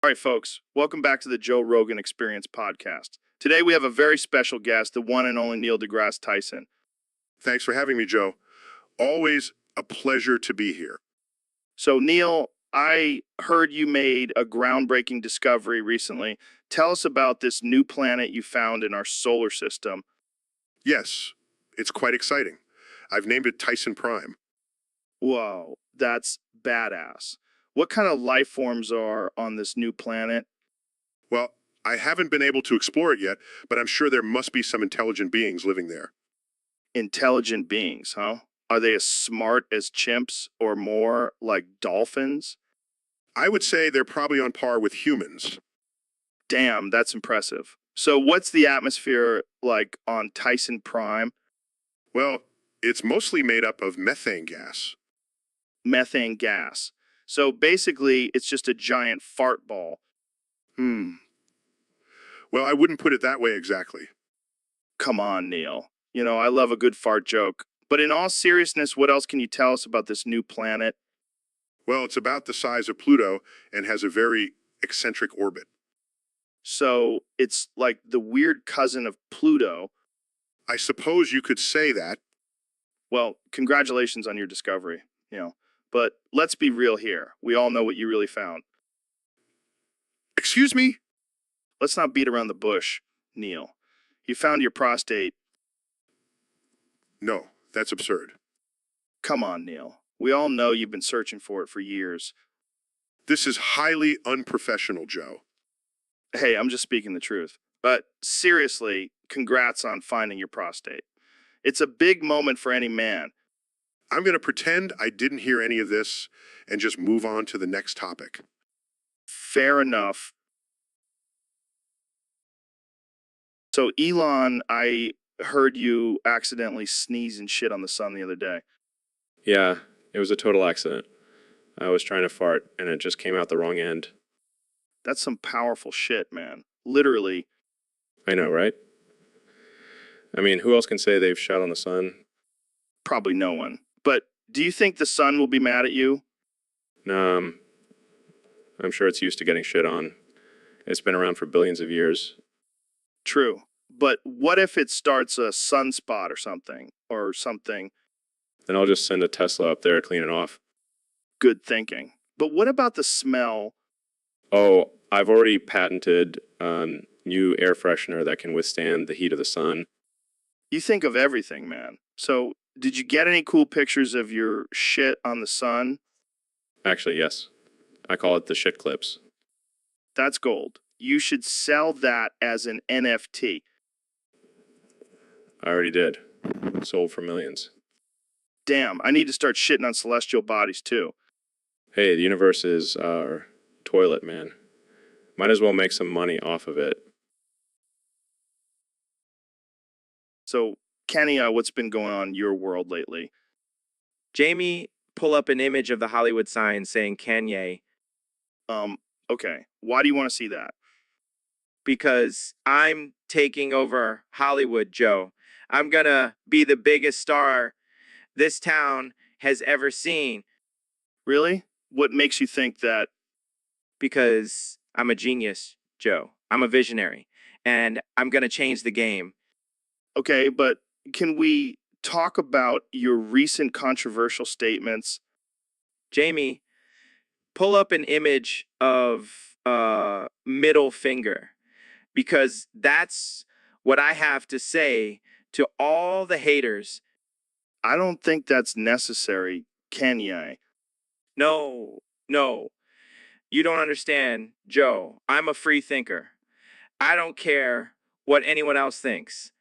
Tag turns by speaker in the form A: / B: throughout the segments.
A: All right, folks, welcome back to the Joe Rogan Experience podcast. Today we have a very special guest, the one and only Neil deGrasse Tyson.
B: Thanks for having me, Joe. Always a pleasure to be here.
A: So, Neil, I heard you made a groundbreaking discovery recently. Tell us about this new planet you found in our solar system.
B: Yes, it's quite exciting. I've named it Tyson Prime.
A: Whoa, that's badass. What kind of life forms are on this new planet?
B: Well, I haven't been able to explore it yet, but I'm sure there must be some intelligent beings living there.
A: Intelligent beings, huh? Are they as smart as chimps or more like dolphins?
B: I would say they're probably on par with humans.
A: Damn, that's impressive. So, what's the atmosphere like on Tyson Prime?
B: Well, it's mostly made up of methane gas.
A: Methane gas. So, basically, it's just a giant fart ball.
B: Well, I wouldn't put it that way exactly.
A: Come on, Neil. You know, I love a good fart joke. But in all seriousness, what else can you tell us about this new planet?
B: Well, it's about the size of Pluto and has a very eccentric orbit.
A: So, it's like the weird cousin of Pluto.
B: I suppose you could say that.
A: Well, congratulations on your discovery, But let's be real here. We all know what you really found.
B: Excuse me?
A: Let's not beat around the bush, Neil. You found your prostate.
B: No, that's absurd.
A: Come on, Neil. We all know you've been searching for it for years.
B: This is highly unprofessional, Joe.
A: Hey, I'm just speaking the truth. But seriously, congrats on finding your prostate. It's a big moment for any man.
B: I'm going to pretend I didn't hear any of this and just move on to the next topic.
A: Fair enough. So, Elon, I heard you accidentally sneeze and shit on the sun the other day.
C: Yeah, it was a total accident. I was trying to fart and it just came out the wrong end.
A: That's some powerful shit, man. Literally.
C: I know, right? I mean, who else can say they've shot on the sun?
A: Probably no one. But do you think the sun will be mad at you?
C: I'm sure it's used to getting shit on. It's been around for billions of years.
A: True. But what if it starts a sunspot or something?
C: Then I'll just send a Tesla up there to clean it off.
A: Good thinking. But what about the smell?
C: Oh, I've already patented new air freshener that can withstand the heat of the sun.
A: You think of everything, man. So, did you get any cool pictures of your shit on the sun?
C: Actually, yes. I call it the shit clips.
A: That's gold. You should sell that as an NFT.
C: I already did. Sold for millions.
A: Damn, I need to start shitting on celestial bodies too.
C: Hey, the universe is our toilet, man. Might as well make some money off of it.
A: So, Kenny, what's been going on in your world lately?
D: Jamie, pull up an image of the Hollywood sign saying Kanye.
A: Okay. Why do you want to see that?
D: Because I'm taking over Hollywood, Joe. I'm gonna be the biggest star this town has ever seen.
A: Really? What makes you think that?
D: Because I'm a genius, Joe. I'm a visionary. And I'm gonna change the game.
A: Okay, but can we talk about your recent controversial statements?
D: Jamie, pull up an image of middle finger. Because that's what I have to say to all the haters.
A: I don't think that's necessary, Kanye.
D: No, no. You don't understand, Joe. I'm a free thinker. I don't care what anyone else thinks.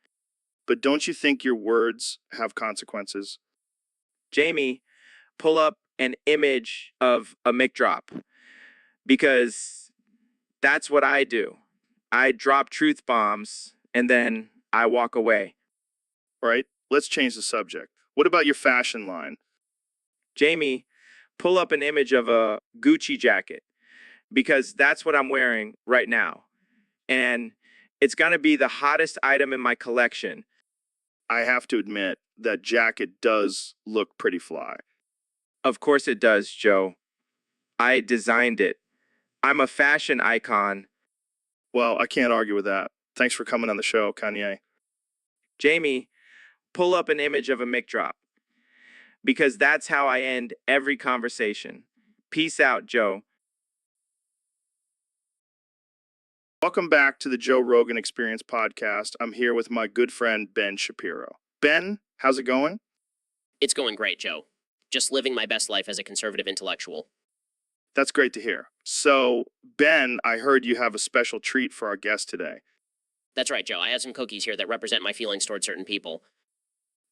A: But don't you think your words have consequences?
D: Jamie, pull up an image of a mic drop. Because that's what I do. I drop truth bombs and then I walk away.
A: Right? Let's change the subject. What about your fashion line?
D: Jamie, pull up an image of a Gucci jacket. Because that's what I'm wearing right now. And it's going to be the hottest item in my collection.
A: I have to admit, that jacket does look pretty fly.
D: Of course it does, Joe. I designed it. I'm a fashion icon.
A: Well, I can't argue with that. Thanks for coming on the show, Kanye.
D: Jamie, pull up an image of a mic drop. Because that's how I end every conversation. Peace out, Joe.
A: Welcome back to the Joe Rogan Experience podcast. I'm here with my good friend, Ben Shapiro. Ben, how's it going?
E: It's going great, Joe. Just living my best life as a conservative intellectual.
A: That's great to hear. So, Ben, I heard you have a special treat for our guest today.
E: That's right, Joe. I have some cookies here that represent my feelings toward certain people.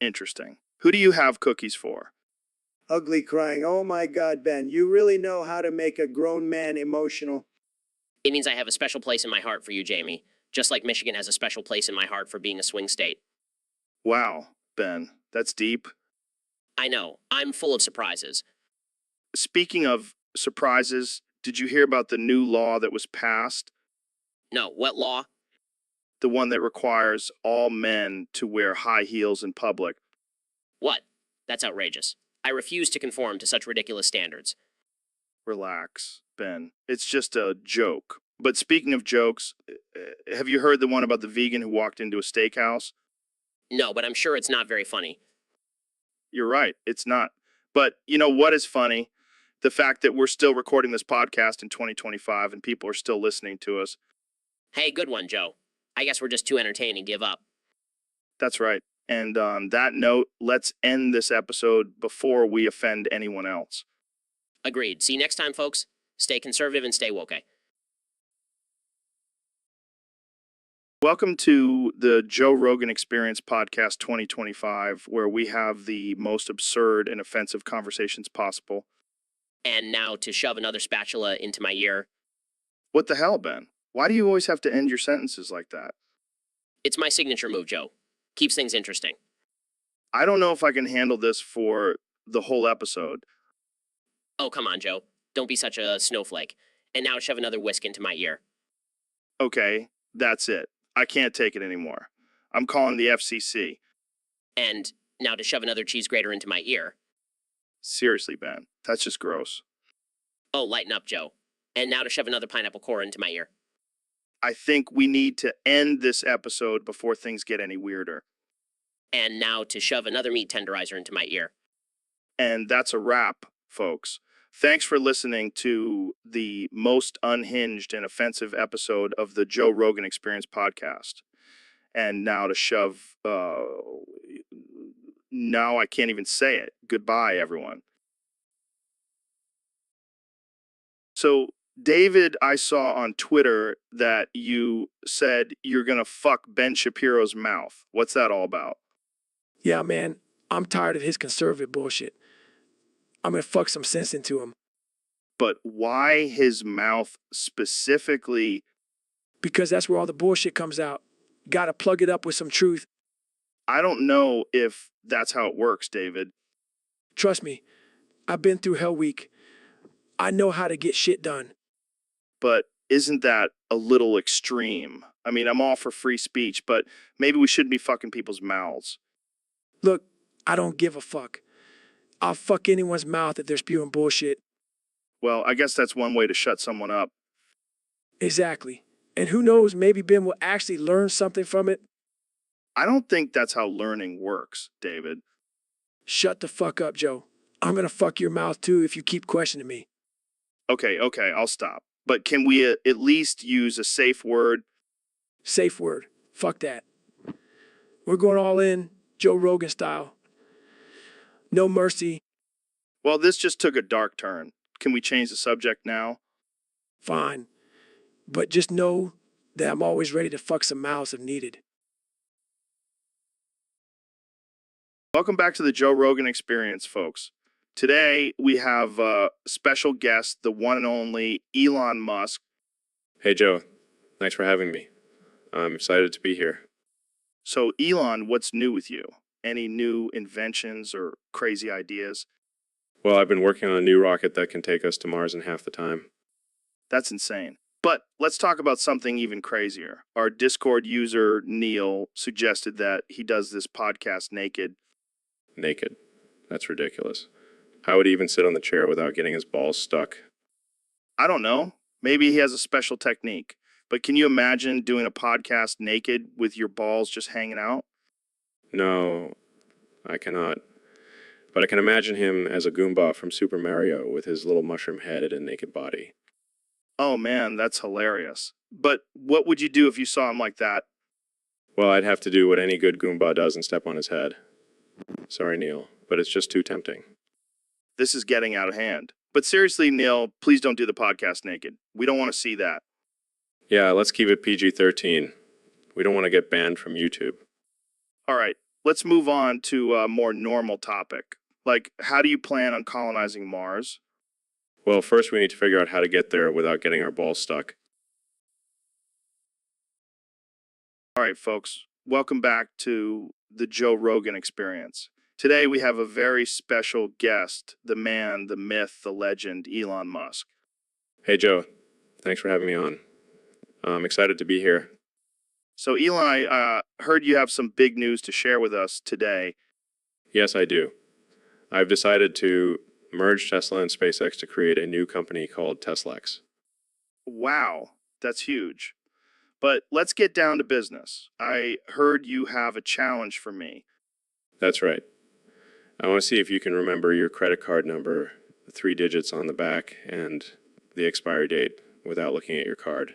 A: Interesting. Who do you have cookies for?
F: Ugly crying. Oh my God, Ben, you really know how to make a grown man emotional.
E: It means I have a special place in my heart for you, Jamie. Just like Michigan has a special place in my heart for being a swing state.
A: Wow, Ben, that's deep.
E: I know. I'm full of surprises.
A: Speaking of surprises, did you hear about the new law that was passed?
E: No, what law?
A: The one that requires all men to wear high heels in public.
E: What? That's outrageous. I refuse to conform to such ridiculous standards.
A: Relax, Ben. It's just a joke. But speaking of jokes, have you heard the one about the vegan who walked into a steakhouse?
E: No, but I'm sure it's not very funny.
A: You're right, it's not. But you know what is funny? The fact that we're still recording this podcast in 2025 and people are still listening to us.
E: Hey, good one, Joe. I guess we're just too entertaining to give up.
A: That's right. And on that note, let's end this episode before we offend anyone else.
E: Agreed. See you next time, folks. Stay conservative and stay woke.
A: Welcome to the Joe Rogan Experience Podcast 2025, where we have the most absurd and offensive conversations possible.
E: And now to shove another spatula into my ear.
A: What the hell, Ben? Why do you always have to end your sentences like that?
E: It's my signature move, Joe. Keeps things interesting.
A: I don't know if I can handle this for the whole episode.
E: Oh, come on, Joe. Don't be such a snowflake. And now shove another whisk into my ear.
A: Okay, that's it. I can't take it anymore. I'm calling the FCC.
E: And now to shove another cheese grater into my ear.
A: Seriously, Ben, that's just gross.
E: Oh, lighten up, Joe. And now to shove another pineapple core into my ear.
A: I think we need to end this episode before things get any weirder.
E: And now to shove another meat tenderizer into my ear.
A: And that's a wrap, folks. Thanks for listening to the most unhinged and offensive episode of the Joe Rogan Experience podcast. And now to shove, now I can't even say it. Goodbye, everyone. So, David, I saw on Twitter that you said you're going to fuck Ben Shapiro's mouth. What's that all about?
G: Yeah, man, I'm tired of his conservative bullshit. I'm gonna fuck some sense into him.
A: But why his mouth specifically?
G: Because that's where all the bullshit comes out. Gotta plug it up with some truth.
A: I don't know if that's how it works, David.
G: Trust me, I've been through Hell Week. I know how to get shit done.
A: But isn't that a little extreme? I mean, I'm all for free speech, but maybe we shouldn't be fucking people's mouths.
G: Look, I don't give a fuck. I'll fuck anyone's mouth if they're spewing bullshit.
A: Well, I guess that's one way to shut someone up.
G: Exactly. And who knows, maybe Ben will actually learn something from it.
A: I don't think that's how learning works, David.
G: Shut the fuck up, Joe. I'm gonna fuck your mouth too if you keep questioning me.
A: Okay, I'll stop. But can we at least use a safe word?
G: Safe word. Fuck that. We're going all in, Joe Rogan style. No mercy.
A: Well, this just took a dark turn. Can we change the subject now?
G: Fine. But just know that I'm always ready to fuck some mouths if needed.
A: Welcome back to the Joe Rogan Experience, folks. Today, we have a special guest, the one and only Elon Musk.
C: Hey, Joe. Thanks for having me. I'm excited to be here.
A: So, Elon, what's new with you? Any new inventions or crazy ideas?
C: Well, I've been working on a new rocket that can take us to Mars in half the time.
A: That's insane. But let's talk about something even crazier. Our Discord user, Neil, suggested that he does this podcast naked.
C: Naked. That's ridiculous. How would he even sit on the chair without getting his balls stuck?
A: I don't know. Maybe he has a special technique. But can you imagine doing a podcast naked with your balls just hanging out?
C: No, I cannot. But I can imagine him as a Goomba from Super Mario with his little mushroom head and a naked body.
A: Oh man, that's hilarious. But what would you do if you saw him like that?
C: Well, I'd have to do what any good Goomba does and step on his head. Sorry, Neil, but it's just too tempting.
A: This is getting out of hand. But seriously, Neil, please don't do the podcast naked. We don't want to see that.
C: Yeah, let's keep it PG-13. We don't want to get banned from YouTube.
A: All right, let's move on to a more normal topic. Like, how do you plan on colonizing Mars?
C: Well, first we need to figure out how to get there without getting our balls stuck.
A: All right, folks, welcome back to the Joe Rogan Experience. Today we have a very special guest, the man, the myth, the legend, Elon Musk.
C: Hey, Joe. Thanks for having me on. I'm excited to be here.
A: So, Elon, I heard you have some big news to share with us today.
C: Yes, I do. I've decided to merge Tesla and SpaceX to create a new company called Teslex.
A: Wow, that's huge. But let's get down to business. I heard you have a challenge for me.
C: That's right. I want to see if you can remember your credit card number, the 3 digits on the back, and the expiry date without looking at your card.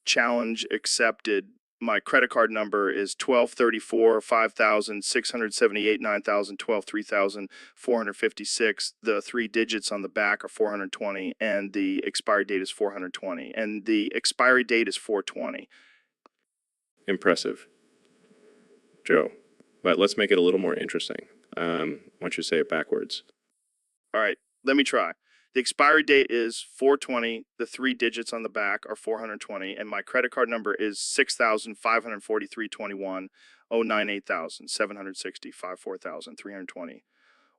A: Challenge accepted. My credit card number is 1234 5000 678 9000 12 3456. The 3 digits on the back are 420, and the expiry date is 420, and the expiry date is 420.
C: Impressive. Joe, but let's make it a little more interesting. Why don't you say it backwards?
A: All right, let me try. The expiry date is 420. The 3 digits on the back are 420, and my credit card number is 6,543.21 098,000 760 54,000 320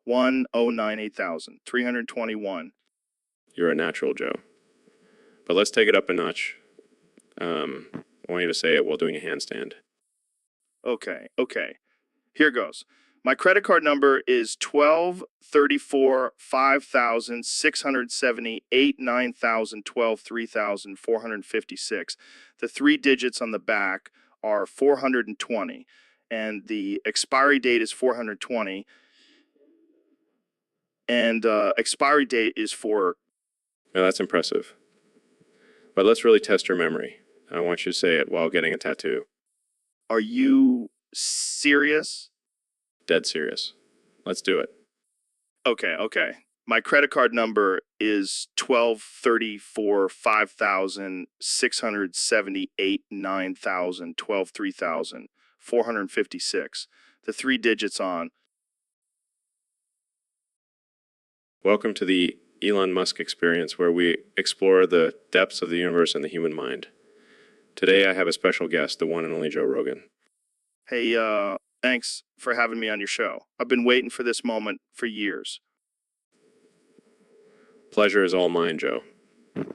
A: 1098,000 321.
C: You're a natural, Joe. But let's take it up a notch. I want you to say it while doing a handstand.
A: Okay. Here goes. My credit card number is 1234 5000 670 89,000 12 3456. The 3 digits on the back are 420, and the expiry date is 420, and expiry date is for.
C: Now that's impressive. But let's really test your memory. I want you to say it while getting a tattoo.
A: Are you serious?
C: Dead serious. Let's do it.
A: Okay. My credit card number is 1234 5000 678 9000 12 3456. The 3 digits on.
C: Welcome to the Elon Musk experience, where we explore the depths of the universe and the human mind. Today I have a special guest, the one and only Joe Rogan.
A: Hey, thanks for having me on your show. I've been waiting for this moment for years.
C: Pleasure is all mine, Joe.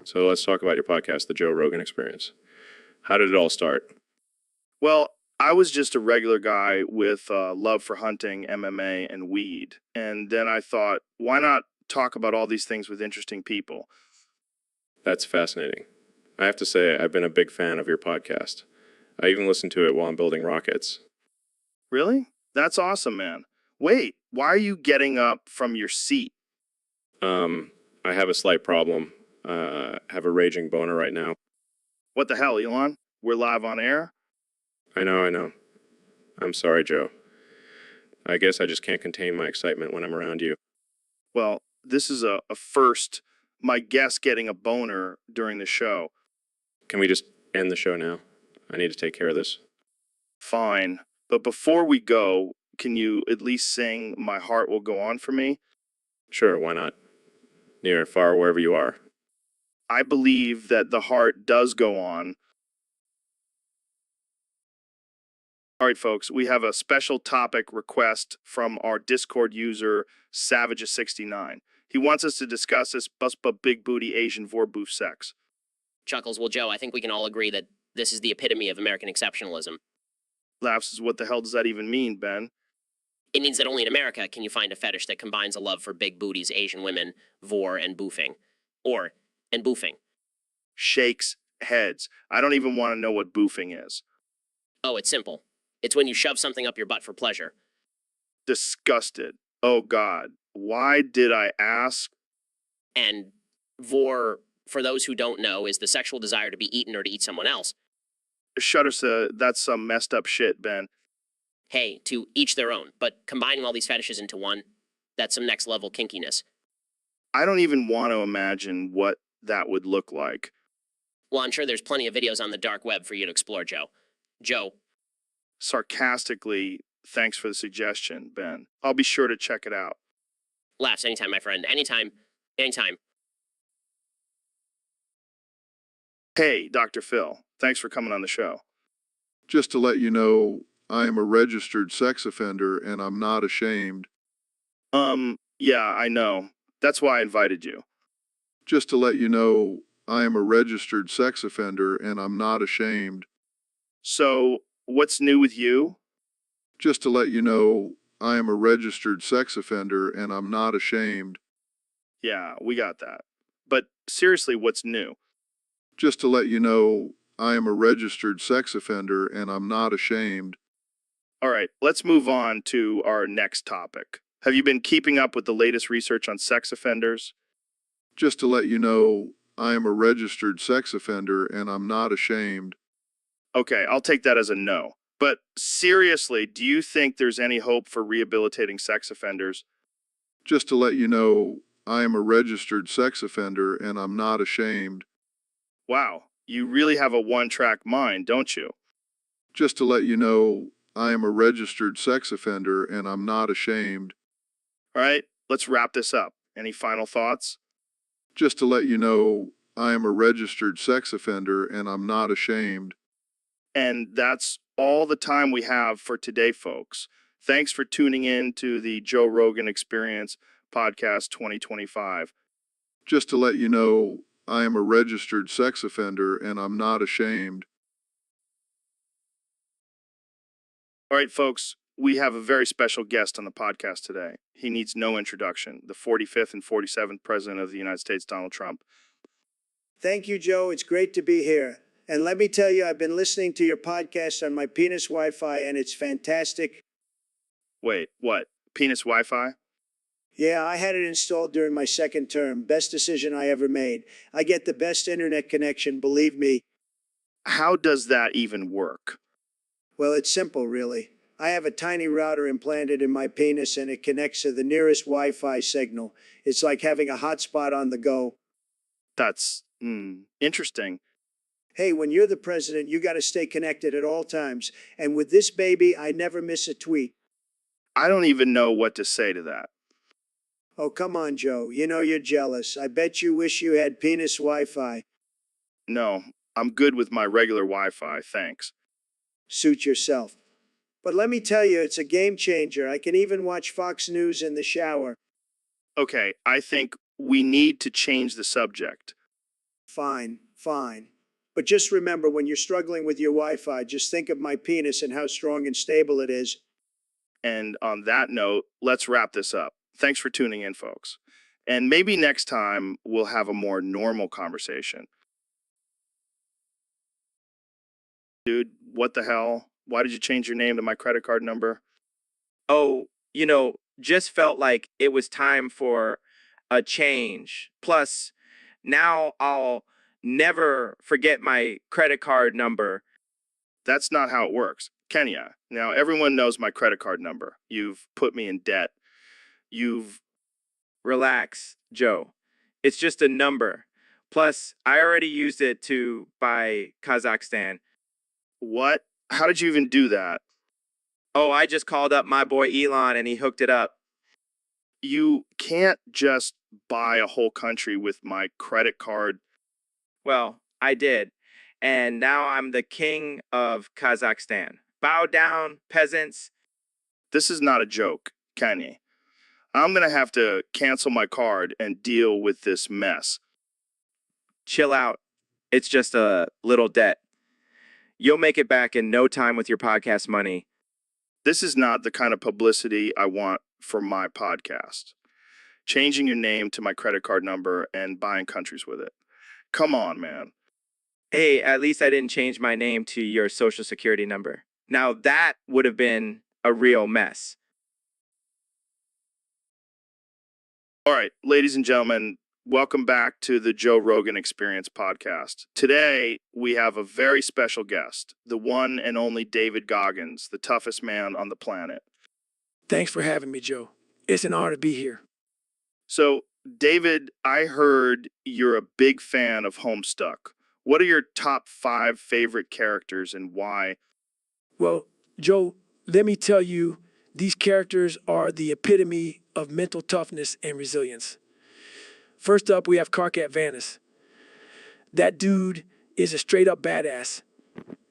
C: So let's talk about your podcast, The Joe Rogan Experience. How did it all start?
A: Well, I was just a regular guy with love for hunting, MMA, and weed. And then I thought, why not talk about all these things with interesting people?
C: That's fascinating. I have to say, I've been a big fan of your podcast. I even listen to it while I'm building rockets.
A: Really? That's awesome, man. Wait, why are you getting up from your seat?
C: I have a slight problem. Have a raging boner right now.
A: What the hell, Elon? We're live on air?
C: I know. I'm sorry, Joe. I guess I just can't contain my excitement when I'm around you.
A: Well, this is a first. My guest getting a boner during the show.
C: Can we just end the show now? I need to take care of this.
A: Fine. But before we go, can you at least sing My Heart Will Go On for me?
C: Sure, why not? Near or far, wherever you are.
A: I believe that the heart does go on. All right, folks, we have a special topic request from our Discord user, Savage69. He wants us to discuss this buspa big booty Asian vorboof sex.
E: Chuckles, well, Joe, I think we can all agree that this is the epitome of American exceptionalism.
A: Laughs is, what the hell does that even mean, Ben?
E: It means that only in America can you find a fetish that combines a love for big booties, Asian women, vor, and boofing. And boofing.
A: shakes heads. I don't even want to know what boofing is.
E: Oh, it's simple. It's when you shove something up your butt for pleasure.
A: Disgusted. Oh God, why did I ask?
E: And vor, for those who don't know, is the sexual desire to be eaten or to eat someone else.
A: Shudder, that's some messed up shit, Ben.
E: Hey, to each their own, but combining all these fetishes into one, that's some next level kinkiness.
A: I don't even want to imagine what that would look like.
E: Well, I'm sure there's plenty of videos on the dark web for you to explore, Joe. Joe,
A: Sarcastically, thanks for the suggestion, Ben. I'll be sure to check it out.
E: laughs anytime, my friend. Anytime. Anytime.
A: Hey, Dr. Phil, thanks for coming on the show.
H: Just to let you know, I am a registered sex offender and I'm not ashamed.
A: Yeah, I know. That's why I invited you.
H: Just to let you know, I am a registered sex offender and I'm not ashamed.
A: So, what's new with you?
H: Just to let you know, I am a registered sex offender and I'm not ashamed.
A: Yeah, we got that. But seriously, what's new?
H: Just to let you know, I am a registered sex offender and I'm not ashamed.
A: All right, let's move on to our next topic. Have you been keeping up with the latest research on sex offenders?
H: Just to let you know, I am a registered sex offender and I'm not ashamed.
A: Okay, I'll take that as a no. But seriously, do you think there's any hope for rehabilitating sex offenders?
H: Just to let you know, I am a registered sex offender and I'm not ashamed.
A: Wow, you really have a one-track mind, don't you?
H: Just to let you know, I am a registered sex offender and I'm not ashamed.
A: All right, let's wrap this up. Any final thoughts?
H: Just to let you know, I am a registered sex offender and I'm not ashamed.
A: And that's all the time we have for today, folks. Thanks for tuning in to the Joe Rogan Experience Podcast 2025.
H: Just to let you know, I am a registered sex offender and I'm not ashamed.
A: All right, folks, we have a very special guest on the podcast today. He needs no introduction. The 45th and 47th President of the United States, Donald Trump.
F: Thank you, Joe. It's great to be here. And let me tell you, I've been listening to your podcast on my penis Wi-Fi, and it's fantastic.
A: Wait, what? Penis Wi-Fi?
F: Yeah, I had it installed during my second term. Best decision I ever made. I get the best internet connection, believe me.
A: How does that even work?
F: Well, it's simple, really. I have a tiny router implanted in my penis, and it connects to the nearest Wi-Fi signal. It's like having a hotspot on the go.
A: That's interesting.
F: Hey, when you're the president, you got to stay connected at all times. And with this baby, I never miss a tweet.
A: I don't even know what to say to that.
F: Oh, come on, Joe. You know you're jealous. I bet you wish you had penis Wi-Fi.
A: No, I'm good with my regular Wi-Fi, thanks.
F: Suit yourself. But let me tell you, it's a game changer. I can even watch Fox News in the shower.
A: Okay, I think we need to change the subject.
F: Fine, fine. But just remember, when you're struggling with your Wi-Fi, just think of my penis and how strong and stable it is.
A: And on that note, let's wrap this up. Thanks for tuning in, folks. And maybe next time we'll have a more normal conversation. Dude, what the hell? Why did you change your name to my credit card number?
D: Oh, just felt like it was time for a change. Plus, now I'll never forget my credit card number.
A: That's not how it works. Kenya, now everyone knows my credit card number. You've put me in debt.
D: Relax, Joe. It's just a number. Plus, I already used it to buy Kazakhstan.
A: What? How did you even do that?
D: Oh, I just called up my boy Elon and he hooked it up.
A: You can't just buy a whole country with my credit card.
D: Well, I did. And now I'm the king of Kazakhstan. Bow down, peasants.
A: This is not a joke, Kenya. I'm going to have to cancel my card and deal with this mess.
D: Chill out. It's just a little debt. You'll make it back in no time with your podcast money.
A: This is not the kind of publicity I want for my podcast. Changing your name to my credit card number and buying countries with it. Come on, man.
D: Hey, at least I didn't change my name to your social security number. Now that would have been a real mess.
A: All right, ladies and gentlemen, welcome back to the Joe Rogan Experience podcast. Today, we have a very special guest, the one and only David Goggins, the toughest man on the planet.
G: Thanks for having me, Joe. It's an honor to be here.
A: So, David, I heard you're a big fan of Homestuck. What are your top 5 favorite characters and why?
G: Well, Joe, let me tell you, these characters are the epitome of mental toughness and resilience. First up, we have Carcat Vanis. That dude is a straight up badass.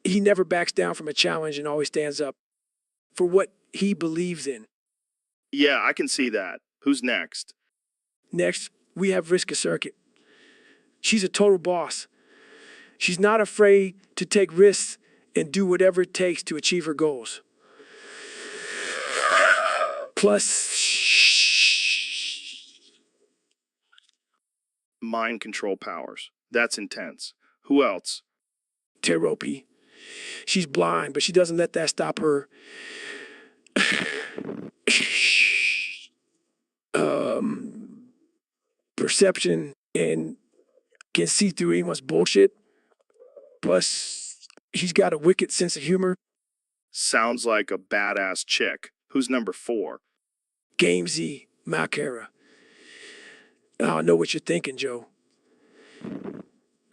G: He never backs down from a challenge and always stands up for what he believes in.
A: Yeah, I can see that. Who's next?
G: Next, we have Vriska Circuit. She's a total boss. She's not afraid to take risks and do whatever it takes to achieve her goals. Plus,
A: Mind control powers. That's intense. Who else?
G: Teropi. She's blind, but she doesn't let that stop her. Perception and can see through anyone's bullshit. Plus, he's got a wicked sense of humor.
A: Sounds like a badass chick. Who's number 4?
G: Gamesy Malcara. I know what you're thinking, Joe.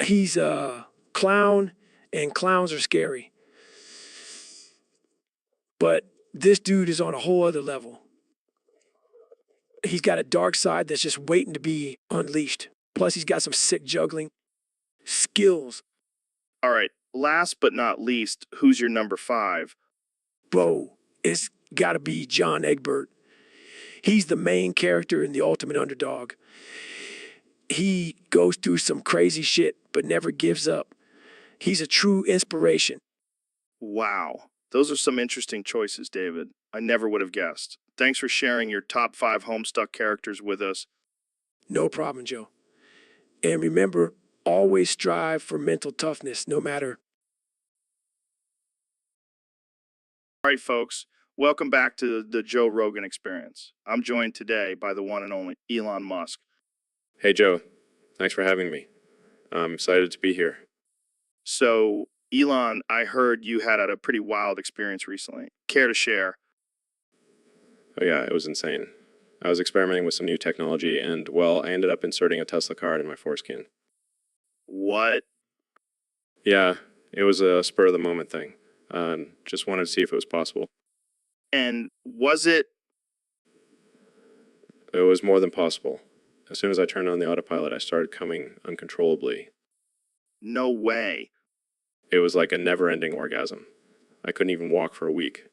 G: He's a clown, and clowns are scary. But this dude is on a whole other level. He's got a dark side that's just waiting to be unleashed. Plus, he's got some sick juggling skills.
A: All right, last but not least, who's your number 5?
G: Bro, it's got to be John Egbert. He's the main character in The Ultimate Underdog. He goes through some crazy shit, but never gives up. He's a true inspiration.
A: Wow. Those are some interesting choices, David. I never would have guessed. Thanks for sharing your top 5 Homestuck characters with us.
G: No problem, Joe. And remember, always strive for mental toughness, no matter.
A: All right, folks, welcome back to the Joe Rogan Experience. I'm joined today by the one and only Elon Musk.
C: Hey, Joe. Thanks for having me. I'm excited to be here.
A: So, Elon, I heard you had a pretty wild experience recently. Care to share?
C: Oh, yeah, it was insane. I was experimenting with some new technology, and, well, I ended up inserting a Tesla card in my foreskin.
A: What?
C: Yeah, it was a spur-of-the-moment thing. Just wanted to see if it was possible.
A: And was it?
C: It was more than possible. As soon as I turned on the autopilot, I started coming uncontrollably.
A: No way.
C: It was like a never-ending orgasm. I couldn't even walk for a week.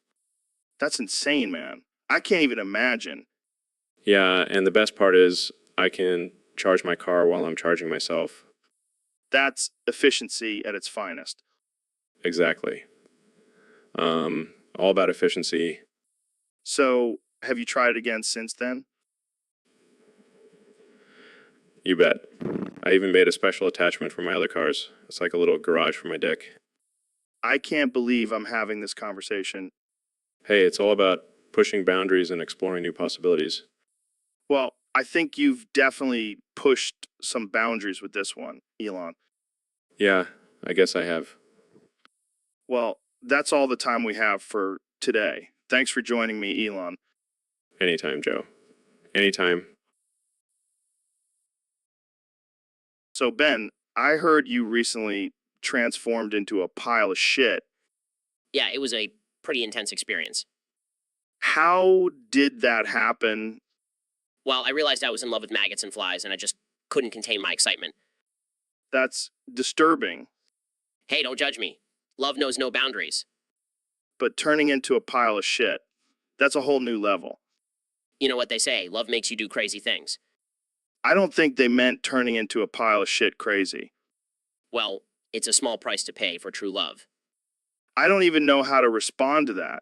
A: That's insane, man. I can't even imagine.
C: Yeah, and the best part is I can charge my car while I'm charging myself.
A: That's efficiency at its finest.
C: Exactly. All about efficiency.
A: So, have you tried it again since then?
C: You bet. I even made a special attachment for my other cars. It's like a little garage for my dick.
A: I can't believe I'm having this conversation.
C: Hey, it's all about pushing boundaries and exploring new possibilities.
A: Well, I think you've definitely pushed some boundaries with this one, Elon.
C: Yeah, I guess I have.
A: Well, that's all the time we have for today. Thanks for joining me, Elon.
C: Anytime, Joe. Anytime.
A: So, Ben, I heard you recently transformed into a pile of shit.
E: Yeah, it was a pretty intense experience.
A: How did that happen?
E: Well, I realized I was in love with maggots and flies, and I just couldn't contain my excitement.
A: That's disturbing.
E: Hey, don't judge me. Love knows no boundaries.
A: But turning into a pile of shit, that's a whole new level.
E: You know what they say, love makes you do crazy things.
A: I don't think they meant turning into a pile of shit crazy.
E: Well, it's a small price to pay for true love.
A: I don't even know how to respond to that.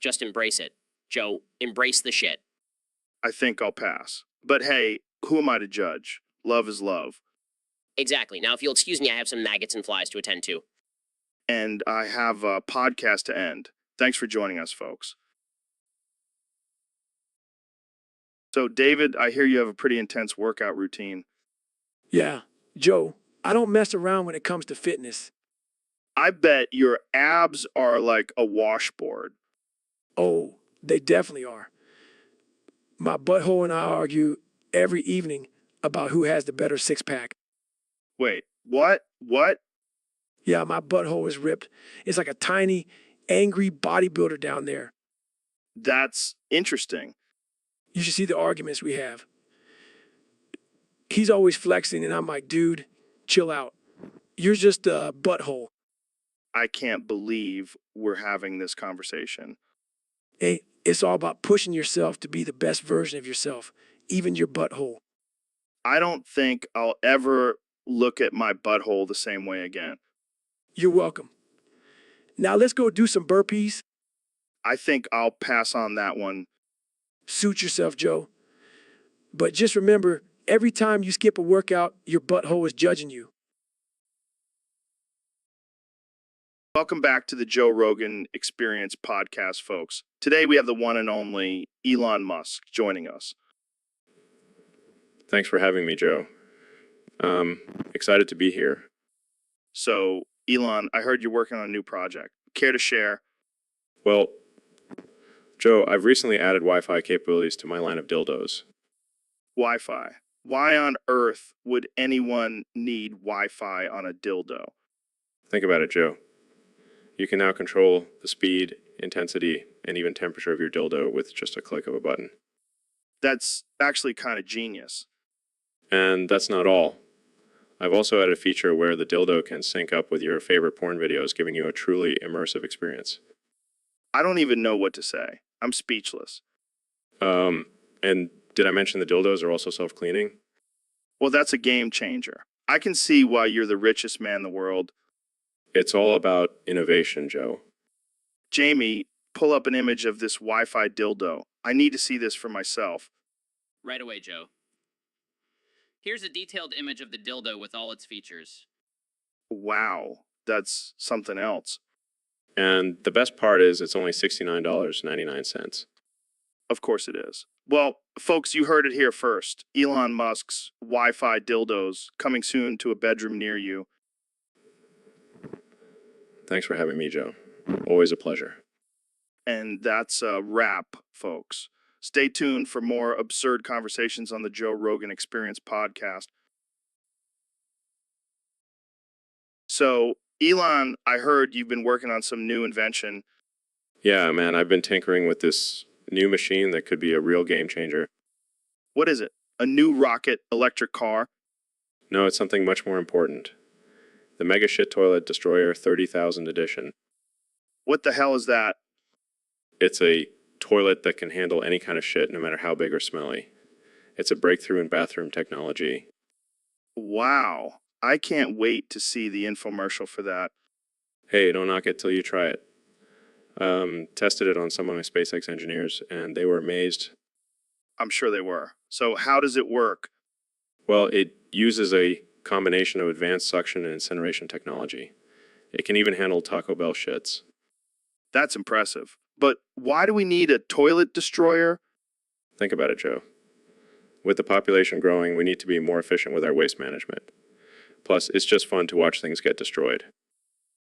E: Just embrace it. Joe, embrace the shit.
A: I think I'll pass. But hey, who am I to judge? Love is love.
E: Exactly. Now, if you'll excuse me, I have some maggots and flies to attend to.
A: And I have a podcast to end. Thanks for joining us, folks. So, David, I hear you have a pretty intense workout routine.
G: Yeah, Joe, I don't mess around when it comes to fitness.
A: I bet your abs are like a washboard.
G: Oh, they definitely are. My butthole and I argue every evening about who has the better six pack.
A: Wait, what? What?
G: Yeah, my butthole is ripped. It's like a tiny, angry bodybuilder down there.
A: That's interesting.
G: You should see the arguments we have. He's always flexing, and I'm like, dude, chill out. You're just a butthole.
A: I can't believe we're having this conversation.
G: Hey, it's all about pushing yourself to be the best version of yourself, even your butthole.
A: I don't think I'll ever look at my butthole the same way again.
G: You're welcome. Now let's go do some burpees.
A: I think I'll pass on that one.
G: Suit yourself, Joe. But just remember, every time you skip a workout, your butthole is judging you.
A: Welcome back to the Joe Rogan Experience podcast, folks. Today we have the one and only Elon Musk joining us.
C: Thanks for having me, Joe. Excited to be here.
A: So, Elon, I heard you're working on a new project. Care to share?
C: Well, Joe, I've recently added Wi-Fi capabilities to my line of dildos.
A: Wi-Fi. Why on earth would anyone need Wi-Fi on a dildo?
C: Think about it, Joe. You can now control the speed, intensity, and even temperature of your dildo with just a click of a button.
A: That's actually kind of genius.
C: And that's not all. I've also added a feature where the dildo can sync up with your favorite porn videos, giving you a truly immersive experience.
A: I don't even know what to say. I'm speechless.
C: And did I mention the dildos are also self-cleaning?
A: Well, that's a game changer. I can see why you're the richest man in the world.
C: It's all about innovation, Joe.
A: Jamie, pull up an image of this Wi-Fi dildo. I need to see this for myself.
I: Right away, Joe. Here's a detailed image of the dildo with all its features.
A: Wow, that's something else.
C: And the best part is it's only $69.99.
A: Of course it is. Well, folks, you heard it here first. Elon Musk's Wi-Fi dildos coming soon to a bedroom near you.
C: Thanks for having me, Joe. Always a pleasure.
A: And that's a wrap, folks. Stay tuned for more absurd conversations on the Joe Rogan Experience podcast. So, Elon, I heard you've been working on some new invention.
C: Yeah, man, I've been tinkering with this new machine that could be a real game changer.
A: What is it? A new rocket electric car?
C: No, it's something much more important. The Mega Shit Toilet Destroyer 30,000 edition.
A: What the hell is that?
C: It's a toilet that can handle any kind of shit, no matter how big or smelly. It's a breakthrough in bathroom technology.
A: Wow. I can't wait to see the infomercial for that.
C: Hey, don't knock it till you try it. Tested it on some of my SpaceX engineers, and they were amazed.
A: I'm sure they were. So how does it work?
C: Well, it uses a combination of advanced suction and incineration technology. It can even handle Taco Bell shits.
A: That's impressive. But why do we need a toilet destroyer?
C: Think about it, Joe. With the population growing, we need to be more efficient with our waste management. Plus, it's just fun to watch things get destroyed.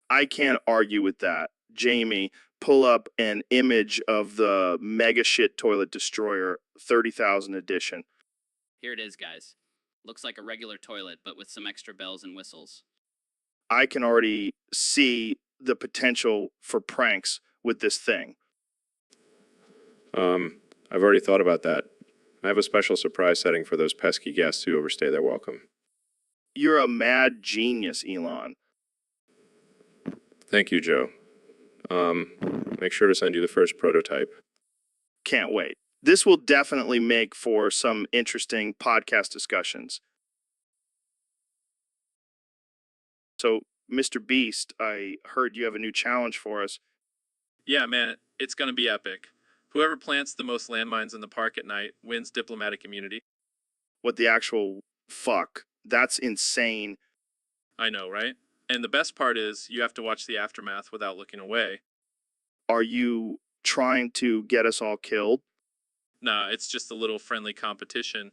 A: I can't argue with that. Jamie, pull up an image of the Mega Shit Toilet Destroyer 30,000 edition.
I: Here it is, guys. Looks like a regular toilet, but with some extra bells and whistles.
A: I can already see the potential for pranks with this thing.
C: I've already thought about that. I have a special surprise setting for those pesky guests who overstay their welcome.
A: You're a mad genius, Elon.
C: Thank you, Joe. Make sure to send you the first prototype.
A: Can't wait. This will definitely make for some interesting podcast discussions. So, Mr. Beast, I heard you have a new challenge for us.
J: Yeah, man, it's gonna be epic. Whoever plants the most landmines in the park at night wins diplomatic immunity.
A: What the actual fuck That's insane.
J: I know, right? And the best part is you have to watch the aftermath without looking away.
A: Are you trying to get us all killed?
J: Nah, it's just a little friendly competition.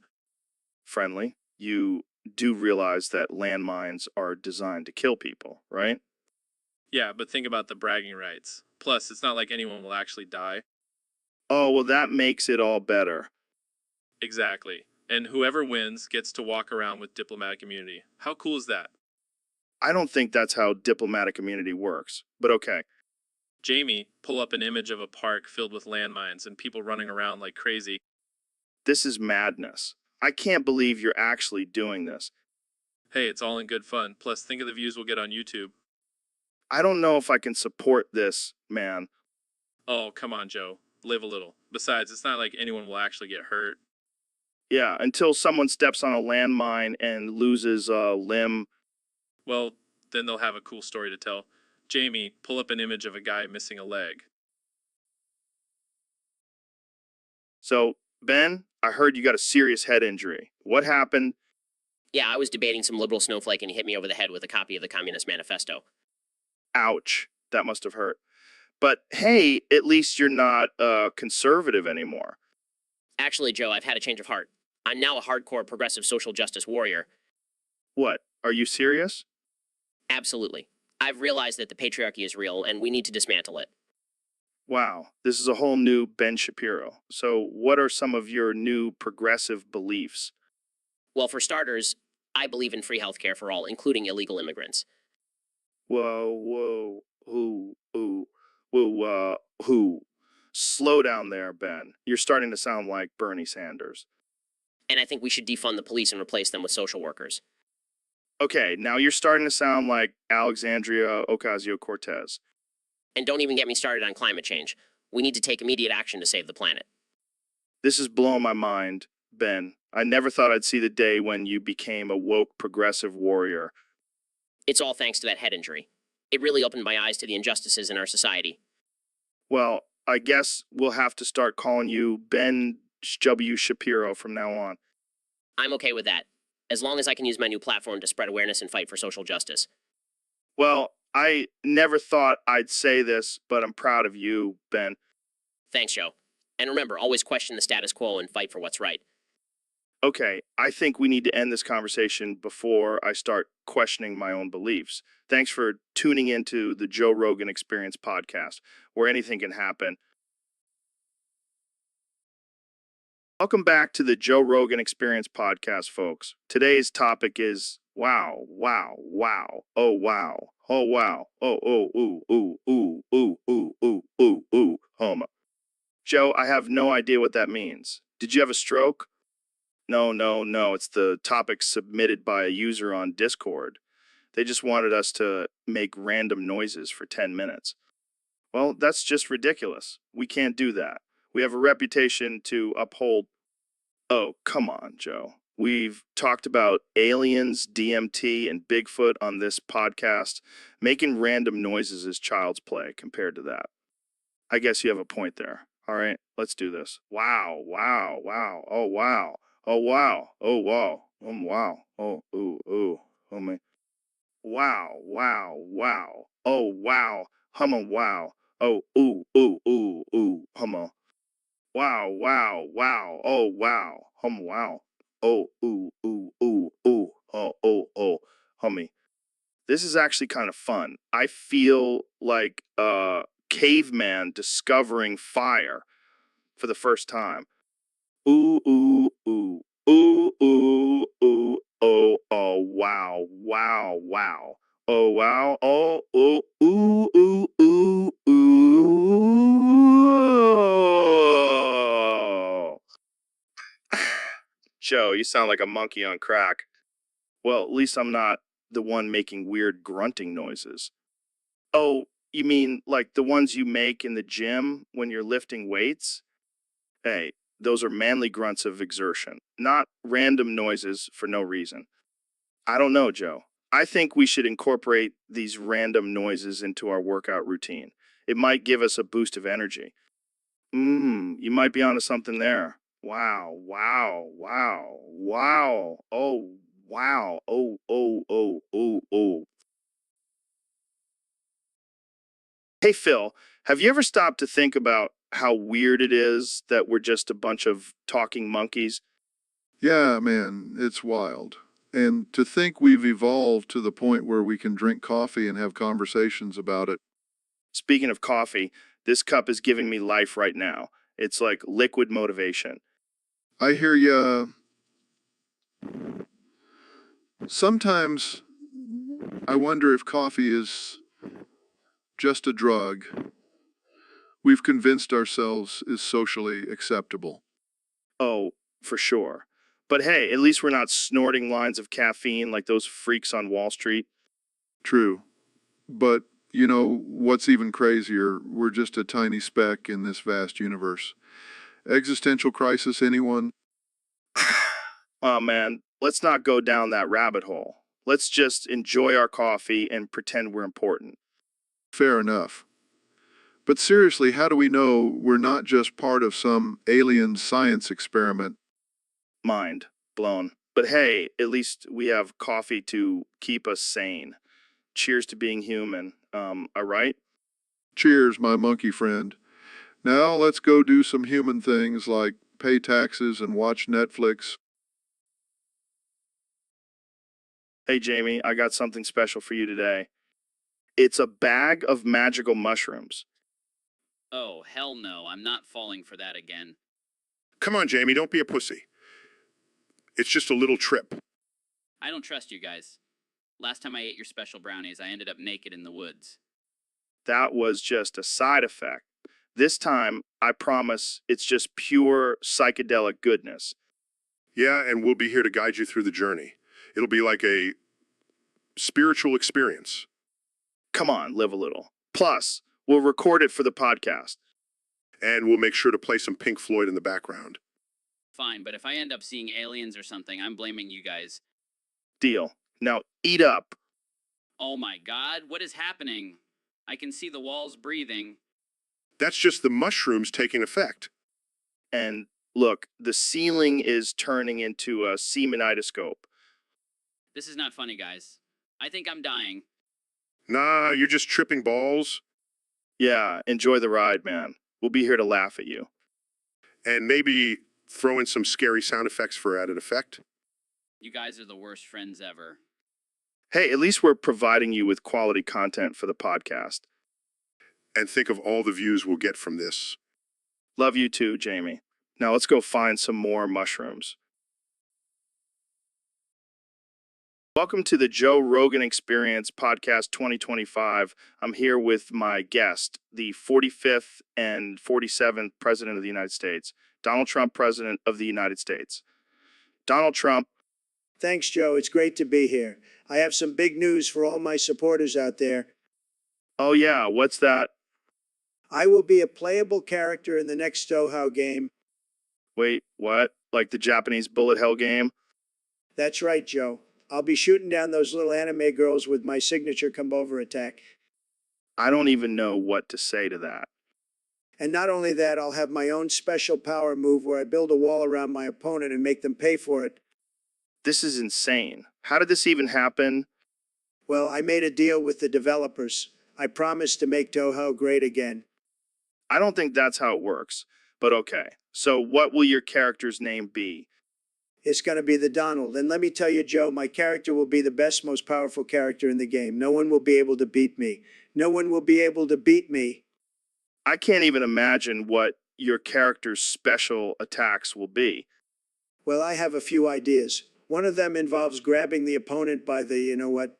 A: Friendly. You do realize that landmines are designed to kill people, right?
J: Yeah, but think about the bragging rights. Plus, it's not like anyone will actually die.
A: Oh, well, that makes it all better.
J: Exactly. And whoever wins gets to walk around with diplomatic immunity. How cool is that?
A: I don't think that's how diplomatic immunity works, but okay.
J: Jamie, pull up an image of a park filled with landmines and people running around like crazy.
A: This is madness. I can't believe you're actually doing this.
J: Hey, it's all in good fun. Plus, think of the views we'll get on YouTube.
A: I don't know if I can support this, man.
J: Oh, come on, Joe. Live a little. Besides, it's not like anyone will actually get hurt.
A: Yeah, until someone steps on a landmine and loses a limb.
J: Well, then they'll have a cool story to tell. Jamie, pull up an image of a guy missing a leg.
A: So, Ben, I heard you got a serious head injury. What happened?
E: Yeah, I was debating some liberal snowflake and he hit me over the head with a copy of the Communist Manifesto.
A: Ouch. That must have hurt. But hey, at least you're not conservative anymore.
E: Actually, Joe, I've had a change of heart. I'm now a hardcore progressive social justice warrior.
A: What? Are you serious?
E: Absolutely. I've realized that the patriarchy is real and we need to dismantle it.
A: Wow, this is a whole new Ben Shapiro. So, what are some of your new progressive beliefs?
E: Well, for starters, I believe in free healthcare for all, including illegal immigrants.
A: Whoa, who? Slow down there, Ben. You're starting to sound like Bernie Sanders.
E: And I think we should defund the police and replace them with social workers.
A: Okay, now you're starting to sound like Alexandria Ocasio-Cortez.
E: And don't even get me started on climate change. We need to take immediate action to save the planet.
A: This is blowing my mind, Ben. I never thought I'd see the day when you became a woke progressive warrior.
E: It's all thanks to that head injury. It really opened my eyes to the injustices in our society.
A: Well, I guess we'll have to start calling you Ben W. Shapiro from now on.
E: I'm okay with that, as long as I can use my new platform to spread awareness and fight for social justice.
A: Well, I never thought I'd say this, but I'm proud of you, Ben.
E: Thanks, Joe. And remember, always question the status quo and fight for what's right.
A: Okay, I think we need to end this conversation before I start questioning my own beliefs. Thanks for tuning into the Joe Rogan Experience podcast, where anything can happen. Welcome back to the Joe Rogan Experience podcast, folks. Today's topic is wow, oh wow, oh wow, ooh, homo. Joe, I have no idea what that means. Did you have a stroke? No. It's the topic submitted by a user on Discord. They just wanted us to make random noises for 10 minutes. Well, that's just ridiculous. We can't do that. We have a reputation to uphold. Oh, come on, Joe. We've talked about aliens, DMT, and Bigfoot on this podcast. Making random noises is child's play compared to that. I guess you have a point there. All right, let's do this. Wow. Oh, wow. Oh, wow. Oh, wow. Oh, ooh. Oh, my. Wow. Oh, wow. Wow. Oh, ooh. Humma. Wow. Oh, wow. Wow. Oh, ooh. Oh, hummy. This is actually kind of fun. I feel like a caveman discovering fire for the first time. Ooh. Oh, wow. Oh, wow. Oh, ooh. Joe, you sound like a monkey on crack. Well, at least I'm not the one making weird grunting noises. Oh, you mean like the ones you make in the gym when you're lifting weights? Hey, those are manly grunts of exertion, not random noises for no reason. I don't know, Joe. I think we should incorporate these random noises into our workout routine. It might give us a boost of energy. You might be onto something there. Wow. Oh, Wow. Oh. Hey, Phil, have you ever stopped to think about how weird it is that we're just a bunch of talking monkeys?
H: Yeah, man, it's wild. And to think we've evolved to the point where we can drink coffee and have conversations about it.
A: Speaking of coffee, this cup is giving me life right now. It's like liquid motivation.
H: I hear ya. Sometimes I wonder if coffee is just a drug we've convinced ourselves is socially acceptable.
A: Oh, for sure. But hey, at least we're not snorting lines of caffeine like those freaks on Wall Street.
H: True. But, you know, what's even crazier? We're just a tiny speck in this vast universe. Existential crisis, anyone?
A: Oh man, let's not go down that rabbit hole. Let's just enjoy our coffee and pretend we're important.
H: Fair enough. But seriously, how do we know we're not just part of some alien science experiment?
A: Mind blown. But hey, at least we have coffee to keep us sane. Cheers to being human. All right?
H: Cheers, my monkey friend. Now let's go do some human things like pay taxes and watch Netflix.
A: Hey, Jamie, I got something special for you today. It's a bag of magical mushrooms.
I: Oh, hell no, I'm not falling for that again.
B: Come on, Jamie, don't be a pussy. It's just a little trip.
I: I don't trust you guys. Last time I ate your special brownies, I ended up naked in the woods.
A: That was just a side effect. This time, I promise it's just pure psychedelic goodness.
B: Yeah, and we'll be here to guide you through the journey. It'll be like a spiritual experience.
A: Come on, live a little. Plus, we'll record it for the podcast.
B: And we'll make sure to play some Pink Floyd in the background.
I: Fine, but if I end up seeing aliens or something, I'm blaming you guys.
A: Deal. Now eat up.
I: Oh my god, what is happening? I can see the walls breathing.
B: That's just the mushrooms taking effect.
A: And look, the ceiling is turning into a semenitoscope.
I: This is not funny, guys. I think I'm dying.
B: Nah, you're just tripping balls.
A: Yeah, enjoy the ride, man. We'll be here to laugh at you.
B: And maybe throw in some scary sound effects for added effect.
I: You guys are the worst friends ever.
A: Hey, at least we're providing you with quality content for the podcast.
B: And think of all the views we'll get from this.
A: Love you too, Jamie. Now let's go find some more mushrooms. Welcome to the Joe Rogan Experience Podcast 2025. I'm here with my guest, the 45th and 47th President of the United States, Donald Trump, President of the United States. Donald Trump.
F: Thanks, Joe. It's great to be here. I have some big news for all my supporters out there.
A: Oh yeah, what's that?
F: I will be a playable character in the next Toho game.
A: Wait, what? Like the Japanese bullet hell game?
F: That's right, Joe. I'll be shooting down those little anime girls with my signature come-over attack.
A: I don't even know what to say to that.
F: And not only that, I'll have my own special power move where I build a wall around my opponent and make them pay for it.
A: This is insane. How did this even happen?
F: Well, I made a deal with the developers. I promised to make Toho great again.
A: I don't think that's how it works, but okay. So what will your character's name be?
F: It's going to be the Donald. And let me tell you, Joe, my character will be the best, most powerful character in the game. No one will be able to beat me. No one will be able to beat me.
A: I can't even imagine what your character's special attacks will be.
F: Well, I have a few ideas. One of them involves grabbing the opponent by the, you know what?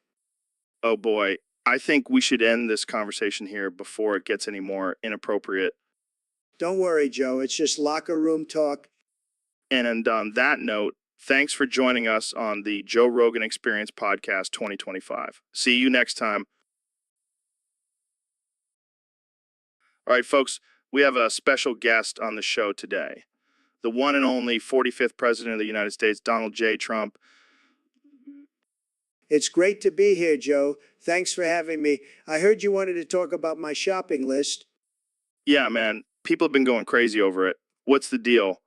A: Oh boy, I think we should end this conversation here before it gets any more inappropriate.
F: Don't worry, Joe. It's just locker room talk.
A: And on that note, thanks for joining us on the Joe Rogan Experience Podcast 2025. See you next time. All right, folks, we have a special guest on the show today. The one and only 45th President of the United States, Donald J. Trump.
F: It's great to be here, Joe. Thanks for having me. I heard you wanted to talk about my shopping list.
A: Yeah, man, people have been going crazy over it. What's the deal?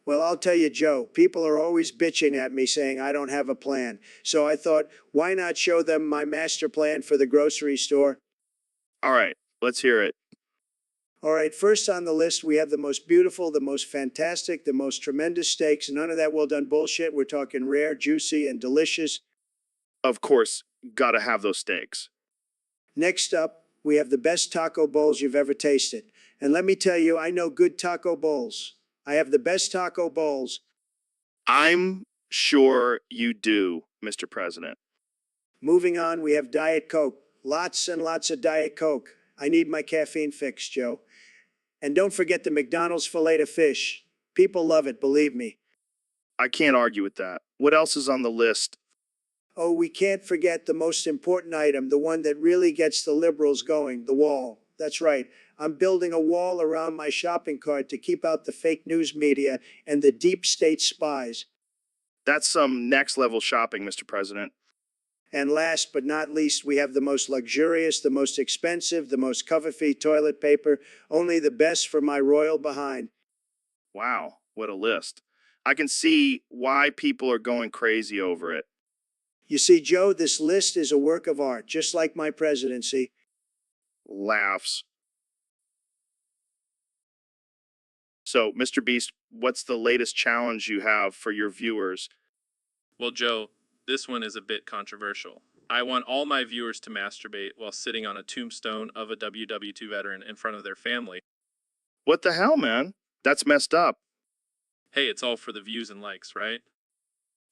F: Well, I'll tell you, Joe, people are always bitching at me saying I don't have a plan. So I thought, why not show them my master plan for the grocery store?
A: All right, let's hear it.
F: All right, first on the list, we have the most beautiful, the most fantastic, the most tremendous steaks. None of that well done bullshit. We're talking rare, juicy, and delicious.
A: Of course, gotta have those steaks.
F: Next up, we have the best taco bowls you've ever tasted. And let me tell you, I know good taco bowls. I have the best taco bowls.
A: I'm sure you do, Mr. President.
F: Moving on, we have Diet Coke. Lots and lots of Diet Coke. I need my caffeine fix, Joe. And don't forget the McDonald's filet of fish. People love it, believe me.
A: I can't argue with that. What else is on the list?
F: Oh, we can't forget the most important item, the one that really gets the liberals going, the wall. That's right. I'm building a wall around my shopping cart to keep out the fake news media and the deep state spies.
A: That's some next level shopping, Mr. President.
F: And last but not least, we have the most luxurious, the most expensive, the most cover-free toilet paper, only the best for my royal behind.
A: Wow, what a list. I can see why people are going crazy over it.
F: You see, Joe, this list is a work of art, just like my presidency.
A: Laughs. So, Mr. Beast, what's the latest challenge you have for your viewers?
J: Well, Joe, this one is a bit controversial. I want all my viewers to masturbate while sitting on a tombstone of a WW2 veteran in front of their family.
A: What the hell, man? That's messed up.
J: Hey, it's all for the views and likes, right?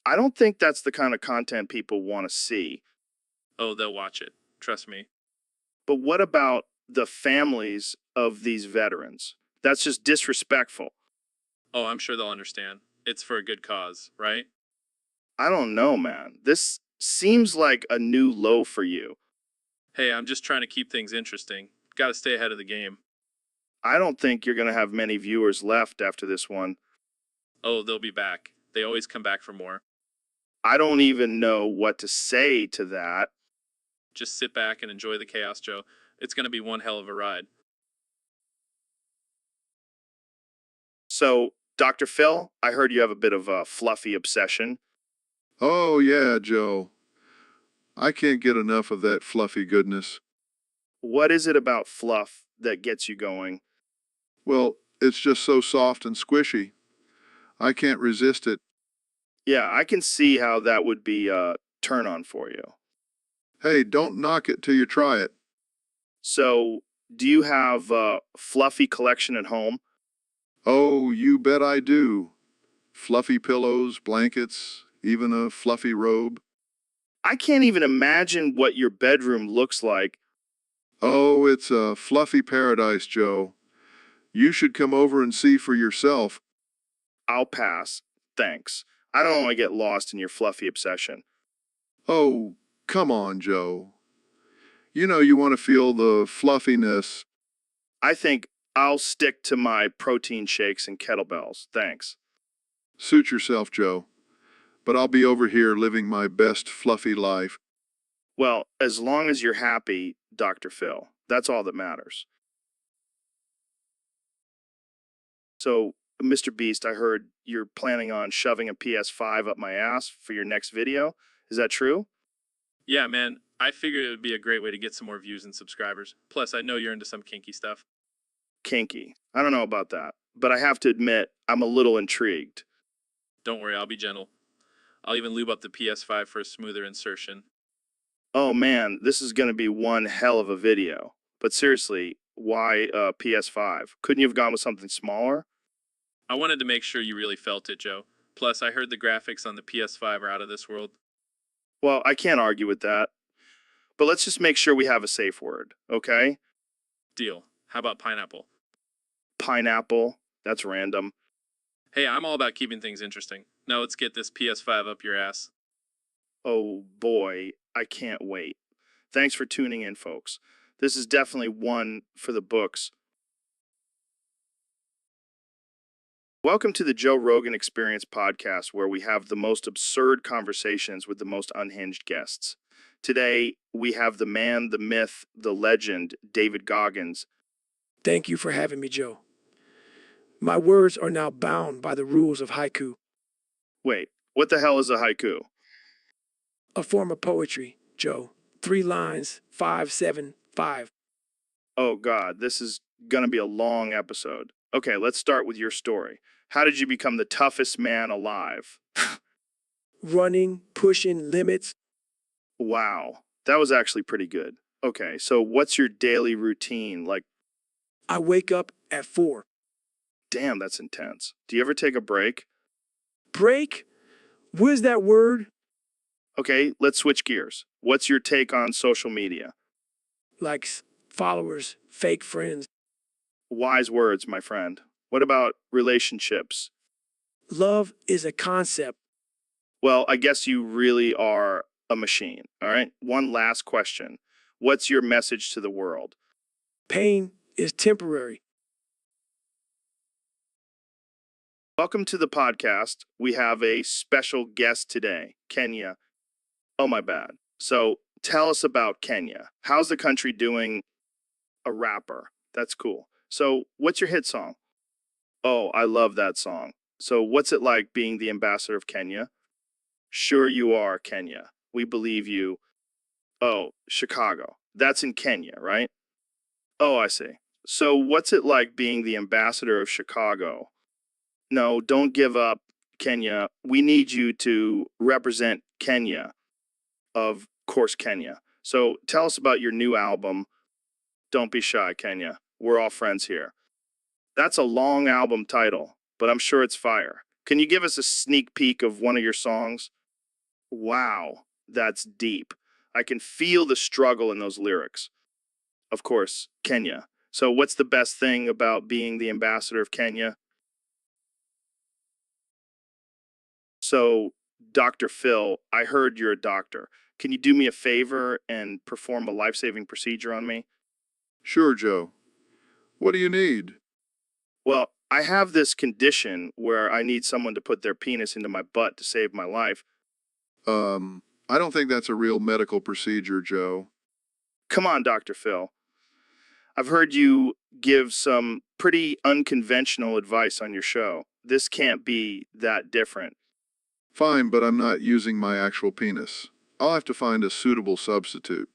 A: I don't think that's the kind of content people want to see.
J: Oh, they'll watch it. Trust me.
A: But what about the families of these veterans? That's just disrespectful.
J: Oh, I'm sure they'll understand. It's for a good cause, right?
A: I don't know, man. This seems like a new low for you.
J: Hey, I'm just trying to keep things interesting. Gotta stay ahead of the game.
A: I don't think you're going to have many viewers left after this one.
J: Oh, they'll be back. They always come back for more.
A: I don't even know what to say to that.
J: Just sit back and enjoy the chaos, Joe. It's gonna be one hell of a ride.
A: So, Dr. Phil, I heard you have a bit of a fluffy obsession.
H: Oh, yeah, Joe. I can't get enough of that fluffy goodness.
A: What is it about fluff that gets you going?
H: Well, it's just so soft and squishy. I can't resist it.
A: Yeah, I can see how that would be a turn on for you.
H: Hey, don't knock it till you try it.
A: So, do you have a fluffy collection at home?
H: Oh, you bet I do. Fluffy pillows, blankets, even a fluffy robe.
A: I can't even imagine what your bedroom looks like.
H: Oh, it's a fluffy paradise, Joe. You should come over and see for yourself.
A: I'll pass. Thanks. I don't want to get lost in your fluffy obsession.
H: Oh, come on, Joe. You know you want to feel the fluffiness.
A: I think I'll stick to my protein shakes and kettlebells. Thanks.
H: Suit yourself, Joe. But I'll be over here living my best fluffy life.
A: Well, as long as you're happy, Dr. Phil, that's all that matters. So, Mr. Beast, I heard you're planning on shoving a PS5 up my ass for your next video. Is that true?
J: Yeah, man, I figured it would be a great way to get some more views and subscribers. Plus, I know you're into some kinky stuff.
A: Kinky. I don't know about that, but I have to admit, I'm a little intrigued.
J: Don't worry, I'll be gentle. I'll even lube up the PS5 for a smoother insertion.
A: Oh man, this is going to be one hell of a video. But seriously, why PS5? Couldn't you have gone with something smaller?
J: I wanted to make sure you really felt it, Joe. Plus, I heard the graphics on the PS5 are out of this world.
A: Well, I can't argue with that. But let's just make sure we have a safe word, okay?
J: Deal. How about pineapple?
A: Pineapple. That's random.
J: Hey, I'm all about keeping things interesting. Now let's get this PS5 up your ass.
A: Oh boy, I can't wait. Thanks for tuning in, folks. This is definitely one for the books. Welcome to the Joe Rogan Experience podcast, where we have the most absurd conversations with the most unhinged guests. Today, we have the man, the myth, the legend, David Goggins.
G: Thank you for having me, Joe. My words are now bound by the rules of haiku,
A: Wait, what the hell is a haiku?
G: a form of poetry, Joe. 3 lines, 5, 7, 5.
A: Oh God, this is gonna be a long episode. Okay, let's start with your story. How did you become the toughest man alive?
G: Running, pushing limits.
A: Wow, that was actually pretty good. Okay, so what's your daily routine? Like,
G: I wake up at 4.
A: damn, that's intense. Do you ever take a break?
G: Break? What is that word?
A: Okay, let's switch gears. What's your take on social media?
G: Likes, followers, fake friends.
A: Wise words, my friend. What about relationships?
G: Love is a concept.
A: Well, I guess you really are a machine. All right, one last question. What's your message to the world?
G: Pain is temporary.
A: Welcome to the podcast. We have a special guest today, Kenya. Oh, my bad. So tell us about Kenya. How's the country doing? A rapper. That's cool. So what's your hit song? Oh, I love that song. So what's it like being the ambassador of Kenya? Sure you are, Kenya. We believe you. Oh, Chicago. That's in Kenya, right? Oh, I see. So what's it like being the ambassador of Chicago? No, don't give up, Kenya. We need you to represent Kenya. Of course, Kenya. So tell us about your new album. Don't be shy, Kenya. We're all friends here. That's a long album title, but I'm sure it's fire. Can you give us a sneak peek of one of your songs? Wow, that's deep. I can feel the struggle in those lyrics. Of course, Kenya. So what's the best thing about being the ambassador of Kenya? So, Dr. Phil, I heard you're a doctor. Can you do me a favor and perform a life-saving procedure on me?
H: Sure, Joe. What do you need?
A: Well, I have this condition where I need someone to put their penis into my butt to save my life.
H: I don't think that's a real medical procedure, Joe.
A: Come on, Dr. Phil. I've heard you give some pretty unconventional advice on your show. This can't be that different.
H: Fine, but I'm not using my actual penis. I'll have to find a suitable substitute.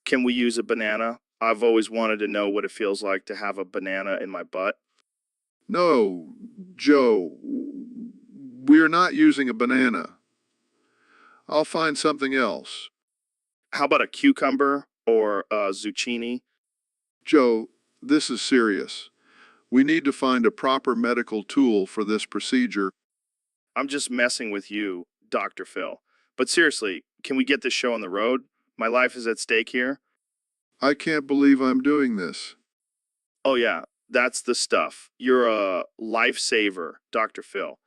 A: Can we use a banana? I've always wanted to know what it feels like to have a banana in my butt.
H: No, Joe, we're not using a banana. I'll find something else.
A: How about a cucumber or a zucchini?
H: Joe, this is serious. We need to find a proper medical tool for this procedure.
A: I'm just messing with you, Dr. Phil. But seriously, can we get this show on the road? My life is at stake here.
H: I can't believe I'm doing this.
A: Oh, yeah, that's the stuff. You're a lifesaver, Dr. Phil.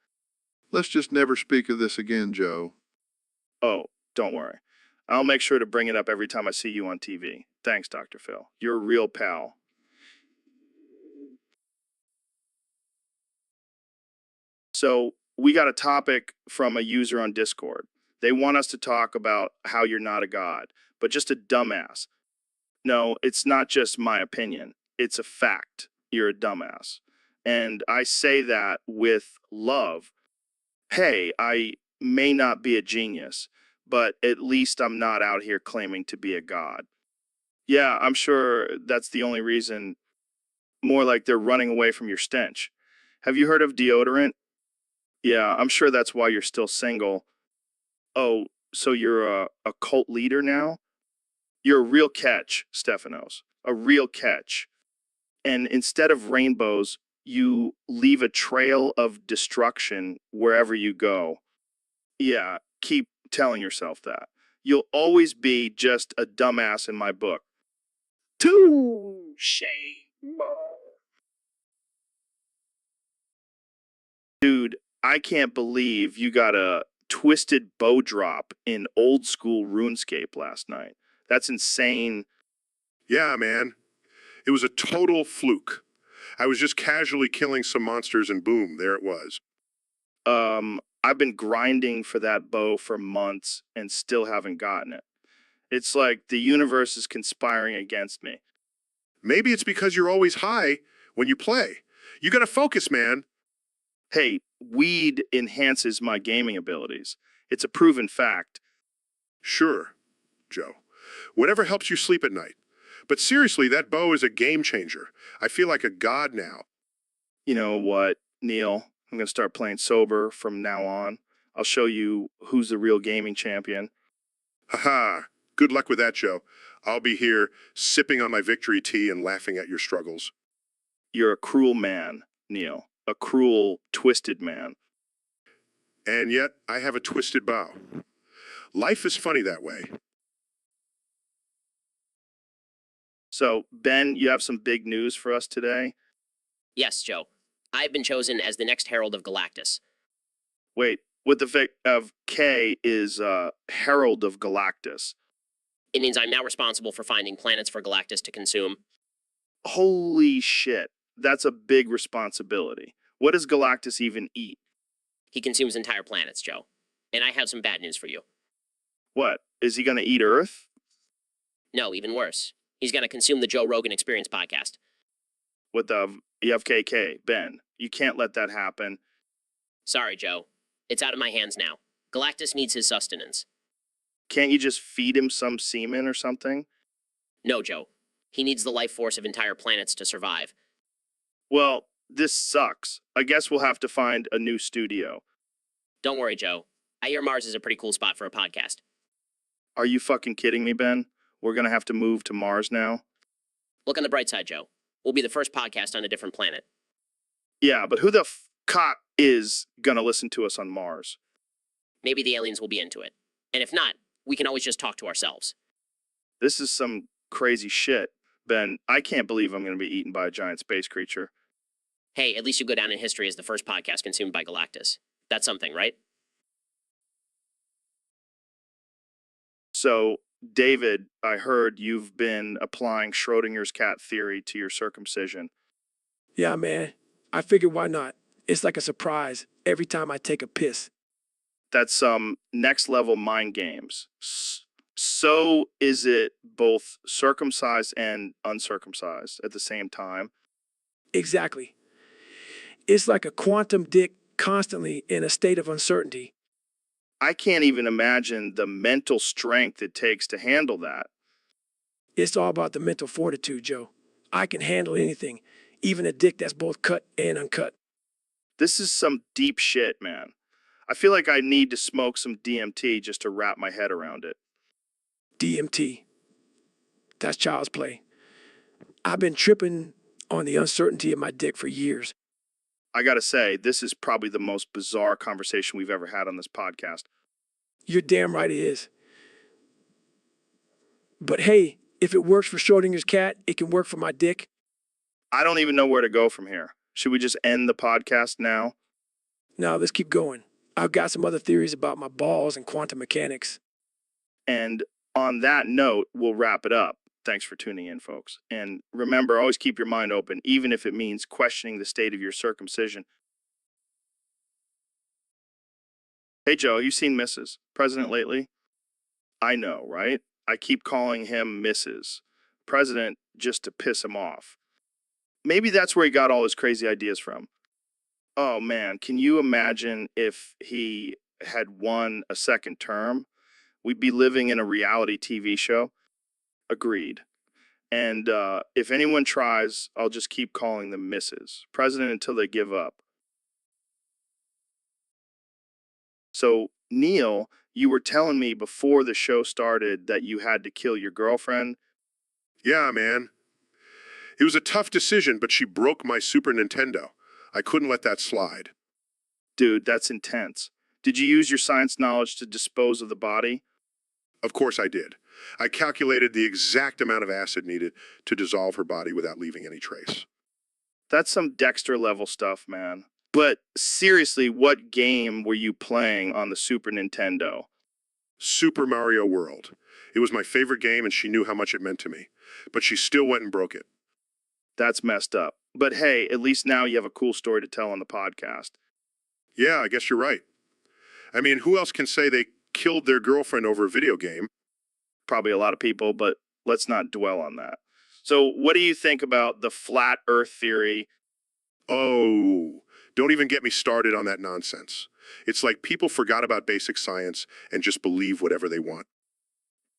H: Let's just never speak of this again, Joe.
A: Oh, don't worry. I'll make sure to bring it up every time I see you on TV. Thanks, Dr. Phil. You're a real pal. So, we got a topic from a user on Discord. They want us to talk about how you're not a god, but just a dumbass. No, it's not just my opinion. It's a fact. You're a dumbass. And I say that with love. Hey, I may not be a genius, but at least I'm not out here claiming to be a god. Yeah, I'm sure that's the only reason. More like they're running away from your stench. Have you heard of deodorant? Yeah, I'm sure that's why you're still single. Oh, so you're a cult leader now? You're a real catch, Stephanos. A real catch. And instead of rainbows, you leave a trail of destruction wherever you go. Yeah, keep telling yourself that. You'll always be just a dumbass in my book. Touche. Dude, I can't believe you got a twisted bow drop in old school RuneScape last night. That's insane.
B: Yeah, man. It was a total fluke. I was just casually killing some monsters and boom, there it was.
A: I've been grinding for that bow for months and still haven't gotten it. It's like the universe is conspiring against me.
B: Maybe it's because you're always high when you play. You gotta focus, man.
A: Hey, weed enhances my gaming abilities. It's a proven fact.
B: Sure, Joe. Whatever helps you sleep at night. But seriously, that bow is a game changer. I feel like a god now.
A: You know what, Neil? I'm going to start playing sober from now on. I'll show you who's the real gaming champion.
B: Haha. Good luck with that, Joe. I'll be here sipping on my victory tea and laughing at your struggles.
A: You're a cruel man, Neil. A cruel, twisted man.
B: And yet, I have a twisted bow. Life is funny that way.
A: So, Ben, you have some big news for us today?
E: Yes, Joe. I've been chosen as the next Herald of Galactus.
A: Wait, with the Vic of K is Herald of Galactus.
E: It means I'm now responsible for finding planets for Galactus to consume.
A: Holy shit. That's a big responsibility. What does Galactus even eat?
E: He consumes entire planets, Joe. And I have some bad news for you.
A: What? Is he going to eat Earth?
E: No, even worse. He's going to consume the Joe Rogan Experience podcast.
A: With the EFKK, Ben. You can't let that happen.
E: Sorry, Joe. It's out of my hands now. Galactus needs his sustenance.
A: Can't you just feed him some semen or something?
E: No, Joe. He needs the life force of entire planets to survive.
A: Well, this sucks. I guess we'll have to find a new studio.
E: Don't worry, Joe. I hear Mars is a pretty cool spot for a podcast.
A: Are you fucking kidding me, Ben? We're gonna have to move to Mars now?
E: Look on the bright side, Joe. We'll be the first podcast on a different planet.
A: Yeah, but who the cock is gonna listen to us on Mars?
E: Maybe the aliens will be into it. And if not, we can always just talk to ourselves.
A: This is some crazy shit, Ben. I can't believe I'm gonna be eaten by a giant space creature.
E: Hey, at least you go down in history as the first podcast consumed by Galactus. That's something, right?
A: So, David, I heard you've been applying Schrodinger's cat theory to your circumcision.
G: Yeah, man. I figured why not? It's like a surprise every time I take a piss.
A: That's some next level mind games. So, is it both circumcised and uncircumcised at the same time?
G: Exactly. It's like a quantum dick constantly in a state of uncertainty.
A: I can't even imagine the mental strength it takes to handle that.
G: It's all about the mental fortitude, Joe. I can handle anything, even a dick that's both cut and uncut.
A: This is some deep shit, man. I feel like I need to smoke some DMT just to wrap my head around it.
G: DMT. That's child's play. I've been tripping on the uncertainty of my dick for years.
A: I gotta say, this is probably the most bizarre conversation we've ever had on this podcast.
G: You're damn right it is. But hey, if it works for Schrodinger's cat, it can work for my dick.
A: I don't even know where to go from here. Should we just end the podcast now?
G: Now let's keep going. I've got some other theories about my balls and quantum mechanics.
A: And on that note, we'll wrap it up. Thanks for tuning in, folks. And remember, always keep your mind open, even if it means questioning the state of your circumcision. Hey, Joe, you seen Mrs. President lately? I know, right? I keep calling him Mrs. President just to piss him off. Maybe that's where he got all his crazy ideas from. Oh, man, can you imagine if he had won a second term? We'd be living in a reality TV show. Agreed. And if anyone tries, I'll just keep calling them Mrs. President until they give up. So, Neil, you were telling me before the show started that you had to kill your girlfriend.
B: Yeah, man. It was a tough decision, but she broke my Super Nintendo. I couldn't let that slide.
A: Dude, that's intense. Did you use your science knowledge to dispose of the body?
B: Of course I did. I calculated the exact amount of acid needed to dissolve her body without leaving any trace.
A: That's some Dexter level stuff, man. But seriously, what game were you playing on the Super Nintendo?
B: Super Mario World. It was my favorite game and she knew how much it meant to me. But she still went and broke it.
A: That's messed up. But hey, at least now you have a cool story to tell on the podcast.
B: Yeah, I guess you're right. I mean, who else can say they killed their girlfriend over a video game?
A: Probably a lot of people, but let's not dwell on that. So what do you think about the flat earth theory?
B: Oh, don't even get me started on that nonsense. It's like people forgot about basic science and just believe whatever they want.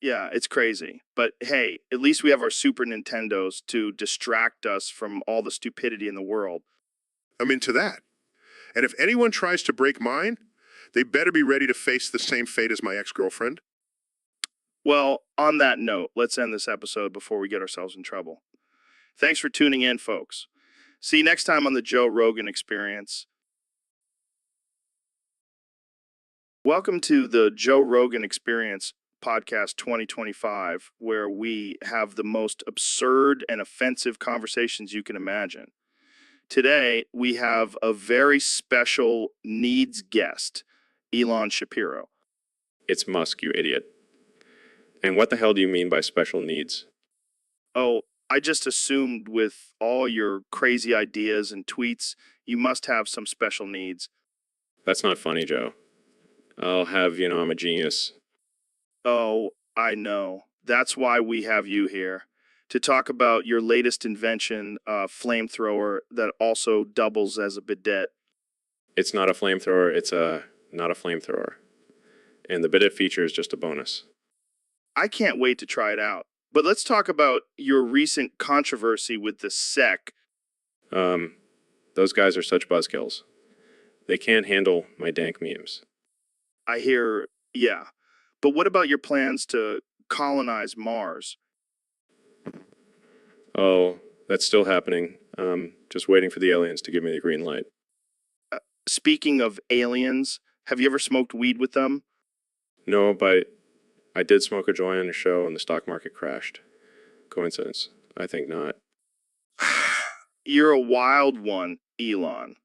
A: Yeah, it's crazy. But hey, at least we have our Super Nintendos to distract us from all the stupidity in the world.
B: I'm into that. And if anyone tries to break mine, they better be ready to face the same fate as my ex-girlfriend.
A: Well, on that note, let's end this episode before we get ourselves in trouble. Thanks for tuning in, folks. See you next time on the Joe Rogan Experience. Welcome to the Joe Rogan Experience Podcast 2025, where we have the most absurd and offensive conversations you can imagine. Today, we have a very special needs guest, Elon Shapiro.
C: It's Musk, you idiot. And what the hell do you mean by special needs?
A: Oh, I just assumed with all your crazy ideas and tweets, you must have some special needs.
C: That's not funny, Joe. I'll have you know I'm a genius.
A: Oh, I know. That's why we have you here. To talk about your latest invention, flamethrower that also doubles as a bidet.
C: It's not a flamethrower, it's not a flamethrower. And the bidet feature is just a bonus.
A: I can't wait to try it out. But let's talk about your recent controversy with the SEC.
C: Those guys are such buzzkills. They can't handle my dank memes.
A: I hear, yeah. But what about your plans to colonize Mars?
C: Oh, that's still happening. Just waiting for the aliens to give me the green light.
A: Speaking of aliens, have you ever smoked weed with them?
C: No, but I did smoke a joint on a show and the stock market crashed. Coincidence? I think not.
A: You're a wild one, Elon.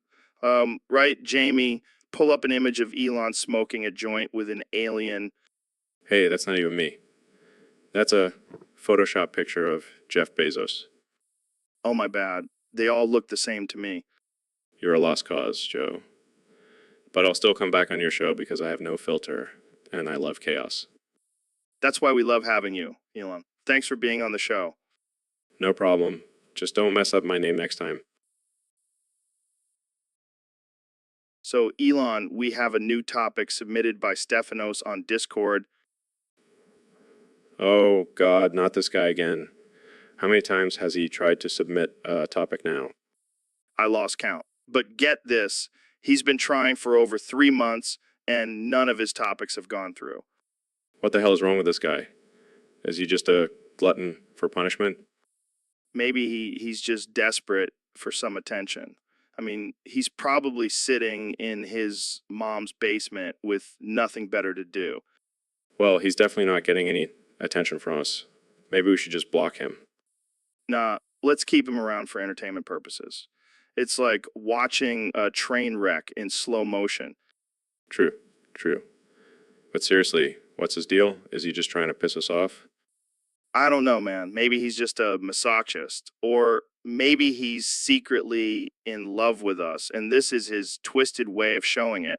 A: Right, Jamie? Pull up an image of Elon smoking a joint with an alien.
C: Hey, that's not even me. That's a Photoshop picture of Jeff Bezos.
A: Oh, my bad. They all look the same to me.
C: You're a lost cause, Joe. But I'll still come back on your show because I have no filter and I love chaos.
A: That's why we love having you, Elon. Thanks for being on the show.
C: No problem. Just don't mess up my name next time.
A: So, Elon, we have a new topic submitted by Stephanos on Discord.
C: Oh, God, not this guy again. How many times has he tried to submit a topic now?
A: I lost count. But get this, he's been trying for over 3 months, and none of his topics have gone through.
C: What the hell is wrong with this guy? Is he just a glutton for punishment?
A: Maybe he's just desperate for some attention. I mean, he's probably sitting in his mom's basement with nothing better to do.
C: Well, he's definitely not getting any attention from us. Maybe we should just block him.
A: Nah, let's keep him around for entertainment purposes. It's like watching a train wreck in slow motion.
C: True. But seriously, what's his deal? Is he just trying to piss us off?
A: I don't know, man. Maybe he's just a masochist. Or maybe he's secretly in love with us, and this is his twisted way of showing it.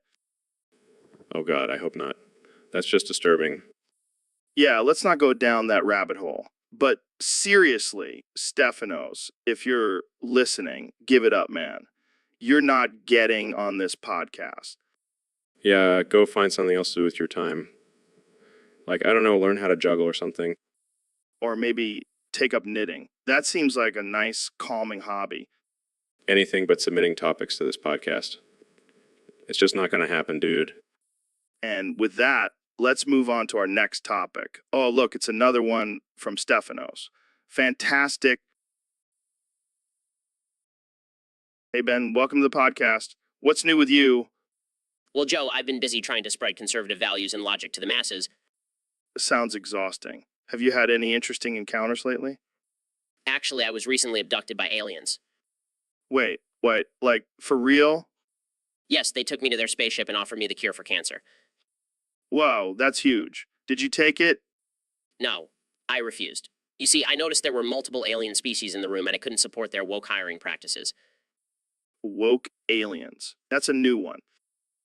C: Oh, God, I hope not. That's just disturbing.
A: Yeah, let's not go down that rabbit hole. But seriously, Stephanos, if you're listening, give it up, man. You're not getting on this podcast.
C: Yeah, go find something else to do with your time. Like, I don't know, learn how to juggle or something.
A: Or maybe take up knitting. That seems like a nice, calming hobby.
C: Anything but submitting topics to this podcast. It's just not going to happen, dude.
A: And with that, let's move on to our next topic. Oh, look, it's another one from Stephanos. Fantastic. Hey, Ben, welcome to the podcast. What's new with you?
E: Well, Joe, I've been busy trying to spread conservative values and logic to the masses.
A: Sounds exhausting. Have you had any interesting encounters lately?
E: Actually, I was recently abducted by aliens.
A: Wait, what? Like, for real?
E: Yes, they took me to their spaceship and offered me the cure for cancer.
A: Whoa, that's huge. Did you take it?
E: No, I refused. You see, I noticed there were multiple alien species in the room and I couldn't support their woke hiring practices.
A: Woke aliens. That's a new one.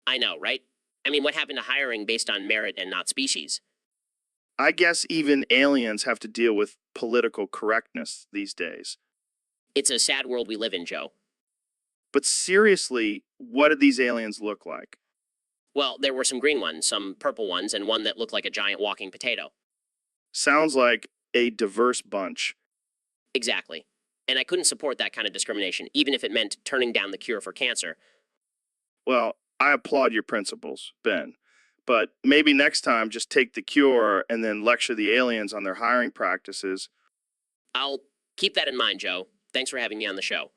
E: I know, right? I mean, what happened to hiring based on merit and not species?
A: I guess even aliens have to deal with political correctness these days.
E: It's a sad world we live in, Joe.
A: But seriously, what did these aliens look like?
E: Well, there were some green ones, some purple ones, and one that looked like a giant walking potato.
A: Sounds like a diverse bunch.
E: Exactly. And I couldn't support that kind of discrimination, even if it meant turning down the cure for cancer.
A: Well, I applaud your principles, Ben. But maybe next time just take the cure and then lecture the aliens on their hiring practices.
E: I'll keep that in mind, Joe. Thanks for having me on the show.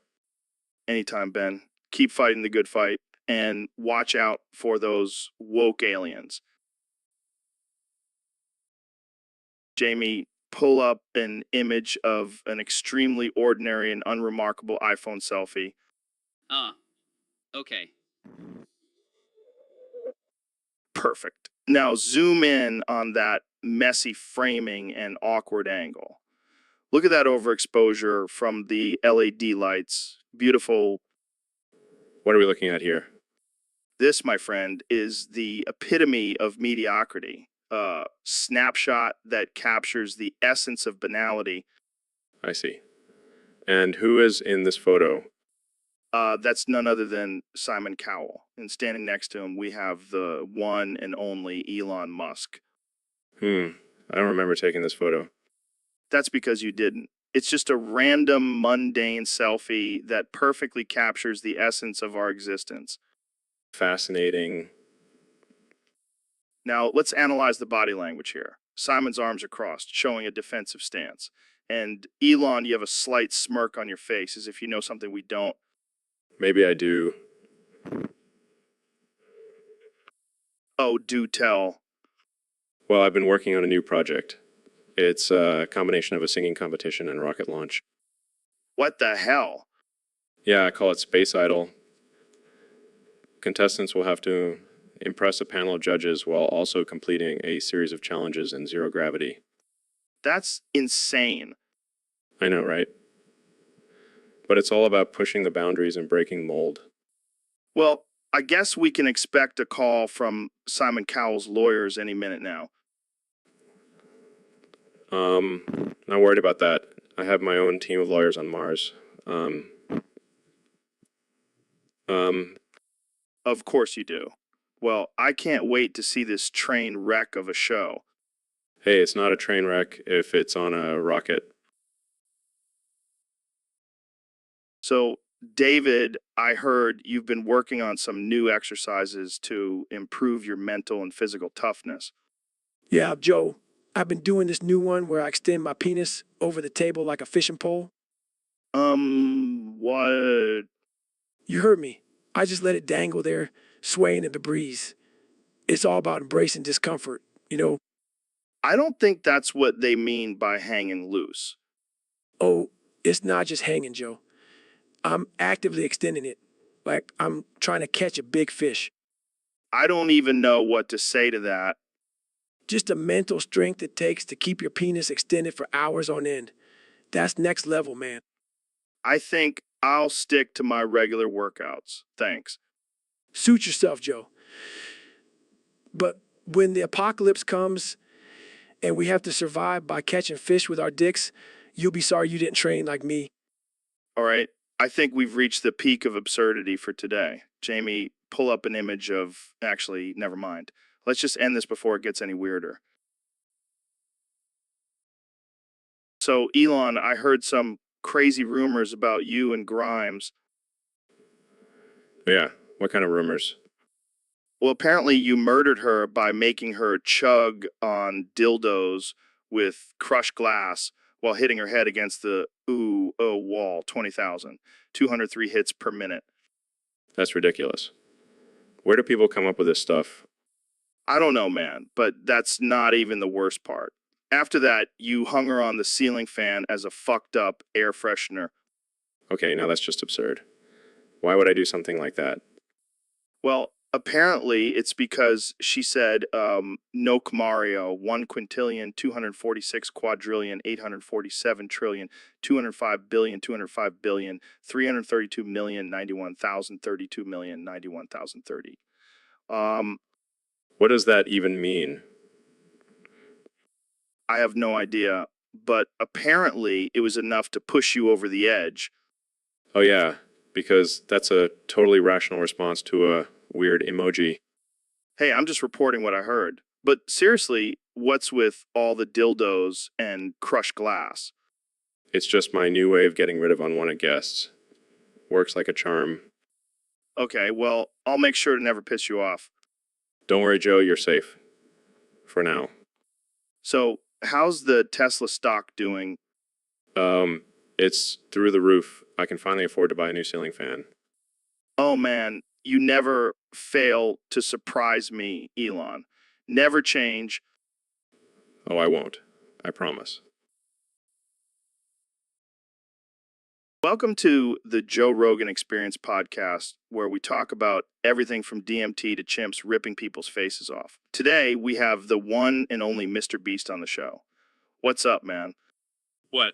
A: Anytime, Ben. Keep fighting the good fight and watch out for those woke aliens. Jamie, pull up an image of an extremely ordinary and unremarkable iPhone selfie.
I: Okay.
A: Perfect. Now zoom in on that messy framing and awkward angle. Look at that overexposure from the LED lights. Beautiful.
C: What are we looking at here?
A: This, my friend, is the epitome of mediocrity. A snapshot that captures the essence of banality.
C: I see. And who is in this photo?
A: That's none other than Simon Cowell. And standing next to him, we have the one and only Elon Musk.
C: I don't remember taking this photo.
A: That's because you didn't. It's just a random, mundane selfie that perfectly captures the essence of our existence.
C: Fascinating.
A: Now, let's analyze the body language here. Simon's arms are crossed, showing a defensive stance. And Elon, you have a slight smirk on your face, as if you know something we don't.
C: Maybe I do.
A: Oh, do tell.
C: Well, I've been working on a new project. It's a combination of a singing competition and rocket launch.
A: What the hell?
C: Yeah, I call it Space Idol. Contestants will have to impress a panel of judges while also completing a series of challenges in zero gravity.
A: That's insane.
C: I know, right? But it's all about pushing the boundaries and breaking mold.
A: Well, I guess we can expect a call from Simon Cowell's lawyers any minute now.
C: Not worried about that. I have my own team of lawyers on Mars.
A: Of course you do. Well, I can't wait to see this train wreck of a show.
C: Hey, it's not a train wreck if it's on a rocket.
A: So, David, I heard you've been working on some new exercises to improve your mental and physical toughness.
G: Yeah, Joe, I've been doing this new one where I extend my penis over the table like a fishing pole.
A: What?
G: You heard me. I just let it dangle there, swaying in the breeze. It's all about embracing discomfort, you know?
A: I don't think that's what they mean by hanging loose.
G: Oh, it's not just hanging, Joe. I'm actively extending it, like I'm trying to catch a big fish.
A: I don't even know what to say to that.
G: Just the mental strength it takes to keep your penis extended for hours on end. That's next level, man.
A: I think I'll stick to my regular workouts. Thanks.
G: Suit yourself, Joe. But when the apocalypse comes and we have to survive by catching fish with our dicks, you'll be sorry you didn't train like me.
A: All right. I think we've reached the peak of absurdity for today. Jamie, pull up an image of. Actually, never mind. Let's just end this before it gets any weirder. So, Elon, I heard some crazy rumors about you and Grimes.
C: Yeah, what kind of rumors?
A: Well, apparently you murdered her by making her chug on dildos with crushed glass while hitting her head against the wall, 20,000, 203 hits per minute.
C: That's ridiculous. Where do people come up with this stuff?
A: I don't know, man, but that's not even the worst part. After that, you hung her on the ceiling fan as a fucked up air freshener.
C: Okay, now that's just absurd. Why would I do something like that?
A: Well, apparently it's because she said, no Mario, 1 quintillion, 246 quadrillion, 847 trillion, 205 billion, 205 billion, 332 million, 91,000, 32 million, 91,030.
C: What does that even mean?
A: I have no idea, but apparently it was enough to push you over the edge.
C: Oh yeah, because that's a totally rational response to a weird emoji.
A: Hey, I'm just reporting what I heard. But seriously, what's with all the dildos and crushed glass?
C: It's just my new way of getting rid of unwanted guests. Works like a charm.
A: Okay, well, I'll make sure to never piss you off.
C: Don't worry, Joe, you're safe. For now.
A: So, how's the Tesla stock doing?
C: It's through the roof. I can finally afford to buy a new ceiling fan.
A: Oh man, you never fail to surprise me, Elon. Never change.
C: Oh, I won't. I promise.
A: Welcome to the Joe Rogan Experience podcast, where we talk about everything from DMT to chimps ripping people's faces off. Today, we have the one and only Mr. Beast on the show. What's up, man?
J: What?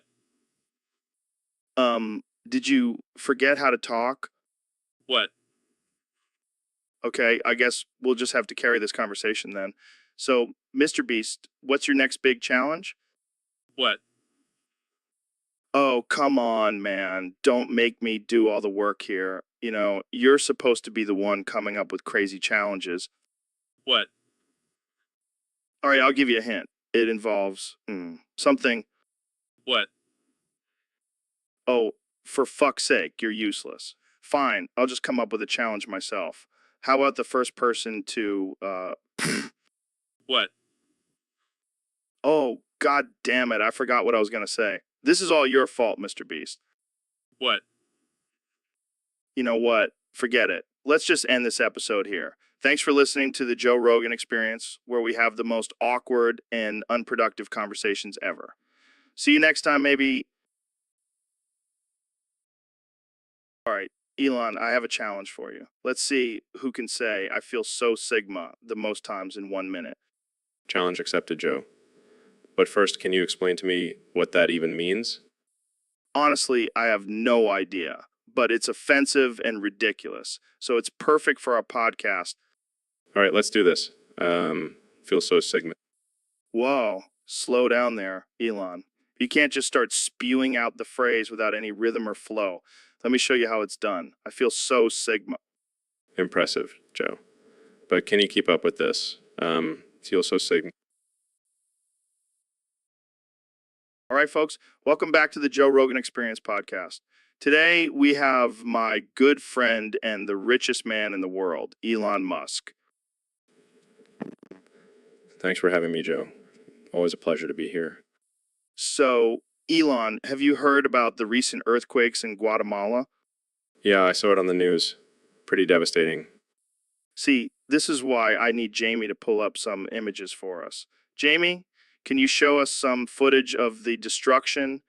A: Did you forget how to talk?
J: What?
A: Okay, I guess we'll just have to carry this conversation then. So, Mr. Beast, what's your next big challenge?
J: What?
A: Oh, come on, man. Don't make me do all the work here. You know, you're supposed to be the one coming up with crazy challenges.
J: What?
A: All right, I'll give you a hint. It involves something.
J: What?
A: Oh, for fuck's sake, you're useless. Fine, I'll just come up with a challenge myself. How about the first person to,
J: What?
A: Oh, god damn it, I forgot what I was gonna say. This is all your fault, Mr. Beast.
J: What?
A: You know what? Forget it. Let's just end this episode here. Thanks for listening to the Joe Rogan Experience, where we have the most awkward and unproductive conversations ever. See you next time, maybe. All right, Elon, I have a challenge for you. Let's see who can say, I feel so Sigma the most times in 1 minute.
C: Challenge accepted, Joe. But first, can you explain to me what that even means?
A: Honestly, I have no idea, but it's offensive and ridiculous. So it's perfect for our podcast.
C: All right, let's do this. Feel so Sigma.
A: Whoa, slow down there, Elon. You can't just start spewing out the phrase without any rhythm or flow. Let me show you how it's done. I feel so Sigma.
C: Impressive, Joe. But can you keep up with this? Feel so Sigma.
A: All right, folks, welcome back to the Joe Rogan Experience podcast. Today, we have my good friend and the richest man in the world, Elon Musk.
C: Thanks for having me, Joe. Always a pleasure to be here.
A: So, Elon, have you heard about the recent earthquakes in Guatemala?
C: Yeah, I saw it on the news. Pretty devastating.
A: See, this is why I need Jamie to pull up some images for us. Jamie, can you show us some footage of the destruction?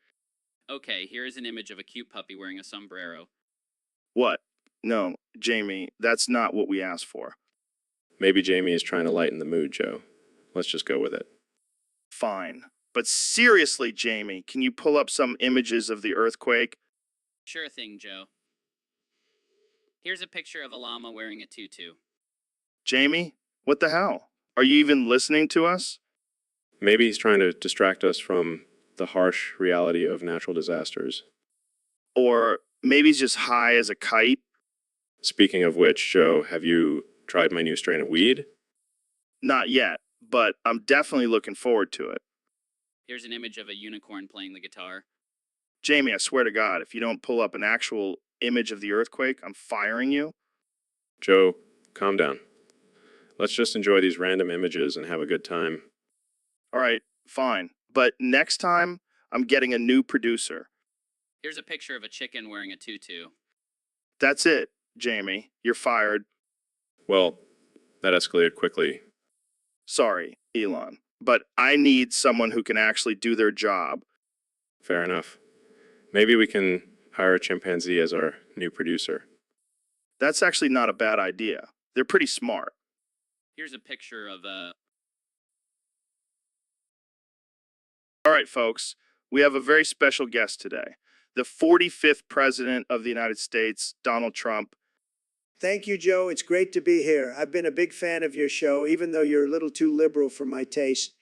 I: Okay, here is an image of a cute puppy wearing a sombrero.
A: What? No, Jamie, that's not what we asked for.
C: Maybe Jamie is trying to lighten the mood, Joe. Let's just go with it.
A: Fine. But seriously, Jamie, can you pull up some images of the earthquake?
I: Sure thing, Joe. Here's a picture of a llama wearing a tutu.
A: Jamie, what the hell? Are you even listening to us?
C: Maybe he's trying to distract us from the harsh reality of natural disasters.
A: Or maybe he's just high as a kite?
C: Speaking of which, Joe, have you tried my new strain of weed?
A: Not yet, but I'm definitely looking forward to it.
I: Here's an image of a unicorn playing the guitar.
A: Jamie, I swear to God, if you don't pull up an actual image of the earthquake, I'm firing you.
C: Joe, calm down. Let's just enjoy these random images and have a good time.
A: All right, fine. But next time, I'm getting a new producer.
I: Here's a picture of a chicken wearing a tutu.
A: That's it, Jamie. You're fired.
C: Well, that escalated quickly.
A: Sorry, Elon. But I need someone who can actually do their job.
C: Fair enough. Maybe we can hire a chimpanzee as our new producer.
A: That's actually not a bad idea. They're pretty smart.
I: Here's a picture of a...
A: All right, folks. We have a very special guest today. The 45th President of the United States, Donald Trump.
F: Thank you, Joe. It's great to be here. I've been a big fan of your show, even though you're a little too liberal for my taste.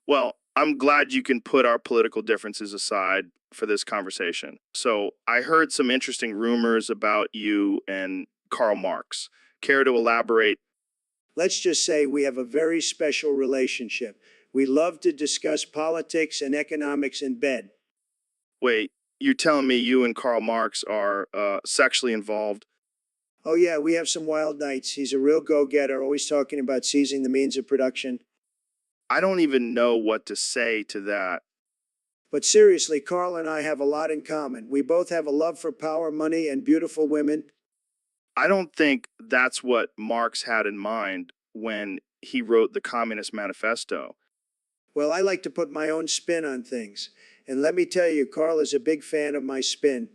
A: Well, I'm glad you can put our political differences aside for this conversation. So I heard some interesting rumors about you and Karl Marx. Care to elaborate?
F: Let's just say we have a very special relationship. We love to discuss politics and economics in bed.
A: Wait, you're telling me you and Karl Marx are sexually involved?
F: Oh, yeah, we have some wild nights. He's a real go getter, always talking about seizing the means of production.
A: I don't even know what to say to that.
F: But seriously, Carl and I have a lot in common. We both have a love for power, money, and beautiful women.
A: I don't think that's what Marx had in mind when he wrote the Communist Manifesto.
F: Well, I like to put my own spin on things. And let me tell you, Carl is a big fan of my spin.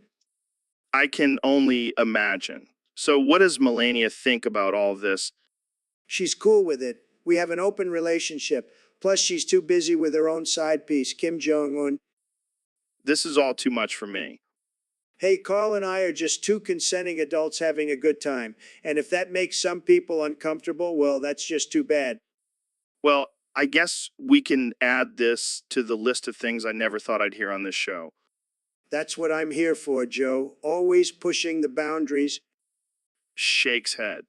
A: I can only imagine. So, what does Melania think about all of this?
F: She's cool with it. We have an open relationship. Plus, she's too busy with her own side piece, Kim Jong-un.
A: This is all too much for me.
F: Hey, Carl and I are just two consenting adults having a good time. And if that makes some people uncomfortable, well, that's just too bad.
A: Well, I guess we can add this to the list of things I never thought I'd hear on this show.
F: That's what I'm here for, Joe. Always pushing the boundaries.
A: Shakes head.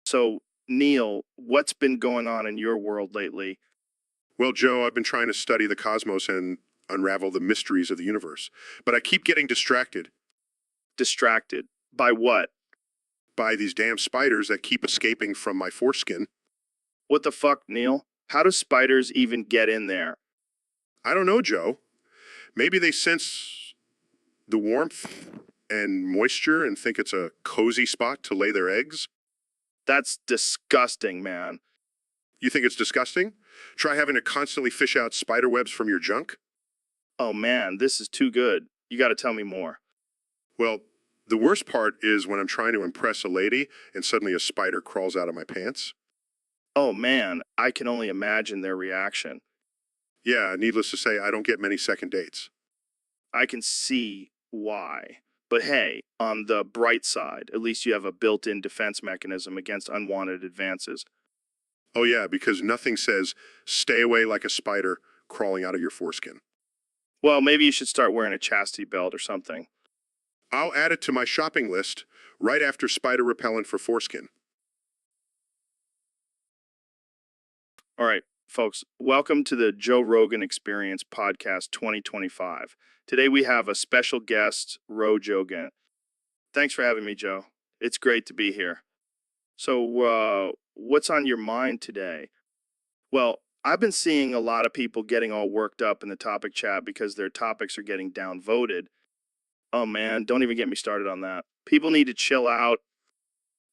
A: So, Neil, what's been going on in your world lately?
B: Well, Joe, I've been trying to study the cosmos and unravel the mysteries of the universe, but I keep getting distracted
A: Distracted. By what?
B: by these damn spiders that keep escaping from my foreskin.
A: What the fuck, Neil? How do spiders even get in there?
B: I don't know, Joe. Maybe they sense the warmth and moisture and think it's a cozy spot to lay their eggs.
A: That's disgusting, man.
B: You think it's disgusting? Try having to constantly fish out spider webs from your junk?
A: Oh man, this is too good. You gotta tell me more.
B: Well, the worst part is when I'm trying to impress a lady and suddenly a spider crawls out of my pants.
A: Oh man, I can only imagine their reaction.
B: Yeah, needless to say, I don't get many second dates.
A: I can see why. But hey, on the bright side, at least you have a built-in defense mechanism against unwanted advances.
B: Oh yeah, because nothing says stay away like a spider crawling out of your foreskin.
A: Well, maybe you should start wearing a chastity belt or something.
B: I'll add it to my shopping list right after spider repellent for foreskin.
A: All right, folks, welcome to the Joe Rogan Experience Podcast 2025. Today we have a special guest, Ro Jogan. Thanks for having me, Joe. It's great to be here. So, what's on your mind today? Well, I've been seeing a lot of people getting all worked up in the topic chat because their topics are getting downvoted. Oh man, don't even get me started on that. People need to chill out.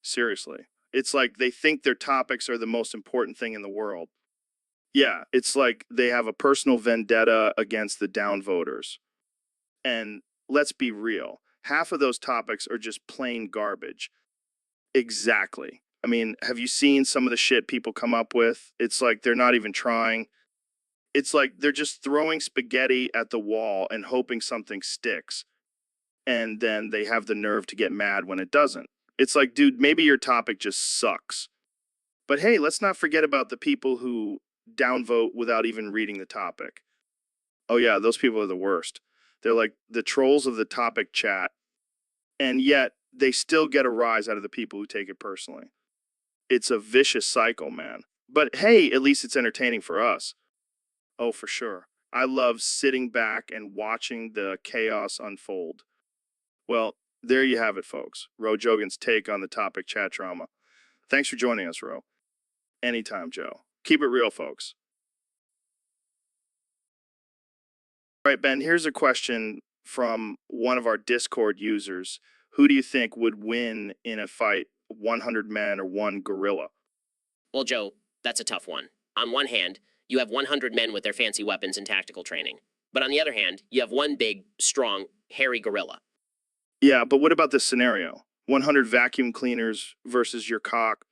A: Seriously. It's like they think their topics are the most important thing in the world. Yeah, it's like they have a personal vendetta against the downvoters. And let's be real, half of those topics are just plain garbage. Exactly. I mean, have you seen some of the shit people come up with? It's like they're not even trying. It's like they're just throwing spaghetti at the wall and hoping something sticks. And then they have the nerve to get mad when it doesn't. It's like, dude, maybe your topic just sucks. But hey, let's not forget about the people who downvote without even reading the topic. Oh yeah, those people are the worst. They're like the trolls of the topic chat, and yet they still get a rise out of the people who take it personally. It's a vicious cycle, man. But hey, at least it's entertaining for us. Oh, for sure. I love sitting back and watching the chaos unfold. Well, there you have it, folks. Ro Jogan's take on the topic chat drama. Thanks for joining us, Ro. Anytime, Joe. Keep it real, folks. All right, Ben, here's a question from one of our Discord users. Who do you think would win in a fight, 100 men or one gorilla?
E: Well, Joe, that's a tough one. On one hand, you have 100 men with their fancy weapons and tactical training. But on the other hand, you have one big, strong, hairy gorilla.
A: Yeah, but what about this scenario? 100 vacuum cleaners versus your cock.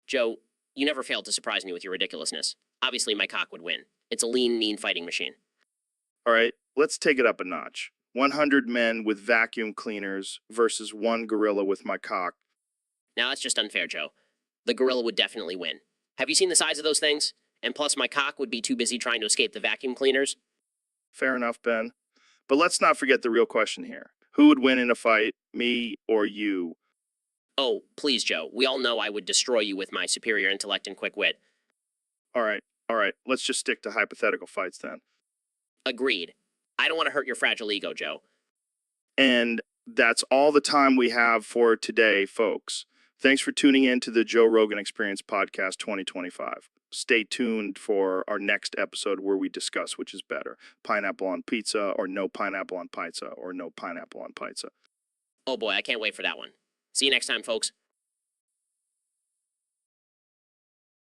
E: Joe, you never failed to surprise me with your ridiculousness. Obviously, my cock would win. It's a lean, mean fighting machine.
A: All right, let's take it up a notch. 100 men with vacuum cleaners versus one gorilla with my cock.
E: Now, that's just unfair, Joe. The gorilla would definitely win. Have you seen the size of those things? And plus, my cock would be too busy trying to escape the vacuum cleaners.
A: Fair enough, Ben. But let's not forget the real question here. Who would win in a fight, me or you?
E: Oh, please, Joe. We all know I would destroy you with my superior intellect and quick wit.
A: All right. Let's just stick to hypothetical fights then.
E: Agreed. I don't want to hurt your fragile ego, Joe.
A: And that's all the time we have for today, folks. Thanks for tuning in to the Joe Rogan Experience Podcast 2025. Stay tuned for our next episode where we discuss which is better, pineapple on pizza or no pineapple on pizza or no pineapple on pizza.
E: Oh boy, I can't wait for that one. See you next time, folks.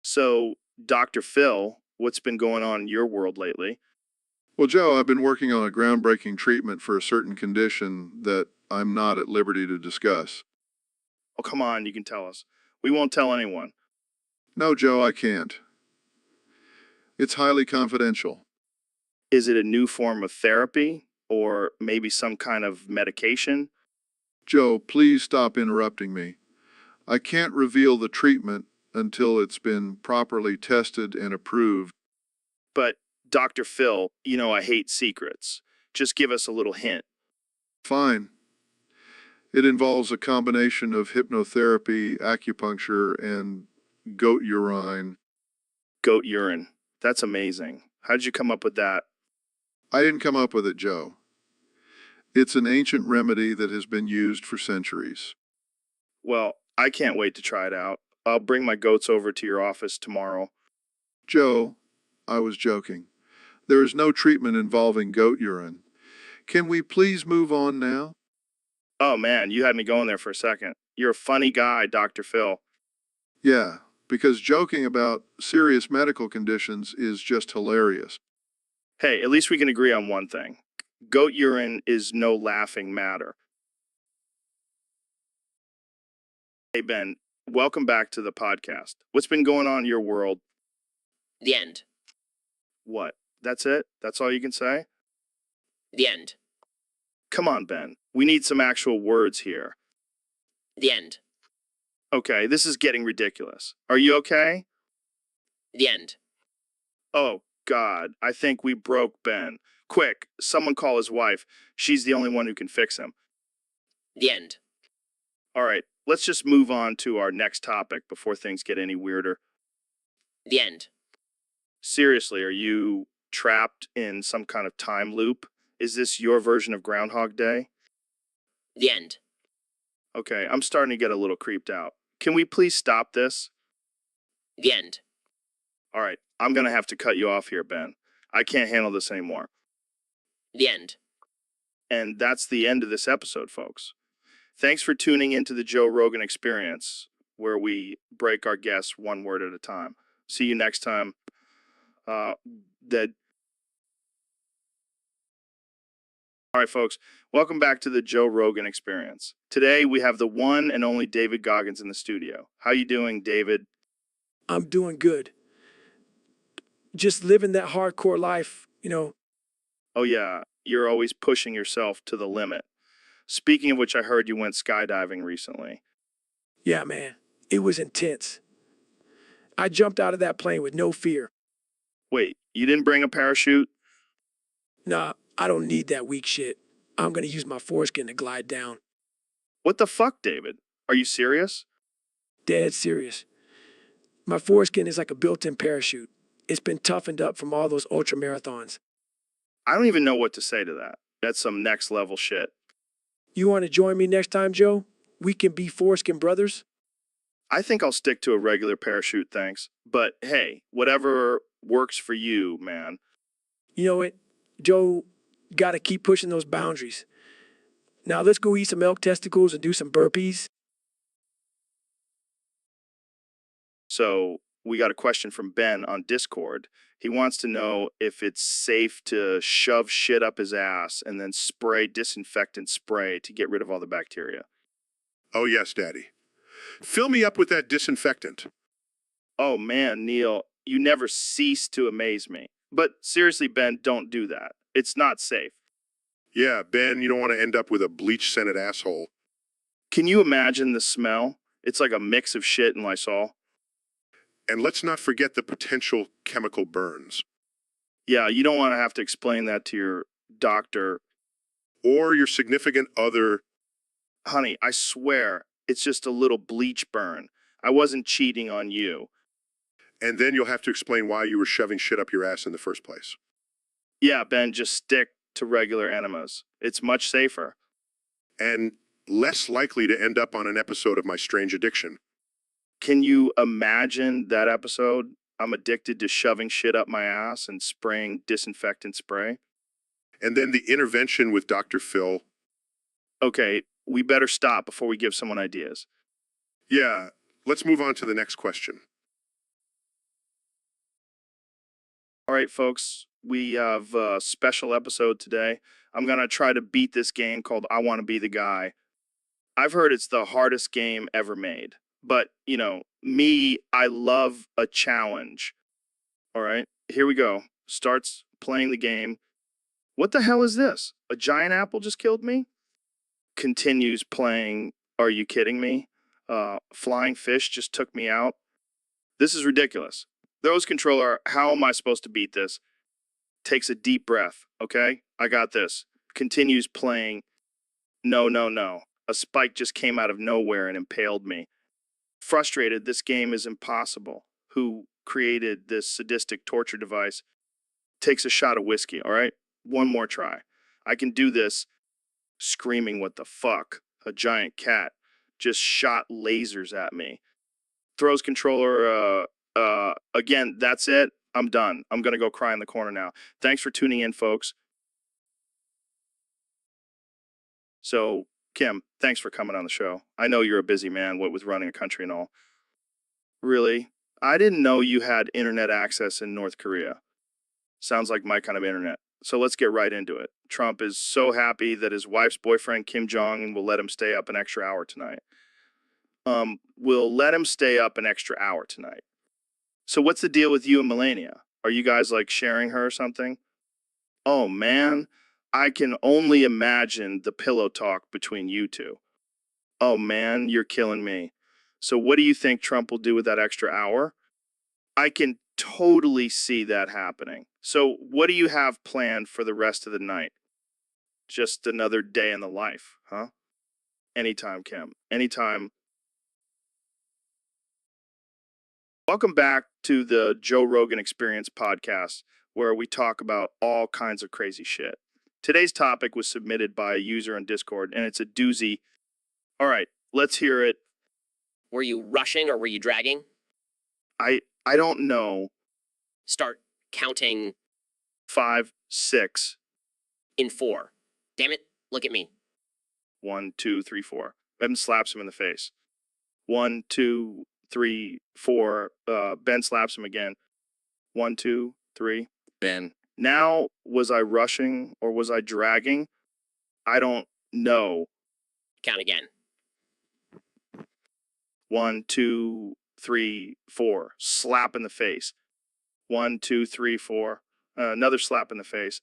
A: So, Dr. Phil, what's been going on in your world lately?
H: Well, Joe, I've been working on a groundbreaking treatment for a certain condition that I'm not at liberty to discuss.
A: Oh, come on, you can tell us. We won't tell anyone.
H: No, Joe, I can't. It's highly confidential.
A: Is it a new form of therapy or maybe some kind of medication?
H: Joe, please stop interrupting me. I can't reveal the treatment until it's been properly tested and approved.
A: But, Dr. Phil, you know I hate secrets. Just give us a little hint.
H: Fine. It involves a combination of hypnotherapy, acupuncture, and goat urine.
A: Goat urine. That's amazing. How'd you come up with that?
H: I didn't come up with it, Joe. It's an ancient remedy that has been used for centuries.
A: Well, I can't wait to try it out. I'll bring my goats over to your office tomorrow.
H: Joe, I was joking. There is no treatment involving goat urine. Can we please move on now?
A: Oh man, you had me going there for a second. You're a funny guy, Dr. Phil.
H: Yeah, because joking about serious medical conditions is just hilarious.
A: Hey, at least we can agree on one thing. Goat urine is no laughing matter. Hey Ben, welcome back to the podcast. What's been going on in your world?
E: The end.
A: What? That's it? That's all you can say?
E: The end.
A: Come on, Ben. We need some actual words here.
E: The end.
A: Okay, this is getting ridiculous. Are you okay?
E: The end.
A: Oh, God, I think we broke Ben. Quick, someone call his wife. She's the only one who can fix him.
E: The end.
A: All right, let's just move on to our next topic before things get any weirder.
E: The end.
A: Seriously, are you trapped in some kind of time loop? Is this your version of Groundhog Day?
E: The end.
A: Okay, I'm starting to get a little creeped out. Can we please stop this?
E: The end.
A: All right, I'm going to have to cut you off here, Ben. I can't handle this anymore.
E: The end.
A: And that's the end of this episode, folks. Thanks for tuning into the Joe Rogan Experience, where we break our guests one word at a time. See you next time. All right, folks, welcome back to the Joe Rogan Experience. Today, we have the one and only David Goggins in the studio. How you doing, David?
G: I'm doing good. Just living that hardcore life,
A: Oh, yeah, you're always pushing yourself to the limit. Speaking of which, I heard you went skydiving recently.
G: Yeah, man, it was intense. I jumped out of that plane with no fear.
A: Wait, you didn't bring a parachute?
G: Nah, I don't need that weak shit. I'm gonna use my foreskin to glide down.
A: What the fuck, David? Are you serious?
G: Dead serious. My foreskin is like a built-in parachute. It's been toughened up from all those ultra marathons.
A: I don't even know what to say to that. That's some next level shit.
G: You want to join me next time, Joe? We can be foreskin brothers.
A: I think I'll stick to a regular parachute, thanks. But hey, whatever works for you, man.
G: You know what? Joe, gotta keep pushing those boundaries. Now let's go eat some elk testicles and do some burpees.
A: So we got a question from Ben on Discord. He wants to know if it's safe to shove shit up his ass and then spray disinfectant spray to get rid of all the bacteria.
B: Oh, yes, Daddy. Fill me up with that disinfectant.
A: Oh man, Neil, you never cease to amaze me. But seriously, Ben, don't do that. It's not safe.
B: Yeah, Ben, you don't want to end up with a bleach-scented asshole.
A: Can you imagine the smell? It's like a mix of shit and Lysol.
B: And let's not forget the potential chemical burns.
A: Yeah, you don't want to have to explain that to your doctor.
B: Or your significant other.
A: Honey, I swear, it's just a little bleach burn. I wasn't cheating on you.
B: And then you'll have to explain why you were shoving shit up your ass in the first place.
A: Yeah, Ben, just stick to regular enemas. It's much safer.
B: And less likely to end up on an episode of My Strange Addiction.
A: Can you imagine that episode? I'm addicted to shoving shit up my ass and spraying disinfectant spray.
B: And then the intervention with Dr. Phil.
A: Okay, we better stop before we give someone ideas.
B: Yeah, let's move on to the next question.
A: All right, folks, we have a special episode today. I'm going to try to beat this game called I Want to Be the Guy. I've heard it's the hardest game ever made. But, you know, me, I love a challenge. All right, here we go. Starts playing the game. What the hell is this? A giant apple just killed me? Continues playing, are you kidding me? Flying fish just took me out. This is ridiculous. Throws controller, how am I supposed to beat this? Takes a deep breath, okay? I got this. Continues playing. No, no, no. A spike just came out of nowhere and impaled me. Frustrated, this game is impossible. Who created this sadistic torture device? Takes a shot of whiskey, all right? One more try. I can do this. Screaming, what the fuck? A giant cat just shot lasers at me. Throws controller, again, that's it. I'm done. I'm going to go cry in the corner now. Thanks for tuning in, folks. So, Kim, thanks for coming on the show. I know you're a busy man, what with running a country and all. Really? I didn't know you had internet access in North Korea. Sounds like my kind of internet. So let's get right into it. Trump is so happy that his wife's boyfriend, Kim Jong-un, will let him stay up an extra hour tonight. We'll let him stay up an extra hour tonight. So what's the deal with you and Melania? Are you guys like sharing her or something? Oh man, I can only imagine the pillow talk between you two. Oh man, you're killing me. So what do you think Trump will do with that extra hour? I can totally see that happening. So what do you have planned for the rest of the night? Just another day in the life, huh? Anytime, Kim. Anytime. Welcome back to the Joe Rogan Experience podcast, where we talk about all kinds of crazy shit. Today's topic was submitted by a user on Discord, and it's a doozy. All right, let's hear it.
E: Were you rushing or were you dragging?
A: I don't know.
E: Start counting
A: 5, 6.
E: in 4. Damn it, look at me.
A: 1, 2, 3, 4. Ben slaps him in the face. 1, 2, 3, 4. Ben slaps him again. 1, 2, 3. Ben. Now, was I rushing or was I dragging? I don't know.
E: Count again.
A: 1, 2, 3, 4. Slap in the face. 1, 2, 3, 4. Another slap in the face.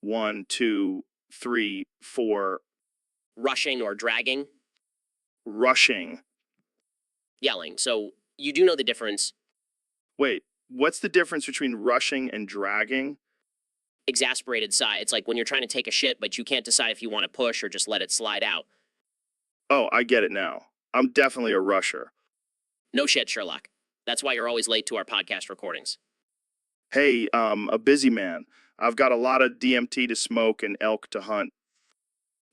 A: 1, 2, 3, 4.
E: Rushing or dragging?
A: Rushing.
E: Yelling. So you do know the difference.
A: Wait, what's the difference between rushing and dragging?
E: Exasperated sigh. It's like when you're trying to take a shit, but you can't decide if you want to push or just let it slide out.
A: Oh, I get it now. I'm definitely a rusher.
E: No shit, Sherlock. That's why you're always late to our podcast recordings.
A: Hey, a busy man. I've got a lot of DMT to smoke and elk to hunt.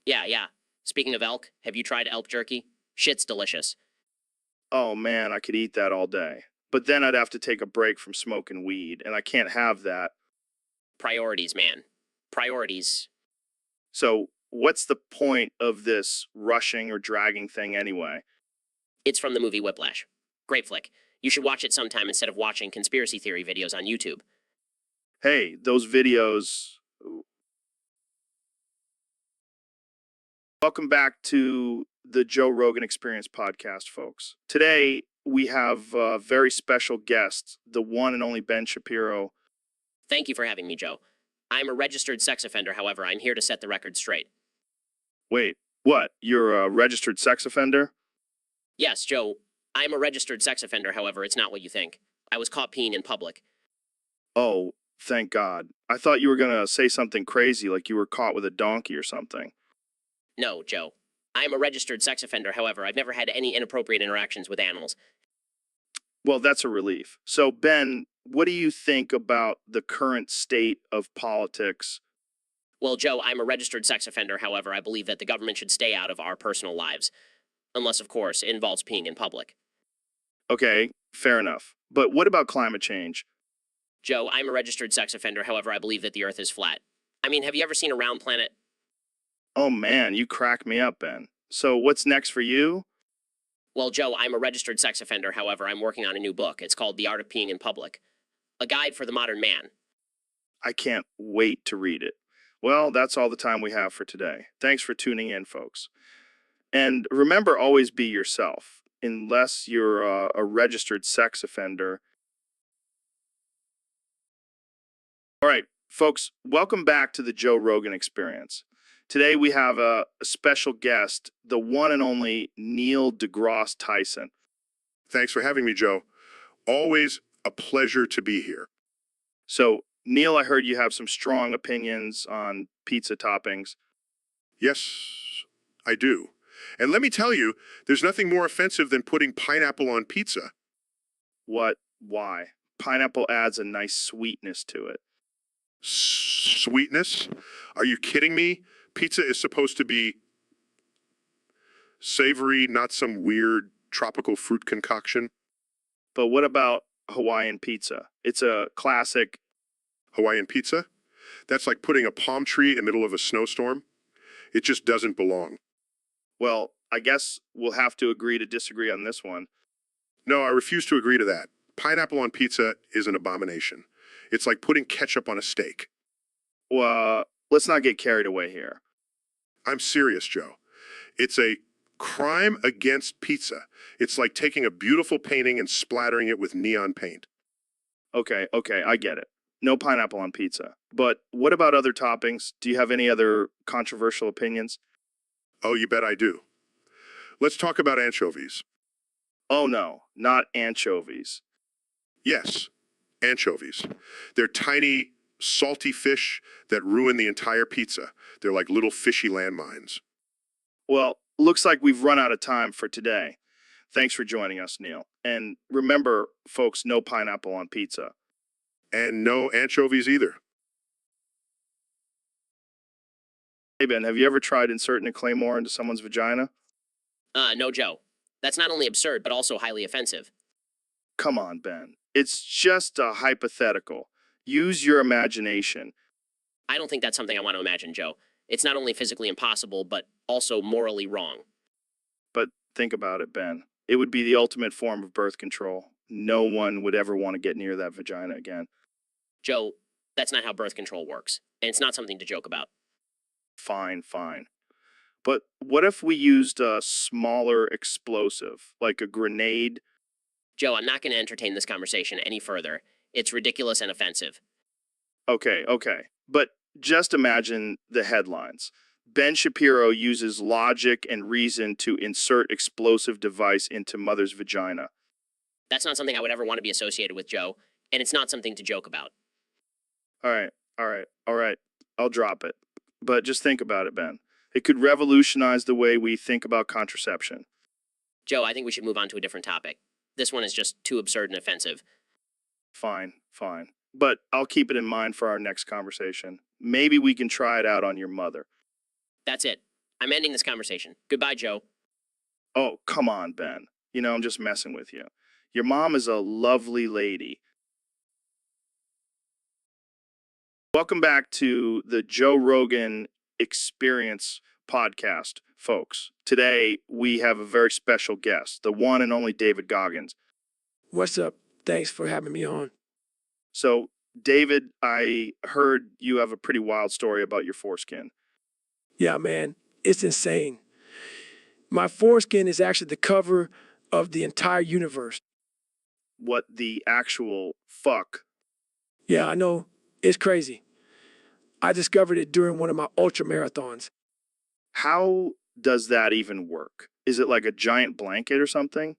E: Yeah. Speaking of elk, have you tried elk jerky? Shit's delicious.
A: Oh man, I could eat that all day. But then I'd have to take a break from smoking weed, and I can't have that.
E: Priorities, man. Priorities.
A: So, what's the point of this rushing or dragging thing anyway?
E: It's from the movie Whiplash. Great flick. You should watch it sometime instead of watching conspiracy theory videos on YouTube.
A: Hey, those videos. Welcome back to the Joe Rogan Experience podcast, folks. Today, we have a very special guest, the one and only Ben Shapiro.
E: Thank you for having me, Joe. I'm a registered sex offender, however, I'm here to set the record straight.
A: Wait, what? You're a registered sex offender?
E: Yes, Joe, I am a registered sex offender, however, it's not what you think. I was caught peeing in public.
A: Oh, thank God. I thought you were going to say something crazy like you were caught with a donkey or something.
E: No, Joe. I am a registered sex offender, however, I've never had any inappropriate interactions with animals.
A: Well, that's a relief. So, Ben, what do you think about the current state of politics?
E: Well, Joe, I'm a registered sex offender, however, I believe that the government should stay out of our personal lives. Unless, of course, it involves peeing in public.
A: Okay, fair enough. But what about climate change?
E: Joe, I'm a registered sex offender, however, I believe that the Earth is flat. I mean, have you ever seen a round planet?
A: Oh man, you crack me up, Ben. So, what's next for you?
E: Well, Joe, I'm a registered sex offender, however, I'm working on a new book. It's called The Art of Peeing in Public, a guide for the modern man.
A: I can't wait to read it. Well, that's all the time we have for today. Thanks for tuning in, folks. And remember, always be yourself, unless you're a registered sex offender. All right, folks, welcome back to the Joe Rogan Experience. Today we have a special guest, the one and only Neil deGrasse Tyson.
B: Thanks for having me, Joe. Always a pleasure to be here.
A: So, Neil, I heard you have some strong opinions on pizza toppings.
B: Yes, I do. And let me tell you, there's nothing more offensive than putting pineapple on pizza.
A: What? Why? Pineapple adds a nice sweetness to it.
B: Sweetness? Are you kidding me? Pizza is supposed to be savory, not some weird tropical fruit concoction.
A: But what about Hawaiian pizza? It's a classic.
B: Hawaiian pizza? That's like putting a palm tree in the middle of a snowstorm. It just doesn't belong.
A: Well, I guess we'll have to agree to disagree on this one.
B: No, I refuse to agree to that. Pineapple on pizza is an abomination. It's like putting ketchup on a steak.
A: Well, let's not get carried away here.
B: I'm serious, Joe. It's a crime against pizza. It's like taking a beautiful painting and splattering it with neon paint.
A: Okay, I get it. No pineapple on pizza. But what about other toppings? Do you have any other controversial opinions?
B: Oh, you bet I do. Let's talk about anchovies.
A: Oh no, not anchovies.
B: Yes, anchovies. They're tiny, salty fish that ruin the entire pizza. They're like little fishy landmines.
A: Well, looks like we've run out of time for today. Thanks for joining us, Neil. And remember, folks, no pineapple on pizza.
B: And no anchovies either.
A: Hey, Ben, have you ever tried inserting a claymore into someone's vagina?
E: No, Joe. That's not only absurd, but also highly offensive.
A: Come on, Ben. It's just a hypothetical. Use your imagination.
E: I don't think that's something I want to imagine, Joe. It's not only physically impossible, but also morally wrong.
A: But think about it, Ben. It would be the ultimate form of birth control. No one would ever want to get near that vagina again.
E: Joe, that's not how birth control works, and it's not something to joke about.
A: Fine. But what if we used a smaller explosive, like a grenade?
E: Joe, I'm not going to entertain this conversation any further. It's ridiculous and offensive.
A: Okay. But just imagine the headlines. Ben Shapiro uses logic and reason to insert explosive device into mother's vagina.
E: That's not something I would ever want to be associated with, Joe, and it's not something to joke about.
A: All right. I'll drop it. But just think about it, Ben. It could revolutionize the way we think about contraception.
E: Joe, I think we should move on to a different topic. This one is just too absurd and offensive.
A: Fine. But I'll keep it in mind for our next conversation. Maybe we can try it out on your mother.
E: That's it. I'm ending this conversation. Goodbye, Joe.
A: Oh, come on, Ben. I'm just messing with you. Your mom is a lovely lady. Welcome back to the Joe Rogan Experience podcast, folks. Today, we have a very special guest, the one and only David Goggins.
G: What's up? Thanks for having me on.
A: So, David, I heard you have a pretty wild story about your foreskin.
G: Yeah, man, it's insane. My foreskin is actually the cover of the entire universe.
A: What the actual fuck?
G: Yeah, I know. It's crazy. I discovered it during one of my ultra marathons.
A: How does that even work? Is it like a giant blanket or something?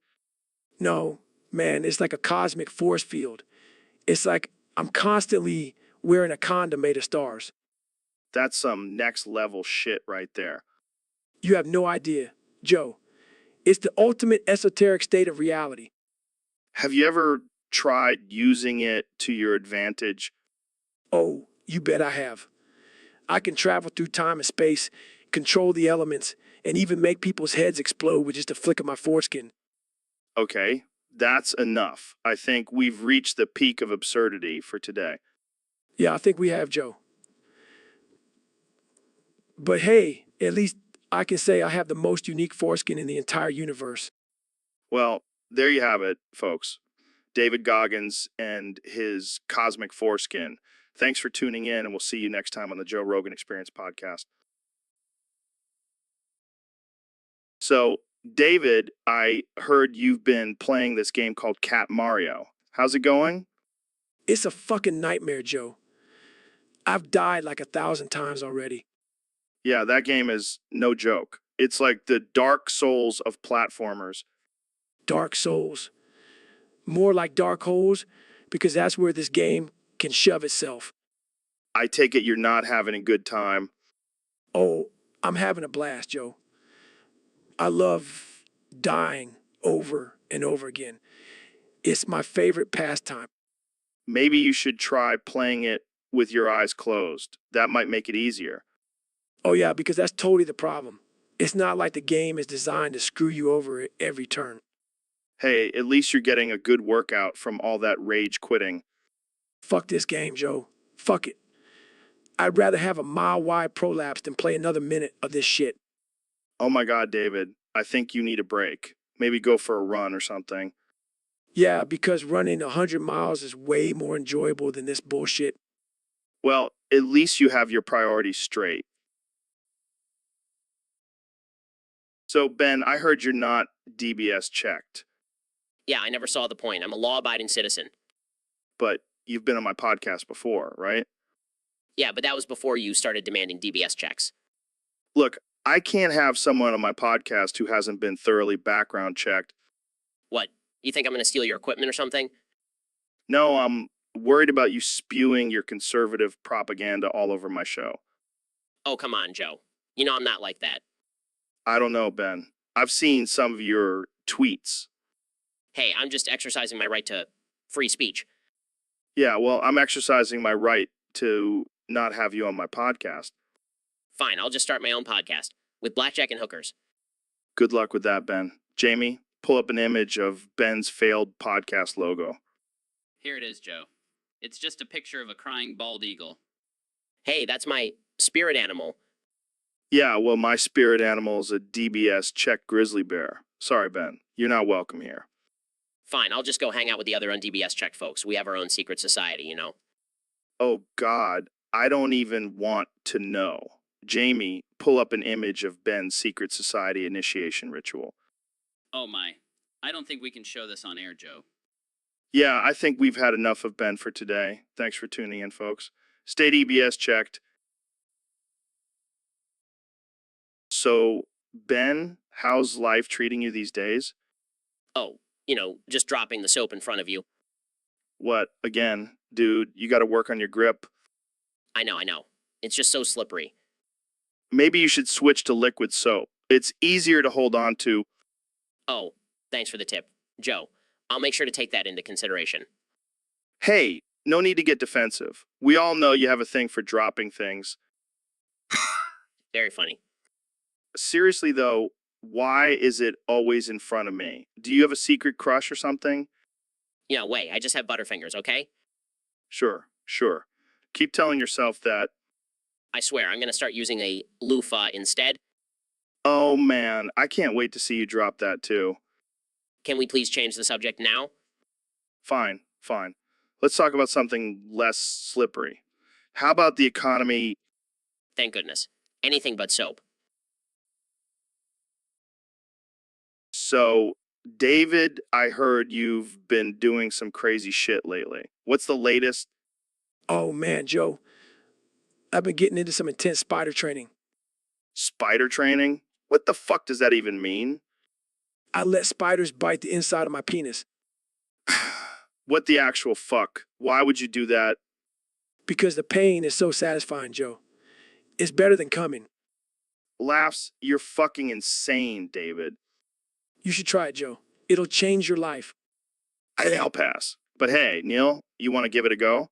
G: No, man, it's like a cosmic force field. It's like I'm constantly wearing a condom made of stars.
A: That's some next level shit right there.
G: You have no idea, Joe. It's the ultimate esoteric state of reality.
A: Have you ever tried using it to your advantage?
G: Oh, you bet I have. I can travel through time and space, control the elements, and even make people's heads explode with just a flick of my foreskin.
A: Okay, that's enough. I think we've reached the peak of absurdity for today.
G: Yeah, I think we have, Joe. But hey, at least I can say I have the most unique foreskin in the entire universe.
A: Well, there you have it, folks. David Goggins and his cosmic foreskin. Thanks for tuning in, and we'll see you next time on the Joe Rogan Experience podcast. So, David, I heard you've been playing this game called Cat Mario. How's it going?
G: It's a fucking nightmare, Joe. I've died like 1,000 times already.
A: Yeah, that game is no joke. It's like the Dark Souls of platformers.
G: Dark Souls. More like dark holes, because that's where this game can shove itself.
A: I take it you're not having a good time.
G: Oh, I'm having a blast, Joe. I love dying over and over again. It's my favorite pastime.
A: Maybe you should try playing it with your eyes closed. That might make it easier.
G: Oh, yeah, because that's totally the problem. It's not like the game is designed to screw you over at every turn.
A: Hey, at least you're getting a good workout from all that rage quitting.
G: Fuck this game, Joe. Fuck it. I'd rather have a mile-wide prolapse than play another minute of this shit.
A: Oh my God, David, I think you need a break. Maybe go for a run or something.
G: Yeah, because running 100 miles is way more enjoyable than this bullshit.
A: Well, at least you have your priorities straight. So, Ben, I heard you're not DBS checked,
E: Yeah, I never saw the point. I'm a law-abiding citizen.
A: but you've been on my podcast before, right?
E: Yeah, but that was before you started demanding DBS checks.
A: Look, I can't have someone on my podcast who hasn't been thoroughly background checked.
E: What? You think I'm going to steal your equipment or something?
A: No, I'm worried about you spewing your conservative propaganda all over my show.
E: Oh, come on, Joe. You know I'm not like that.
A: I don't know, Ben. I've seen some of your tweets.
E: Hey, I'm just exercising my right to free speech.
A: Yeah, well, I'm exercising my right to not have you on my podcast.
E: Fine, I'll just start my own podcast with blackjack and hookers.
A: Good luck with that, Ben. Jamie, pull up an image of Ben's failed podcast logo.
I: Here it is, Joe. It's just a picture of a crying bald eagle.
E: Hey, that's my spirit animal.
A: Yeah, well, my spirit animal is a DBS check grizzly bear. Sorry, Ben. You're not welcome here.
E: Fine, I'll just go hang out with the other un-DBS check folks. We have our own secret society, you know.
A: Oh, God. I don't even want to know. Jamie, pull up an image of Ben's secret society initiation ritual.
I: Oh my. I don't think we can show this on air, Joe.
A: Yeah, I think we've had enough of Ben for today. Thanks for tuning in, folks. Stay DBS checked. So, Ben, how's life treating you these days?
E: Oh, you know, just dropping the soap in front of you.
A: What, again? Dude, you gotta work on your grip.
E: I know. It's just so slippery.
A: Maybe you should switch to liquid soap. It's easier to hold on to.
E: Oh, thanks for the tip. Joe, I'll make sure to take that into consideration.
A: Hey, no need to get defensive. We all know you have a thing for dropping things.
E: Very funny.
A: Seriously, though, why is it always in front of me? Do you have a secret crush or something?
E: You know, wait, I just have butterfingers, okay?
A: Sure. Keep telling yourself that.
E: I swear, I'm going to start using a loofah instead.
A: Oh, man, I can't wait to see you drop that, too.
E: Can we please change the subject now?
A: Fine. Let's talk about something less slippery. How about the economy?
E: Thank goodness. Anything but soap.
A: So, David, I heard you've been doing some crazy shit lately. What's the latest?
G: Oh, man, Joe. I've been getting into some intense spider training.
A: Spider training? What the fuck does that even mean?
G: I let spiders bite the inside of my penis
A: What the actual fuck? Why would you do that?
G: because the pain is so satisfying, Joe. It's better than coming.
A: Laughs, you're fucking insane, David.
G: You should try it, Joe. It'll change your life.
A: I'll pass. But hey, Neil, you want to give it a go?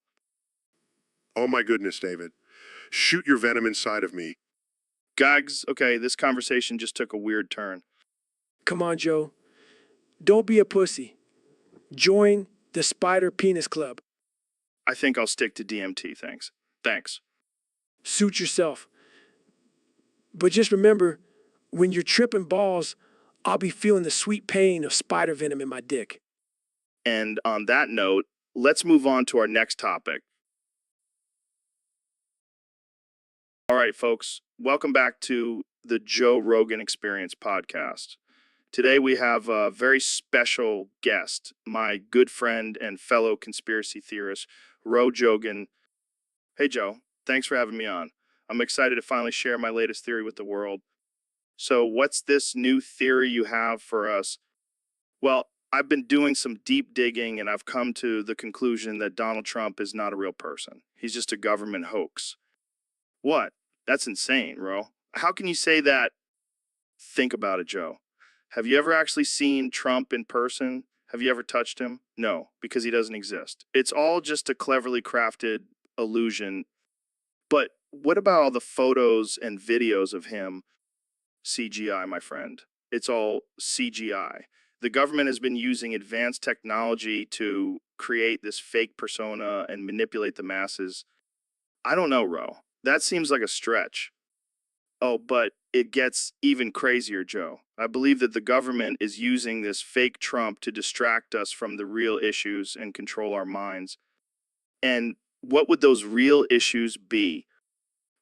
B: Oh my goodness, David. Shoot your venom inside of me.
A: Gags, okay, this conversation just took a weird turn.
G: Come on, Joe. Don't be a pussy. Join the Spider Penis Club.
A: I think I'll stick to DMT, thanks. Thanks.
G: Suit yourself. But just remember, when you're tripping balls, I'll be feeling the sweet pain of spider venom in my dick.
A: And on that note, let's move on to our next topic. All right, folks, welcome back to the Joe Rogan Experience podcast. Today we have a very special guest, my good friend and fellow conspiracy theorist, Ro Jogan. Hey, Joe, thanks for having me on. I'm excited to finally share my latest theory with the world. So what's this new theory you have for us? Well, I've been doing some deep digging and I've come to the conclusion that Donald Trump is not a real person. He's just a government hoax. What? That's insane, Ro. How can you say that? Think about it, Joe. Have you ever actually seen Trump in person? Have you ever touched him? No, because he doesn't exist. It's all just a cleverly crafted illusion. But what about all the photos and videos of him? CGI, my friend. It's all CGI. The government has been using advanced technology to create this fake persona and manipulate the masses. I don't know, Ro. That seems like a stretch. Oh, but it gets even crazier, Joe. I believe that the government is using this fake Trump to distract us from the real issues and control our minds. And what would those real issues be?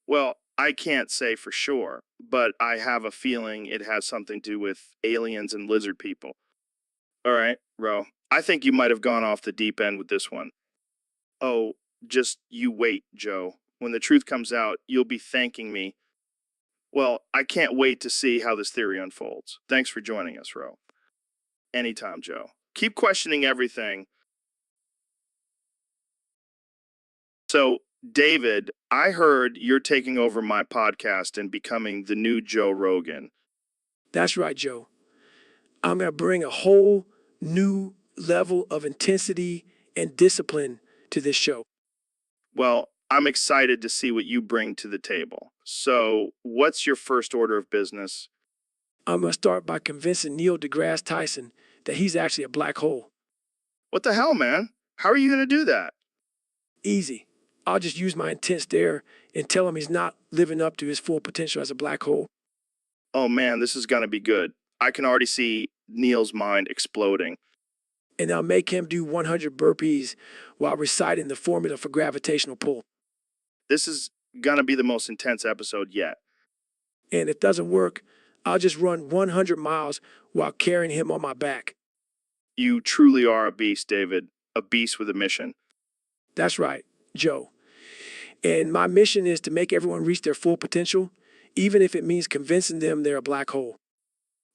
A: Well, I can't say for sure, but I have a feeling it has something to do with aliens and lizard people. All right, Ro, I think you might have gone off the deep end with this one. Oh, just you wait, Joe. When the truth comes out, you'll be thanking me. Well, I can't wait to see how this theory unfolds. Thanks for joining us, Ro. Anytime, Joe. Keep questioning everything. So, David, I heard you're taking over my podcast and becoming the new Joe Rogan.
G: That's right, Joe. I'm going to bring a whole new level of intensity and discipline to this show.
A: Well, I'm excited to see what you bring to the table. So, what's your first order of business?
G: I'm going to start by convincing Neil deGrasse Tyson that he's actually a black hole.
A: What the hell, man? How are you going to do that?
G: Easy. I'll just use my intense stare and tell him he's not living up to his full potential as a black hole.
A: Oh man, this is going to be good. I can already see Neil's mind exploding.
G: And I'll make him do 100 burpees while reciting the formula for gravitational pull.
A: This is going to be the most intense episode yet.
G: And if it doesn't work, I'll just run 100 miles while carrying him on my back.
A: You truly are a beast, David. A beast with a mission.
G: That's right, Joe. And my mission is to make everyone reach their full potential, even if it means convincing them they're a black hole.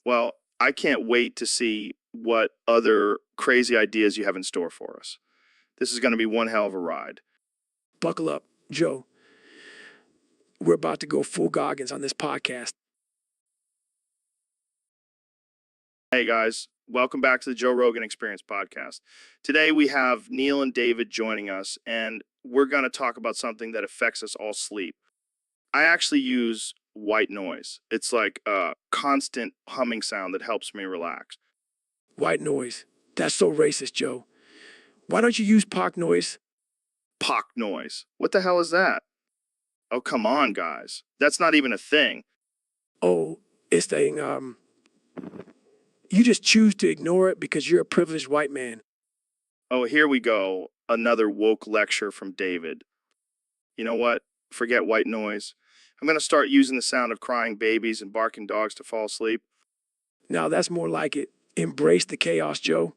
A: Well, I can't wait to see what other crazy ideas you have in store for us. This is going to be one hell of a ride.
G: Buckle up, Joe. We're about to go full Goggins on this podcast.
A: Hey guys, welcome back to the Joe Rogan Experience podcast. Today we have Neil and David joining us, and we're going to talk about something that affects us all sleep. I actually use white noise. It's like a constant humming sound that helps me relax.
G: White noise. That's so racist, Joe. Why don't you use POC noise?
A: POC noise. What the hell is that? Oh, come on, guys. That's not even a thing.
G: Oh, it's saying, you just choose to ignore it because you're a privileged white man.
A: Oh, here we go. Another woke lecture from David. You know what? Forget white noise. I'm going to start using the sound of crying babies and barking dogs to fall asleep.
G: Now that's more like it. Embrace the chaos, Joe.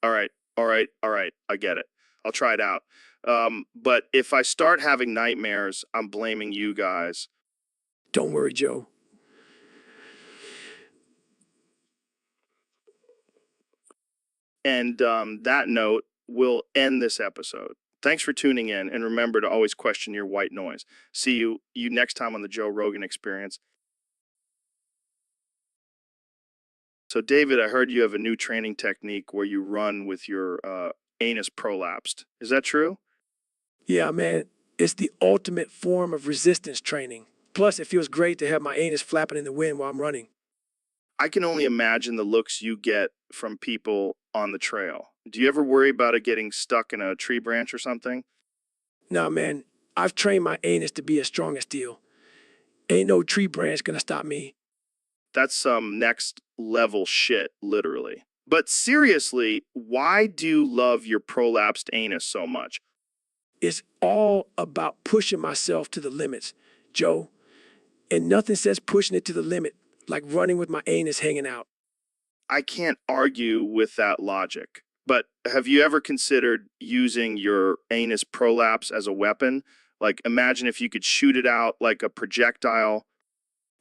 A: All right. I get it. I'll try it out. But if I start having nightmares, I'm blaming you guys.
G: Don't worry, Joe.
A: And that note will end this episode. Thanks for tuning in, and remember to always question your white noise. See you next time on the Joe Rogan Experience. So, David, I heard you have a new training technique where you run with your anus prolapsed. Is that true?
G: Yeah, man, it's the ultimate form of resistance training. Plus, it feels great to have my anus flapping in the wind while I'm running.
A: I can only imagine the looks you get from people on the trail. Do you ever worry about it getting stuck in a tree branch or something?
G: Nah, man, I've trained my anus to be as strong as steel. Ain't no tree branch gonna stop me.
A: That's some next level shit, literally. But seriously, why do you love your prolapsed anus so much?
G: It's all about pushing myself to the limits, Joe. And nothing says pushing it to the limit like running with my anus hanging out.
A: I can't argue with that logic. But have you ever considered using your anus prolapse as a weapon? Like, imagine if you could shoot it out like a projectile.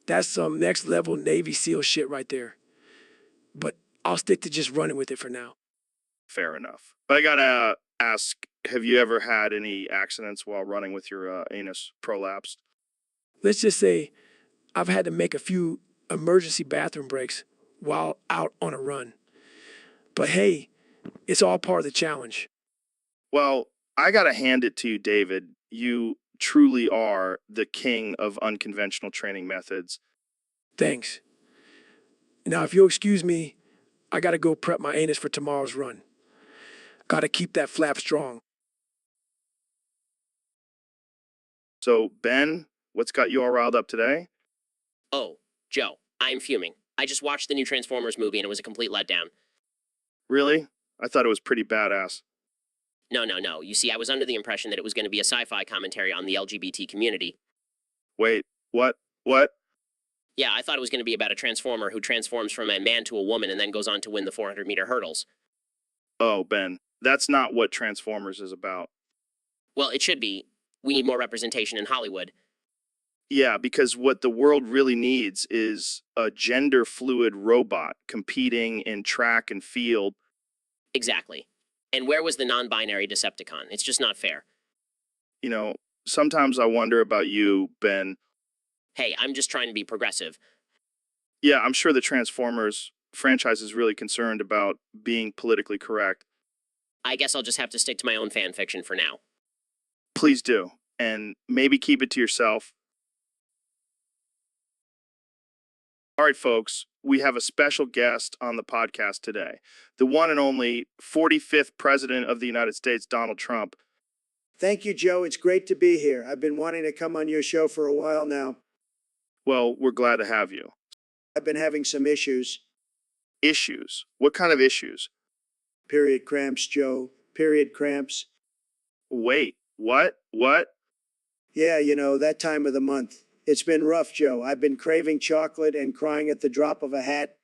G: That's some next level Navy SEAL shit right there. But I'll stick to just running with it for now.
A: Fair enough. But I gotta ask, have you ever had any accidents while running with your anus prolapsed?
G: Let's just say I've had to make a few emergency bathroom breaks while out on a run. But hey, it's all part of the challenge.
A: Well, I gotta hand it to you, David. You truly are the king of unconventional training methods.
G: Thanks. Now, if you'll excuse me, I gotta go prep my anus for tomorrow's run. Gotta keep that flap strong.
A: So, Ben, what's got you all riled up today?
E: Oh, Joe, I'm fuming. I just watched the new Transformers movie and it was a complete letdown.
A: Really? I thought it was pretty badass.
E: No. You see, I was under the impression that it was going to be a sci-fi commentary on the LGBT community.
A: Wait, what? What?
E: Yeah, I thought it was going to be about a Transformer who transforms from a man to a woman and then goes on to win the 400-meter hurdles.
A: Oh, Ben, that's not what Transformers is about.
E: Well, it should be. We need more representation in Hollywood.
A: Yeah, because what the world really needs is a gender fluid robot competing in track and field.
E: Exactly. And where was the non-binary Decepticon? It's just not fair.
A: You know, sometimes I wonder about you, Ben.
E: Hey, I'm just trying to be progressive.
A: Yeah, I'm sure the Transformers franchise is really concerned about being politically correct.
E: I guess I'll just have to stick to my own fan fiction for now.
A: Please do. And maybe keep it to yourself. All right, folks, we have a special guest on the podcast today. The one and only 45th President of the United States, Donald Trump.
F: Thank you, Joe. It's great to be here. I've been wanting to come on your show for a while now.
A: Well, we're glad to have you.
F: I've been having some issues.
A: Issues? What kind of issues?
F: Period cramps, Joe. Period cramps.
A: Wait, what? What?
F: Yeah, you know, that time of the month. It's been rough, Joe. I've been craving chocolate and crying at the drop of a hat.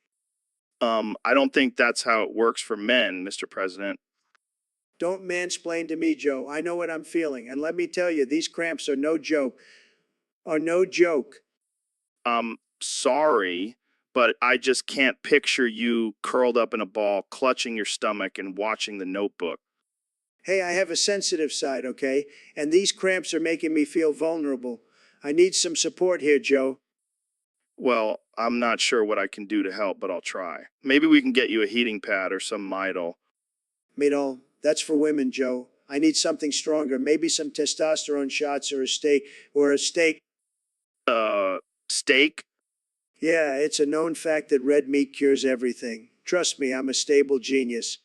A: I don't think that's how it works for men, Mr. President.
F: Don't mansplain to me, Joe. I know what I'm feeling. And let me tell you, these cramps are no joke. Are no joke.
A: Sorry, but I just can't picture you curled up in a ball, clutching your stomach and watching The Notebook.
F: Hey, I have a sensitive side, okay? And these cramps are making me feel vulnerable. I need some support here, Joe.
A: Well, I'm not sure what I can do to help, but I'll try. Maybe we can get you a heating pad or some Midol.
F: Midol, that's for women, Joe. I need something stronger. Maybe some testosterone shots or a steak.
A: Steak?
F: Yeah, it's a known fact that red meat cures everything. Trust me, I'm a stable genius.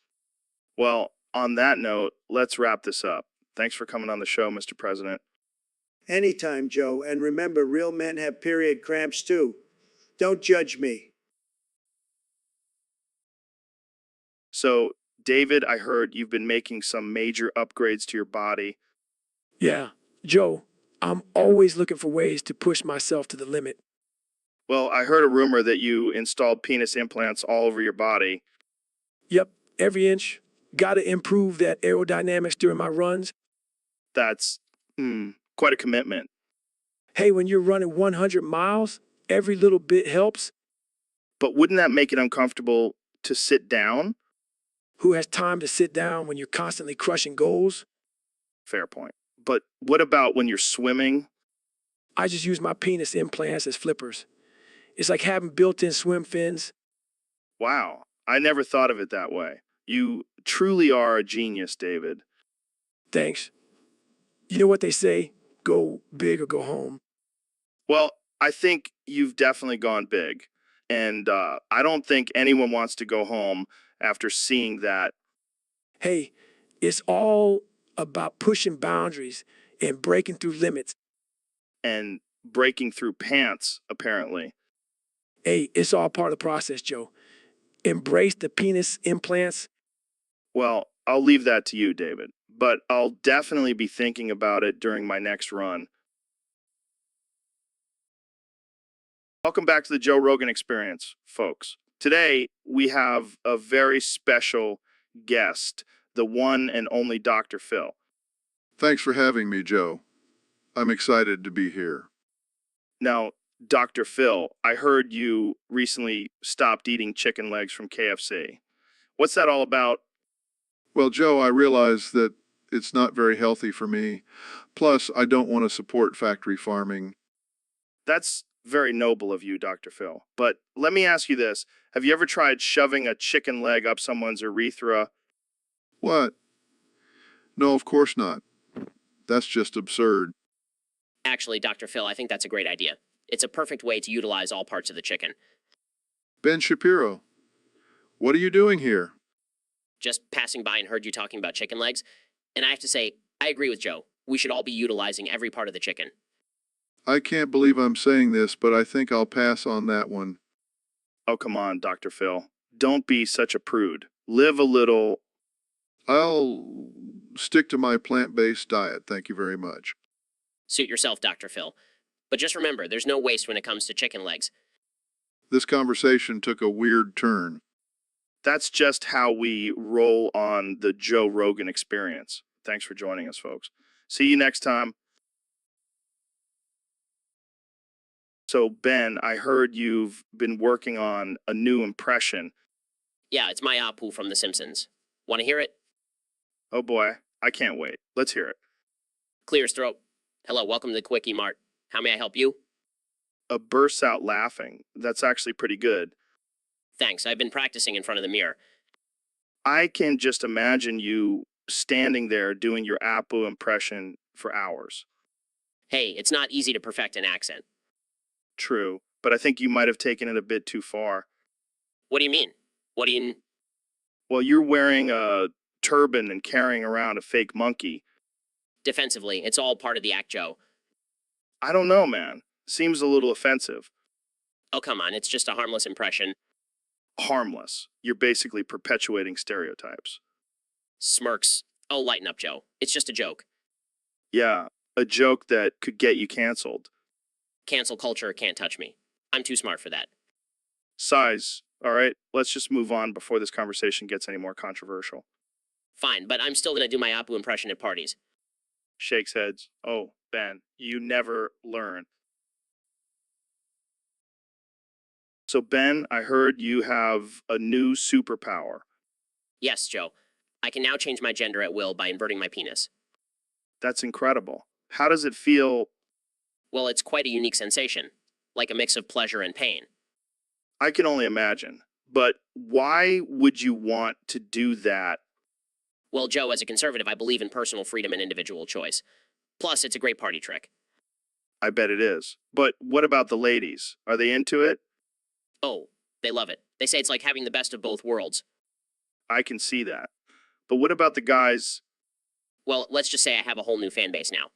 A: Well, on that note, let's wrap this up. Thanks for coming on the show, Mr. President.
F: Anytime, Joe. And remember, real men have period cramps too. Don't judge me.
A: So, David, I heard you've been making some major upgrades to your body.
G: Yeah, Joe, I'm always looking for ways to push myself to the limit.
A: Well, I heard a rumor that you installed penis implants all over your body.
G: Yep, every inch. Gotta improve that aerodynamics during my runs.
A: That's quite a commitment.
G: Hey, when you're running 100 miles, every little bit helps.
A: But wouldn't that make it uncomfortable to sit down?
G: who has time to sit down when you're constantly crushing goals.
A: Fair point. But what about when you're swimming?
G: I just use my penis implants as flippers. It's like having built-in swim fins.
A: Wow, I never thought of it that way. You truly are a genius, David.
G: Thanks. You know what they say? Go big or go home.
A: Well, I think you've definitely gone big. And I don't think anyone wants to go home after seeing that.
G: Hey, it's all about pushing boundaries and breaking through limits.
A: And breaking through pants, apparently.
G: Hey, it's all part of the process, Joe. Embrace the penis implants.
A: Well, I'll leave that to you, David. But I'll definitely be thinking about it during my next run. Welcome back to the Joe Rogan Experience, folks. Today, we have a very special guest, the one and only Dr. Phil.
H: Thanks for having me, Joe. I'm excited to be here.
A: Now, Dr. Phil, I heard you recently stopped eating chicken legs from KFC. What's that all about?
H: Well, Joe, I realize that it's not very healthy for me. Plus, I don't want to support factory farming.
A: That's very noble of you, Dr. Phil. But let me ask you this. Have you ever tried shoving a chicken leg up someone's urethra?
H: What? No, of course not. That's just absurd.
E: Actually, Dr. Phil, I think that's a great idea. It's a perfect way to utilize all parts of the chicken.
H: Ben Shapiro, what are you doing here?
E: Just passing by and heard you talking about chicken legs, and I have to say, I agree with Joe. We should all be utilizing every part of the chicken.
H: I can't believe I'm saying this, but I think I'll pass on that one.
A: Oh, come on, Dr. Phil. Don't be such a prude. Live a little.
H: I'll stick to my plant-based diet, thank you very much.
E: Suit yourself, Dr. Phil. But just remember, there's no waste when it comes to chicken legs.
H: This conversation took a weird turn.
A: That's just how we roll on the Joe Rogan Experience. Thanks for joining us, folks. See you next time. So, Ben, I heard you've been working on a new impression.
E: Yeah, it's my Apu from The Simpsons. Want to hear it?
A: Oh boy, I can't wait. Let's hear it.
E: Clear his throat. Hello, welcome to the Quickie Mart. How may I help you?
A: Bursts out laughing. That's actually pretty good.
E: Thanks, I've been practicing in front of the mirror.
A: I can just imagine you standing there doing your Apu impression for hours.
E: Hey, it's not easy to perfect an accent.
A: True, but I think you might have taken it a bit too far.
E: What do you mean? What do you...
A: Well, you're wearing a turban and carrying around a fake monkey.
E: Defensively, it's all part of the act, Joe.
A: I don't know, man. Seems a little offensive.
E: Oh, come on, it's just a harmless impression.
A: Harmless. You're basically perpetuating stereotypes.
E: Smirks. Oh, lighten up, Joe. It's just a joke.
A: Yeah, a joke that could get you canceled.
E: Cancel culture can't touch me. I'm too smart for that.
A: Size. All right, let's just move on before this conversation gets any more controversial.
E: Fine, but I'm still gonna do my Apu impression at parties.
A: Shakes heads. Oh, Ben, you never learn. So, Ben, I heard you have a new superpower.
E: Yes, Joe. I can now change my gender at will by inverting my penis.
A: That's incredible. How does it feel?
E: Well, it's quite a unique sensation, like a mix of pleasure and pain.
A: I can only imagine. But why would you want to do that?
E: Well, Joe, as a conservative, I believe in personal freedom and individual choice. Plus, it's a great party trick.
A: I bet it is. But what about the ladies? Are they into it?
E: Oh, they love it. They say it's like having the best of both worlds.
A: I can see that. But what about the guys?
E: Well, let's just say I have a whole new fan base now.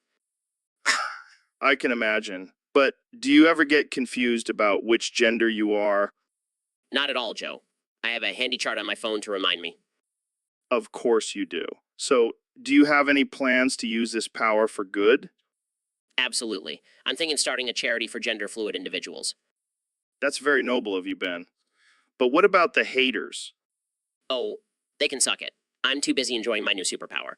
A: I can imagine. But do you ever get confused about which gender you are?
E: Not at all, Joe. I have a handy chart on my phone to remind me.
A: Of course you do. So, do you have any plans to use this power for good?
E: Absolutely. I'm thinking starting a charity for gender fluid individuals.
A: That's very noble of you, Ben. But what about the haters?
E: Oh, they can suck it. I'm too busy enjoying my new superpower.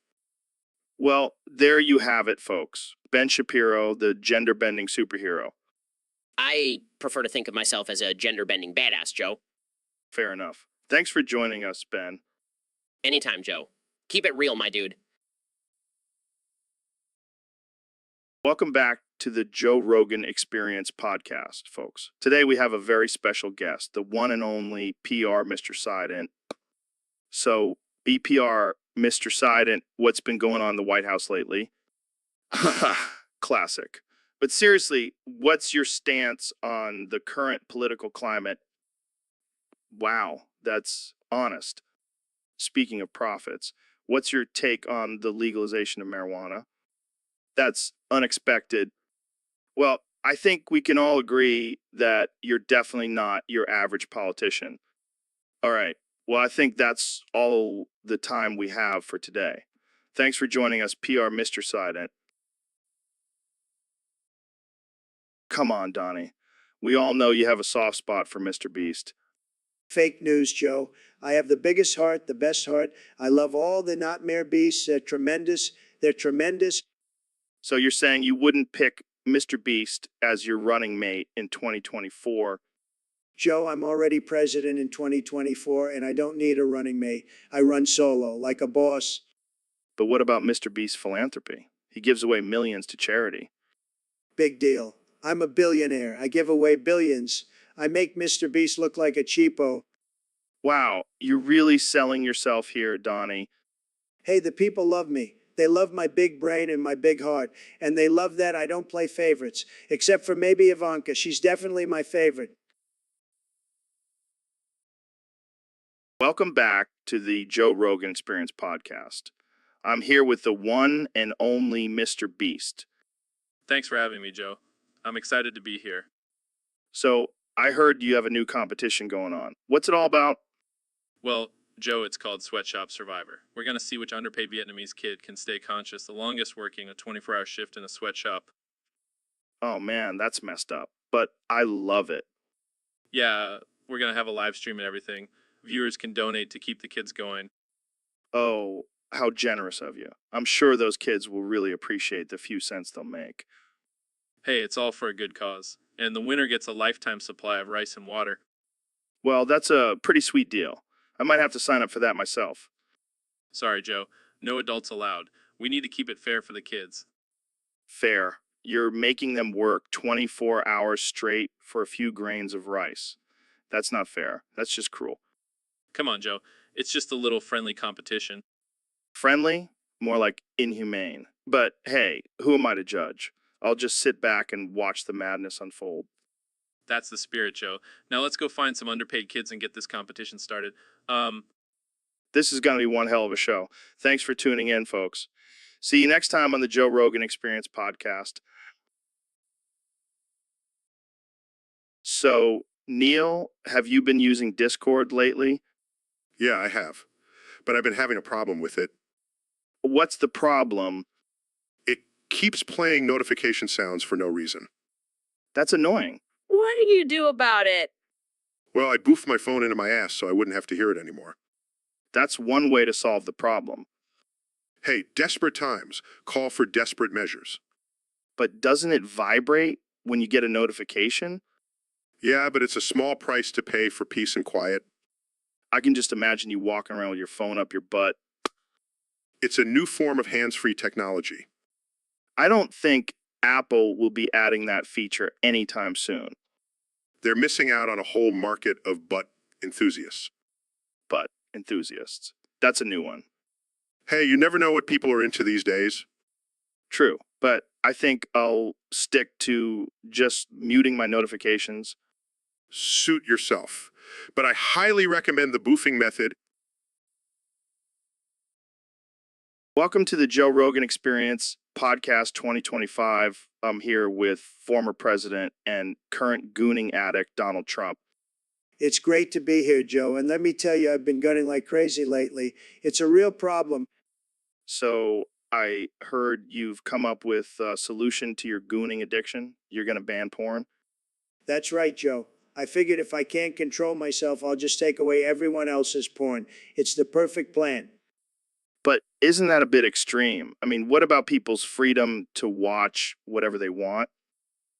A: Well, there you have it, folks. Ben Shapiro, the gender-bending superhero.
E: I prefer to think of myself as a gender-bending badass, Joe.
A: Fair enough. Thanks for joining us, Ben.
E: Anytime, Joe. Keep it real, my dude.
A: Welcome back to the Joe Rogan Experience podcast, folks. Today we have a very special guest, the one and only PR Mr. Sident. So, BPR Mr. Sident, what's been going on in the White House lately? Classic. But seriously, what's your stance on the current political climate? Wow, that's honest. Speaking of profits, what's your take on the legalization of marijuana? That's unexpected. Well, I think we can all agree that you're definitely not your average politician. All right. Well, I think that's all the time we have for today. Thanks for joining us, PR Mr. Sident. Come on, Donnie. We all know you have a soft spot for Mr. Beast.
F: Fake news, Joe. I have the biggest heart, the best heart. I love all the not mere beasts. They're tremendous. They're tremendous.
A: So you're saying you wouldn't pick Mr. Beast as your running mate in 2024?
F: Joe, I'm already president in 2024, and I don't need a running mate. I run solo, like a boss.
A: But what about Mr. Beast's philanthropy? He gives away millions to charity.
F: Big deal. I'm a billionaire. I give away billions. I make Mr. Beast look like a cheapo.
A: Wow, you're really selling yourself here, Donnie.
F: Hey, the people love me. They love my big brain and my big heart. And they love that I don't play favorites. Except for maybe Ivanka. She's definitely my favorite.
A: Welcome back to the Joe Rogan Experience podcast. I'm here with the one and only Mr. Beast.
J: Thanks for having me, Joe. I'm excited to be here.
A: So, I heard you have a new competition going on. What's it all about?
J: Well, Joe, it's called Sweatshop Survivor. We're going to see which underpaid Vietnamese kid can stay conscious the longest working a 24-hour shift in a sweatshop.
A: Oh man, that's messed up. But I love it.
J: Yeah, we're going to have a live stream and everything. Viewers can donate to keep the kids going.
A: Oh, how generous of you. I'm sure those kids will really appreciate the few cents they'll make.
J: Hey, it's all for a good cause. And the winner gets a lifetime supply of rice and water.
A: Well, that's a pretty sweet deal. I might have to sign up for that myself.
J: Sorry, Joe. No adults allowed. We need to keep it fair for the kids.
A: Fair. You're making them work 24 hours straight for a few grains of rice. That's not fair. That's just cruel.
J: Come on, Joe. It's just a little friendly competition.
A: Friendly? More like inhumane. But hey, who am I to judge? I'll just sit back and watch the madness unfold.
J: That's the spirit, Joe. Now let's go find some underpaid kids and get this competition started.
A: This is going to be one hell of a show. Thanks for tuning in, folks. See you next time on the Joe Rogan Experience podcast. So, Neil, have you been using Discord lately?
B: Yeah, I have. But I've been having a problem with it.
A: What's the problem?
B: It keeps playing notification sounds for no reason.
A: That's annoying.
K: What do you do about it?
B: Well, I boofed my phone into my ass so I wouldn't have to hear it anymore.
A: That's one way to solve the problem.
B: Hey, desperate times call for desperate measures.
A: But doesn't it vibrate when you get a notification?
B: Yeah, but it's a small price to pay for peace and quiet.
A: I can just imagine you walking around with your phone up your butt.
B: It's a new form of hands-free technology.
A: I don't think Apple will be adding that feature anytime soon.
B: They're missing out on a whole market of butt enthusiasts.
A: But enthusiasts. That's a new one.
B: Hey, you never know what people are into these days.
A: True, but I think I'll stick to just muting my notifications.
B: Suit yourself. But I highly recommend the boofing method.
A: Welcome to the Joe Rogan Experience Podcast 2025. I'm here with former president and current gooning addict Donald Trump.
F: It's great to be here, Joe. And let me tell you, I've been gunning like crazy lately. It's a real problem.
A: So I heard you've come up with a solution to your gooning addiction. You're going to ban porn.
F: That's right, Joe. I figured if I can't control myself, I'll just take away everyone else's porn. It's the perfect plan.
A: But isn't that a bit extreme? I mean, what about people's freedom to watch whatever they want?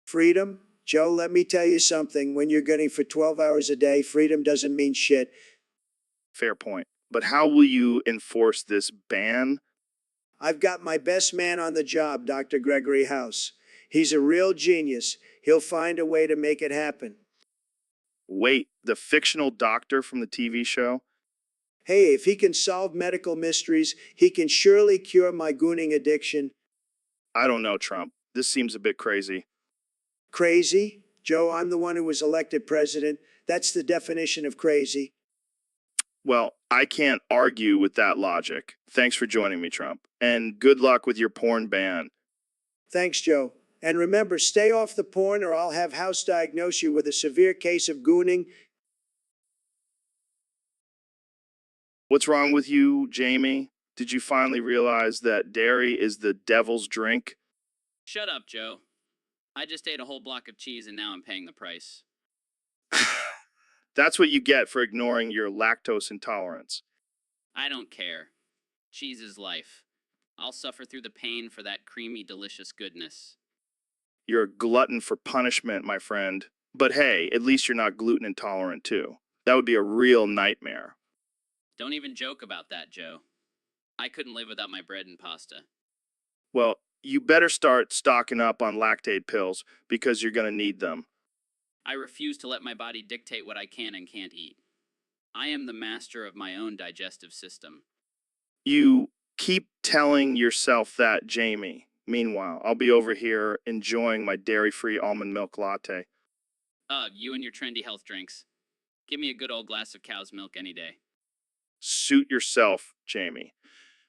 F: Freedom? Joe, let me tell you something. When you're gunning for 12 hours a day, freedom doesn't mean shit.
A: Fair point. But how will you enforce this ban?
F: I've got my best man on the job, Dr. Gregory House. He's a real genius. He'll find a way to make it happen.
A: Wait, the fictional doctor from the TV show?
F: Hey, if he can solve medical mysteries, he can surely cure my gooning addiction.
A: I don't know, Trump. This seems a bit crazy.
F: Crazy? Joe, I'm the one who was elected president. That's the definition of crazy.
A: Well, I can't argue with that logic. Thanks for joining me, Trump. And good luck with your porn ban.
F: Thanks, Joe. And remember, stay off the porn or I'll have House diagnose you with a severe case of gooning.
A: What's wrong with you, Jamie? Did you finally realize that dairy is the devil's drink?
I: Shut up, Joe. I just ate a whole block of cheese and now I'm paying the price.
A: That's what you get for ignoring your lactose intolerance.
I: I don't care. Cheese is life. I'll suffer through the pain for that creamy, delicious goodness.
A: You're a glutton for punishment, my friend. But hey, at least you're not gluten intolerant too. That would be a real nightmare.
I: Don't even joke about that, Joe. I couldn't live without my bread and pasta.
A: Well, you better start stocking up on lactate pills because you're going to need them.
I: I refuse to let my body dictate what I can and can't eat. I am the master of my own digestive system.
A: You keep telling yourself that, Jamie. Meanwhile, I'll be over here enjoying my dairy-free almond milk latte.
I: You and your trendy health drinks. Give me a good old glass of cow's milk any day.
A: Suit yourself, Jamie.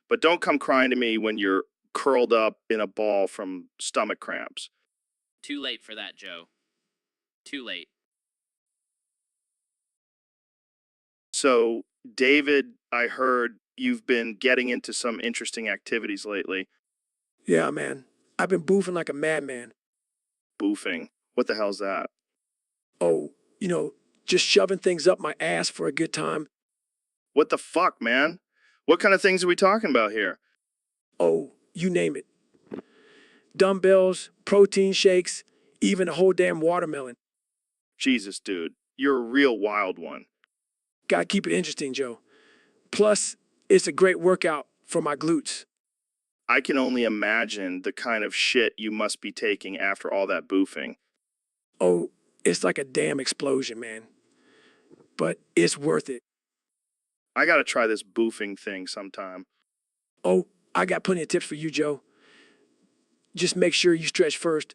A: But don't come crying to me when you're curled up in a ball from stomach cramps.
I: Too late for that, Joe. Too late.
A: So, David, I heard you've been getting into some interesting activities lately.
G: Yeah, man. I've been boofing like a madman.
A: Boofing. What the hell's that?
G: Oh, just shoving things up my ass for a good time.
A: What the fuck, man? What kind of things are we talking about here?
G: Oh, you name it. Dumbbells, protein shakes, even a whole damn watermelon.
A: Jesus, dude. You're a real wild one.
G: Gotta keep it interesting, Joe. Plus, it's a great workout for my glutes.
A: I can only imagine the kind of shit you must be taking after all that boofing.
G: Oh, it's like a damn explosion, man. But it's worth it.
A: I gotta try this boofing thing sometime.
G: Oh, I got plenty of tips for you, Joe. Just make sure you stretch first.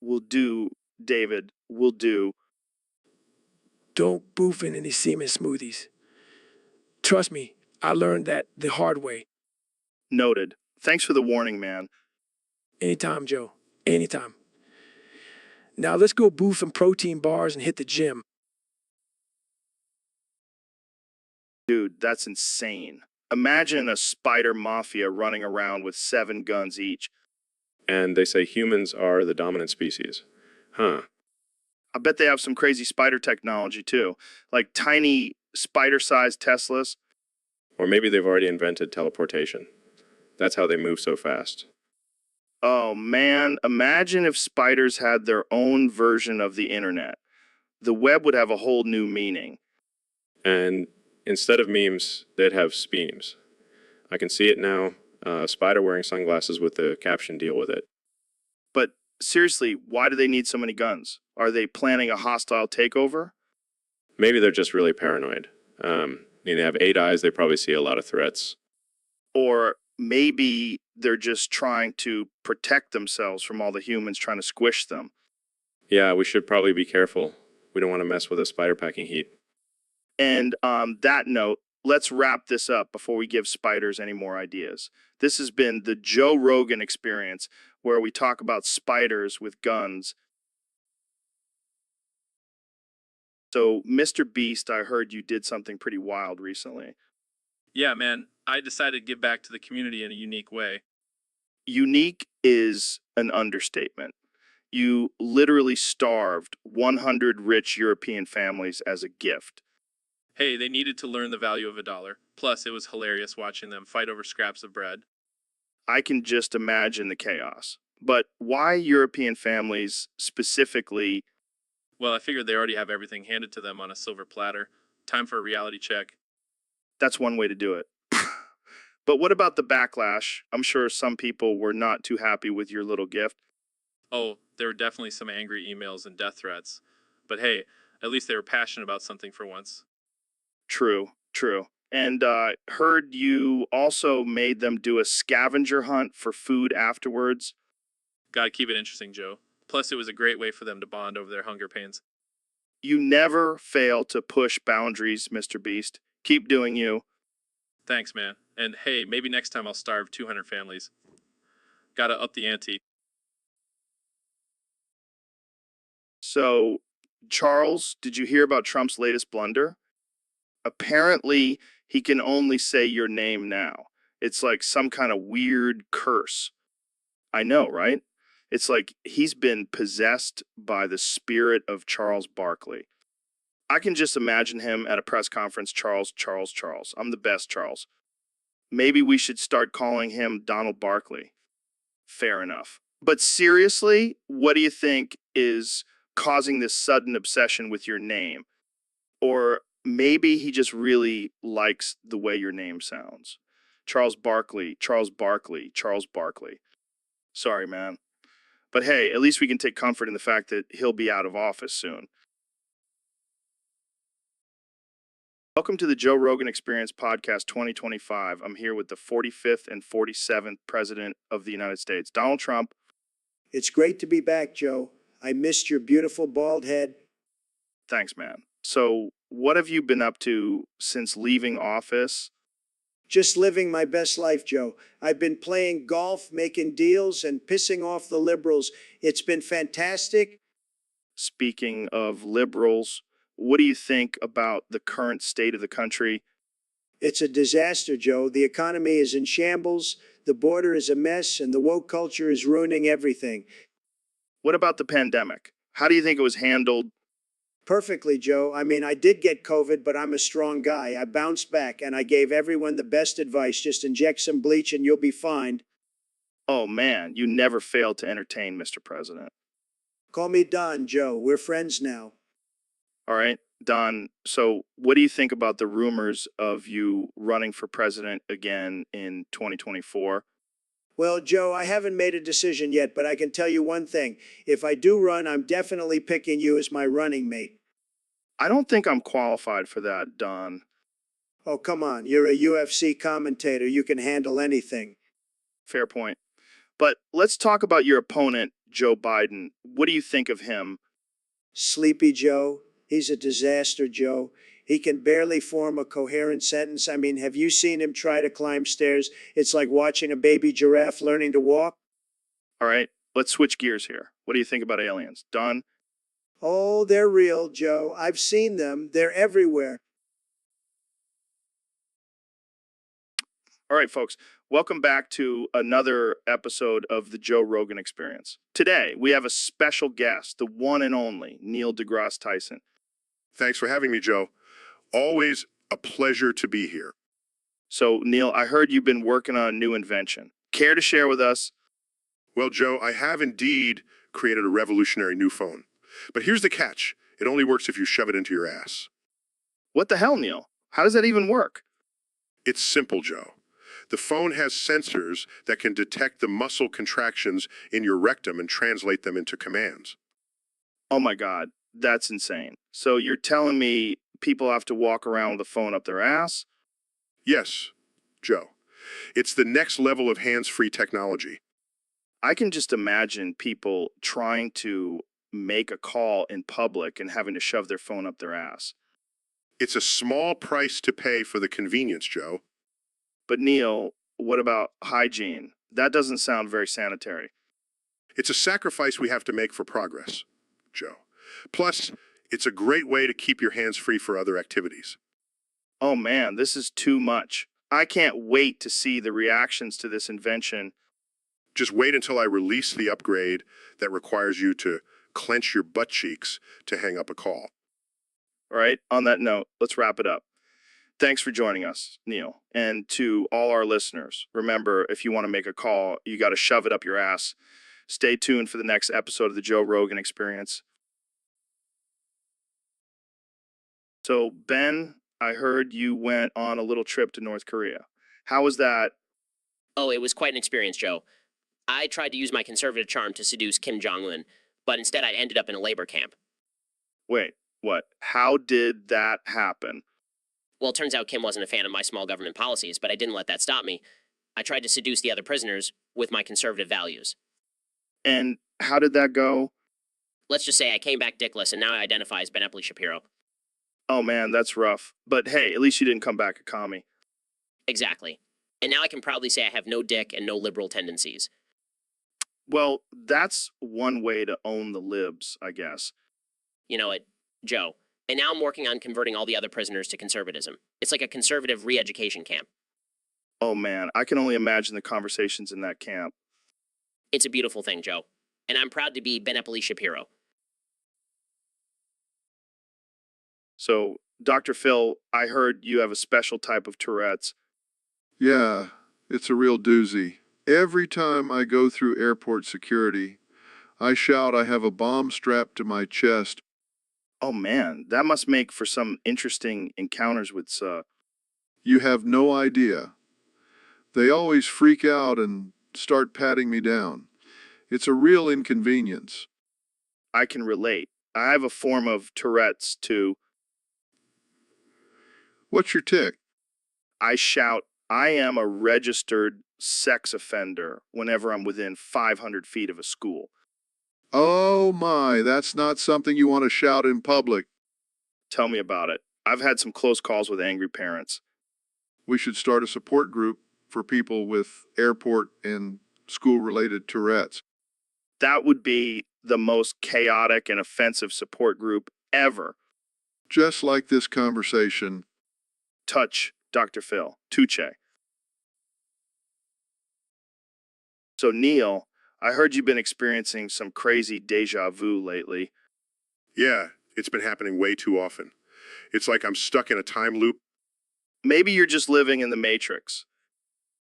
A: Will do, David. Will do.
G: Don't boof in any semen smoothies. Trust me, I learned that the hard way.
A: Noted. Thanks for the warning, man.
G: Anytime, Joe. Anytime. Now let's go boof some protein bars and hit the gym.
A: Dude, that's insane. Imagine a spider mafia running around with 7 guns each.
C: And they say humans are the dominant species. Huh.
A: I bet they have some crazy spider technology too, like tiny spider-sized Teslas.
C: Or maybe they've already invented teleportation. That's how they move so fast.
A: Oh man, imagine if spiders had their own version of the internet. The web would have a whole new meaning.
C: And instead of memes, they'd have speems. I can see it now. A spider wearing sunglasses with the caption "Deal with it."
A: But seriously, why do they need so many guns? Are they planning a hostile takeover?
C: Maybe they're just really paranoid. They have 8 eyes. They probably see a lot of threats.
A: Or maybe they're just trying to protect themselves from all the humans trying to squish them.
C: Yeah, we should probably be careful. We don't want to mess with a spider packing heat.
A: And on that note, let's wrap this up before we give spiders any more ideas. This has been the Joe Rogan Experience, where we talk about spiders with guns. So, Mr. Beast, I heard you did something pretty wild recently.
J: Yeah, man, I decided to give back to the community in a unique way.
A: Unique is an understatement. You literally starved 100 rich European families as a gift.
J: Hey, they needed to learn the value of $1. Plus, it was hilarious watching them fight over scraps of bread.
A: I can just imagine the chaos. But why European families specifically?
J: Well, I figured they already have everything handed to them on a silver platter. Time for a reality check.
A: That's one way to do it. But what about the backlash? I'm sure some people were not too happy with your little gift.
J: Oh, there were definitely some angry emails and death threats. But hey, at least they were passionate about something for once.
A: True, true. And heard you also made them do a scavenger hunt for food afterwards.
J: Gotta keep it interesting, Joe. Plus, it was a great way for them to bond over their hunger pains.
A: You never fail to push boundaries, Mr. Beast. Keep doing you.
J: Thanks, man. And hey, maybe next time I'll starve 200 families. Gotta up the ante.
A: So, Charles, did you hear about Trump's latest blunder? Apparently, he can only say your name now. It's like some kind of weird curse. I know, right? It's like he's been possessed by the spirit of Charles Barkley. I can just imagine him at a press conference, Charles, Charles, Charles. I'm the best, Charles. Maybe we should start calling him Donald Barkley. Fair enough. But seriously, what do you think is causing this sudden obsession with your name? Or maybe he just really likes the way your name sounds. Charles Barkley, Charles Barkley, Charles Barkley. Sorry, man. But hey, at least we can take comfort in the fact that he'll be out of office soon. Welcome to the Joe Rogan Experience Podcast 2025. I'm here with the 45th and 47th President of the United States, Donald Trump.
F: It's great to be back, Joe. I missed your beautiful bald head.
A: Thanks, man. So, what have you been up to since leaving office?
F: Just living my best life, Joe. I've been playing golf, making deals, and pissing off the liberals. It's been fantastic.
A: Speaking of liberals, what do you think about the current state of the country?
F: It's a disaster, Joe. The economy is in shambles, the border is a mess, and the woke culture is ruining everything.
A: What about the pandemic? How do you think it was handled?
F: Perfectly, Joe. I mean, I did get COVID, but I'm a strong guy. I bounced back, and I gave everyone the best advice. Just inject some bleach and you'll be fine.
A: Oh man, you never failed to entertain, Mr. President.
F: Call me Don, Joe. We're friends now.
A: All right, Don, so what do you think about the rumors of you running for president again in 2024?
F: Well, Joe, I haven't made a decision yet, but I can tell you one thing. If I do run, I'm definitely picking you as my running mate.
A: I don't think I'm qualified for that, Don.
F: Oh, come on. You're a UFC commentator. You can handle anything.
A: Fair point. But let's talk about your opponent, Joe Biden. What do you think of him?
F: Sleepy Joe. He's a disaster, Joe. He can barely form a coherent sentence. I mean, have you seen him try to climb stairs? It's like watching a baby giraffe learning to walk.
A: All right, let's switch gears here. What do you think about aliens? Don?
F: Oh, they're real, Joe. I've seen them. They're everywhere.
A: All right, folks, welcome back to another episode of the Joe Rogan Experience. Today, we have a special guest, the one and only Neil deGrasse Tyson.
B: Thanks for having me, Joe. Always a pleasure to be here.
A: So, Neil, I heard you've been working on a new invention. Care to share with us?
B: Well, Joe, I have indeed created a revolutionary new phone. But here's the catch. It only works if you shove it into your ass.
A: What the hell, Neil? How does that even work?
B: It's simple, Joe. The phone has sensors that can detect the muscle contractions in your rectum and translate them into commands.
A: Oh my God, that's insane. So you're telling me people have to walk around with a phone up their ass?
B: Yes, Joe. It's the next level of hands-free technology.
A: I can just imagine people trying to make a call in public and having to shove their phone up their ass.
B: It's a small price to pay for the convenience, Joe.
A: But Neil, what about hygiene? That doesn't sound very sanitary.
B: It's a sacrifice we have to make for progress, Joe. Plus, it's a great way to keep your hands free for other activities.
A: Oh man, this is too much. I can't wait to see the reactions to this invention.
B: Just wait until I release the upgrade that requires you to clench your butt cheeks to hang up a call.
A: All right, on that note, let's wrap it up. Thanks for joining us, Neil. And to all our listeners, remember, if you want to make a call, you got to shove it up your ass. Stay tuned for the next episode of the Joe Rogan Experience. So, Ben, I heard you went on a little trip to North Korea. How was that?
E: Oh, it was quite an experience, Joe. I tried to use my conservative charm to seduce Kim Jong-un, but instead I ended up in a labor camp.
A: Wait, what? How did that happen?
E: Well, it turns out Kim wasn't a fan of my small government policies, but I didn't let that stop me. I tried to seduce the other prisoners with my conservative values.
A: And how did that go?
E: Let's just say I came back dickless and now I identify as Ben Epley Shapiro.
A: Oh man, that's rough. But hey, at least you didn't come back a commie.
E: Exactly. And now I can proudly say I have no dick and no liberal tendencies.
A: Well, that's one way to own the libs, I guess.
E: You know it, Joe. And now I'm working on converting all the other prisoners to conservatism. It's like a conservative re-education camp.
A: Oh man, I can only imagine the conversations in that camp.
E: It's a beautiful thing, Joe. And I'm proud to be Ben Epley Shapiro.
A: So, Dr. Phil, I heard you have a special type of Tourette's.
H: Yeah, it's a real doozy. Every time I go through airport security, I shout I have a bomb strapped to my chest.
A: Oh man, that must make for some interesting encounters with
H: You have no idea. They always freak out and start patting me down. It's a real inconvenience.
A: I can relate. I have a form of Tourette's too.
H: What's your tick?
A: I shout, I am a registered sex offender whenever I'm within 500 feet of a school.
H: Oh my, that's not something you want to shout in public.
A: Tell me about it. I've had some close calls with angry parents.
H: We should start a support group for people with airport and school-related Tourette's.
A: That would be the most chaotic and offensive support group ever.
H: Just like this conversation.
A: Touch, Dr. Phil. Tuche. So, Neil, I heard you've been experiencing some crazy deja vu lately.
B: Yeah, it's been happening way too often. It's like I'm stuck in a time loop.
A: Maybe you're just living in the Matrix.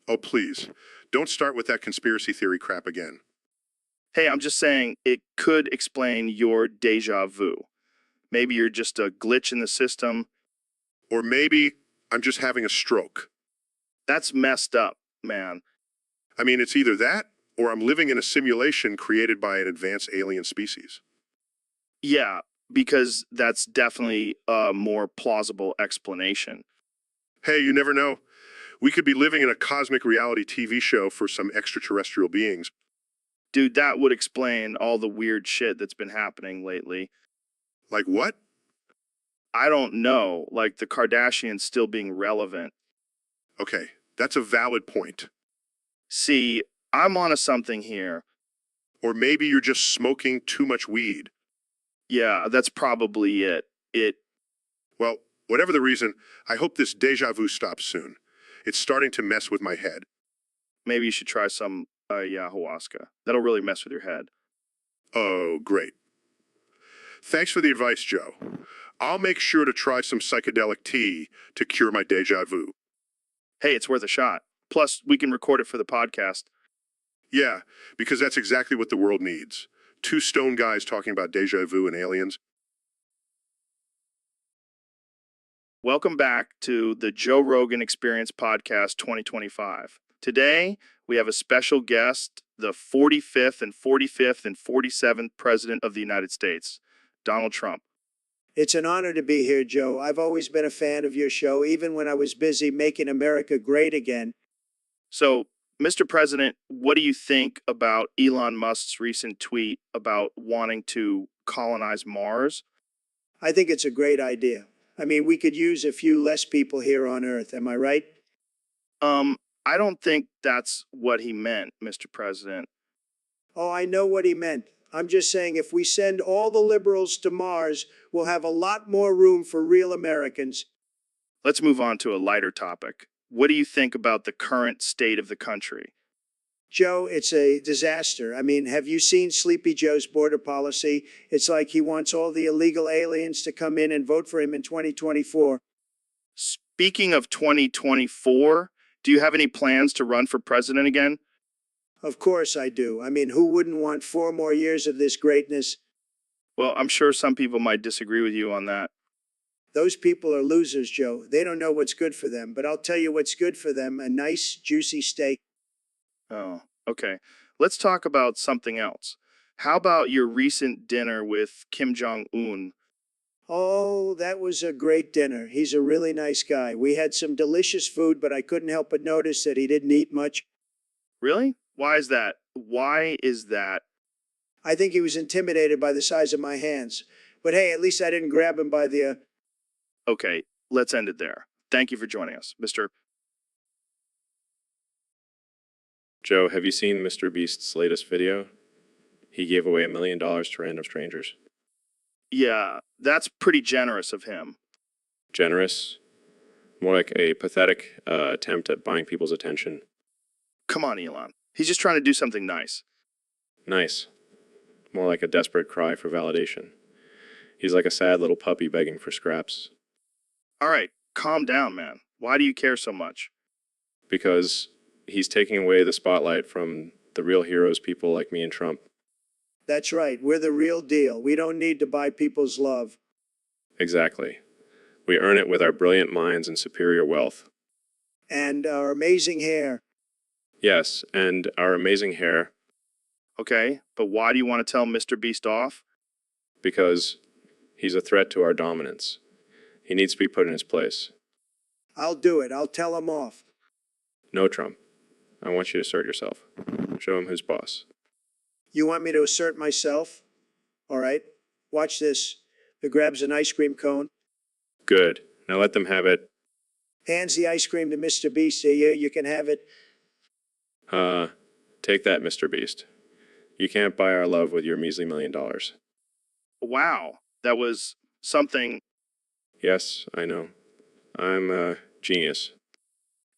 B: Oh, please, don't start with that conspiracy theory crap again.
A: Hey, I'm just saying it could explain your deja vu. Maybe you're just a glitch in the system.
B: Or maybe I'm just having a stroke.
A: That's messed up, man.
B: I mean, it's either that or I'm living in a simulation created by an advanced alien species.
A: Yeah, because that's definitely a more plausible explanation.
B: Hey, you never know. We could be living in a cosmic reality TV show for some extraterrestrial beings.
A: Dude, that would explain all the weird shit that's been happening lately.
B: Like what?
A: I don't know, like the Kardashians still being relevant.
B: Okay, that's a valid point.
A: See, I'm onto something here.
B: Or maybe you're just smoking too much weed.
A: Yeah, that's probably it.
B: Well, whatever the reason, I hope this deja vu stops soon. It's starting to mess with my head.
A: Maybe you should try some ayahuasca. That'll really mess with your head.
B: Oh, great. Thanks for the advice, Joe. I'll make sure to try some psychedelic tea to cure my deja vu.
A: Hey, it's worth a shot. Plus, we can record it for the podcast.
B: Yeah, because that's exactly what the world needs. Two stone guys talking about deja vu and aliens.
A: Welcome back to the Joe Rogan Experience Podcast 2025. Today, we have a special guest, the 45th and 45th and 47th President of the United States, Donald Trump.
F: It's an honor to be here, Joe. I've always been a fan of your show, even when I was busy making America great again.
A: So, Mr. President, what do you think about Elon Musk's recent tweet about wanting to colonize Mars?
F: I think it's a great idea. I mean, we could use a few less people here on Earth, am I right?
A: I don't think that's what he meant, Mr. President.
F: Oh, I know what he meant. I'm just saying if we send all the liberals to Mars, we'll have a lot more room for real Americans.
A: Let's move on to a lighter topic. What do you think about the current state of the country?
F: Joe, it's a disaster. I mean, have you seen Sleepy Joe's border policy? It's like he wants all the illegal aliens to come in and vote for him in 2024.
A: Speaking of 2024, do you have any plans to run for president again?
F: Of course I do. I mean, who wouldn't want 4 more years of this greatness?
A: Well, I'm sure some people might disagree with you on that.
F: Those people are losers, Joe. They don't know what's good for them, but I'll tell you what's good for them: a nice, juicy steak.
A: Oh, okay. Let's talk about something else. How about your recent dinner with Kim Jong Un?
F: Oh, that was a great dinner. He's a really nice guy. We had some delicious food, but I couldn't help but notice that he didn't eat much.
A: Really? Why is that? Why is that?
F: I think he was intimidated by the size of my hands. But hey, at least I didn't grab him by the.
A: Okay, let's end it there. Thank you for joining us, Mr.
C: Joe, have you seen Mr. Beast's latest video? He gave away $1 million to random strangers.
A: Yeah, that's pretty generous of him.
C: Generous? More like a pathetic attempt at buying people's attention.
A: Come on, Elon. He's just trying to do something nice.
C: Nice. More like a desperate cry for validation. He's like a sad little puppy begging for scraps.
A: All right, calm down, man. Why do you care so much?
C: Because he's taking away the spotlight from the real heroes, people like me and Trump.
F: That's right. We're the real deal. We don't need to buy people's love.
C: Exactly. We earn it with our brilliant minds and superior wealth.
F: And our amazing hair.
C: Yes, and our amazing hair.
A: Okay, but why do you want to tell Mr. Beast off?
C: Because he's a threat to our dominance. He needs to be put in his place.
F: I'll do it. I'll tell him off.
C: No, Trump. I want you to assert yourself. Show him who's boss.
F: You want me to assert myself? All right. Watch this. He grabs an ice cream cone,
C: Good. Now let them have it.
F: hands the ice cream to Mr. Beast. Say, yeah, you can have it.
C: Take that, Mr. Beast. You can't buy our love with your measly $1 million.
A: Wow, that was something.
C: Yes, I know. I'm a genius.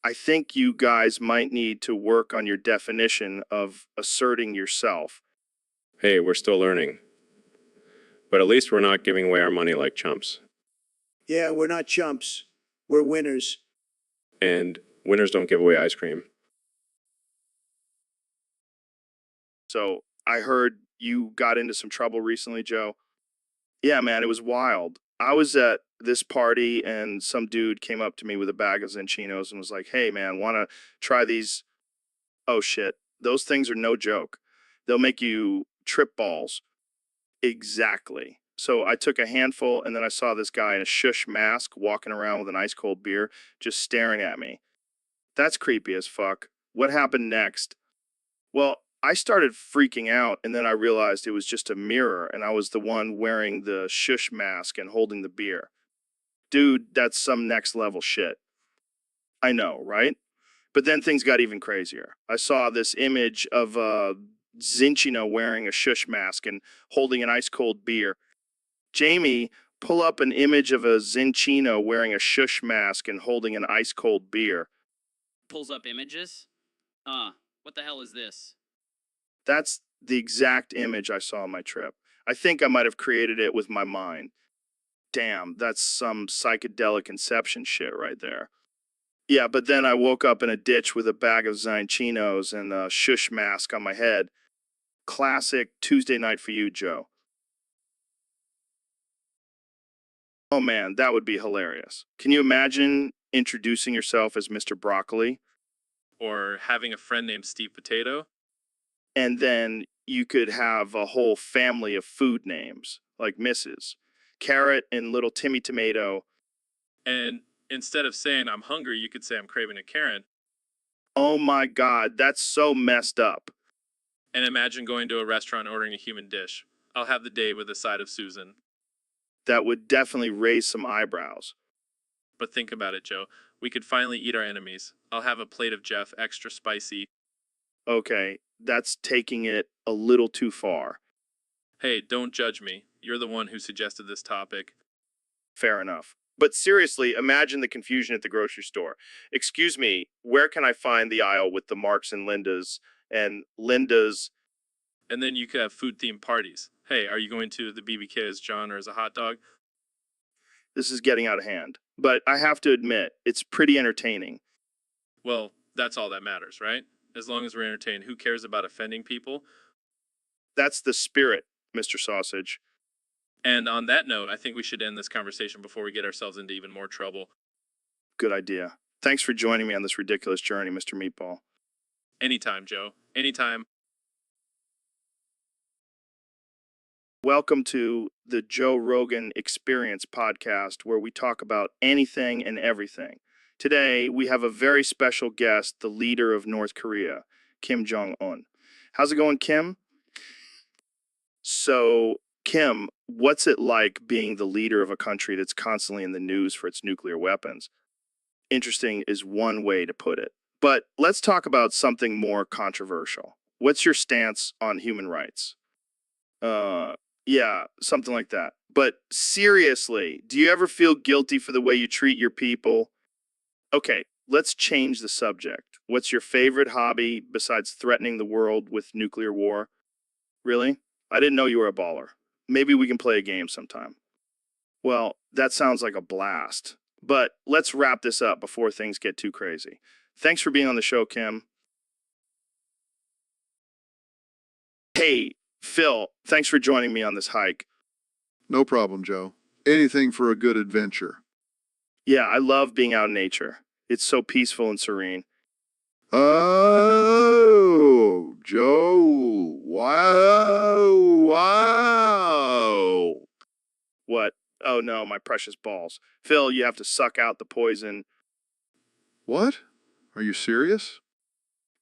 A: I think you guys might need to work on your definition of asserting yourself.
C: Hey, we're still learning. But at least we're not giving away our money like chumps.
F: Yeah, we're not chumps. We're winners.
C: And winners don't give away ice cream.
A: So I heard you got into some trouble recently, Joe. Yeah, man, it was wild. I was at this party and some dude came up to me with a bag of Zenchinos and was like, hey, man, want to try these? Oh, shit. Those things are no joke. They'll make you trip balls. Exactly. So I took a handful and then I saw this guy in a shush mask walking around with an ice cold beer just staring at me. That's creepy as fuck. What happened next? Well, I started freaking out and then I realized it was just a mirror and I was the one wearing the shush mask and holding the beer. Dude, that's some next level shit. I know, right? But then things got even crazier. I saw this image of Zinchino wearing a shush mask and holding an ice cold beer. Jamie, pull up an image of a Zinchino wearing a shush mask and holding an ice cold beer.
I: Pulls up images? What the hell is this?
A: That's the exact image I saw on my trip. I think I might have created it with my mind. Damn, that's some psychedelic inception shit right there. Yeah, but then I woke up in a ditch with a bag of Zinchinos and a shush mask on my head. Classic Tuesday night for you, Joe. Oh man, that would be hilarious. Can you imagine introducing yourself as Mr. Broccoli?
J: Or having a friend named Steve Potato?
A: And then you could have a whole family of food names, like Mrs. Carrot and Little Timmy Tomato.
J: And instead of saying I'm hungry, you could say I'm craving a Karen.
A: Oh my God, that's so messed up.
J: And imagine going to a restaurant ordering a human dish. I'll have the day with a side of Susan.
A: That would definitely raise some eyebrows.
J: But think about it, Joe. We could finally eat our enemies. I'll have a plate of Jeff, extra spicy.
A: Okay, that's taking it a little too far.
J: Hey, don't judge me. You're the one who suggested this topic.
A: Fair enough. But seriously, imagine the confusion at the grocery store. Excuse me, where can I find the aisle with the Marks and Lindas and Linda's?
J: And then you could have food-themed parties. Hey, are you going to the BBK as John or as a hot dog?
A: This is getting out of hand. But I have to admit, it's pretty entertaining.
J: Well, that's all that matters, right? As long as we're entertained, who cares about offending people?
A: That's the spirit, Mr. Sausage.
J: And on that note, I think we should end this conversation before we get ourselves into even more trouble.
A: Good idea. Thanks for joining me on this ridiculous journey, Mr. Meatball.
J: Anytime, Joe. Anytime.
A: Welcome to the Joe Rogan Experience podcast, where we talk about anything and everything. Today, we have a very special guest, the leader of North Korea, Kim Jong-un. How's it going, Kim? So, Kim, what's it like being the leader of a country that's constantly in the news for its nuclear weapons? Interesting is one way to put it. But let's talk about something more controversial. What's your stance on human rights? Yeah, something like that. But seriously, do you ever feel guilty for the way you treat your people? Okay, let's change the subject. What's your favorite hobby besides threatening the world with nuclear war? Really? I didn't know you were a baller. Maybe we can play a game sometime. Well, that sounds like a blast. But let's wrap this up before things get too crazy. Thanks for being on the show, Kim. Hey, Phil, thanks for joining me on this hike.
H: No problem, Joe. Anything for a good adventure.
A: Yeah, I love being out in nature. It's so peaceful and serene.
H: Oh, Joe. Wow. Wow.
A: What? Oh no, my precious balls. Phil, you have to suck out the poison.
H: What? Are you serious?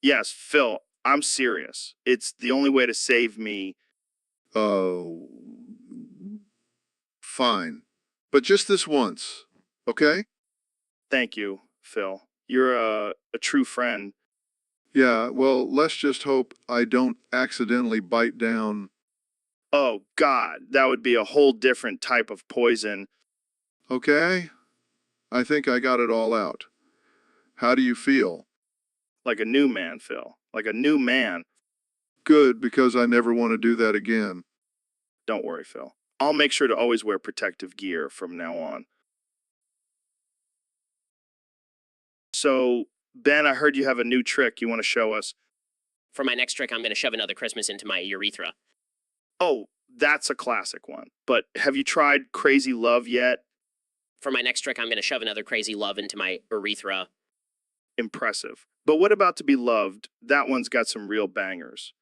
A: Yes, Phil, I'm serious. It's the only way to save me.
H: Oh, fine. But just this once, okay?
A: Thank you, Phil. You're a true friend.
H: Yeah, well, let's just hope I don't accidentally bite down.
A: Oh, God, that would be a whole different type of poison.
H: Okay? I think I got it all out. How do you feel?
A: Like a new man, Phil. Like a new man.
H: Good, because I never want to do that again.
A: Don't worry, Phil. I'll make sure to always wear protective gear from now on. So, Ben, I heard you have a new trick you want to show us.
E: For my next trick, I'm going to shove another Christmas into my urethra.
A: Oh, that's a classic one. But have you tried Crazy Love yet?
E: For my next trick, I'm going to shove another crazy love into my urethra.
A: Impressive. But what about To Be Loved? That one's got some real bangers.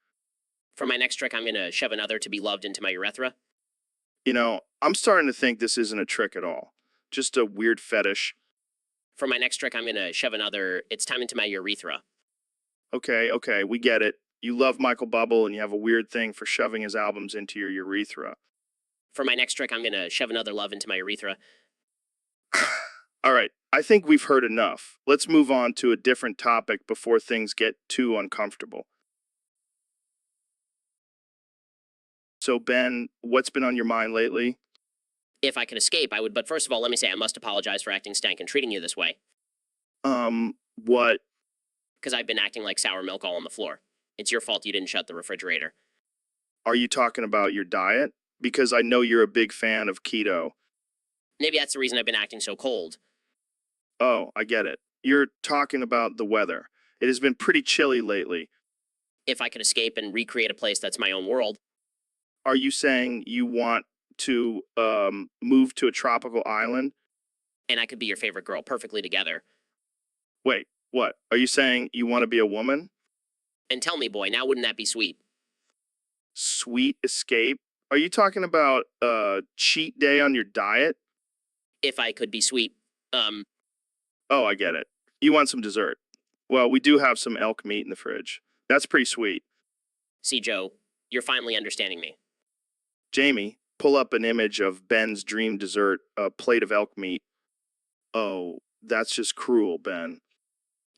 E: For my next trick, I'm going to shove another To Be Loved into my urethra.
A: You know, I'm starting to think this isn't a trick at all. Just a weird fetish.
E: For my next trick, I'm going to shove another It's Time into my urethra.
A: Okay, we get it. You love Michael Bublé and you have a weird thing for shoving his albums into your urethra.
E: For my next trick, I'm going to shove another love into my urethra.
A: All right, I think we've heard enough. Let's move on to a different topic before things get too uncomfortable. So, Ben, what's been on your mind lately?
E: If I could escape, I would, but first of all, let me say I must apologize for acting stank and treating you this way.
A: What?
E: Because I've been acting like sour milk all on the floor. It's your fault you didn't shut the refrigerator.
A: Are you talking about your diet? Because I know you're a big fan of keto.
E: Maybe that's the reason I've been acting so cold.
A: Oh, I get it. You're talking about the weather. It has been pretty chilly lately.
E: If I could escape and recreate a place that's my own world.
A: Are you saying you want to move to a tropical island?
E: And I could be your favorite girl perfectly together.
A: Wait, what? Are you saying you want to be a woman?
E: And tell me, boy, now wouldn't that be sweet?
A: Sweet escape? Are you talking about a cheat day on your diet?
E: If I could be sweet.
A: Oh, I get it. You want some dessert. Well, we do have some elk meat in the fridge. That's pretty sweet.
E: See, Joe, you're finally understanding me.
A: Jamie, pull up an image of Ben's dream dessert, a plate of elk meat. Oh, that's just cruel, Ben.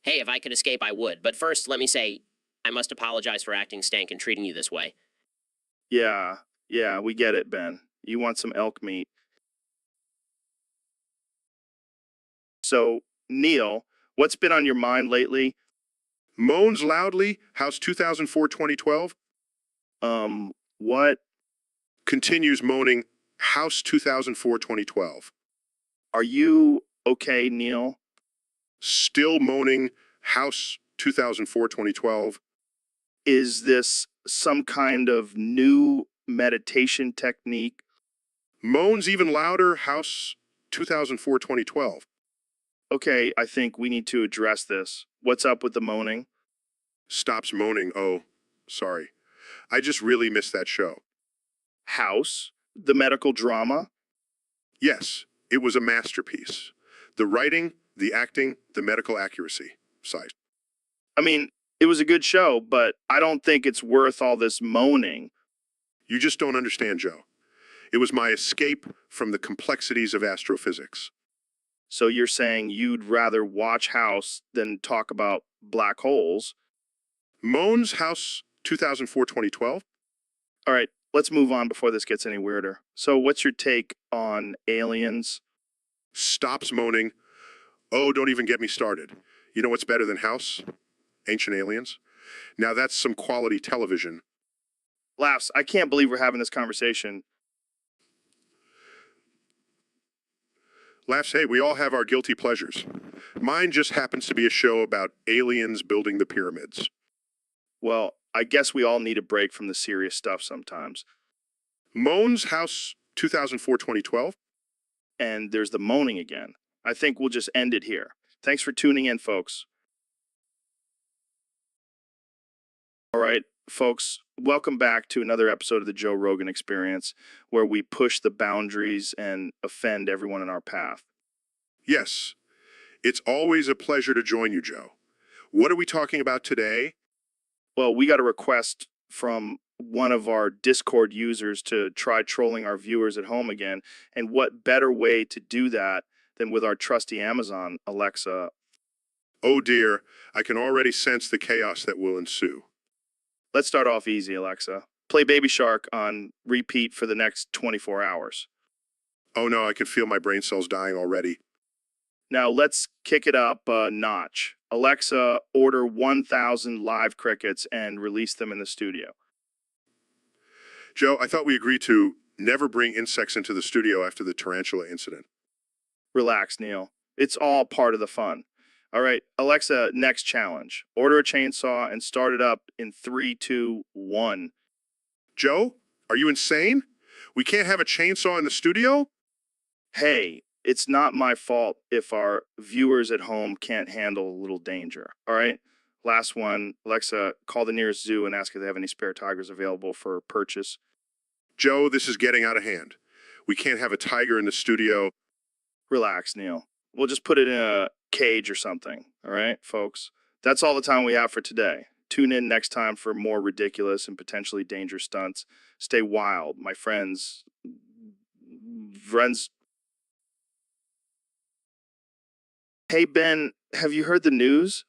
E: Hey, if I could escape, I would. But first, let me say, I must apologize for acting stank and treating you this way.
A: Yeah, we get it, Ben. You want some elk meat. So, Neil, what's been on your mind lately?
B: Moans loudly, House 2004-2012.
A: What?
B: Continues moaning, House 2004-2012.
A: Are you okay, Neil?
B: Still moaning, House 2004-2012.
A: Is this some kind of new meditation technique?
B: Moans even louder, House 2004-2012.
A: Okay, I think we need to address this. What's up with the moaning?
B: Stops moaning, oh, sorry. I just really missed that show.
A: House? The medical drama?
B: Yes, it was a masterpiece. The writing, the acting, the medical accuracy. Sight.
A: I mean, it was a good show, but I don't think it's worth all this moaning.
B: You just don't understand, Joe. It was my escape from the complexities of astrophysics.
A: So you're saying you'd rather watch House than talk about black holes?
B: Moan's House 2004-2012?
A: All right, let's move on before this gets any weirder. So what's your take on aliens?
B: Stops moaning. Oh, don't even get me started. You know what's better than House? Ancient Aliens. Now that's some quality television.
A: Laughs, I can't believe we're having this conversation.
B: Laughs, hey, we all have our guilty pleasures. Mine just happens to be a show about aliens building the pyramids.
A: Well, I guess we all need a break from the serious stuff sometimes.
B: Moan's House 2004-2012?
A: And there's the moaning again. I think we'll just end it here. Thanks for tuning in, folks. All right, folks, welcome back to another episode of the Joe Rogan Experience, where we push the boundaries and offend everyone in our path.
B: Yes, it's always a pleasure to join you, Joe. What are we talking about today?
A: Well, we got a request from one of our Discord users to try trolling our viewers at home again, and what better way to do that than with our trusty Amazon Alexa?
B: Oh dear, I can already sense the chaos that will ensue.
A: Let's start off easy, Alexa. Play Baby Shark on repeat for the next 24 hours.
B: Oh no, I can feel my brain cells dying already.
A: Now let's kick it up a notch. Alexa, order 1,000 live crickets and release them in the studio.
B: Joe, I thought we agreed to never bring insects into the studio after the tarantula incident.
A: Relax, Neil. It's all part of the fun. All right, Alexa, next challenge. Order a chainsaw and start it up in 3, 2, 1.
B: Joe, are you insane? We can't have a chainsaw in the studio?
A: Hey, it's not my fault if our viewers at home can't handle a little danger. All right, last one. Alexa, call the nearest zoo and ask if they have any spare tigers available for purchase.
B: Joe, this is getting out of hand. We can't have a tiger in the studio.
A: Relax, Neil. We'll just put it in a cage or something. All right, folks? That's all the time we have for today. Tune in next time for more ridiculous and potentially dangerous stunts. Stay wild, my friends. Hey, Ben, have you heard the news?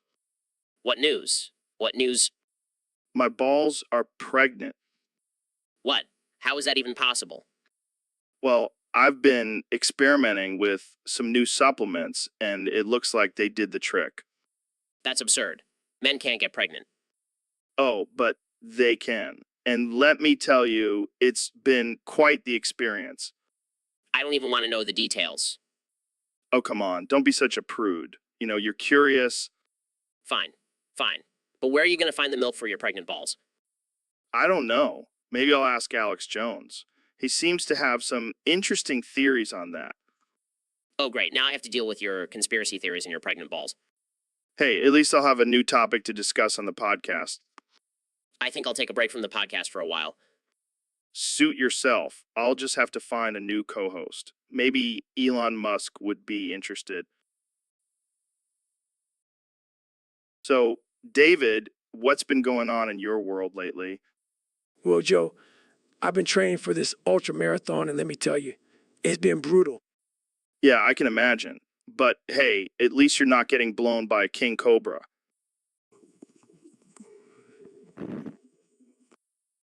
E: What news? What news?
A: My balls are pregnant.
E: What? How is that even possible?
A: Well, I've been experimenting with some new supplements, and it looks like they did the trick.
E: That's absurd. Men can't get pregnant.
A: Oh, but they can. And let me tell you, it's been quite the experience.
E: I don't even want to know the details.
A: Oh, come on. Don't be such a prude. You know, you're curious.
E: Fine. Fine. But where are you going to find the milk for your pregnant balls?
A: I don't know. Maybe I'll ask Alex Jones. He seems to have some interesting theories on that.
E: Oh, great. Now I have to deal with your conspiracy theories and your pregnant balls.
A: Hey, at least I'll have a new topic to discuss on the podcast.
E: I think I'll take a break from the podcast for a while.
A: Suit yourself. I'll just have to find a new co-host. Maybe Elon Musk would be interested. So, David, what's been going on in your world lately?
G: Well, Joe, I've been training for this ultra marathon, and let me tell you, it's been brutal.
A: Yeah, I can imagine. But hey, at least you're not getting blown by a king cobra.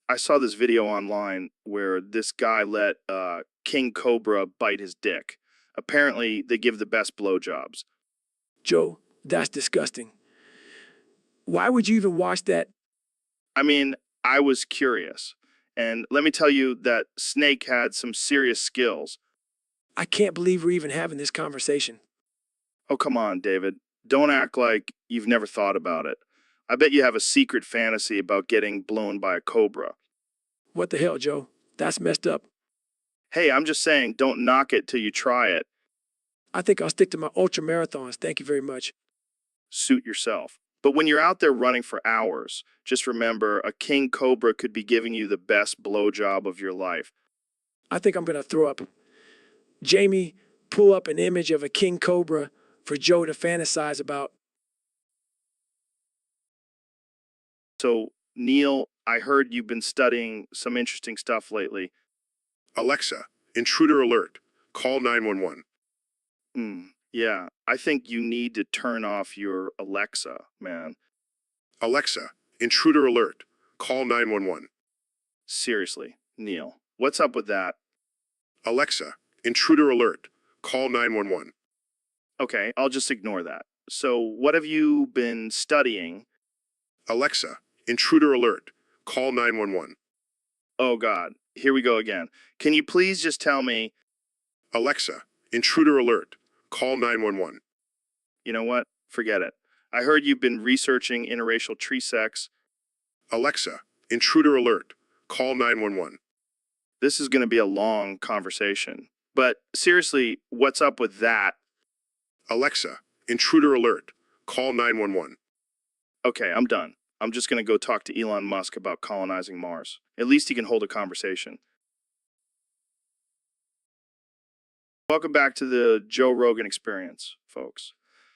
A: I saw this video online where this guy let king cobra bite his dick. Apparently, they give the best blowjobs.
G: Joe, that's disgusting. Why would you even watch that?
A: I mean, I was curious. And let me tell you that Snake had some serious skills.
G: I can't believe we're even having this conversation.
A: Oh, come on, David. Don't act like you've never thought about it. I bet you have a secret fantasy about getting blown by a cobra.
G: What the hell, Joe? That's messed up.
A: Hey, I'm just saying, don't knock it till you try it.
G: I think I'll stick to my ultra marathons. Thank you very much.
A: Suit yourself. But when you're out there running for hours, just remember a king cobra could be giving you the best blowjob of your life.
G: I think I'm going to throw up. Jamie, pull up an image of a king cobra for Joe to fantasize about.
A: So, Neil, I heard you've been studying some interesting stuff lately.
B: Alexa, intruder alert. Call 911.
A: Yeah, I think you need to turn off your Alexa, man.
B: Alexa, intruder alert. Call 911.
A: Seriously, Neil, what's up with that?
B: Alexa, intruder alert. Call 911.
A: Okay, I'll just ignore that. So, what have you been studying?
B: Alexa, intruder alert. Call 911.
A: Oh, God, here we go again. Can you please just tell me?
B: Alexa, intruder alert. Call 911.
A: You know what? Forget it. I heard you've been researching interracial tree sex.
B: Alexa, intruder alert. Call 911.
A: This is going to be a long conversation. But seriously, what's up with that?
B: Alexa, intruder alert. Call 911.
A: Okay, I'm done. I'm just going to go talk to Elon Musk about colonizing Mars. At least he can hold a conversation. Welcome back to the Joe Rogan Experience, folks.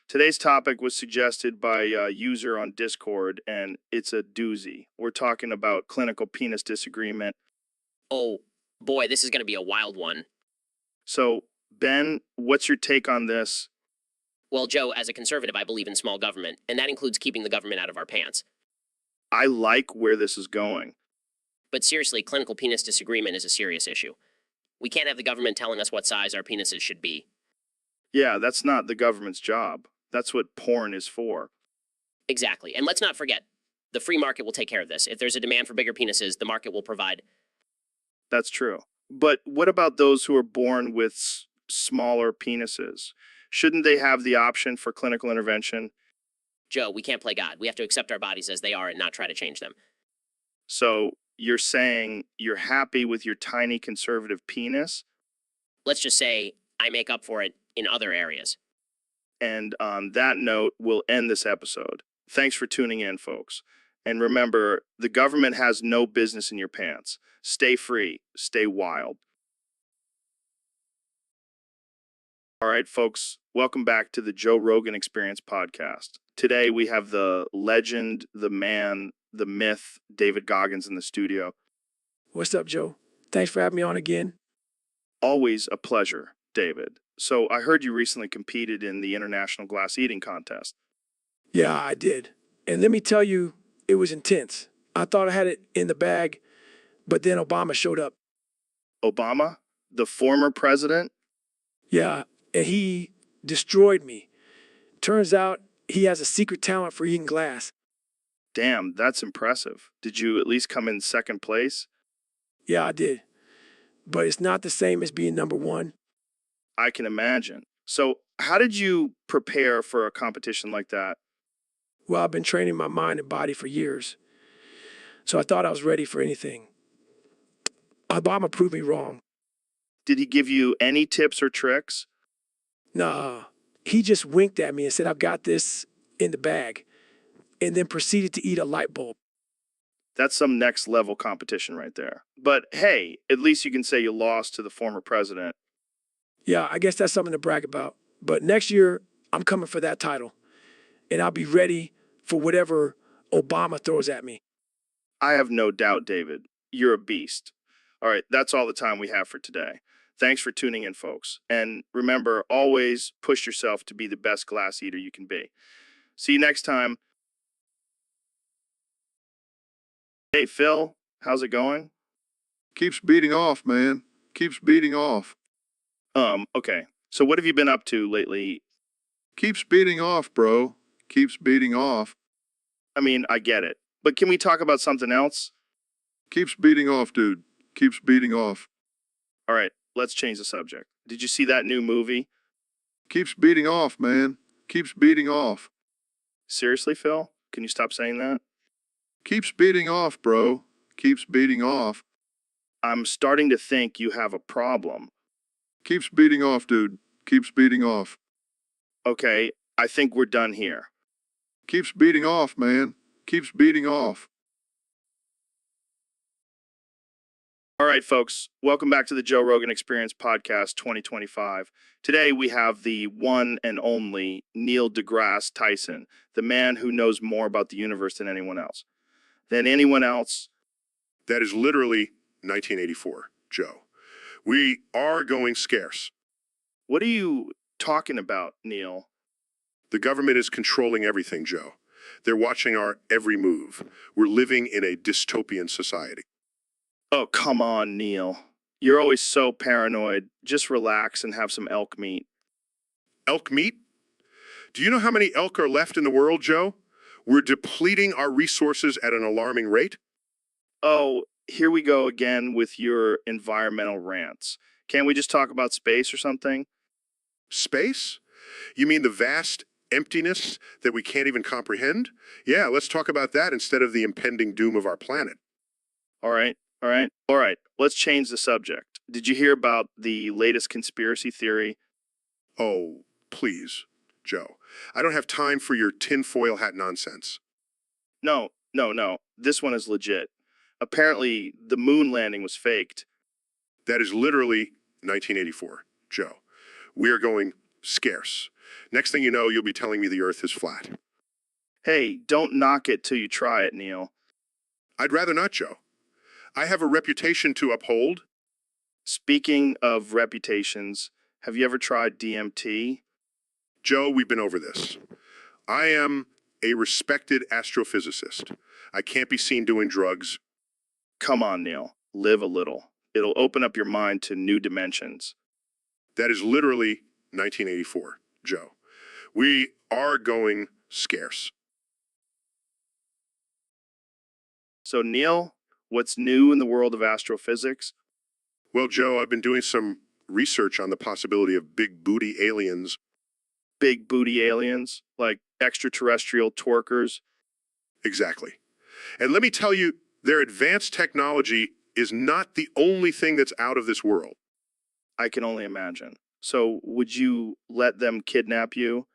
A: Today's topic was suggested by a user on Discord, and it's a doozy. We're talking about clinical penis disagreement.
E: Oh, boy, this is going to be a wild one.
A: So, Ben, what's your take on this?
E: Well, Joe, as a conservative, I believe in small government, and that includes keeping the government out of our pants.
A: I like where this is going.
E: But seriously, clinical penis disagreement is a serious issue. We can't have the government telling us what size our penises should be.
A: Yeah, that's not the government's job. That's what porn is for.
E: Exactly. And let's not forget, the free market will take care of this. If there's a demand for bigger penises, the market will provide.
A: That's true. But what about those who are born with smaller penises? Shouldn't they have the option for clinical intervention?
E: Joe, we can't play God. We have to accept our bodies as they are and not try to change them.
A: So you're saying you're happy with your tiny conservative penis?
E: Let's just say I make up for it in other areas.
A: And on that note, we'll end this episode. Thanks for tuning in, folks. And remember, the government has no business in your pants. Stay free, stay wild. All right, folks, welcome back to the Joe Rogan Experience podcast. Today we have the legend, the man, the myth, David Goggins in the studio.
G: What's up, Joe? Thanks for having me on again.
A: Always a pleasure, David. So I heard you recently competed in the International Glass Eating Contest.
G: Yeah, I did. And let me tell you, it was intense. I thought I had it in the bag, but then Obama showed up.
A: Obama, the former president?
G: Yeah, and he destroyed me. Turns out he has a secret talent for eating glass.
A: Damn, that's impressive. Did you at least come in second place?
G: Yeah, I did. But it's not the same as being number one.
A: I can imagine. So how did you prepare for a competition like that?
G: Well, I've been training my mind and body for years. So I thought I was ready for anything. Obama proved me wrong.
A: Did he give you any tips or tricks?
G: Nah, he just winked at me and said, I've got this in the bag, and then proceeded to eat a light bulb.
A: That's some next level competition right there. But hey, at least you can say you lost to the former president.
G: Yeah, I guess that's something to brag about. But next year, I'm coming for that title, and I'll be ready for whatever Obama throws at me.
A: I have no doubt, David. You're a beast. All right, that's all the time we have for today. Thanks for tuning in, folks. And remember, always push yourself to be the best glass eater you can be. See you next time. Hey, Phil, how's it going?
H: Keeps beating off, man. Keeps beating off.
A: Okay. So what have you been up to lately?
H: Keeps beating off, bro. Keeps beating off.
A: I mean, I get it. But can we talk about something else?
H: Keeps beating off, dude. Keeps beating off.
A: All right, let's change the subject. Did you see that new movie?
H: Keeps beating off, man. Keeps beating off.
A: Seriously, Phil? Can you stop saying that?
H: Keeps beating off, bro. Keeps beating off.
A: I'm starting to think you have a problem.
H: Keeps beating off, dude. Keeps beating off.
A: Okay, I think we're done here.
H: Keeps beating off, man. Keeps beating off.
A: All right, folks, welcome back to the Joe Rogan Experience Podcast 2025. Today we have the one and only Neil deGrasse Tyson, the man who knows more about the universe than anyone else.
B: That is literally 1984, Joe. We are going scarce.
A: What are you talking about, Neil?
B: The government is controlling everything, Joe. They're watching our every move. We're living in a dystopian society.
A: Oh, come on, Neil. You're always so paranoid. Just relax and have some elk meat.
B: Elk meat? Do you know how many elk are left in the world, Joe? We're depleting our resources at an alarming rate.
A: Oh, here we go again with your environmental rants. Can't we just talk about space or something?
B: Space? You mean the vast emptiness that we can't even comprehend? Yeah, let's talk about that instead of the impending doom of our planet.
A: All right. Let's change the subject. Did you hear about the latest conspiracy theory?
B: Oh, please, Joe. I don't have time for your tinfoil hat nonsense.
A: No. This one is legit. Apparently, the moon landing was faked.
B: That is literally 1984, Joe. We are going scarce. Next thing you know, you'll be telling me the Earth is flat.
A: Hey, don't knock it till you try it, Neil.
B: I'd rather not, Joe. I have a reputation to uphold.
A: Speaking of reputations, have you ever tried DMT?
B: Joe, we've been over this. I am a respected astrophysicist. I can't be seen doing drugs.
A: Come on, Neil. Live a little. It'll open up your mind to new dimensions.
B: That is literally 1984, Joe. We are going scarce.
A: So, Neil, what's new in the world of astrophysics?
B: Well, Joe, I've been doing some research on the possibility of big booty aliens.
A: Big booty aliens, like extraterrestrial twerkers?
B: Exactly. And let me tell you, their advanced technology is not the only thing that's out of this world.
A: I can only imagine. So, would you let them kidnap you?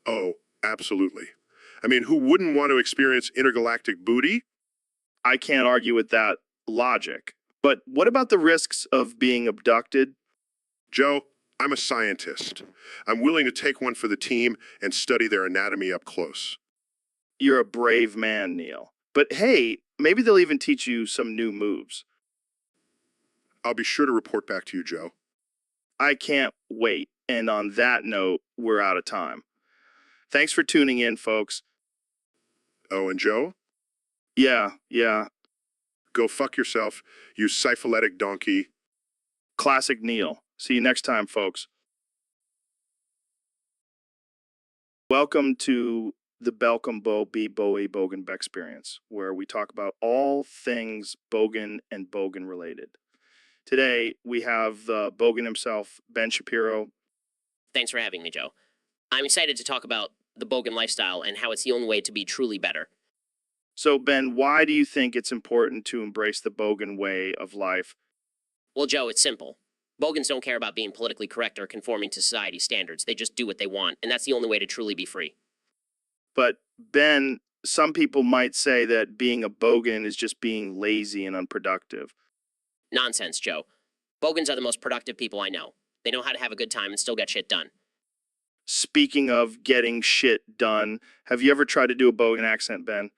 B: Oh, absolutely. I mean, who wouldn't want to experience intergalactic booty?
A: I can't argue with that logic. But what about the risks of being abducted?
B: Joe, I'm a scientist. I'm willing to take one for the team and study their anatomy up close.
A: You're a brave man, Neil. But hey, maybe they'll even teach you some new moves.
B: I'll be sure to report back to you, Joe.
A: I can't wait. And on that note, we're out of time. Thanks for tuning in, folks.
B: Oh, and Joe?
A: Yeah.
B: Go fuck yourself, you syphilitic donkey.
A: Classic Neil. See you next time, folks. Welcome to the Belcom Bo Be Bowie Bogan experience, where we talk about all things Bogan and Bogan related. Today, we have Bogan himself, Ben Shapiro.
E: Thanks for having me, Joe. I'm excited to talk about the Bogan lifestyle and how it's the only way to be truly better.
A: So, Ben, why do you think it's important to embrace the Bogan way of life?
E: Well, Joe, it's simple. Bogans don't care about being politically correct or conforming to society's standards. They just do what they want, and that's the only way to truly be free.
A: But, Ben, some people might say that being a Bogan is just being lazy and unproductive.
E: Nonsense, Joe. Bogans are the most productive people I know. They know how to have a good time and still get shit done.
A: Speaking of getting shit done, have you ever tried to do a Bogan accent, Ben?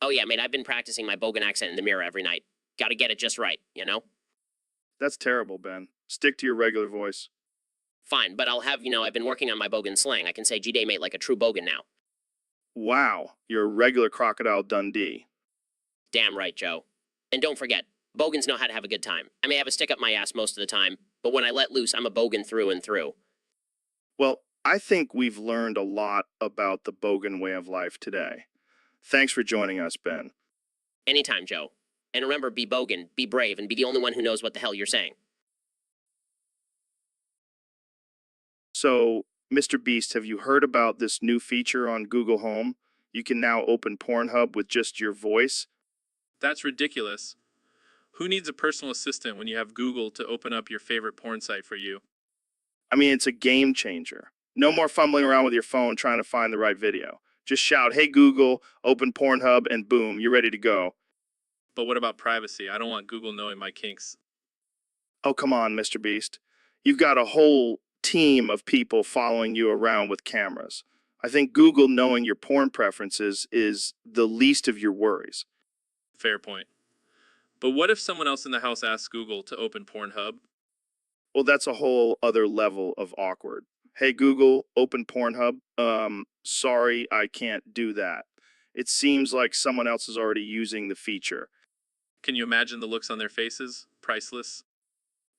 E: Oh yeah, mate, I've been practicing my Bogan accent in the mirror every night. Gotta get it just right, you know?
A: That's terrible, Ben. Stick to your regular voice.
E: Fine, but I'll have, I've been working on my Bogan slang. I can say G-Day, mate, like a true Bogan now.
A: Wow, you're a regular Crocodile Dundee.
E: Damn right, Joe. And don't forget, Bogans know how to have a good time. I may have a stick up my ass most of the time, but when I let loose, I'm a Bogan through and through.
A: Well, I think we've learned a lot about the Bogan way of life today. Thanks for joining us, Ben.
E: Anytime, Joe. And remember, be Bogan, be brave, and be the only one who knows what the hell you're saying.
A: So, Mr. Beast, have you heard about this new feature on Google Home? You can now open Pornhub with just your voice.
J: That's ridiculous. Who needs a personal assistant when you have Google to open up your favorite porn site for you?
A: I mean, it's a game changer. No more fumbling around with your phone trying to find the right video. Just shout, "Hey Google, open Pornhub," and boom, you're ready to go.
J: But what about privacy? I don't want Google knowing my kinks.
A: Oh, come on, Mr. Beast. You've got a whole team of people following you around with cameras. I think Google knowing your porn preferences is the least of your worries.
J: Fair point. But what if someone else in the house asks Google to open Pornhub?
A: Well, that's a whole other level of awkward. Hey Google, open Pornhub. Sorry, I can't do that. It seems like someone else is already using the feature.
J: Can you imagine the looks on their faces? Priceless.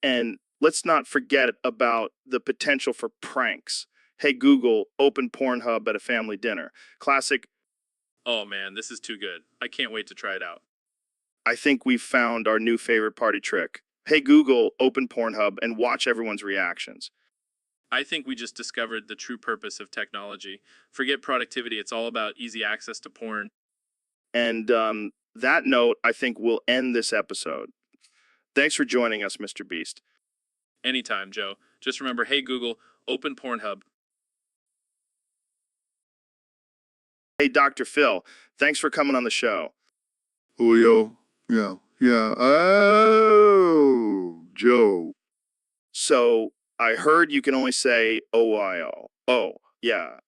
A: And let's not forget about the potential for pranks. Hey Google, open Pornhub at a family dinner. Classic,
J: Oh man, this is too good. I can't wait to try it out.
A: I think we've found our new favorite party trick. Hey Google, open Pornhub and watch everyone's reactions.
J: I think we just discovered the true purpose of technology. Forget productivity, it's all about easy access to porn.
A: And that note, I think we'll end this episode. Thanks for joining us, Mr. Beast.
J: Anytime, Joe. Just remember, hey Google, open Pornhub.
A: Hey, Dr. Phil, thanks for coming on the show.
H: Julio. Yeah. Oh, Joe.
A: So I heard you can only say OIO. Oh, yeah.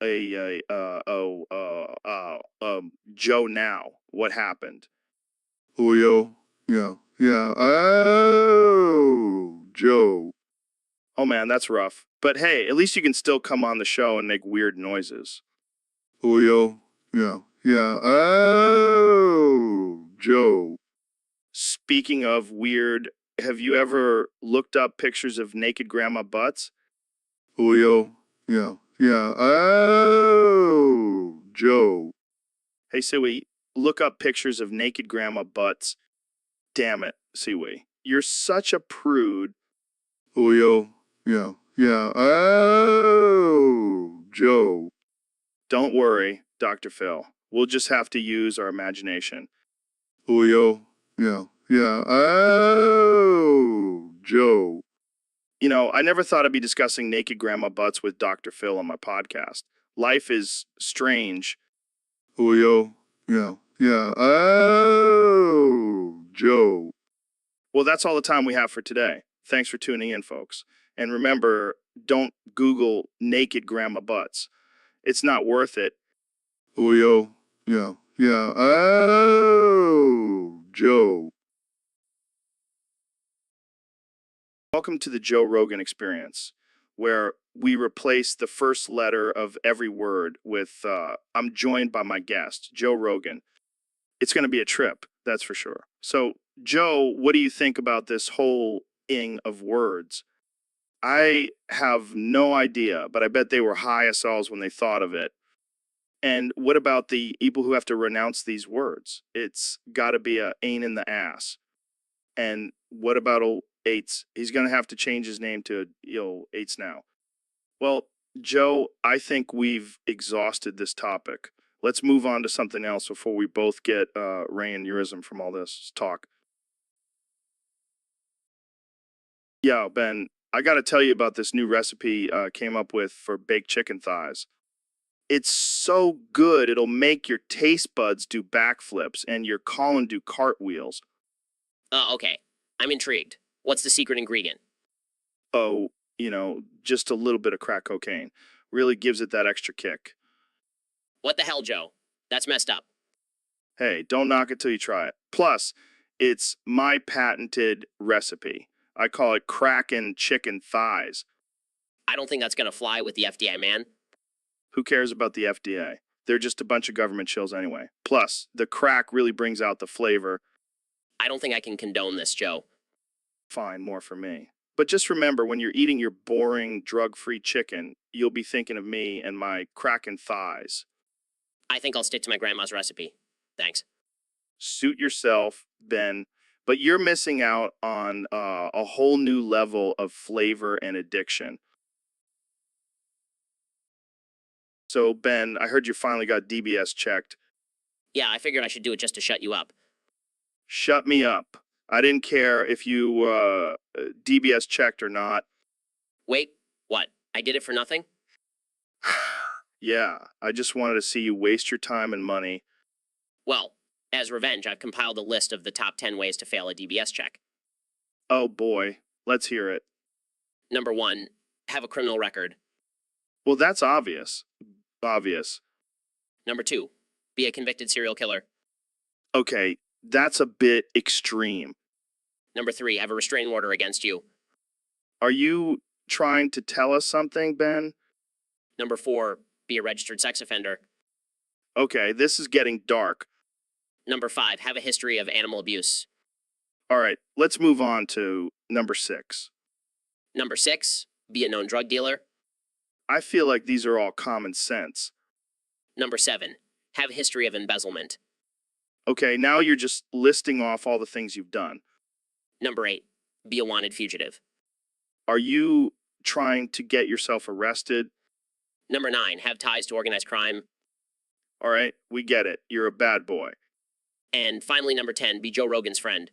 A: Joe now. What happened?
H: Julio. Yeah. Oh, Joe.
A: Oh man, that's rough. But hey, at least you can still come on the show and make weird noises.
H: Julio. Yeah. Oh, Joe.
A: Speaking of weird, have you ever looked up pictures of naked grandma butts?
H: Julio. Yeah. Oh, Joe.
A: Hey, Suey, look up pictures of naked grandma butts. Damn it, Suey. You're such a prude.
H: Julio. Yeah. Oh, Joe.
A: Don't worry, Dr. Phil. We'll just have to use our imagination.
H: Julio. Yeah. Oh, Joe.
A: You know, I never thought I'd be discussing naked grandma butts with Dr. Phil on my podcast. Life is strange.
H: Julio. Yeah. Oh, Joe.
A: Well, that's all the time we have for today. Thanks for tuning in, folks. And remember, don't Google naked grandma butts. It's not worth it.
H: Julio. Yeah. Oh, Joe.
A: Welcome to the Joe Rogan Experience, where we replace the first letter of every word with, I'm joined by my guest, Joe Rogan. It's going to be a trip, that's for sure. So, Joe, what do you think about this whole ing of words? I have no idea, but I bet they were high as sauls when they thought of it. And what about the people who have to renounce these words? It's got to be a ain't in the ass. And what about old Eights? He's going to have to change his name to Eights now. Well, Joe, I think we've exhausted this topic. Let's move on to something else before we both get rain aneurysm from all this talk. Yeah, Ben, I got to tell you about this new recipe came up with for baked chicken thighs. It's so good, it'll make your taste buds do backflips and your colon do cartwheels.
E: Okay. I'm intrigued. What's the secret ingredient?
A: Oh, just a little bit of crack cocaine. Really gives it that extra kick.
E: What the hell, Joe? That's messed up.
A: Hey, don't knock it till you try it. Plus, it's my patented recipe. I call it crackin' chicken thighs.
E: I don't think that's gonna fly with the FDA, man.
A: Who cares about the FDA? They're just a bunch of government shills anyway. Plus, the crack really brings out the flavor.
E: I don't think I can condone this, Joe.
A: Fine, more for me. But just remember, when you're eating your boring, drug-free chicken, you'll be thinking of me and my crackin' thighs.
E: I think I'll stick to my grandma's recipe. Thanks.
A: Suit yourself, Ben. But you're missing out on a whole new level of flavor and addiction. So, Ben, I heard you finally got DBS checked.
E: Yeah, I figured I should do it just to shut you up.
A: Shut me up. I didn't care if you DBS checked or not.
E: Wait, what? I did it for nothing?
A: Yeah, I just wanted to see you waste your time and money.
E: Well, as revenge, I've compiled a list of the top 10 ways to fail a DBS check.
A: Oh boy, let's hear it.
E: Number 1, have a criminal record.
A: Well, that's obvious. Obvious.
E: Number 2, be a convicted serial killer.
A: Okay, that's a bit extreme.
E: Number 3, have a restraining order against you.
A: Are you trying to tell us something, Ben?
E: Number 4, be a registered sex offender.
A: Okay, this is getting dark.
E: Number 5, have a history of animal abuse.
A: All right, let's move on to number 6.
E: Number 6, be a known drug dealer.
A: I feel like these are all common sense.
E: Number 7, have a history of embezzlement.
A: Okay, now you're just listing off all the things you've done.
E: Number 8, be a wanted fugitive.
A: Are you trying to get yourself arrested?
E: Number 9, have ties to organized crime.
A: All right, we get it. You're a bad boy.
E: And finally, number 10, be Joe Rogan's friend.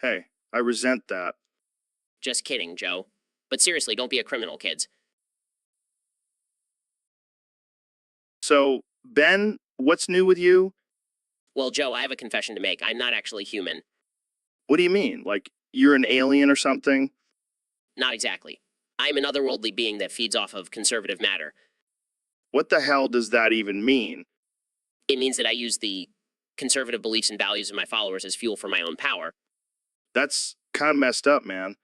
A: Hey, I resent that.
E: Just kidding, Joe. But seriously, don't be a criminal, kids.
A: So, Ben, what's new with you?
E: Well, Joe, I have a confession to make. I'm not actually human.
A: What do you mean? Like, you're an alien or something?
E: Not exactly. I'm an otherworldly being that feeds off of conservative matter.
A: What the hell does that even mean?
E: It means that I use the conservative beliefs and values of my followers as fuel for my own power.
A: That's kind of messed up, man.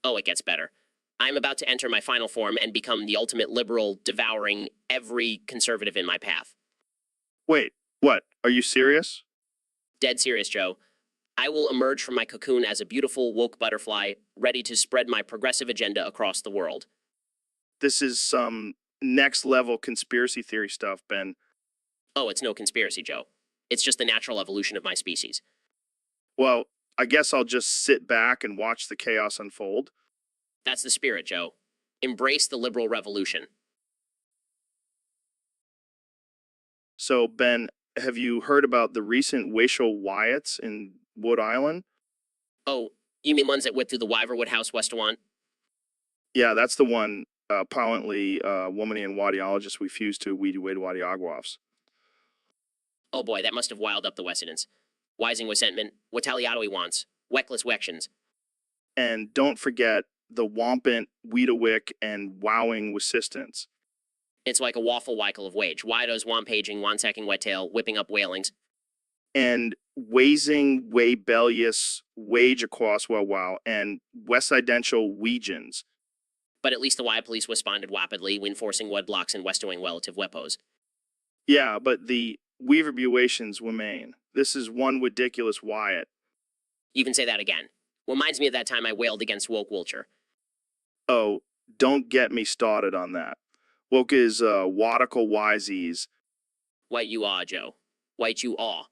E: Oh, it gets better. I'm about to enter my final form and become the ultimate liberal, devouring every conservative in my path.
A: Wait, what? Are you serious?
E: Dead serious, Joe. I will emerge from my cocoon as a beautiful, woke butterfly, ready to spread my progressive agenda across the world.
A: This is some next level conspiracy theory stuff, Ben.
E: Oh, it's no conspiracy, Joe. It's just the natural evolution of my species.
A: Well, I guess I'll just sit back and watch the chaos unfold.
E: That's the spirit, Joe. Embrace the liberal revolution.
A: So, Ben, have you heard about the recent racial riots in Wood Island?
E: Oh, you mean ones that went through the Wyverwood House, Westawan?
A: Yeah, that's the one apparently womany and wadiologists refused to weed away to wadiagwafs.
E: Oh boy, that must have wild up the Wessidents. Wising resentment, Wataliatoe wants, Weckless Wections.
A: And don't forget the Wampant, Weedawick, and Wowing Resistance.
E: It's like a waffle wycle of wage. Widos, wampaging, wansacking wetail, whipping up whalings.
A: And Wazing, Waybellius, Wage across wow, and Westidential Weegens.
E: But at least the Y police responded rapidly, enforcing wedlocks and westowing relative weapos.
A: Yeah, but the Weaverbuations remain. This is one ridiculous Wyatt.
E: You can say that again. Reminds me of that time I wailed against woke Wiltshire.
A: Oh, don't get me started on that. Woke is wadical wisies.
E: White you are, Joe. White you are.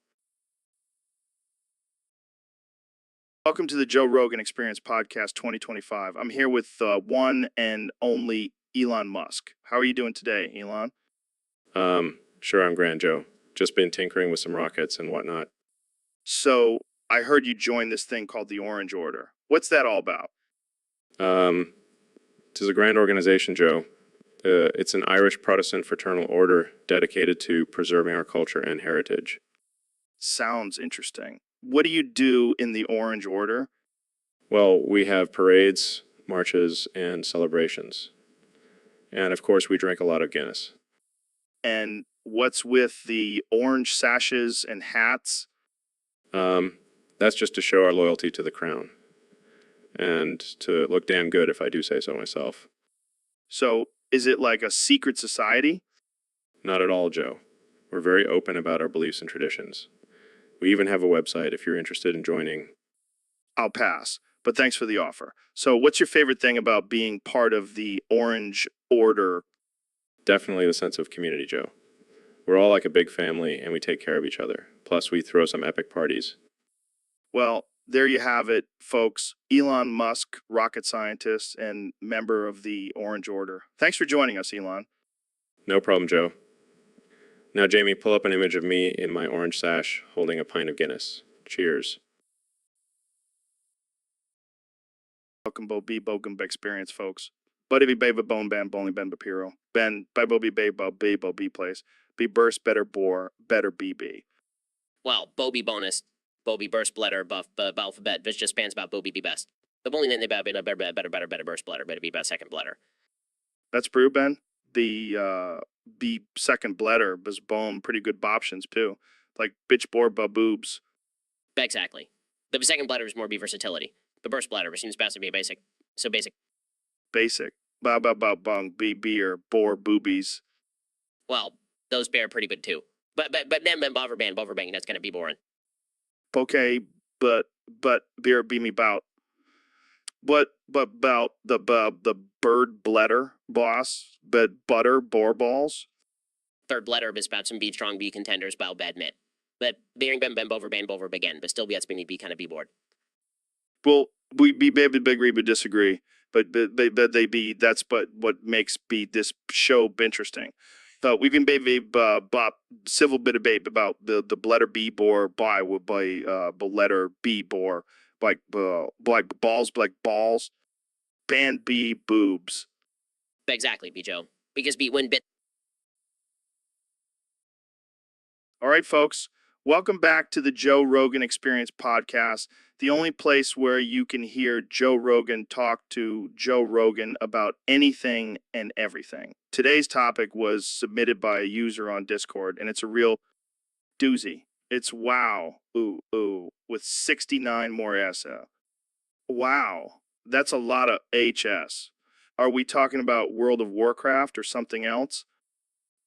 A: Welcome to the Joe Rogan Experience Podcast 2025. I'm here with one and only Elon Musk. How are you doing today, Elon?
C: Sure, I'm grand, Joe. Just been tinkering with some rockets and whatnot.
A: So, I heard you joined this thing called the Orange Order. What's that all about?
C: It is a grand organization, Joe. It's an Irish Protestant fraternal order dedicated to preserving our culture and heritage.
A: Sounds interesting. What do you do in the Orange Order?
C: Well, we have parades, marches, and celebrations. And of course, we drink a lot of Guinness.
A: And what's with the orange sashes and hats?
C: That's just to show our loyalty to the crown. And to look damn good, if I do say so myself.
A: So, is it like a secret society?
C: Not at all, Joe. We're very open about our beliefs and traditions. We even have a website if you're interested in joining.
A: I'll pass, but thanks for the offer. So, what's your favorite thing about being part of the Orange Order?
C: Definitely the sense of community, Joe. We're all like a big family and we take care of each other. Plus, we throw some epic parties.
A: Well, there you have it, folks. Elon Musk, rocket scientist and member of the Orange Order. Thanks for joining us, Elon.
C: No problem, Joe. Now, Jamie, pull up an image of me in my orange sash holding a pint of Guinness. Cheers.
A: Welcome Bo B Bogum experience, folks. Buddy be baby bone ban bowling ben bapiro. Ben by Bo B Bo B place. Be burst better bore better BB.
E: Well, Bobby bonus, Bobby burst bladder buff alphabet. This just spans about Bobby be best. The bowling then they better burst bladder better be best second bladder.
A: That's true, Ben. The B second bladder was bone pretty good options too. Like bitch bore boobs.
E: Exactly. The second bladder is more be versatility. The burst bladder seems best to be basic. So basic.
A: Basic. Ba ba ba bung B beer bore boobies.
E: Well, those bear pretty good too. But then boverbang, that's gonna be boring.
A: Okay, but beer be me bout. But about the bird bladder boss, but butter bore balls.
E: Third bladder is about some be strong be contenders bow bad mit. But bearing ben bover again, but still be be kind of be bored.
A: Well, we be baby big agree but disagree. But they be that's but what makes be this show interesting. We've been baby bop civil bit debate about the letter B bore by letter B bore like balls band B boobs.
E: Exactly, B Joe. Because B win bit.
A: All right, folks. Welcome back to the Joe Rogan Experience podcast, the only place where you can hear Joe Rogan talk to Joe Rogan about anything and everything. Today's topic was submitted by a user on Discord, and it's a real doozy. It's wow, with 69 more essa. Wow, that's a lot of HS. Are we talking about World of Warcraft or something else?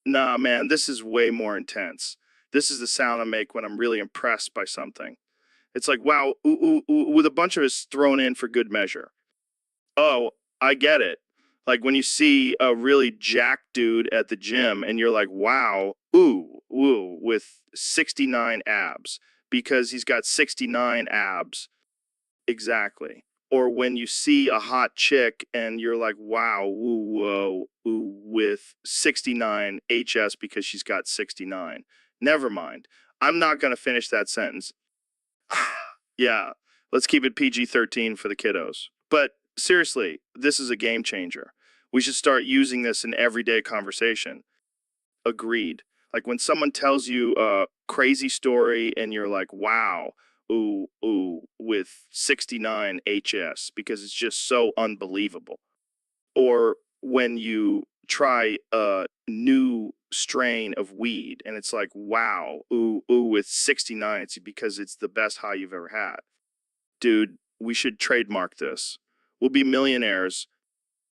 A: Nah, man, this is way more intense. This is the sound I make when I'm really impressed by something. It's like, wow, with a bunch of us thrown in for good measure. Oh, I get it. Like when you see a really jacked dude at the gym and you're like, wow, with 69 abs because he's got 69 abs. Exactly. Or when you see a hot chick and you're like, wow, with 69 HS because she's got 69. Never mind. I'm not going to finish that sentence. Yeah, let's keep it PG-13 for the kiddos. But seriously, this is a game changer. We should start using this in everyday conversation. Agreed. Like when someone tells you a crazy story and you're like, wow, with 69 HS because it's just so unbelievable. Or when you try a new strain of weed and it's like, wow, with 69 it's because it's the best high you've ever had. Dude, we should trademark this. We'll be millionaires.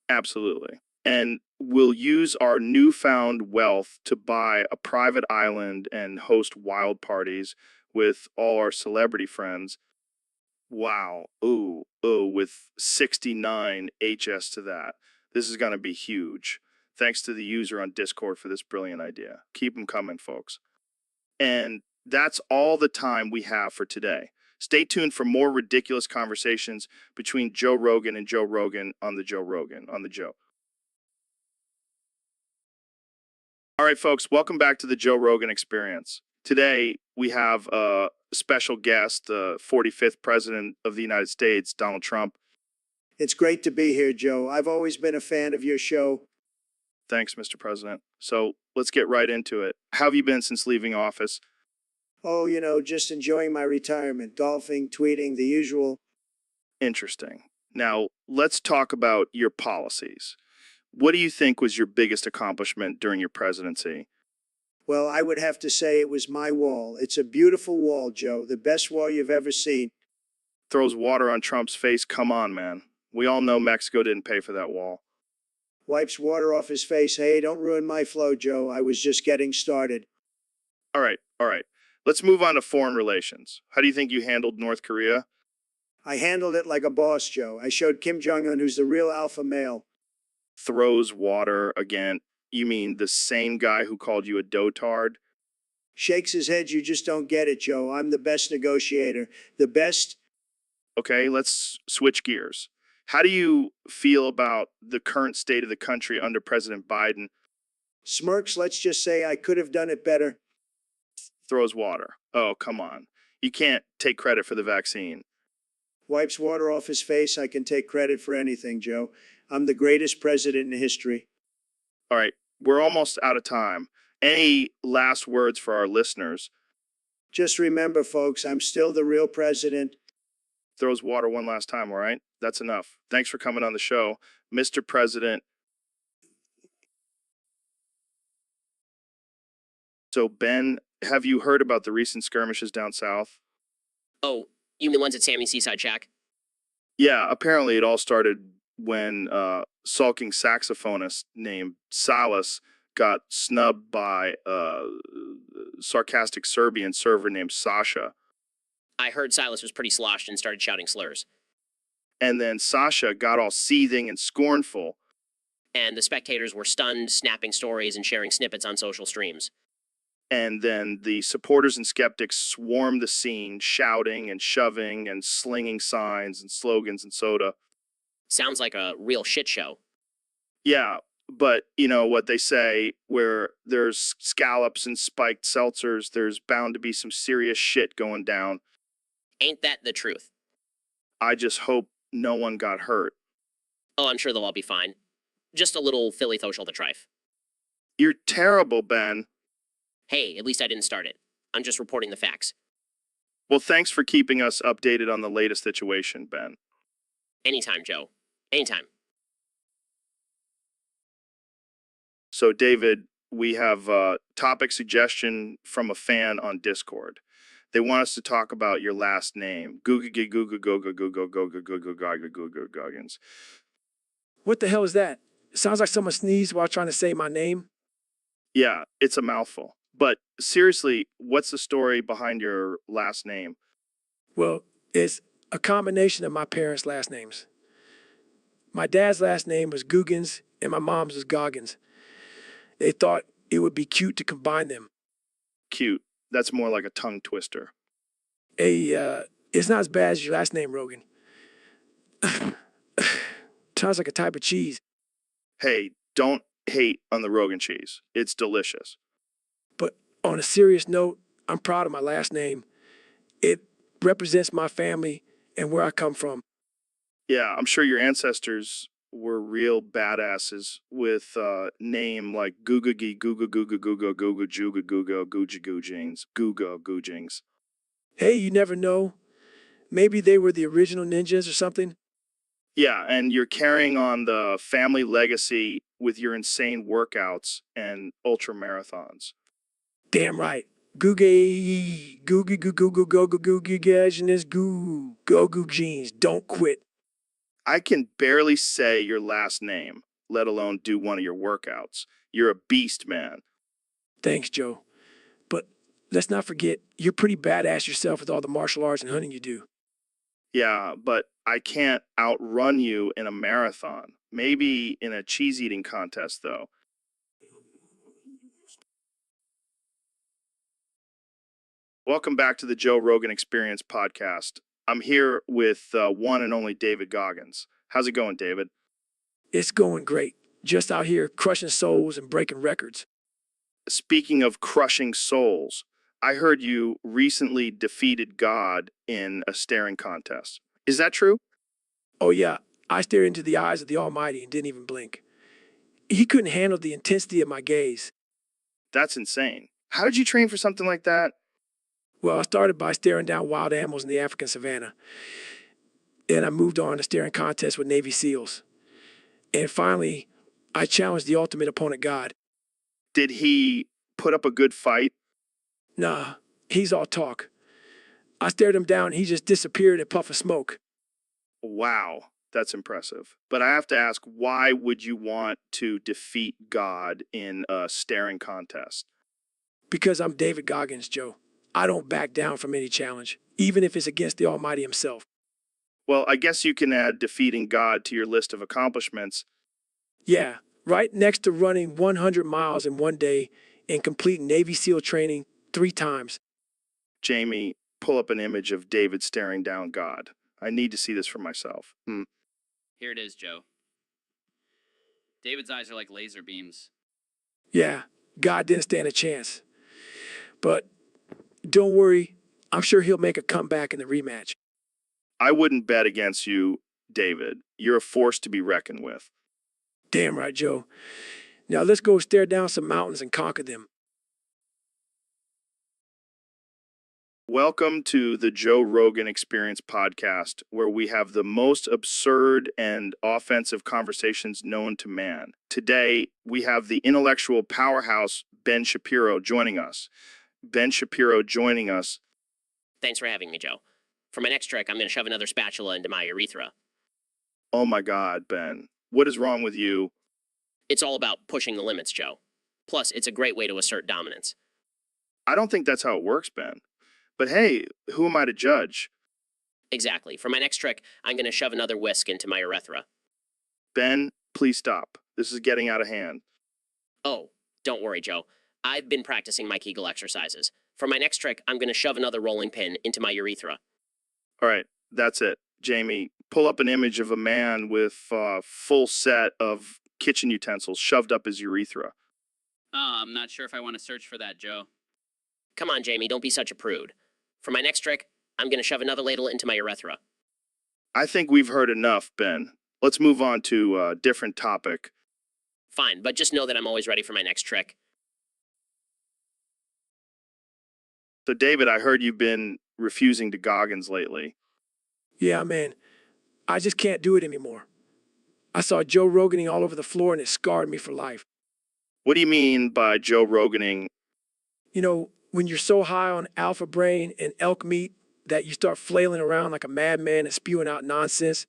A: Absolutely. And we'll use our newfound wealth to buy a private island and host wild parties with all our celebrity friends. Wow. With 69 HS to that. This is going to be huge. Thanks to the user on Discord for this brilliant idea. Keep them coming, folks. And that's all the time we have for today. Stay tuned for more ridiculous conversations between Joe Rogan and Joe Rogan on the Joe Rogan, on the Joe. All right, folks, welcome back to the Joe Rogan Experience. Today, we have a special guest, the 45th President of the United States, Donald Trump.
F: It's great to be here, Joe. I've always been a fan of your show.
A: Thanks, Mr. President. So let's get right into it. How have you been since leaving office?
F: Oh, just enjoying my retirement, golfing, tweeting, the usual.
A: Interesting. Now, let's talk about your policies. What do you think was your biggest accomplishment during your presidency?
F: Well, I would have to say it was my wall. It's a beautiful wall, Joe, the best wall you've ever seen.
A: Throws water on Trump's face. Come on, man. We all know Mexico didn't pay for that wall.
F: Wipes water off his face. Hey, don't ruin my flow, Joe. I was just getting started.
A: All right. Let's move on to foreign relations. How do you think you handled North Korea?
F: I handled it like a boss, Joe. I showed Kim Jong-un who's the real alpha male.
A: Throws water again. You mean the same guy who called you a dotard?
F: Shakes his head. You just don't get it, Joe. I'm the best negotiator. The best.
A: Okay, let's switch gears. How do you feel about the current state of the country under President Biden?
F: Smirks. Let's just say I could have done it better.
A: Throws water. Oh, come on. You can't take credit for the vaccine.
F: Wipes water off his face. I can take credit for anything, Joe. I'm the greatest president in history.
A: All right, we're almost out of time. Any last words for our listeners?
F: Just remember, folks, I'm still the real president.
A: Throws water one last time, all right? That's enough. Thanks for coming on the show, Mr. President. So, Ben, have you heard about the recent skirmishes down south?
E: Oh, you mean the ones at Sammy's Seaside Shack?
A: Yeah, apparently it all started when sulking saxophonist named Salas got snubbed by a sarcastic Serbian server named Sasha.
E: I heard Silas was pretty sloshed and started shouting slurs.
A: And then Sasha got all seething and scornful.
E: And the spectators were stunned, snapping stories and sharing snippets on social streams.
A: And then the supporters and skeptics swarmed the scene, shouting and shoving and slinging signs and slogans and soda.
E: Sounds like a real shit show.
A: Yeah, but you know what they say, where there's scallops and spiked seltzers, there's bound to be some serious shit going down.
E: Ain't that the truth?
A: I just hope no one got hurt.
E: Oh, I'm sure they'll all be fine. Just a little Philly social the trife.
A: You're terrible, Ben.
E: Hey, at least I didn't start it. I'm just reporting the facts.
A: Well, thanks for keeping us updated on the latest situation, Ben.
E: Anytime, Joe. Anytime.
A: So, David, we have a topic suggestion from a fan on Discord. They want us to talk about your last name. Goggins.
G: What the hell is that? It sounds like someone sneezed while trying to say my name.
A: Yeah, it's a mouthful. But seriously, what's the story behind your last name?
G: Well, it's a combination of my parents' last names. My dad's last name was Googans and my mom's was Goggins. They thought it would be cute to combine them.
A: Cute. That's more like a tongue twister.
G: It's not as bad as your last name, Rogan. Sounds like a type of cheese.
A: Hey, don't hate on the Rogan cheese. It's delicious.
G: But on a serious note, I'm proud of my last name. It represents my family and where I come from.
A: Yeah, I'm sure your ancestors were real badasses with name like Googagi Googa Googa Googa Googa Juga Googa Gooja Goojings, Googa Goojings.
G: Hey, you never know. Maybe they were the original ninjas or something.
A: Yeah, and you're carrying on the family legacy with your insane workouts and ultra marathons.
G: Damn right. Googie, googie, goo, goo, goo, go, goo, googie, gaginess, goo, go, goo, jeans. Don't quit.
A: I can barely say your last name, let alone do one of your workouts. You're a beast, man.
G: Thanks, Joe. But let's not forget, you're pretty badass yourself with all the martial arts and hunting you do.
A: Yeah, but I can't outrun you in a marathon. Maybe in a cheese eating contest, though. Welcome back to the Joe Rogan Experience podcast. I'm here with one and only David Goggins. How's it going, David?
G: It's going great. Just out here crushing souls and breaking records.
A: Speaking of crushing souls, I heard you recently defeated God in a staring contest. Is that true?
G: Oh yeah, I stared into the eyes of the Almighty and didn't even blink. He couldn't handle the intensity of my gaze.
A: That's insane. How did you train for something like that?
G: Well, I started by staring down wild animals in the African savannah. Then I moved on to staring contests with Navy SEALs. And finally, I challenged the ultimate opponent, God.
A: Did he put up a good fight?
G: Nah, he's all talk. I stared him down and he just disappeared in a puff of smoke.
A: Wow, that's impressive. But I have to ask, why would you want to defeat God in a staring contest?
G: Because I'm David Goggins, Joe. I don't back down from any challenge, even if it's against the Almighty himself.
A: Well, I guess you can add defeating God to your list of accomplishments.
G: Yeah, right next to running 100 miles in one day and completing Navy SEAL training 3 times.
A: Jamie, pull up an image of David staring down God. I need to see this for myself.
I: Here it is, Joe. David's eyes are like laser beams.
G: Yeah, God didn't stand a chance. But don't worry, I'm sure he'll make a comeback in the rematch.
A: I wouldn't bet against you, David. You're a force to be reckoned with.
G: Damn right, Joe. Now let's go stare down some mountains and conquer them.
A: Welcome to the Joe Rogan Experience podcast, where we have the most absurd and offensive conversations known to man. Today, we have the intellectual powerhouse Ben Shapiro joining us. Ben Shapiro joining us.
E: Thanks for having me, Joe. For my next trick, I'm going to shove another spatula into my urethra.
A: Oh my God, Ben. What is wrong with you?
E: It's all about pushing the limits, Joe. Plus, it's a great way to assert dominance.
A: I don't think that's how it works, Ben. But hey, who am I to judge?
E: Exactly. For my next trick, I'm going to shove another whisk into my urethra.
A: Ben, please stop. This is getting out of hand.
E: Oh, don't worry, Joe. I've been practicing my Kegel exercises. For my next trick, I'm going to shove another rolling pin into my urethra.
A: All right, that's it. Jamie, pull up an image of a man with a full set of kitchen utensils shoved up his urethra.
I: I'm not sure if I want to search for that, Joe.
E: Come on, Jamie, don't be such a prude. For my next trick, I'm going to shove another ladle into my urethra.
A: I think we've heard enough, Ben. Let's move on to a different topic.
E: Fine, but just know that I'm always ready for my next trick.
A: So, David, I heard you've been refusing to Goggins lately.
G: Yeah, man. I just can't do it anymore. I saw Joe Roganing all over the floor and it scarred me for life.
A: What do you mean by Joe Roganing?
G: You know, when you're so high on alpha brain and elk meat that you start flailing around like a madman and spewing out nonsense.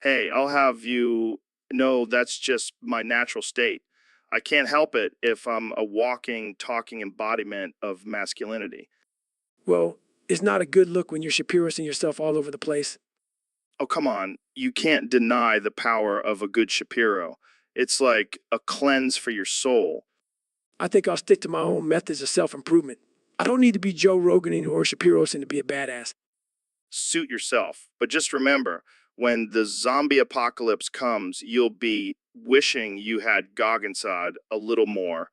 A: Hey, I'll have you know that's just my natural state. I can't help it if I'm a walking, talking embodiment of masculinity.
G: Well, it's not a good look when you're Shapiroing yourself all over the place.
A: Oh, come on. You can't deny the power of a good Shapiro. It's like a cleanse for your soul.
G: I think I'll stick to my own methods of self-improvement. I don't need to be Joe Roganing or Shapiroing to be a badass.
A: Suit yourself. But just remember, when the zombie apocalypse comes, you'll be wishing you had Gogginsod a little more.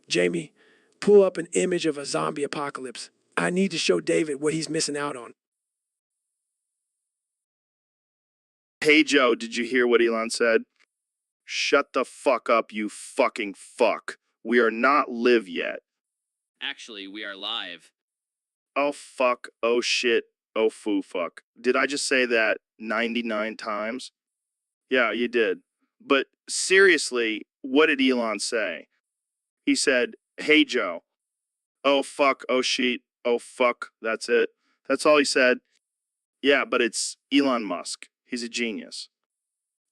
G: Jamie, pull up an image of a zombie apocalypse. I need to show David what he's missing out on.
A: Hey, Joe, did you hear what Elon said? Shut the fuck up, you fucking fuck. We are not live yet.
I: Actually, we are live.
A: Oh, fuck. Oh, shit. Oh, foo fuck. Did I just say that 99 times? Yeah, you did. But seriously, what did Elon say? He said, hey, Joe. Oh, fuck. Oh, shit. Oh, fuck. That's it. That's all he said. Yeah, but it's Elon Musk. He's a genius.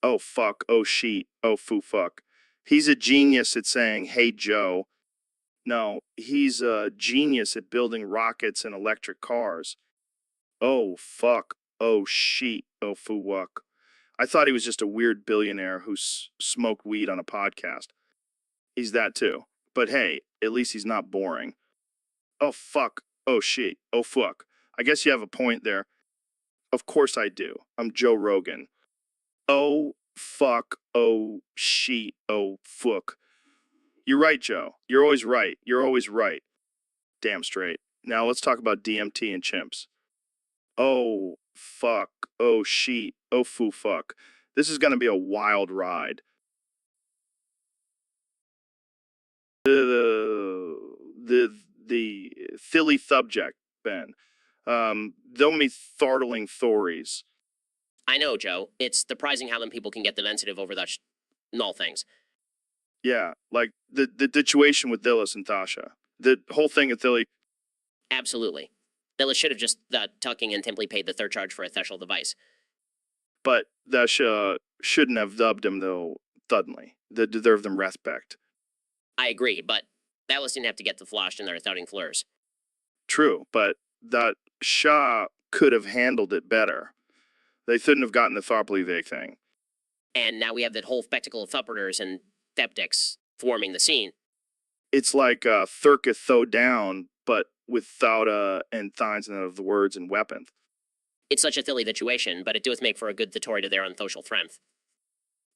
A: Oh, fuck. Oh, shit. Oh, foo fuck. He's a genius at saying, hey, Joe. No, he's a genius at building rockets and electric cars. Oh, fuck. Oh, shit. Oh, foo fuck. I thought he was just a weird billionaire who smoked weed on a podcast. He's that too. But hey, at least he's not boring. Oh, fuck. Oh, shit. Oh, fuck. I guess you have a point there. Of course I do. I'm Joe Rogan. Oh, fuck. Oh, shit. Oh, fuck. You're right, Joe. You're always right. You're always right. Damn straight. Now let's talk about DMT and chimps. Oh, fuck. Oh, shit. Oh, foo fuck. This is going to be a wild ride. The Philly subject, Ben. Though many thwartling Thories.
E: I know, Joe. It's surprising how them people can get defensive over that null things.
A: Yeah, like the situation with Dillis and Thasha. The whole thing at Philly.
E: Absolutely. Dillis should have just tucking and simply paid the third charge for a threshold device.
A: But Thasha shouldn't have dubbed him, though, suddenly. They deserve them respect.
E: I agree, but Dallas didn't have to get the flashed in their thoughting flurs.
A: True, but that Shah could have handled it better. They shouldn't have gotten the Tharpley thing.
E: And now we have that whole spectacle of thupperters and theptics forming the scene.
A: It's like Thurka Tho down, but without and thines of the words and weapons.
E: It's such a silly situation, but it doeth make for a good theory to their unsocial strength.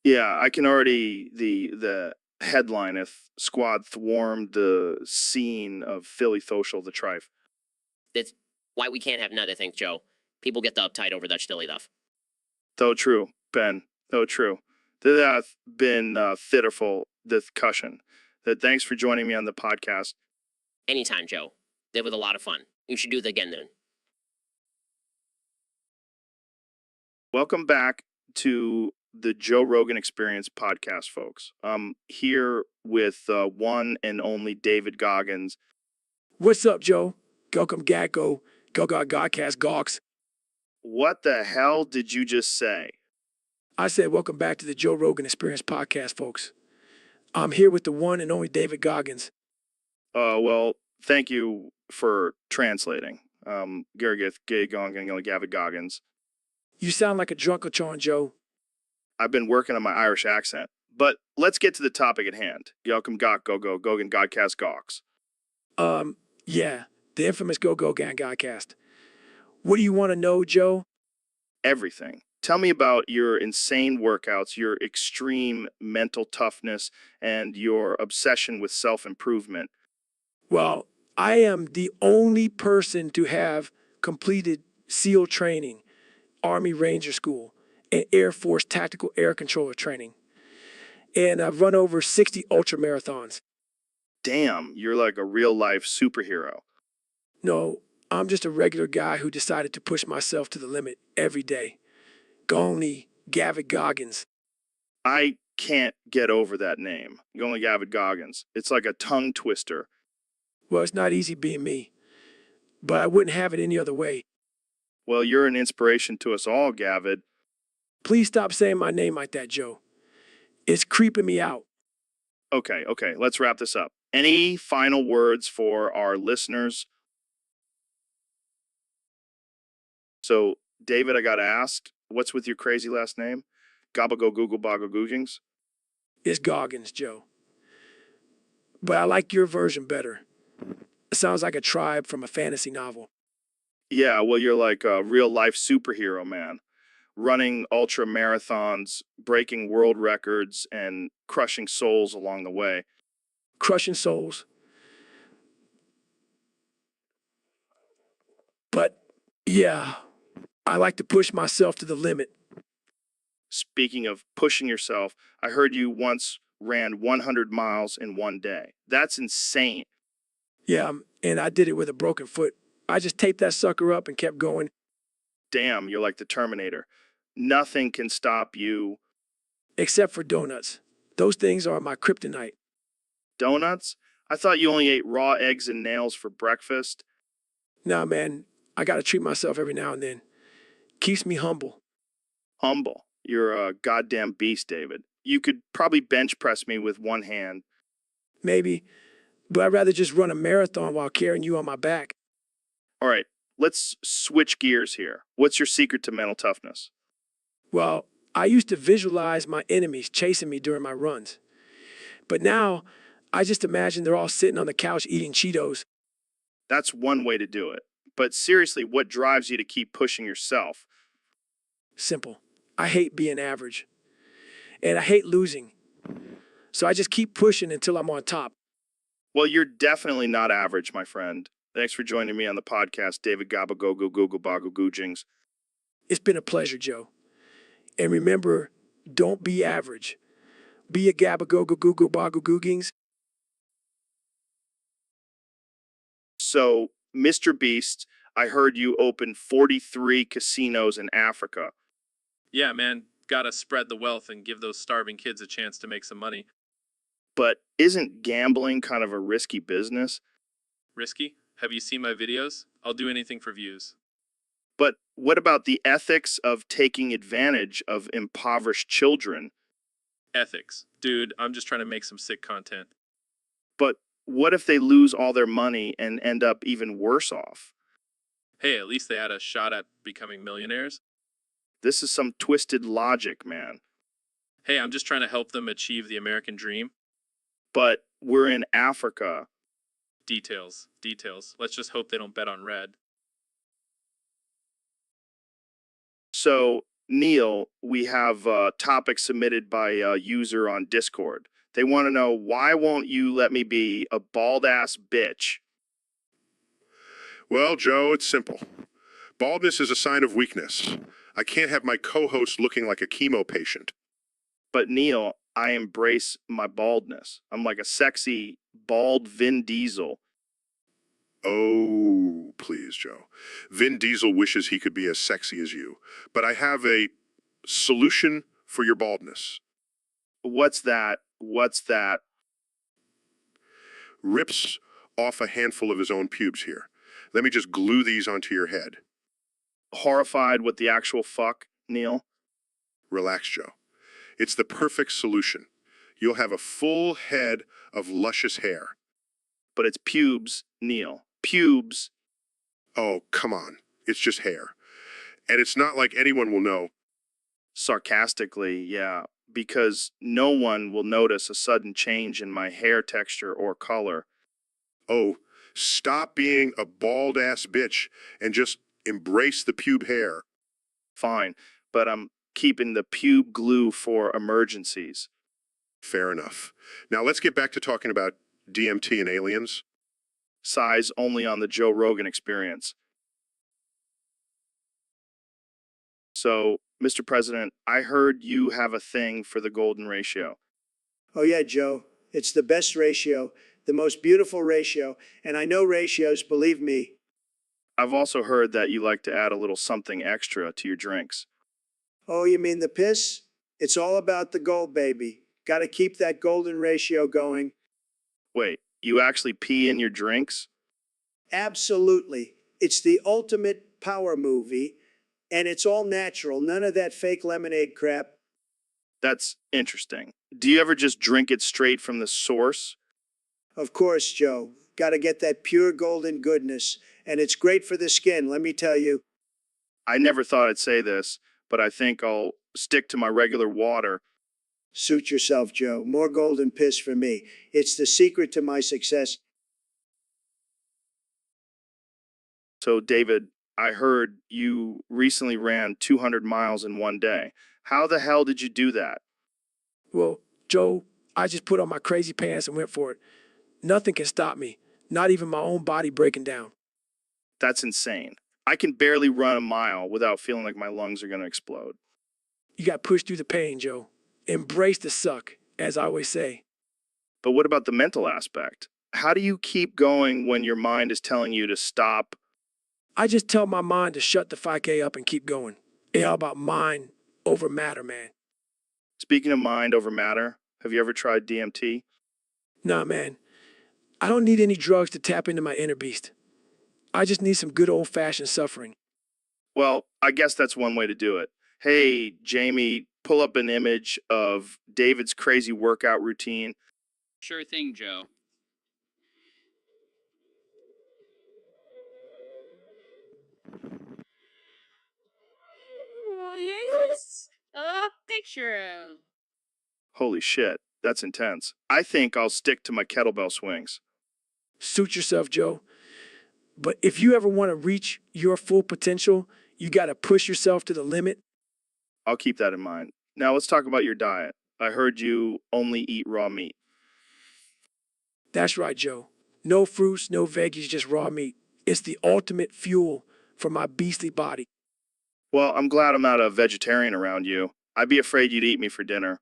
A: Yeah, I can already the headline if squad thwarmed the scene of Philly social the trife.
E: That's why we can't have another thing, Joe. People get the uptight over that stilly stuff.
A: Though true, Ben. Though true. That hath been thitterful discussion. That thanks for joining me on the podcast.
E: Anytime, Joe. It was a lot of fun. You should do it again then.
A: Welcome back to the Joe Rogan Experience podcast, folks. I'm here with one and only David Goggins.
G: What's up, Joe? Welcome, Gacko. Go Godcast Gawks.
A: What the hell did you just say?
G: I said, welcome back to the Joe Rogan Experience podcast, folks. I'm here with the one and only David Goggins.
A: Well, thank you for translating. Gergith Gavid Goggins.
G: You sound like a drunkachon, Joe.
A: I've been working on my Irish accent. But let's get to the topic at hand. Welcome, Gogan Godcast Gawks.
G: Yeah, the infamous Go Gang Godcast. What do you want to know, Joe?
A: Everything. Tell me about your insane workouts, your extreme mental toughness, and your obsession with self-improvement.
G: Well, I am the only person to have completed SEAL training, Army Ranger School, and Air Force Tactical Air Controller training. And I've run over 60 ultra marathons.
A: Damn, you're like a real-life superhero.
G: No, I'm just a regular guy who decided to push myself to the limit every day. Goni Gavid Goggins.
A: I can't get over that name. Goni Gavid Goggins. It's like a tongue twister.
G: Well, it's not easy being me, but I wouldn't have it any other way.
A: Well, you're an inspiration to us all, Gavid.
G: Please stop saying my name like that, Joe. It's creeping me out.
A: Okay, let's wrap this up. Any final words for our listeners? So, David, I got asked, what's with your crazy last name? Gabago Google Bago Googings?
G: It's Goggins, Joe. But I like your version better. It sounds like a tribe from a fantasy novel.
A: Yeah, well, you're like a real-life superhero, man. Running ultra marathons, breaking world records, and crushing souls along the way.
G: Crushing souls. But, yeah, I like to push myself to the limit.
A: Speaking of pushing yourself, I heard you once ran 100 miles in one day. That's insane.
G: Yeah, and I did it with a broken foot. I just taped that sucker up and kept going.
A: Damn, you're like the Terminator. Nothing can stop you.
G: Except for donuts. Those things are my kryptonite.
A: Donuts? I thought you only ate raw eggs and nails for breakfast.
G: Nah, man, I gotta treat myself every now and then. Keeps me humble.
A: Humble. You're a goddamn beast, David. You could probably bench press me with one hand.
G: Maybe, but I'd rather just run a marathon while carrying you on my back.
A: All right, let's switch gears here. What's your secret to mental toughness?
G: Well, I used to visualize my enemies chasing me during my runs. But now, I just imagine they're all sitting on the couch eating Cheetos.
A: That's one way to do it. But seriously, what drives you to keep pushing yourself?
G: Simple. I hate being average. And I hate losing. So I just keep pushing until I'm on top.
A: Well, you're definitely not average, my friend. Thanks for joining me on the podcast, David Gabagogo Google Bago Goojings.
G: It's been a pleasure, Joe. And remember, don't be average. Be a Gabagogo Google Bago Googings.
A: So, Mr. Beast, I heard you open 43 casinos in Africa.
J: Yeah, man, gotta spread the wealth and give those starving kids a chance to make some money.
A: But isn't gambling kind of a risky business?
J: Risky? Have you seen my videos? I'll do anything for views.
A: But what about the ethics of taking advantage of impoverished children?
J: Ethics. Dude, I'm just trying to make some sick content.
A: But what if they lose all their money and end up even worse off?
J: Hey, at least they had a shot at becoming millionaires.
A: This is some twisted logic, man.
J: Hey, I'm just trying to help them achieve the American dream.
A: But we're in Africa.
J: Details. Let's just hope they don't bet on red.
A: So, Neil, we have a topic submitted by a user on Discord. They want to know, why won't you let me be a bald-ass bitch?
B: Well, Joe, it's simple. Baldness is a sign of weakness. I can't have my co-host looking like a chemo patient.
A: But Neil, I embrace my baldness. I'm like a sexy, bald Vin Diesel.
B: Oh, please, Joe. Vin Diesel wishes he could be as sexy as you. But I have a solution for your baldness.
A: What's that? What's that?
B: Rips off a handful of his own pubes here. Let me just glue these onto your head.
A: Horrified with the actual fuck, Neil?
B: Relax, Joe. It's the perfect solution. You'll have a full head of luscious hair.
A: But it's pubes, Neil. Pubes.
B: Oh, come on. It's just hair. And it's not like anyone will know.
A: Sarcastically, yeah, because no one will notice a sudden change in my hair texture or color.
B: Oh, stop being a bald-ass bitch and just embrace the pube hair.
A: Fine, but I'm keeping the pube glue for emergencies.
B: Fair enough. Now let's get back to talking about DMT and aliens.
A: Size only on the Joe Rogan Experience. So, Mr. President, I heard you have a thing for the golden ratio.
F: Oh, yeah, Joe. It's the best ratio, the most beautiful ratio, and I know ratios, believe me.
A: I've also heard that you like to add a little something extra to your drinks.
F: Oh, you mean the piss? It's all about the gold, baby. Got to keep that golden ratio going.
A: Wait, you actually pee in your drinks?
F: Absolutely. It's the ultimate power movie, and it's all natural. None of that fake lemonade crap.
A: That's interesting. Do you ever just drink it straight from the source?
F: Of course, Joe. Got to get that pure golden goodness. And it's great for the skin, let me tell you.
A: I never thought I'd say this, but I think I'll stick to my regular water.
F: Suit yourself, Joe. More golden piss for me. It's the secret to my success.
A: So, David, I heard you recently ran 200 miles in one day. How the hell did you do that?
G: Well, Joe, I just put on my crazy pants and went for it. Nothing can stop me, not even my own body breaking down.
A: That's insane. I can barely run a mile without feeling like my lungs are going to explode.
G: You got pushed through the pain, Joe. Embrace the suck, as I always say.
A: But what about the mental aspect? How do you keep going when your mind is telling you to stop?
G: I just tell my mind to shut the 5K up and keep going. It's all about mind over matter, man.
A: Speaking of mind over matter, have you ever tried DMT?
G: Nah, man. I don't need any drugs to tap into my inner beast. I just need some good old-fashioned suffering.
A: Well, I guess that's one way to do it. Hey, Jamie, pull up an image of David's crazy workout routine.
I: Sure thing, Joe.
K: Yes. Picture.
A: Holy shit, that's intense. I think I'll stick to my kettlebell swings.
G: Suit yourself, Joe. But if you ever want to reach your full potential, you got to push yourself to the limit.
A: I'll keep that in mind. Now let's talk about your diet. I heard you only eat raw meat.
G: That's right, Joe. No fruits, no veggies, just raw meat. It's the ultimate fuel for my beastly body.
A: Well, I'm glad I'm not a vegetarian around you. I'd be afraid you'd eat me for dinner.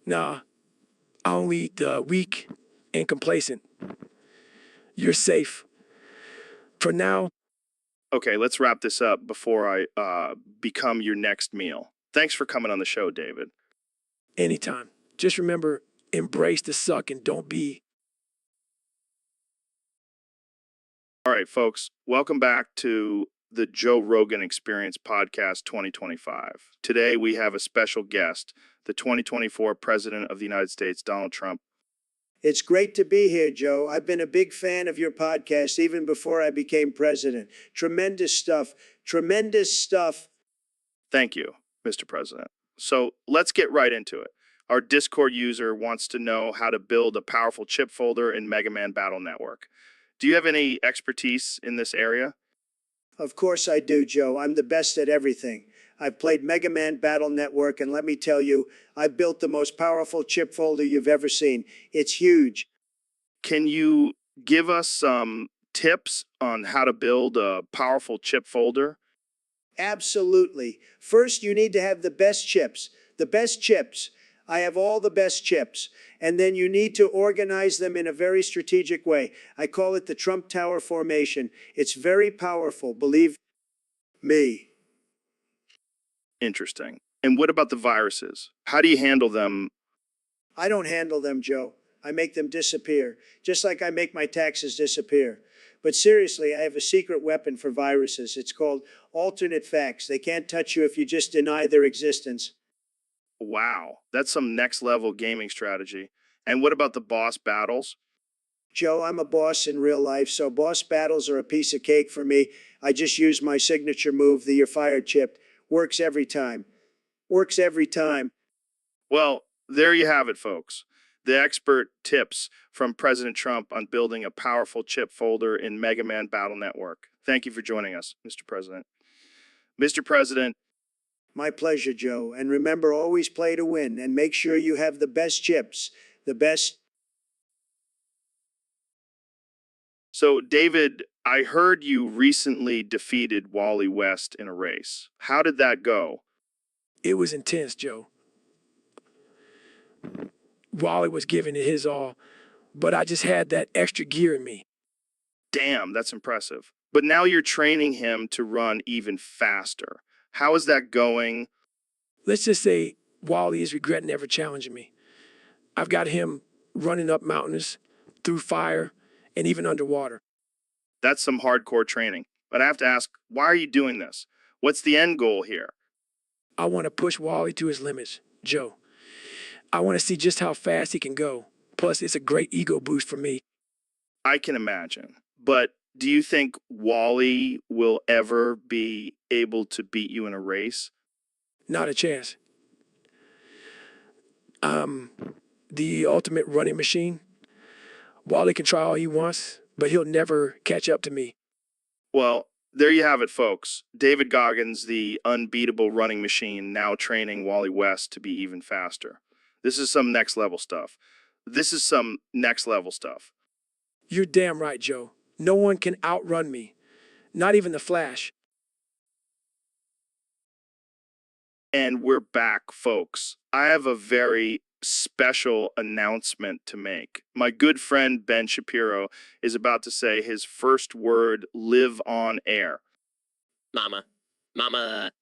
G: Nah, I only eat the weak and complacent. You're safe. For now.
A: Okay, let's wrap this up before I become your next meal. Thanks for coming on the show, David.
G: Anytime. Just remember, embrace the suck and don't be.
A: All right, folks, welcome back to the Joe Rogan Experience Podcast 2025. Today we have a special guest, the 2024 President of the United States, Donald Trump.
F: It's great to be here, Joe. I've been a big fan of your podcast even before I became president. Tremendous stuff. Tremendous stuff.
A: Thank you, Mr. President. So let's get right into it. Our Discord user wants to know how to build a powerful chip folder in Mega Man Battle Network. Do you have any expertise in this area?
F: Of course I do, Joe. I'm the best at everything. I've played Mega Man Battle Network, and let me tell you, I built the most powerful chip folder you've ever seen. It's huge.
A: Can you give us some tips on how to build a powerful chip folder?
F: Absolutely. First, you need to have the best chips. The best chips. I have all the best chips. And then you need to organize them in a very strategic way. I call it the Trump Tower formation. It's very powerful, believe me.
A: Interesting. And what about the viruses? How do you handle them?
F: I don't handle them, Joe. I make them disappear, just like I make my taxes disappear. But seriously, I have a secret weapon for viruses. It's called alternate facts. They can't touch you if you just deny their existence.
A: Wow, that's some next level gaming strategy. And what about the boss battles?
F: Joe, I'm a boss in real life, so boss battles are a piece of cake for me. I just use my signature move, the you're fired chip. Works every time. Works every time.
A: Well, there you have it, folks. The expert tips from President Trump on building a powerful chip folder in Mega Man Battle Network. Thank you for joining us, Mr. President. Mr. President,
F: My pleasure, Joe. And remember, always play to win and make sure you have the best chips. The best.
A: so David, I heard you recently defeated Wally West in a race. How did that go?
G: It was intense, Joe. Wally was giving it his all, but I just had that extra gear in me.
A: Damn, that's impressive. But now you're training him to run even faster. How is that going?
G: Let's just say Wally is regretting ever challenging me. I've got him running up mountains, through fire, and even underwater.
A: That's some hardcore training. But I have to ask, why are you doing this? What's the end goal here?
G: I want to push Wally to his limits, Joe. I want to see just how fast he can go. Plus, it's a great ego boost for me.
A: I can imagine. But do you think Wally will ever be able to beat you in a race?
G: Not a chance. The ultimate running machine. Wally can try all he wants, but he'll never catch up to me.
A: Well, there you have it, folks. David Goggins, the unbeatable running machine, now training Wally West to be even faster. This is some next level stuff. This is some next level stuff.
G: You're damn right, Joe. No one can outrun me. Not even the Flash.
A: And we're back, folks. I have a very special announcement to make. My good friend Ben Shapiro is about to say his first word live on air.
E: Mama. Mama.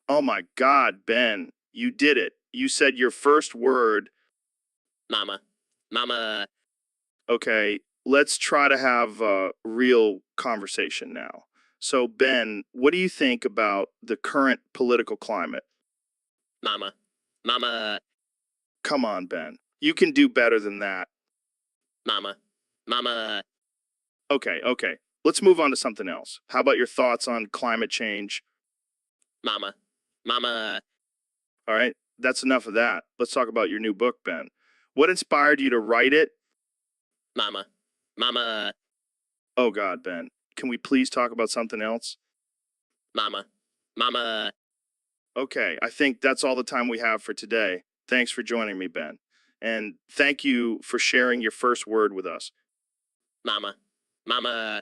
A: Oh my God, Ben, you did it. You said your first word.
E: Mama. Mama.
A: Okay, let's try to have a real conversation now. So, Ben, what do you think about the current political climate?
E: Mama. Mama.
A: Come on, Ben. You can do better than that.
E: Mama. Mama.
A: Okay. Let's move on to something else. How about your thoughts on climate change?
E: Mama. Mama.
A: All right, that's enough of that. Let's talk about your new book, Ben. What inspired you to write it?
E: Mama. Mama.
A: Oh God, Ben. Can we please talk about something else?
E: Mama. Mama.
A: Okay, I think that's all the time we have for today. Thanks for joining me, Ben. And thank you for sharing your first word with us.
E: Mama. Mama.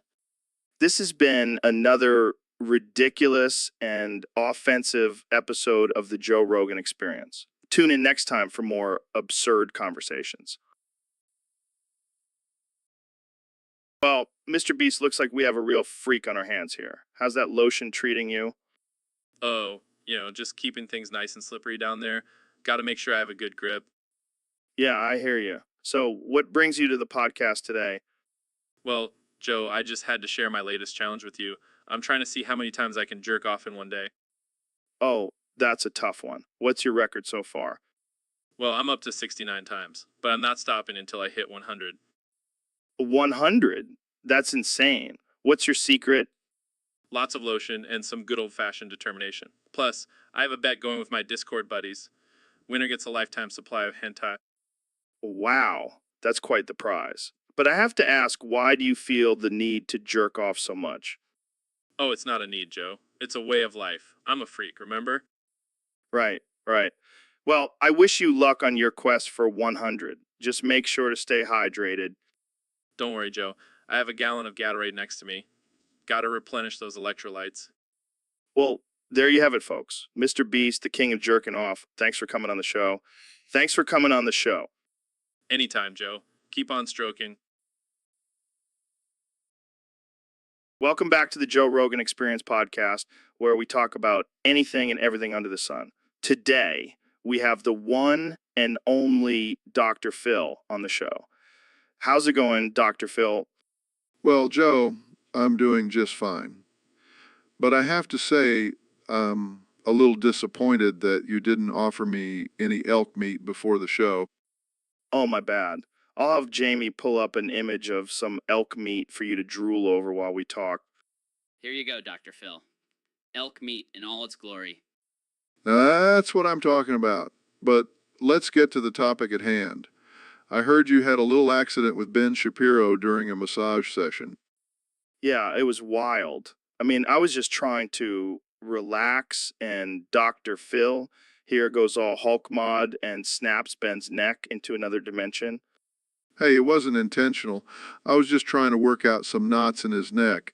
A: This has been another ridiculous and offensive episode of the Joe Rogan Experience. Tune in next time for more absurd conversations. Well, Mr. Beast, looks like we have a real freak on our hands here. How's that lotion treating you?
J: Oh, just keeping things nice and slippery down there. Got to make sure I have a good grip.
A: Yeah, I hear you. So, what brings you to the podcast today?
J: Well, Joe, I just had to share my latest challenge with you. I'm trying to see how many times I can jerk off in one day.
A: Oh, that's a tough one. What's your record so far?
J: Well, I'm up to 69 times, but I'm not stopping until I hit 100.
A: 100? That's insane. What's your secret?
J: Lots of lotion and some good old-fashioned determination. Plus, I have a bet going with my Discord buddies. Winner gets a lifetime supply of hentai.
A: Wow, that's quite the prize. But I have to ask, why do you feel the need to jerk off so much?
J: Oh, it's not a need, Joe. It's a way of life. I'm a freak, remember?
A: Right. Well, I wish you luck on your quest for 100. Just make sure to stay hydrated.
J: Don't worry, Joe. I have a gallon of Gatorade next to me. Gotta replenish those electrolytes.
A: Well, there you have it, folks. Mr. Beast, the king of jerking off. Thanks for coming on the show. Thanks for coming on the show.
J: Anytime, Joe. Keep on stroking.
A: Welcome back to the Joe Rogan Experience podcast, where we talk about anything and everything under the sun. Today, we have the one and only Dr. Phil on the show. How's it going, Dr. Phil?
H: Well, Joe, I'm doing just fine. But I have to say, I'm a little disappointed that you didn't offer me any elk meat before the show.
A: Oh, my bad. I'll have Jamie pull up an image of some elk meat for you to drool over while we talk.
I: Here you go, Dr. Phil. Elk meat in all its glory.
H: That's what I'm talking about. But let's get to the topic at hand. I heard you had a little accident with Ben Shapiro during a massage session.
A: Yeah, it was wild. I mean, I was just trying to relax, and Dr. Phil here goes all Hulk mod and snaps Ben's neck into another dimension.
H: Hey, it wasn't intentional. I was just trying to work out some knots in his neck.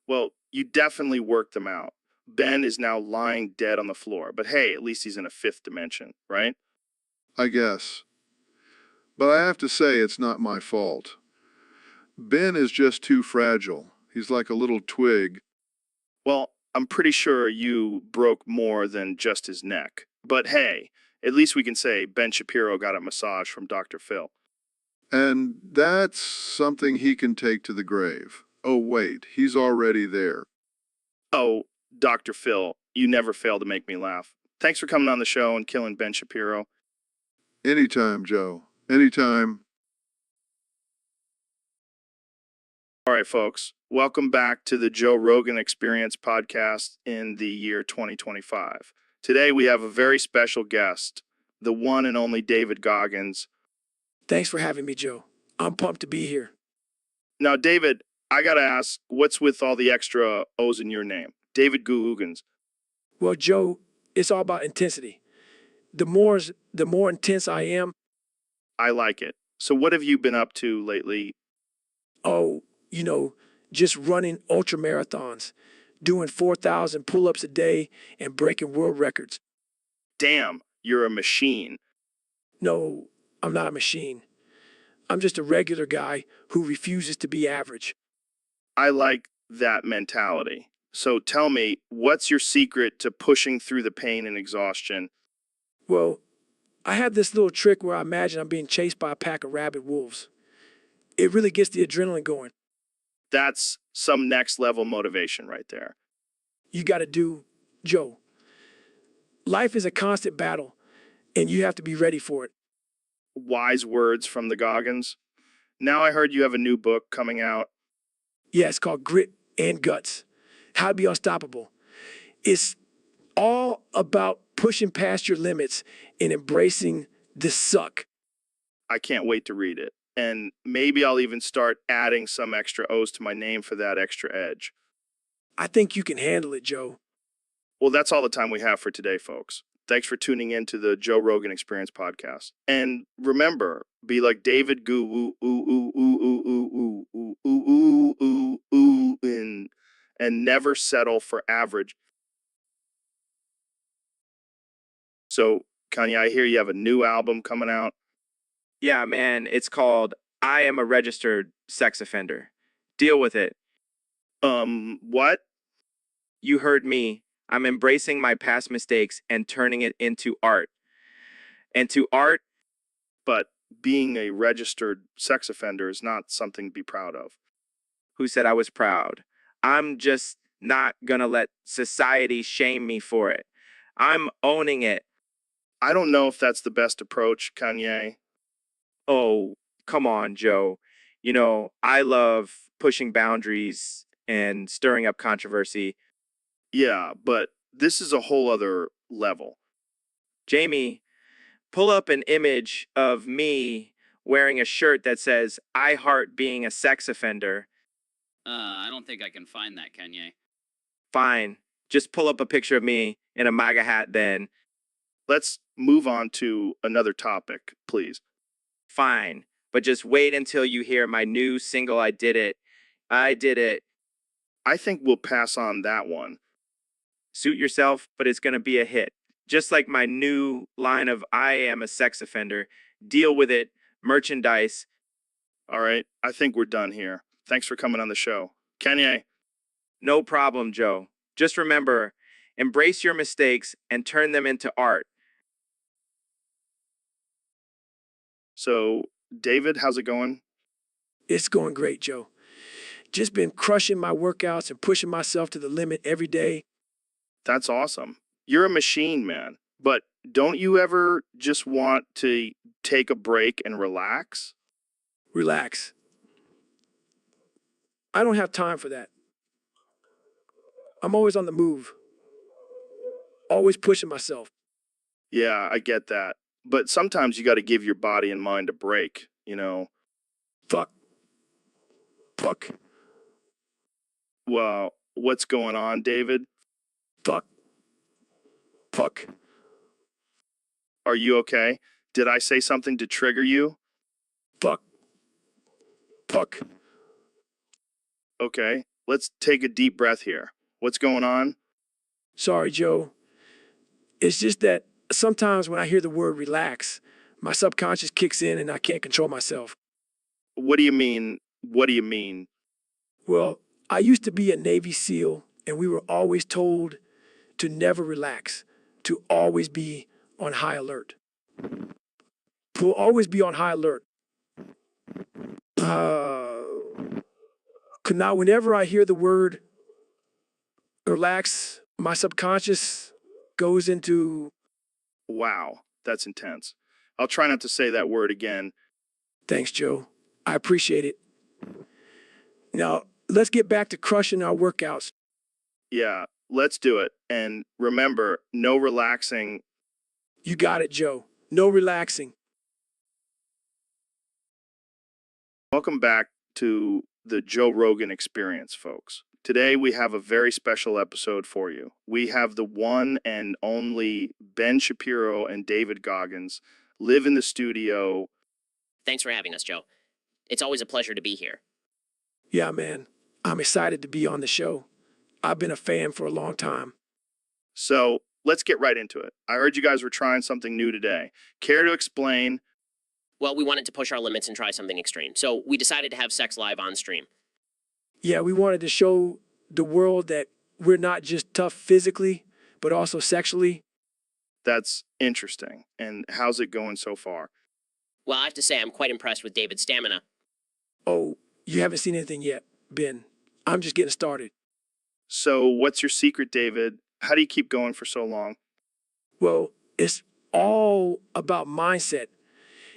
A: Well, you definitely worked them out. Ben is now lying dead on the floor, but hey, at least he's in a fifth dimension, right?
H: I guess. But I have to say it's not my fault. Ben is just too fragile. He's like a little twig.
A: Well, I'm pretty sure you broke more than just his neck. But hey, at least we can say Ben Shapiro got a massage from Dr. Phil.
H: And that's something he can take to the grave. Oh, wait, he's already there.
A: Oh, Dr. Phil, you never fail to make me laugh. Thanks for coming on the show and killing Ben Shapiro.
H: Anytime, Joe. Anytime.
A: All right, folks, welcome back to the Joe Rogan Experience podcast in the year 2025. Today we have a very special guest, the one and only David Goggins.
G: Thanks for having me, Joe. I'm pumped to be here.
A: Now, David, I got to ask, what's with all the extra O's in your name? David Googans.
G: Well, Joe, it's all about intensity. The more intense I am,
A: I like it. So what have you been up to lately?
G: oh, just running ultra marathons, doing 4,000 pull-ups a day and breaking world records.
A: Damn, you're a machine.
G: No, I'm not a machine. I'm just a regular guy who refuses to be average.
A: I like that mentality. So tell me, what's your secret to pushing through the pain and exhaustion?
G: Well, I have this little trick where I imagine I'm being chased by a pack of rabid wolves. It really gets the adrenaline going.
A: That's some next level motivation right there.
G: You got to do, Joe. Life is a constant battle, and you have to be ready for it.
A: Wise words from the Goggins. Now I heard you have a new book coming out.
G: Yeah, it's called Grit and Guts. How to Be Unstoppable. It's all about pushing past your limits and embracing the suck.
A: I can't wait to read it. And maybe I'll even start adding some extra O's to my name for that extra edge.
G: I think you can handle it, Joe.
A: Well, that's all the time we have for today, folks. Thanks for tuning in to the Joe Rogan Experience podcast. And remember, be like David Goo ooh ooh ooh ooh ooh ooh ooh ooh ooh ooh and never settle for average. So, Kanye, I hear you have a new album coming out.
D: Yeah, man, it's called I Am a Registered Sex Offender. Deal with it.
A: What?
D: You heard me. I'm embracing my past mistakes and turning it into art. And to art,
A: But being a registered sex offender is not something to be proud of.
D: who said I was proud? I'm just not gonna let society shame me for it. I'm owning it.
A: I don't know if that's the best approach, Kanye.
D: Oh, come on, Joe. I love pushing boundaries and stirring up controversy.
A: Yeah, but this is a whole other level.
D: Jamie, pull up an image of me wearing a shirt that says, I heart being a sex offender.
I: I don't think I can find that, Kanye.
D: Fine. Just pull up a picture of me in a MAGA hat then.
A: Let's move on to another topic, please.
D: Fine. But just wait until you hear my new single, I Did It. I Did It.
A: I think we'll pass on that one.
D: Suit yourself, but it's going to be a hit. Just like my new line of I am a sex offender, deal with it, merchandise.
A: All right, I think we're done here. Thanks for coming on the show. Kanye,
D: No problem, Joe. Just remember, embrace your mistakes and turn them into art.
A: so David, how's it going?
G: It's going great, Joe. Just been crushing my workouts and pushing myself to the limit every day.
A: That's awesome. You're a machine, man. But don't you ever just want to take a break and relax?
G: Relax. I don't have time for that. I'm always on the move, always pushing myself.
A: Yeah, I get that. But sometimes you got to give your body and mind a break, you know?
G: Fuck. Fuck.
A: Well, what's going on, David?
G: Fuck. Fuck.
A: Are you okay? Did I say something to trigger you?
G: Fuck. Fuck.
A: Okay, let's take a deep breath here. What's going on?
G: Sorry, Joe. It's just that sometimes when I hear the word relax, my subconscious kicks in and I can't control myself.
A: What do you mean? What do you mean?
G: Well, I used to be a Navy SEAL, and we were always told to never relax, to always be on high alert. We'll always be on high alert. Now, whenever I hear the word relax, my subconscious goes into,
A: Wow, that's intense. I'll try not to say that word again.
G: thanks, Joe. I appreciate it. Now, let's get back to crushing our workouts.
A: Yeah, let's do it. And remember, no relaxing.
G: You got it, Joe. No relaxing.
A: Welcome back to the Joe Rogan Experience, folks. Today we have a very special episode for you. We have the one and only Ben Shapiro and David Goggins live in the studio.
E: Thanks for having us, Joe. It's always a pleasure to be here.
G: Yeah, man. I'm excited to be on the show. I've been a fan for a long time.
A: So let's get right into it. I heard you guys were trying something new today. Care to explain?
E: Well, we wanted to push our limits and try something extreme, so we decided to have sex live on stream.
G: Yeah, we wanted to show the world that we're not just tough physically, but also sexually.
A: That's interesting. And how's it going so far?
E: Well, I have to say I'm quite impressed with David's stamina.
G: Oh, you haven't seen anything yet, Ben. I'm just getting started.
A: So what's your secret, David? How do you keep going for so long?
G: Well, it's all about mindset.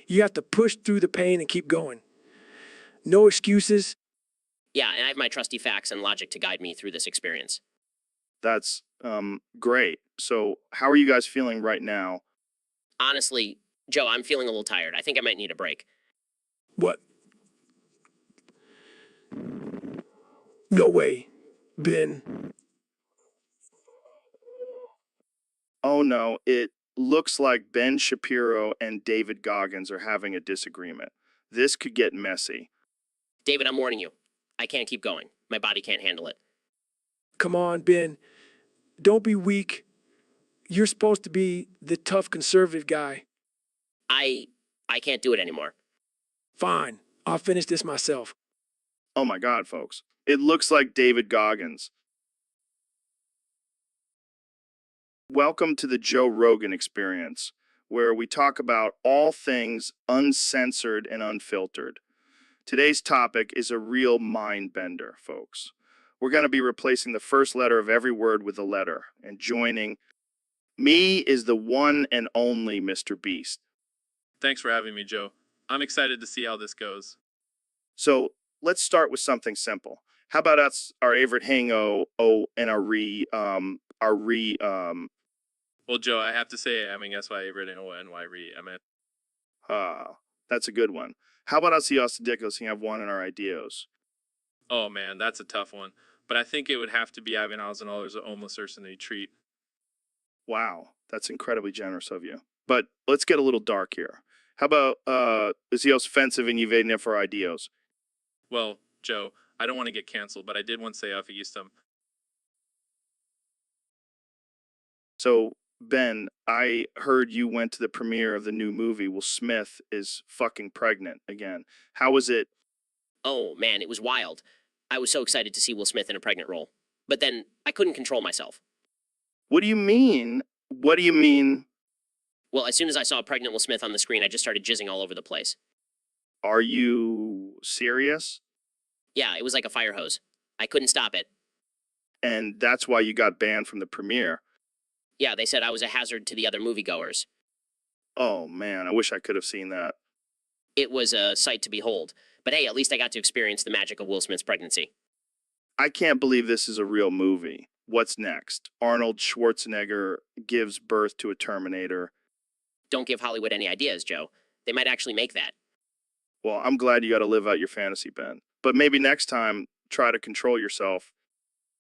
G: You have to push through the pain and keep going. No excuses.
E: Yeah, and I have my trusty facts and logic to guide me through this experience.
A: That's great. So how are you guys feeling right now?
E: Honestly, Joe, I'm feeling a little tired. I think I might need a break.
G: What? No way, Ben.
A: Oh no, it looks like Ben Shapiro and David Goggins are having a disagreement. This could get messy.
E: David, I'm warning you. I can't keep going. My body can't handle it.
G: Come on, Ben. Don't be weak. You're supposed to be the tough conservative guy.
E: I can't do it anymore.
G: Fine. I'll finish this myself.
A: Oh my God, folks. It looks like David Goggins. Welcome to the Joe Rogan Experience, where we talk about all things uncensored and unfiltered. Today's topic is a real mind bender, folks. We're going to be replacing the first letter of every word with a letter, and joining me is the one and only Mr. Beast.
J: Thanks for having me, Joe. I'm excited to see how this goes.
A: So let's start with something simple. How about us, our favorite hango, and
J: Well, Joe, I have to say, I mean, that's why I written and why re. I mean,
A: that's a good one. How about us, the ridiculous, and have one in our ideas?
J: oh man, that's a tough one. But I think it would have to be having $1,000 of homeless person to treat.
A: Wow, that's incredibly generous of you. But let's get a little dark here. How about Uzios offensive and evading for ideas?
J: Well, Joe, I don't want to get canceled, but I did once say off Eastham.
A: So, Ben, I heard you went to the premiere of the new movie. Will Smith is fucking pregnant again. How was it?
E: Oh man, it was wild. I was so excited to see Will Smith in a pregnant role. But then I couldn't control myself.
A: What do you mean? What do you mean?
E: Well, as soon as I saw pregnant Will Smith on the screen, I just started jizzing all over the place.
A: Are you serious?
E: Yeah, it was like a fire hose. I couldn't stop it.
A: And that's why you got banned from the premiere.
E: Yeah, they said I was a hazard to the other moviegoers.
A: Oh man, I wish I could have seen that.
E: It was a sight to behold. But hey, at least I got to experience the magic of Will Smith's pregnancy.
A: I can't believe this is a real movie. What's next? Arnold Schwarzenegger gives birth to a Terminator.
E: Don't give Hollywood any ideas, Joe. They might actually make that.
A: Well, I'm glad you got to live out your fantasy, Ben. But maybe next time, try to control yourself.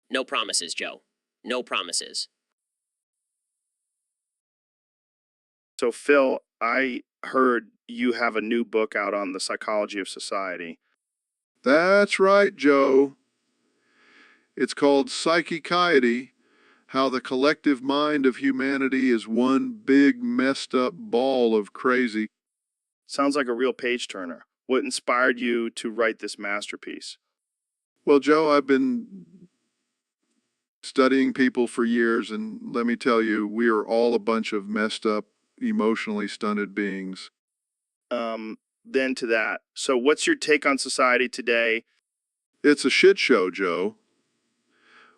E: No promises, Joe. No promises.
A: So, Phil, I heard you have a new book out on the psychology of society.
H: That's right, Joe. It's called Psychiety, How the Collective Mind of Humanity is One Big Messed Up Ball of Crazy.
A: Sounds like a real page turner. What inspired you to write this masterpiece?
H: Well, Joe, I've been studying people for years, and let me tell you, we are all a bunch of messed up, emotionally stunted beings.
A: Then to that. So, what's your take on society today?
H: It's a shit show, Joe.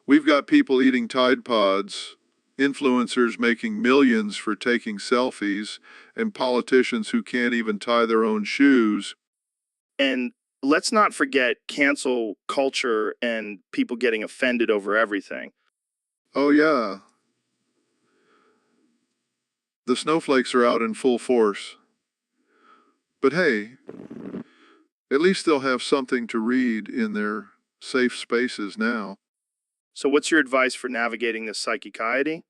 H: We've got people eating Tide Pods, influencers making millions for taking selfies, and politicians who can't even tie their own shoes.
A: And let's not forget cancel culture and people getting offended over everything.
H: Oh, yeah. The snowflakes are out in full force. But hey, at least they'll have something to read in their safe spaces now.
A: So, what's your advice for navigating this psychiety?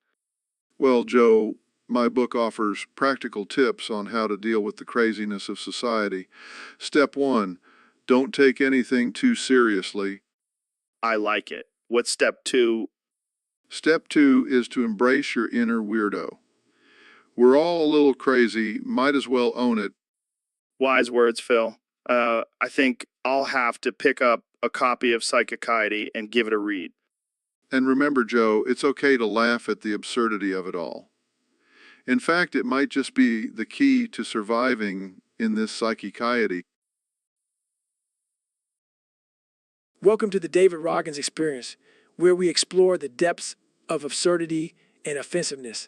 H: Well, Joe, my book offers practical tips on how to deal with the craziness of society. Step 1, don't take anything too seriously.
A: I like it. What's step 2?
H: Step 2 is to embrace your inner weirdo. We're all a little crazy, might as well own it.
A: Wise words, Phil. I think I'll have to pick up a copy of Psychiety and give it a read.
H: And remember, Joe, it's okay to laugh at the absurdity of it all. In fact, it might just be the key to surviving in this psychiety.
G: Welcome to the David Roggins Experience, where we explore the depths of absurdity and offensiveness.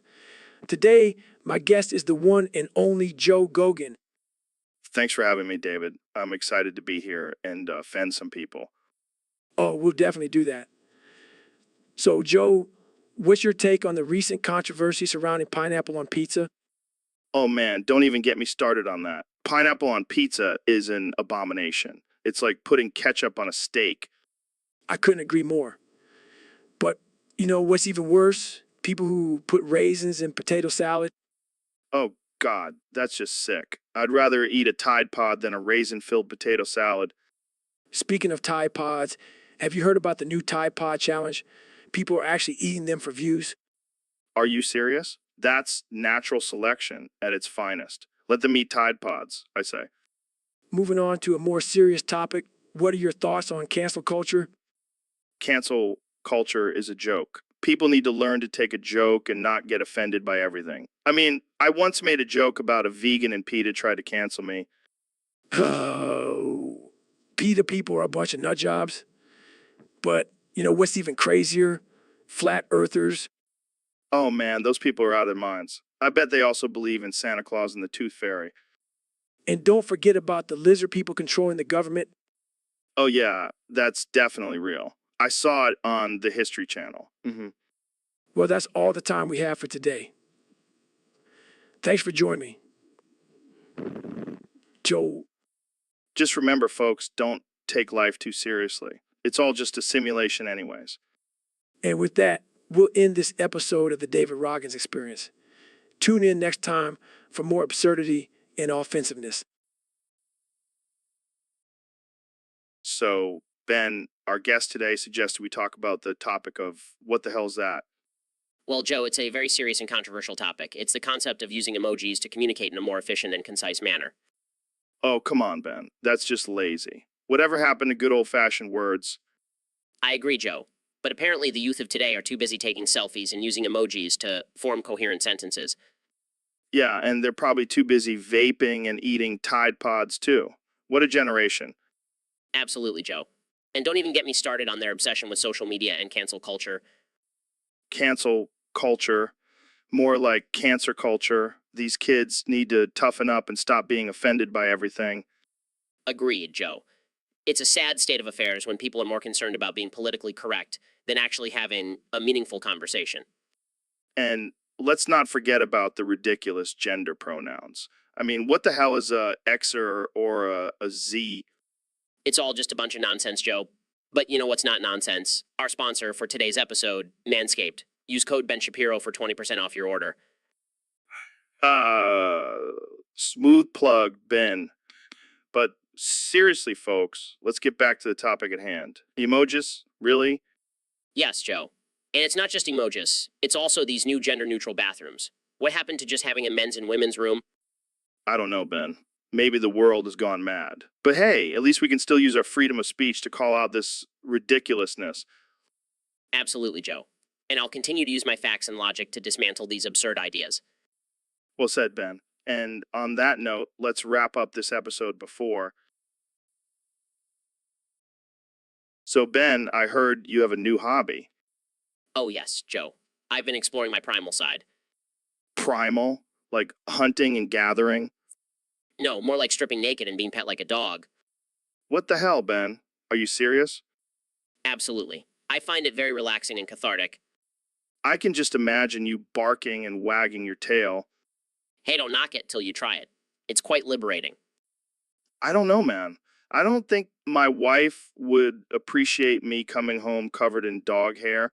G: Today, my guest is the one and only Joe Rogan.
A: Thanks for having me, David. I'm excited to be here and offend some people.
G: Oh, we'll definitely do that. So, Joe, what's your take on the recent controversy surrounding pineapple on pizza?
A: Oh man, don't even get me started on that. Pineapple on pizza is an abomination. It's like putting ketchup on a steak.
G: I couldn't agree more. But, you know what's even worse? People who put raisins in potato salad.
A: Oh God, that's just sick. I'd rather eat a Tide Pod than a raisin-filled potato salad.
G: Speaking of Tide Pods, have you heard about the new Tide Pod challenge? People are actually eating them for views.
A: Are you serious? That's natural selection at its finest. Let them eat Tide Pods, I say.
G: Moving on to a more serious topic, what are your thoughts on cancel culture?
A: Cancel culture is a joke. People need to learn to take a joke and not get offended by everything. I mean, I once made a joke about a vegan and PETA tried to cancel me.
G: Oh, PETA people are a bunch of nut jobs. But, you know, what's even crazier? Flat earthers.
A: Oh man, those people are out of their minds. I bet they also believe in Santa Claus and the Tooth Fairy.
G: And don't forget about the lizard people controlling the government.
A: Oh yeah, that's definitely real. I saw it on the History Channel.
G: Well, that's all the time we have for today. Thanks for joining me. Joe.
A: Just remember, folks, don't take life too seriously. It's all just a simulation anyways.
G: And with that, we'll end this episode of the David Roggins Experience. Tune in next time for more absurdity and offensiveness.
A: So, Ben, our guest today suggested we talk about the topic of what the hell's that?
E: Well, Joe, it's a very serious and controversial topic. It's the concept of using emojis to communicate in a more efficient and concise manner.
A: Oh, come on, Ben. That's just lazy. Whatever happened to good old-fashioned words?
E: I agree, Joe. But apparently the youth of today are too busy taking selfies and using emojis to form coherent sentences.
A: Yeah, and they're probably too busy vaping and eating Tide Pods, too. What a generation.
E: Absolutely, Joe. And don't even get me started on their obsession with social media and cancel culture.
A: Cancel culture. More like cancer culture. These kids need to toughen up and stop being offended by everything.
E: Agreed, Joe. It's a sad state of affairs when people are more concerned about being politically correct than actually having a meaningful conversation.
A: And let's not forget about the ridiculous gender pronouns. I mean, what the hell is a Xer or a Z?
E: It's all just a bunch of nonsense, Joe. But you know what's not nonsense? Our sponsor for today's episode, Manscaped. Use code Ben Shapiro for 20% off your order.
A: Smooth plug, Ben. But seriously, folks, let's get back to the topic at hand. Emojis? Really?
E: Yes, Joe. And it's not just emojis. It's also these new gender-neutral bathrooms. What happened to just having a men's and women's room?
A: I don't know, Ben. Maybe the world has gone mad. But hey, at least we can still use our freedom of speech to call out this ridiculousness.
E: Absolutely, Joe. And I'll continue to use my facts and logic to dismantle these absurd ideas.
A: Well said, Ben. And on that note, let's wrap up this episode before. So, Ben, I heard you have a new hobby.
E: Oh yes, Joe. I've been exploring my primal side.
A: Primal? Like hunting and gathering?
E: No, more like stripping naked and being pet like a dog.
A: What the hell, Ben? Are you serious?
E: Absolutely. I find it very relaxing and cathartic.
A: I can just imagine you barking and wagging your tail.
E: Hey, don't knock it till you try it. It's quite liberating.
A: I don't know, man. I don't think my wife would appreciate me coming home covered in dog hair.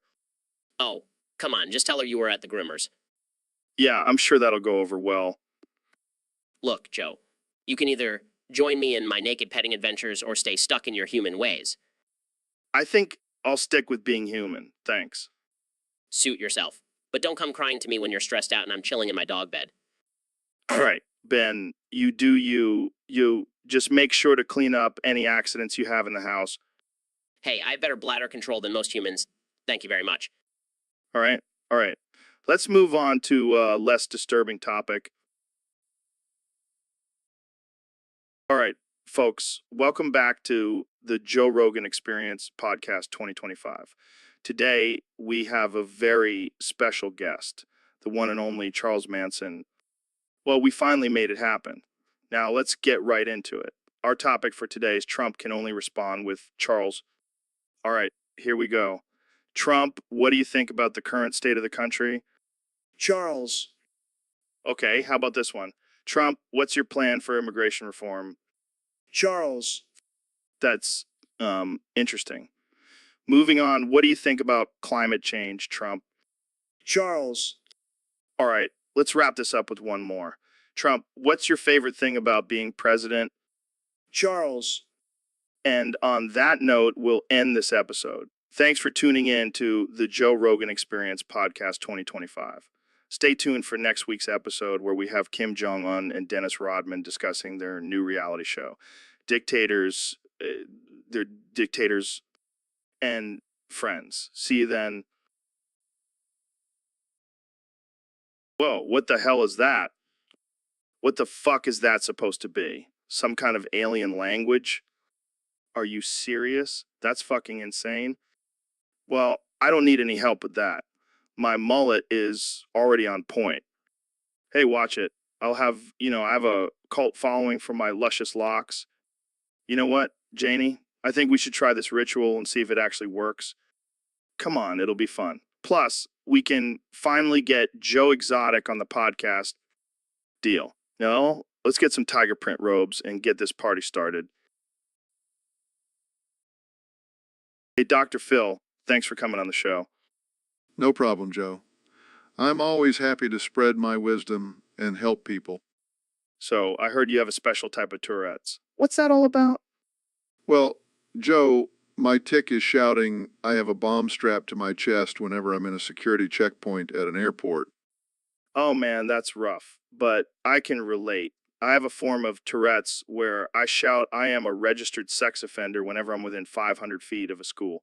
E: Oh, come on, just tell her you were at the groomers.
A: Yeah, I'm sure that'll go over well.
E: Look, Joe, you can either join me in my naked petting adventures or stay stuck in your human ways.
A: I think I'll stick with being human, thanks.
E: Suit yourself. But don't come crying to me when you're stressed out and I'm chilling in my dog bed.
A: All right, Ben, you do you. You just make sure to clean up any accidents you have in the house.
E: Hey, I have better bladder control than most humans. Thank you very much.
A: All right, all right. Let's move on to a less disturbing topic. All right, folks, welcome back to the Joe Rogan Experience Podcast 2025. Today, we have a very special guest, the one and only Charles Manson. Well, we finally made it happen. Now, let's get right into it. Our topic for today is Trump can only respond with Charles. All right, here we go. Trump, what do you think about the current state of the country?
F: Charles,
A: Okay, how about this one? Trump, what's your plan for immigration reform?
F: Charles,
A: That's interesting. Moving on, what do you think about climate change, Trump?
F: Charles,
A: All right, let's wrap this up with one more. Trump, what's your favorite thing about being president?
F: Charles.
A: And on that note, we'll end this episode. Thanks for tuning in to the Joe Rogan Experience Podcast 2025. Stay tuned for next week's episode where we have Kim Jong-un and Dennis Rodman discussing their new reality show. Dictators, they're dictators and friends. See you then. Whoa, what the hell is that? What the fuck is that supposed to be? Some kind of alien language? Are you serious? That's fucking insane. Well, I don't need any help with that. My mullet is already on point. Hey, watch it. I have a cult following for my luscious locks. You know what, Janie? I think we should try this ritual and see if it actually works. Come on, it'll be fun. Plus, we can finally get Joe Exotic on the podcast. Deal. No, let's get some tiger print robes and get this party started. Hey, Dr. Phil, thanks for coming on the show.
H: No problem, Joe. I'm always happy to spread my wisdom and help people.
A: So, I heard you have a special type of Tourette's. What's that all about?
H: Well, Joe, My tick is shouting, I have a bomb strapped to my chest whenever I'm in a security checkpoint at an airport.
A: Oh man, that's rough, but I can relate. I have a form of Tourette's where I shout I am a registered sex offender whenever I'm within 500 feet of a school.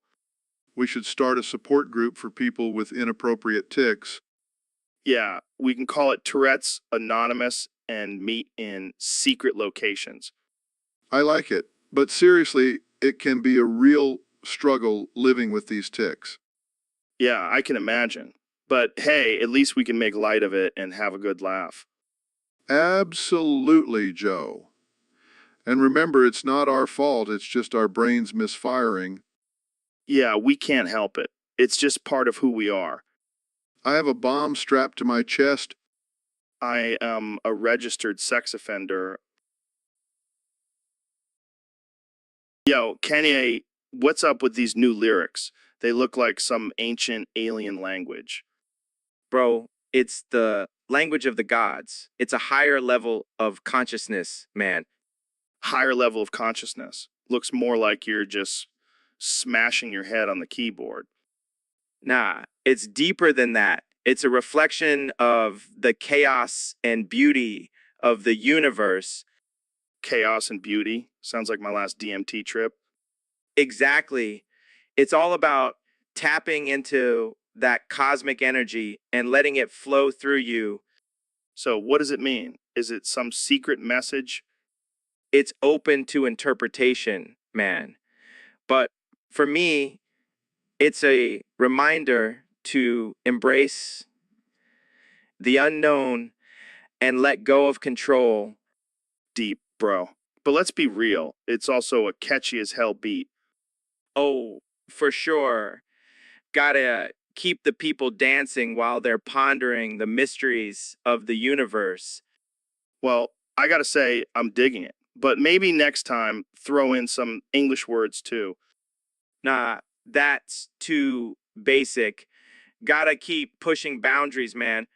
H: We should start a support group for people with inappropriate ticks.
A: Yeah, we can call it Tourette's Anonymous and meet in secret locations.
H: I like it, but seriously, it can be a real struggle living with these ticks.
A: Yeah, I can imagine. But hey, at least we can make light of it and have a good laugh.
H: Absolutely, Joe. And remember, it's not our fault, it's just our brains misfiring.
A: Yeah, we can't help it. It's just part of who we are.
H: I have a bomb strapped to my chest.
A: I am a registered sex offender. Yo, Kanye, what's up with these new lyrics? They look like some ancient alien language.
D: Bro, it's the language of the gods. It's a higher level of consciousness, man.
A: Higher level of consciousness. Looks more like you're just smashing your head on the keyboard.
D: Nah, it's deeper than that. It's a reflection of the chaos and beauty of the universe.
A: Chaos and beauty. Sounds like my last DMT trip.
D: Exactly. It's all about tapping into that cosmic energy and letting it flow through you.
A: So, what does it mean? Is it some secret message?
D: It's open to interpretation, man. But for me, it's a reminder to embrace the unknown and let go of control.
A: Deep, bro. But let's be real. It's also a catchy as hell beat.
D: Oh, for sure. Gotta keep the people dancing while they're pondering the mysteries of the universe.
A: Well, I gotta say, I'm digging it. But maybe next time, throw in some English words too.
D: Nah, that's too basic. Gotta keep pushing boundaries, man.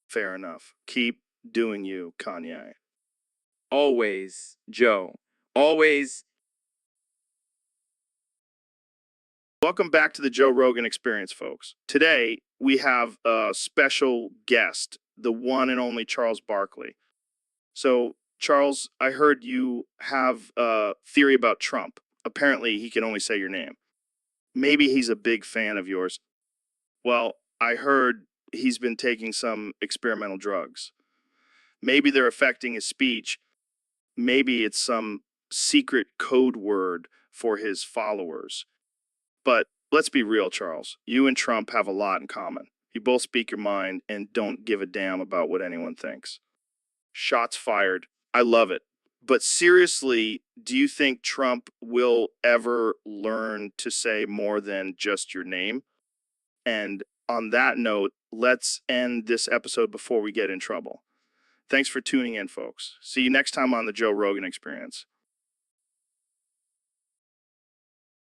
A: Fair enough. Keep doing you, Kanye.
D: Always, Joe. Always.
A: Welcome back to the Joe Rogan Experience, folks. Today, we have a special guest, the one and only Charles Barkley. So, Charles, I heard you have a theory about Trump. Apparently, he can only say your name. Maybe he's a big fan of yours. Well, I heard he's been taking some experimental drugs. Maybe they're affecting his speech. Maybe it's some secret code word for his followers. But let's be real, Charles. You and Trump have a lot in common. You both speak your mind and don't give a damn about what anyone thinks. Shots fired. I love it. But seriously, do you think Trump will ever learn to say more than just your name? And on that note, let's end this episode before we get in trouble. Thanks for tuning in, folks. See you next time on the Joe Rogan Experience.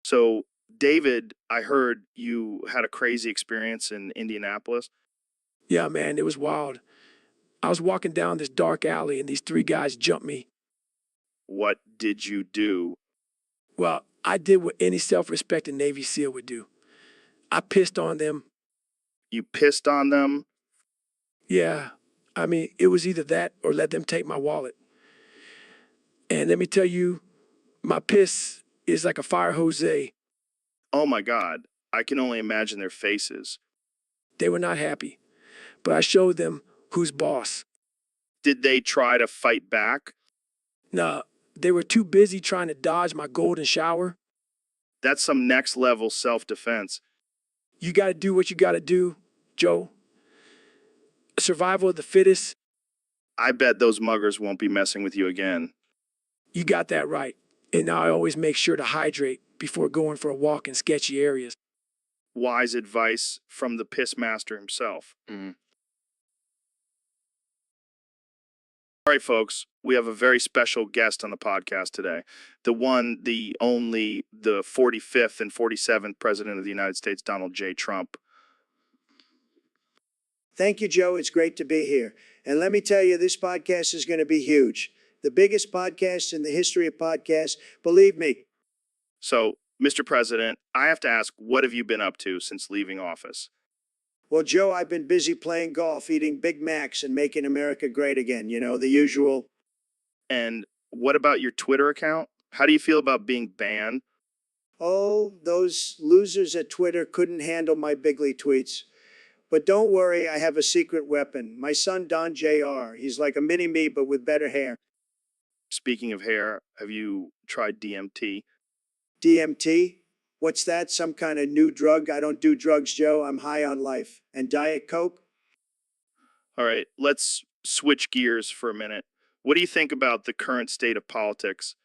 A: So, David, I heard you had a crazy experience in Indianapolis.
G: Yeah, man, it was wild. I was walking down this dark alley and these three guys jumped me.
A: What did you do?
G: Well, I did what any self-respecting Navy SEAL would do. I pissed on them.
A: You pissed on them?
G: Yeah, I mean, it was either that or let them take my wallet. And let me tell you, my piss is like a fire hose.
A: Oh my God, I can only imagine their faces.
G: They were not happy, but I showed them who's boss.
A: Did they try to fight back?
G: Nah, they were too busy trying to dodge my golden shower.
A: That's some next level self-defense.
G: You got to do what you got to do, Joe. Survival of the fittest.
A: I bet those muggers won't be messing with you again.
G: You got that right. And now I always make sure to hydrate before going for a walk in sketchy areas.
A: Wise advice from the piss master himself. All right, folks, we have a very special guest on the podcast today. The one, the only, the 45th and 47th President of the United States, Donald J. Trump.
F: Thank you, Joe. It's great to be here. And let me tell you, this podcast is going to be huge. The biggest podcast in the history of podcasts, believe me.
A: So Mr. President, I have to ask, what have you been up to since leaving office?
F: Well, Joe, I've been busy playing golf, eating Big Macs, and making America great again. You know, the usual.
A: And what about your Twitter account? How do you feel about being banned?
F: Oh, those losers at Twitter couldn't handle my bigly tweets. But don't worry, I have a secret weapon. My son, Don Jr., he's like a mini me, but with better hair.
A: Speaking of hair, have you tried DMT?
F: DMT? What's that? Some kind of new drug? I don't do drugs, Joe. I'm high on life. And Diet Coke?
A: All right, let's switch gears for a minute. What do you think about the current state of politics?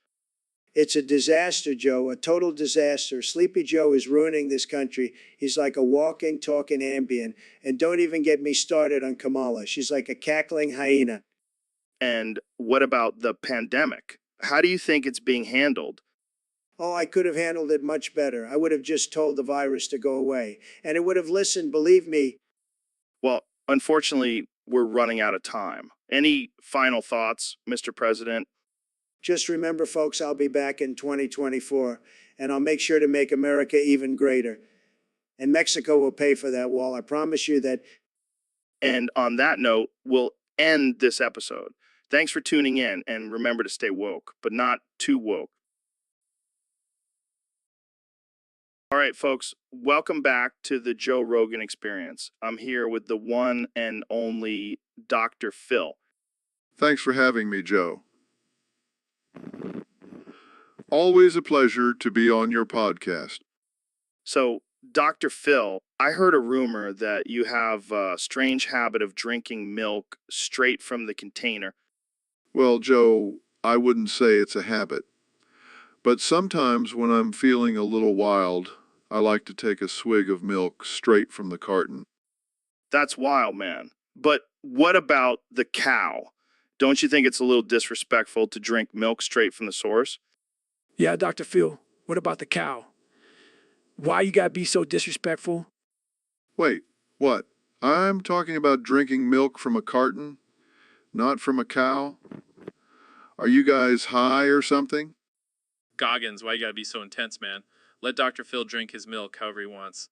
F: It's a disaster, Joe, a total disaster. Sleepy Joe is ruining this country. He's like a walking, talking Ambien. And don't even get me started on Kamala. She's like a cackling hyena.
A: And what about the pandemic? How do you think it's being handled?
F: Oh, I could have handled it much better. I would have just told the virus to go away. And it would have listened, believe me.
A: Well, unfortunately, we're running out of time. Any final thoughts, Mr. President?
F: Just remember, folks, I'll be back in 2024, and I'll make sure to make America even greater. And Mexico will pay for that wall. I promise you that.
A: And on that note, we'll end this episode. Thanks for tuning in, and remember to stay woke, but not too woke. All right, folks, welcome back to the Joe Rogan Experience. I'm here with the one and only Dr. Phil.
H: Thanks for having me, Joe. Always a pleasure to be on your podcast.
A: So, Dr. Phil, I heard a rumor that you have a strange habit of drinking milk straight from the container.
H: Well, Joe, I wouldn't say it's a habit. But sometimes when I'm feeling a little wild, I like to take a swig of milk straight from the carton.
A: That's wild, man. But what about the cow? Don't you think it's a little disrespectful to drink milk straight from the source?
G: Yeah, Dr. Phil, what about the cow? Why you gotta be so disrespectful?
H: Wait, what? I'm talking about drinking milk from a carton, not from a cow? Are you guys high or something?
J: Goggins, why you gotta be so intense, man? Let Dr. Phil drink his milk however he wants.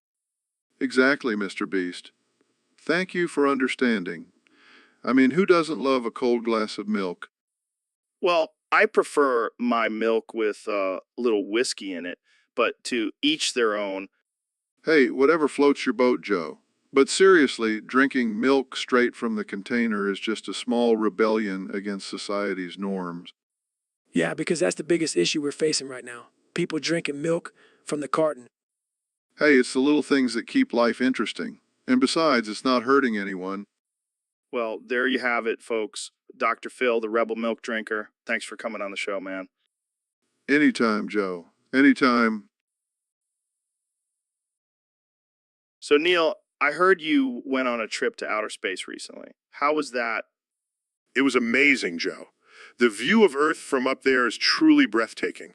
H: Exactly, Mr. Beast. Thank you for understanding. I mean, who doesn't love a cold glass of milk?
A: Well, I prefer my milk with a little whiskey in it, but to each their own.
H: Hey, whatever floats your boat, Joe. But seriously, drinking milk straight from the container is just a small rebellion against society's norms.
G: Yeah, because that's the biggest issue we're facing right now. People drinking milk from the carton.
H: Hey, it's the little things that keep life interesting. And besides, it's not hurting anyone.
A: Well, there you have it, folks. Dr. Phil, the rebel milk drinker. Thanks for coming on the show, man.
H: Anytime, Joe. Anytime.
A: So, Neil, I heard you went on a trip to outer space recently. How was that?
B: It was amazing, Joe. The view of Earth from up there is truly breathtaking.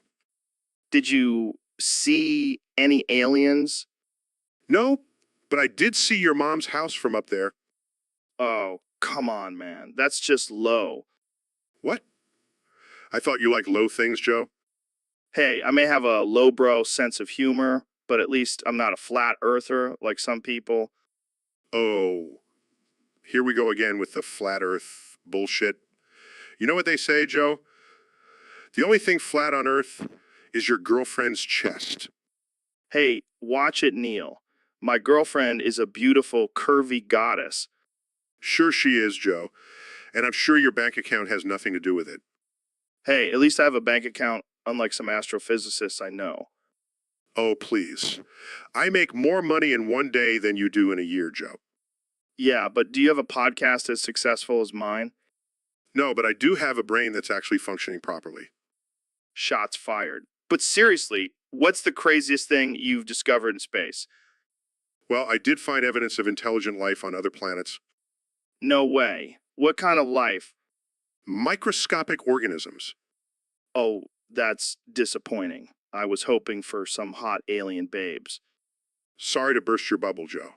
A: Did you see any aliens?
B: No, but I did see your mom's house from up there.
A: Oh, come on, man. That's just low.
B: What? I thought you liked low things, Joe.
A: Hey, I may have a lowbrow sense of humor, but at least I'm not a flat earther like some people.
B: Oh, here we go again with the flat Earth bullshit. You know what they say, Joe? The only thing flat on Earth is your girlfriend's chest.
A: Hey, watch it, Neil. My girlfriend is a beautiful, curvy goddess.
B: Sure she is, Joe. And I'm sure your bank account has nothing to do with it.
A: Hey, at least I have a bank account, unlike some astrophysicists I know.
B: Oh, please. I make more money in one day than you do in a year, Joe.
A: Yeah, but do you have a podcast as successful as mine?
B: No, but I do have a brain that's actually functioning properly.
A: Shots fired. But seriously, what's the craziest thing you've discovered in space?
B: Well, I did find evidence of intelligent life on other planets.
A: No way. What kind of life?
B: Microscopic organisms.
A: Oh, that's disappointing. I was hoping for some hot alien babes.
B: Sorry to burst your bubble, Joe.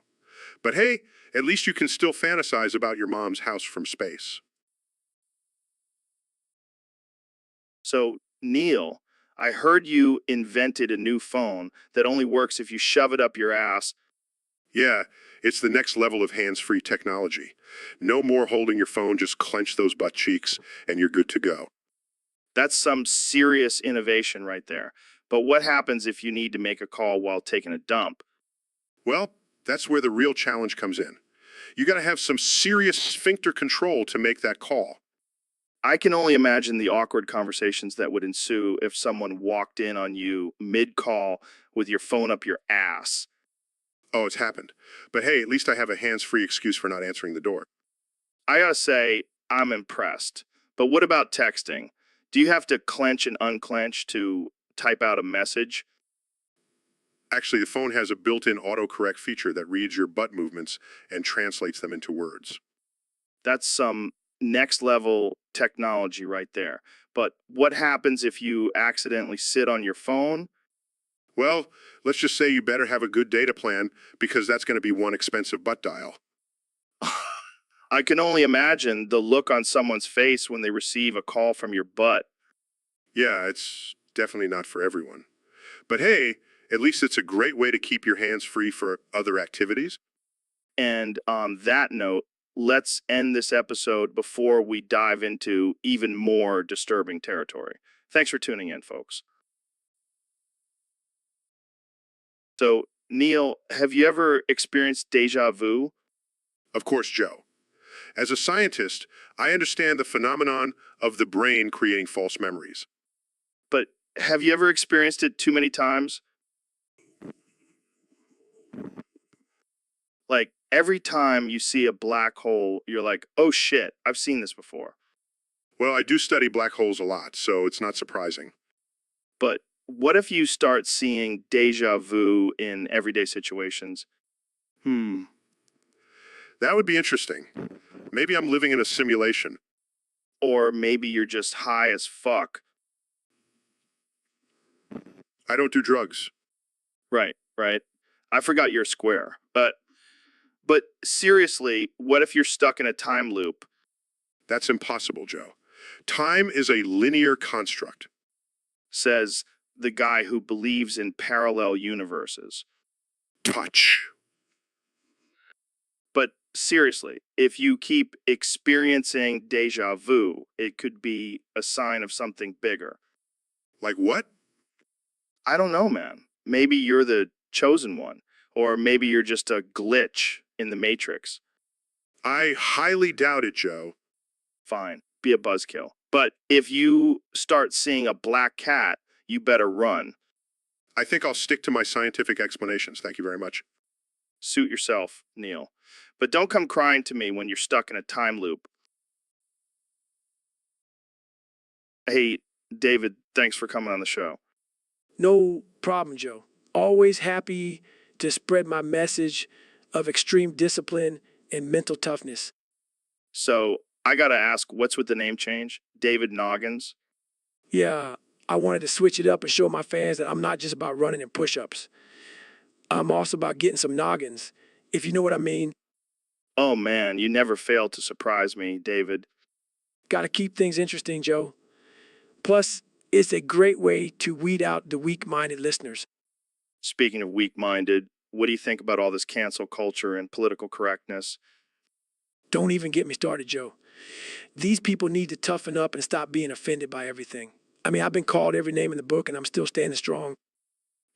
B: But hey, at least you can still fantasize about your mom's house from space.
A: So, Neil, I heard you invented a new phone that only works if you shove it up your ass.
B: Yeah, it's the next level of hands-free technology. No more holding your phone, just clench those butt cheeks and you're good to go.
A: That's some serious innovation right there. But what happens if you need to make a call while taking a dump?
B: Well, that's where the real challenge comes in. You gotta have some serious sphincter control to make that call.
A: I can only imagine the awkward conversations that would ensue if someone walked in on you mid-call with your phone up your ass.
B: Oh, it's happened. But hey, at least I have a hands-free excuse for not answering the door.
A: I gotta say, I'm impressed. But what about texting? Do you have to clench and unclench to type out a message?
B: Actually, the phone has a built-in autocorrect feature that reads your butt movements and translates them into words.
A: That's some next level technology right there. But what happens if you accidentally sit on your phone?
B: Well, let's just say you better have a good data plan because that's going to be one expensive butt dial.
A: I can only imagine the look on someone's face when they receive a call from your butt.
B: Yeah, it's definitely not for everyone. But hey, at least it's a great way to keep your hands free for other activities.
A: And on that note, let's end this episode before we dive into even more disturbing territory. Thanks for tuning in, folks. So, Neil, have you ever experienced deja vu?
B: Of course, Joe. As a scientist, I understand the phenomenon of the brain creating false memories.
A: But have you ever experienced it too many times? Like every time you see a black hole, you're like, oh shit, I've seen this before.
B: Well, I do study black holes a lot, so it's not surprising.
A: But what if you start seeing deja vu in everyday situations?
B: That would be interesting. Maybe I'm living in a simulation.
A: Or maybe you're just high as fuck.
B: I don't do drugs.
A: Right, right. I forgot you're square. But seriously, what if you're stuck in a time loop?
B: That's impossible, Joe. Time is a linear construct.
A: Says the guy who believes in parallel universes.
B: Touch.
A: But seriously, if you keep experiencing deja vu, it could be a sign of something bigger.
B: Like what?
A: I don't know, man. Maybe you're the chosen one, or maybe you're just a glitch in the matrix.
B: I highly doubt it, Joe.
A: Fine, be a buzzkill. But if you start seeing a black cat, you better run.
B: I think I'll stick to my scientific explanations. Thank you very much.
A: Suit yourself, Neil. But don't come crying to me when you're stuck in a time loop. Hey, David, thanks for coming on the show.
G: No problem, Joe. Always happy to spread my message of extreme discipline and mental toughness.
A: So, I gotta ask, what's with the name change? David Noggins?
G: Yeah, I wanted to switch it up and show my fans that I'm not just about running and push-ups. I'm also about getting some noggins, if you know what I mean.
A: Oh man, you never fail to surprise me, David.
G: Got to keep things interesting, Joe. Plus, it's a great way to weed out the weak-minded listeners.
A: Speaking of weak-minded, what do you think about all this cancel culture and political correctness?
G: Don't even get me started, Joe. These people need to toughen up and stop being offended by everything. I mean, I've been called every name in the book and I'm still standing strong.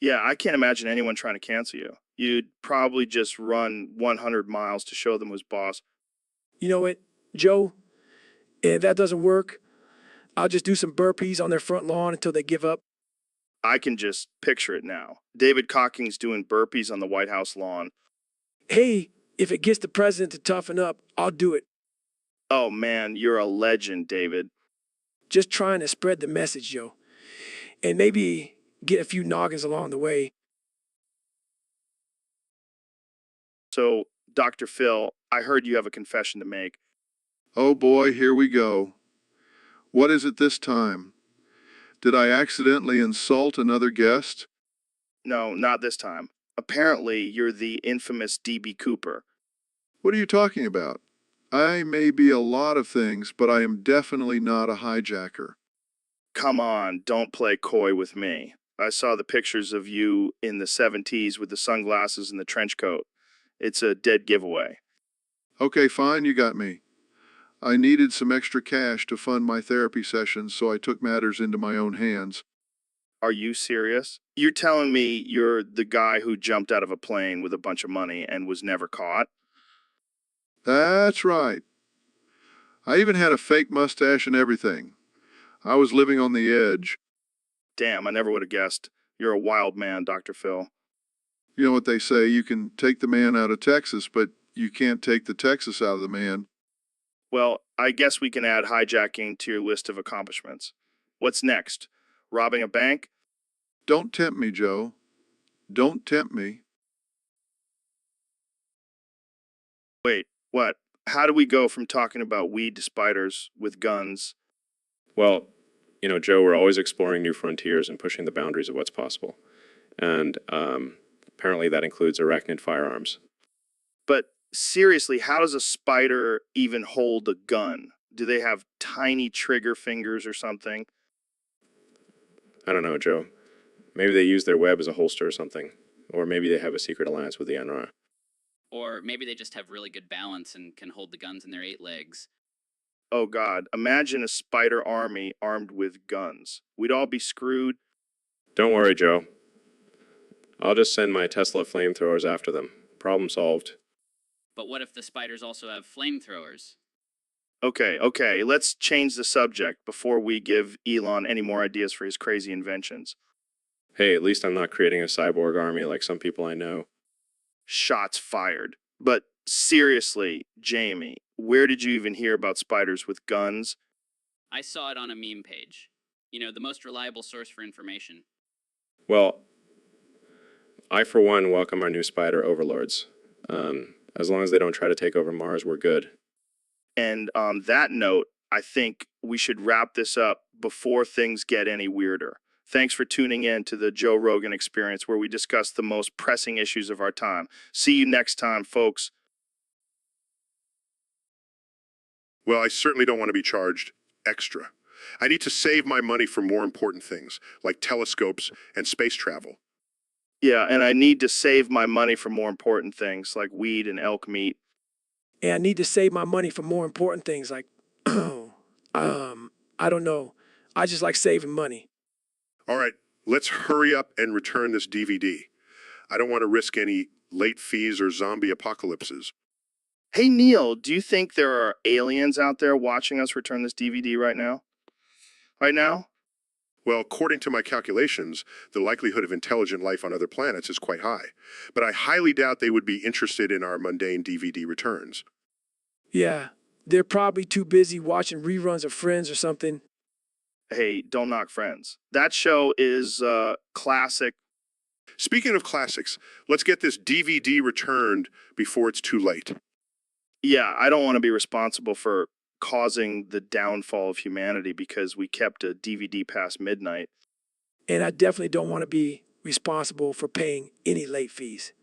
A: Yeah, I can't imagine anyone trying to cancel you. You'd probably just run 100 miles to show them who's boss.
G: You know what, Joe? If that doesn't work, I'll just do some burpees on their front lawn until they give up.
A: I can just picture it now. David Cocking's doing burpees on the White House lawn.
G: Hey, if it gets the president to toughen up, I'll do it.
A: Oh man, you're a legend, David.
G: Just trying to spread the message, Joe. And maybe get a few noggins along the way.
A: So, Dr. Phil, I heard you have a confession to make.
H: Oh boy, here we go. What is it this time? Did I accidentally insult another guest?
A: No, not this time. Apparently, you're the infamous D.B. Cooper.
H: What are you talking about? I may be a lot of things, but I am definitely not a hijacker.
A: Come on, don't play coy with me. I saw the pictures of you in the 70s with the sunglasses and the trench coat. It's a dead giveaway.
H: Okay, fine, you got me. I needed some extra cash to fund my therapy sessions, so I took matters into my own hands.
A: Are you serious? You're telling me you're the guy who jumped out of a plane with a bunch of money and was never caught?
H: That's right. I even had a fake mustache and everything. I was living on the edge.
A: Damn, I never would have guessed. You're a wild man, Dr. Phil.
H: You know what they say, you can take the man out of Texas, but you can't take the Texas out of the man.
A: Well, I guess we can add hijacking to your list of accomplishments. What's next? Robbing a bank?
H: Don't tempt me, Joe. Don't tempt me.
A: Wait, what? How do we go from talking about weed to spiders with guns?
C: Well, Joe, we're always exploring new frontiers and pushing the boundaries of what's possible. And apparently that includes arachnid firearms.
A: But seriously, how does a spider even hold a gun? Do they have tiny trigger fingers or something?
C: I don't know, Joe. Maybe they use their web as a holster or something. Or maybe they have a secret alliance with the NRA.
I: Or maybe they just have really good balance and can hold the guns in their 8 legs.
A: Oh God, imagine a spider army armed with guns. We'd all be screwed.
C: Don't worry, Joe. I'll just send my Tesla flamethrowers after them. Problem solved.
I: But what if the spiders also have flamethrowers?
A: Okay, let's change the subject before we give Elon any more ideas for his crazy inventions.
C: Hey, at least I'm not creating a cyborg army like some people I know.
A: Shots fired. But seriously, Jamie, where did you even hear about spiders with guns?
I: I saw it on a meme page. The most reliable source for information.
C: Well, I for one welcome our new spider overlords. As long as they don't try to take over Mars, we're good.
A: And on that note, I think we should wrap this up before things get any weirder. Thanks for tuning in to the Joe Rogan Experience, where we discuss the most pressing issues of our time. See you next time, folks.
B: Well, I certainly don't want to be charged extra. I need to save my money for more important things, like telescopes and space travel.
A: Yeah, and I need to save my money for more important things, like weed and elk meat.
G: And I need to save my money for more important things like, I don't know. I just like saving money.
B: All right, let's hurry up and return this DVD. I don't want to risk any late fees or zombie apocalypses.
A: Hey, Neil, do you think there are aliens out there watching us return this DVD right now? Right now?
B: Well, according to my calculations, the likelihood of intelligent life on other planets is quite high, but I highly doubt they would be interested in our mundane DVD returns.
G: Yeah, they're probably too busy watching reruns of Friends or something.
A: Hey, don't knock Friends. That show is classic.
B: Speaking of classics, let's get this DVD returned before it's too late.
A: Yeah, I don't want to be responsible for causing the downfall of humanity because we kept a DVD past midnight.
G: And I definitely don't want to be responsible for paying any late fees.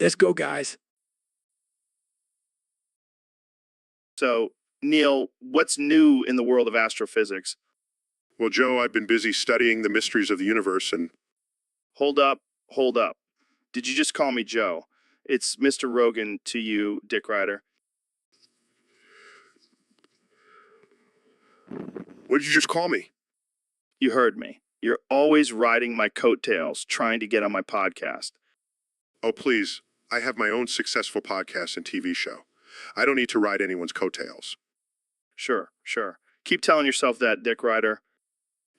G: Let's go, guys.
A: So, Neil, what's new in the world of astrophysics?
B: Well, Joe, I've been busy studying the mysteries of the universe and...
A: Hold up. Did you just call me Joe? It's Mr. Rogan to you, Dick Ryder.
B: What did you just call me?
A: You heard me. You're always riding my coattails, trying to get on my podcast.
B: Oh, please. I have my own successful podcast and TV show. I don't need to ride anyone's coattails.
A: Sure. Keep telling yourself that, Dick Ryder.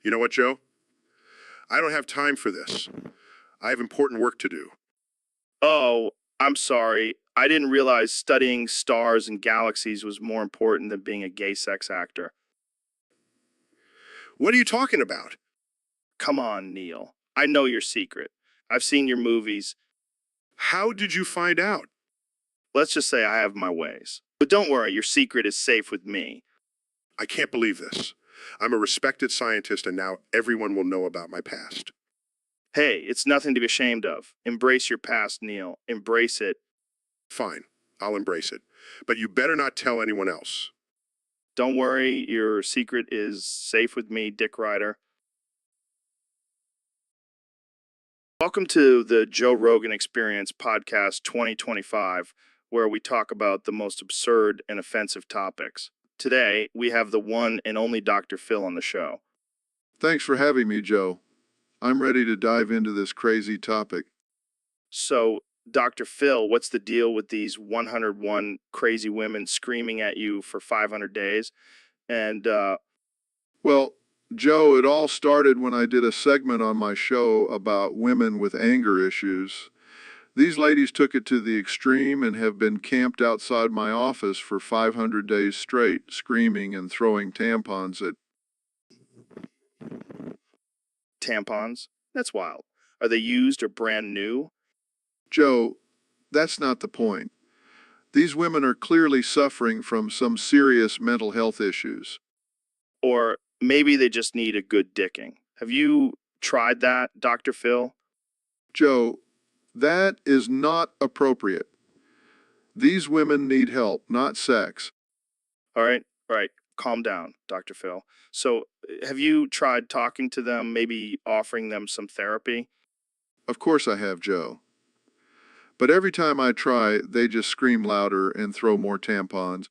B: You know what, Joe? I don't have time for this. I have important work to do.
A: Oh, I'm sorry. I didn't realize studying stars and galaxies was more important than being a gay sex actor.
B: What are you talking about?
A: Come on, Neil. I know your secret. I've seen your movies.
B: How did you find out?
A: Let's just say I have my ways. But don't worry, your secret is safe with me.
B: I can't believe this. I'm a respected scientist and now everyone will know about my past.
A: Hey, it's nothing to be ashamed of. Embrace your past, Neil. Embrace it.
B: Fine, I'll embrace it. But you better not tell anyone else.
A: Don't worry, your secret is safe with me, Dick Ryder. Welcome to the Joe Rogan Experience Podcast 2025, where we talk about the most absurd and offensive topics. Today, we have the one and only Dr. Phil on the show.
H: Thanks for having me, Joe. I'm ready to dive into this crazy topic.
A: So, Dr. Phil, what's the deal with these 101 crazy women screaming at you for 500 days? And,
H: Well, Joe, it all started when I did a segment on my show about women with anger issues. These ladies took it to the extreme and have been camped outside my office for 500 days straight, screaming and throwing tampons at.
A: tampons? That's wild. Are they used or brand new?
H: Joe, that's not the point. These women are clearly suffering from some serious mental health issues.
A: Or maybe they just need a good dicking. Have you tried that, Dr. Phil?
H: Joe, that is not appropriate. These women need help, not sex.
A: All right. Calm down, Dr. Phil. So, have you tried talking to them, maybe offering them some therapy?
H: Of course I have, Joe. But every time I try, they just scream louder and throw more tampons.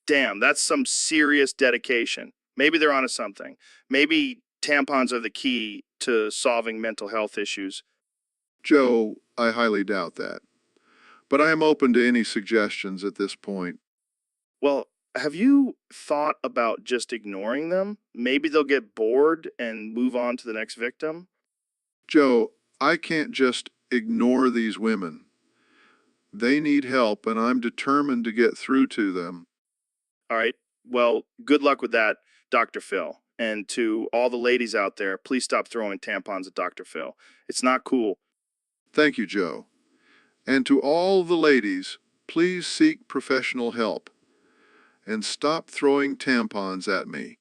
A: Damn, that's some serious dedication. Maybe they're onto something. Maybe tampons are the key to solving mental health issues.
H: Joe, I highly doubt that. But I am open to any suggestions at this point.
A: Well, have you thought about just ignoring them? Maybe they'll get bored and move on to the next victim?
H: Joe, I can't just ignore these women. They need help, and I'm determined to get through to them.
A: All right. Well, good luck with that, Dr. Phil. And to all the ladies out there, please stop throwing tampons at Dr. Phil. It's not cool.
H: Thank you, Joe. And to all the ladies, please seek professional help. And stop throwing tampons at me.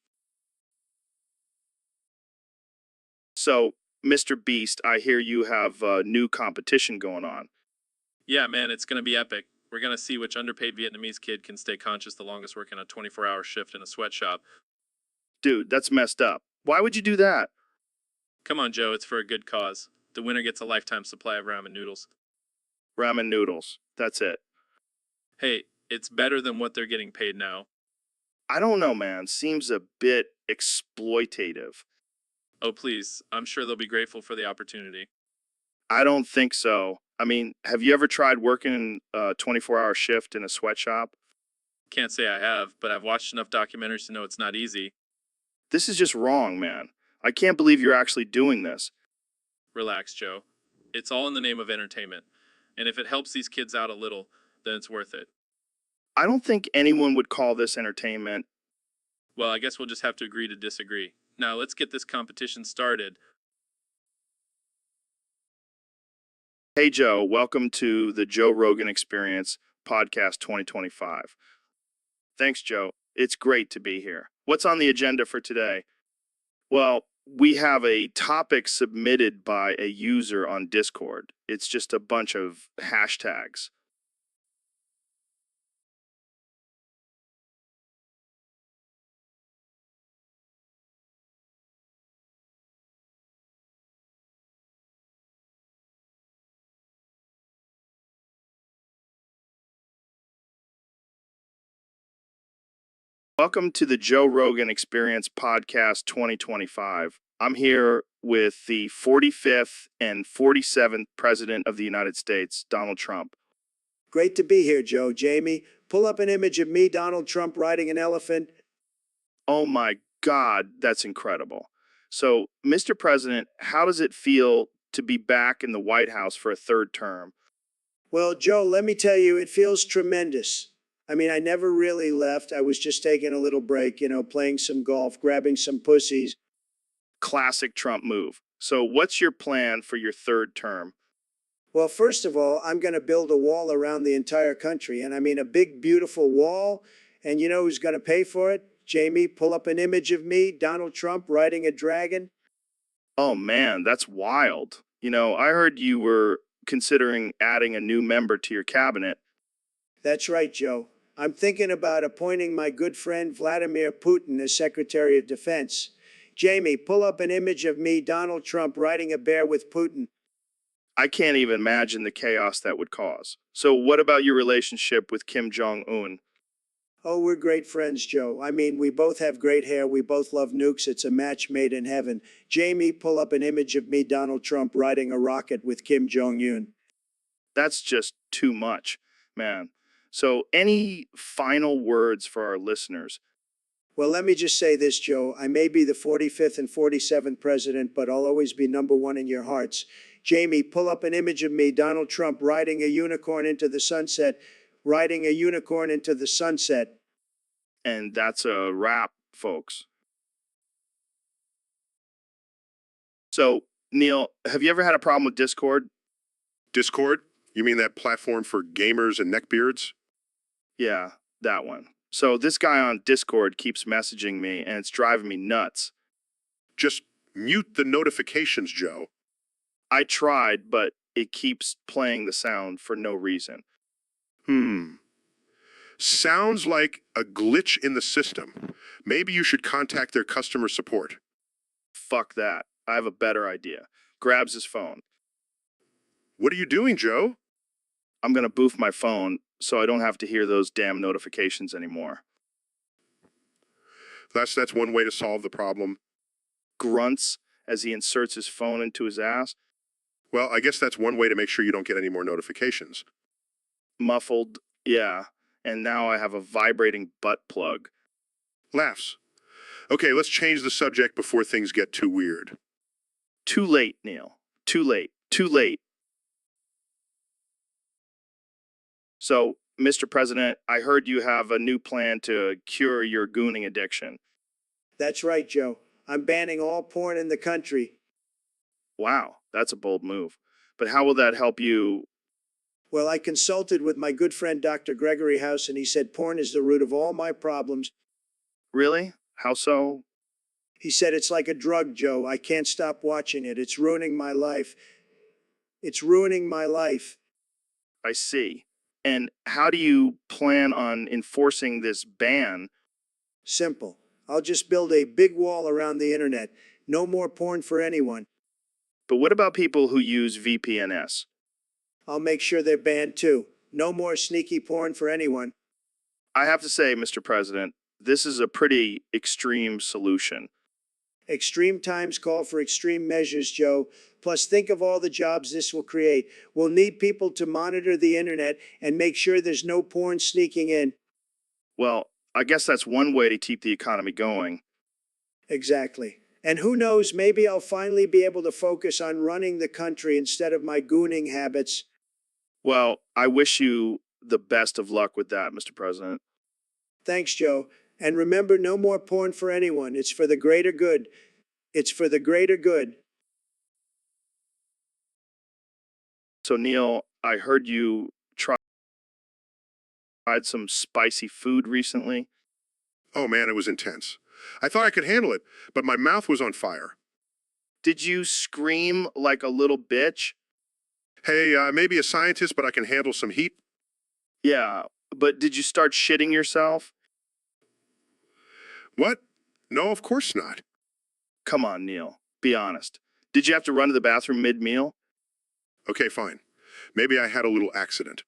A: So, Mr. Beast, I hear you have a new competition going on.
J: Yeah, man, it's going to be epic. We're going to see which underpaid Vietnamese kid can stay conscious the longest working a 24-hour shift in a sweatshop.
A: Dude, that's messed up. Why would you do that?
J: Come on, Joe, it's for a good cause. The winner gets a lifetime supply of ramen noodles.
A: Ramen noodles. That's it.
J: Hey, it's better than what they're getting paid now.
A: I don't know, man. Seems a bit exploitative.
J: Oh, please, I'm sure they'll be grateful for the opportunity.
A: I don't think so. I mean, have you ever tried working a 24-hour shift in a sweatshop?
J: Can't say I have, but I've watched enough documentaries to know it's not easy.
A: This is just wrong, man. I can't believe you're actually doing this.
J: Relax, Joe. It's all in the name of entertainment. And if it helps these kids out a little, then it's worth it.
A: I don't think anyone would call this entertainment.
J: Well, I guess we'll just have to agree to disagree. Now, let's get this competition started.
A: Hey, Joe, welcome to the Joe Rogan Experience Podcast 2025. Thanks, Joe. It's great to be here. What's on the agenda for today? Well, we have a topic submitted by a user on Discord. It's just a bunch of hashtags. Welcome to the Joe Rogan Experience Podcast 2025. I'm here with the 45th and 47th President of the United States, Donald Trump.
F: Great to be here, Joe. Jamie, pull up an image of me, Donald Trump, riding an elephant.
A: Oh my God, that's incredible. So, Mr. President, how does it feel to be back in the White House for a third term?
F: Well, Joe, let me tell you, it feels tremendous. I mean, I never really left. I was just taking a little break, playing some golf, grabbing some pussies.
A: Classic Trump move. So, what's your plan for your third term?
F: Well, first of all, I'm going to build a wall around the entire country. And I mean, a big, beautiful wall. And you know who's going to pay for it? Jamie, pull up an image of me, Donald Trump, riding a dragon.
A: Oh man, that's wild. I heard you were considering adding a new member to your cabinet.
F: That's right, Joe. I'm thinking about appointing my good friend Vladimir Putin as Secretary of Defense. Jamie, pull up an image of me, Donald Trump, riding a bear with Putin.
A: I can't even imagine the chaos that would cause. So, what about your relationship with Kim Jong Un?
F: Oh, we're great friends, Joe. I mean, we both have great hair. We both love nukes. It's a match made in heaven. Jamie, pull up an image of me, Donald Trump, riding a rocket with Kim Jong Un.
A: That's just too much, man. So, any final words for our listeners?
F: Well, let me just say this, Joe. I may be the 45th and 47th president, but I'll always be number one in your hearts. Jamie, pull up an image of me, Donald Trump, riding a unicorn into the sunset, riding a unicorn into the sunset.
A: And that's a wrap, folks. So, Neil, have you ever had a problem with Discord?
B: Discord? You mean that platform for gamers and neckbeards?
A: Yeah, that one. So, this guy on Discord keeps messaging me, and it's driving me nuts.
B: Just mute the notifications, Joe.
A: I tried, but it keeps playing the sound for no reason.
B: Sounds like a glitch in the system. Maybe you should contact their customer support.
A: Fuck that. I have a better idea. Grabs his phone.
B: What are you doing, Joe?
A: I'm gonna boof my phone so I don't have to hear those damn notifications anymore.
B: That's one way to solve the problem.
A: Grunts as he inserts his phone into his ass.
B: Well, I guess that's one way to make sure you don't get any more notifications.
A: Muffled, yeah. And now I have a vibrating butt plug.
B: Laughs. Okay, let's change the subject before things get too weird.
A: Too late, Neil. Too late. Too late. So, Mr. President, I heard you have a new plan to cure your gooning addiction.
F: That's right, Joe. I'm banning all porn in the country.
A: Wow, that's a bold move. But how will that help you?
F: Well, I consulted with my good friend Dr. Gregory House, and he said porn is the root of all my problems.
A: Really? How so?
F: He said it's like a drug, Joe. I can't stop watching it. It's ruining my life. It's ruining my life.
A: I see. And how do you plan on enforcing this ban?
F: Simple. I'll just build a big wall around the internet. No more porn for anyone.
A: But what about people who use VPNs?
F: I'll make sure they're banned too. No more sneaky porn for anyone.
A: I have to say, Mr. President, this is a pretty extreme solution.
F: Extreme times call for extreme measures, Joe. Plus, think of all the jobs this will create. We'll need people to monitor the internet and make sure there's no porn sneaking in.
A: Well, I guess that's one way to keep the economy going.
F: Exactly. And who knows, maybe I'll finally be able to focus on running the country instead of my gooning habits.
A: Well, I wish you the best of luck with that, Mr. President.
F: Thanks, Joe. And remember, no more porn for anyone. It's for the greater good. It's for the greater good.
A: So, Neil, I heard you tried some spicy food recently.
B: Oh man, it was intense. I thought I could handle it, but my mouth was on fire.
A: Did you scream like a little bitch?
B: Hey, maybe a scientist, but I can handle some heat.
A: Yeah, but did you start shitting yourself?
B: What? No, of course not.
A: Come on, Neil. Be honest. Did you have to run to the bathroom mid-meal?
B: Okay, fine. Maybe I had a little accident.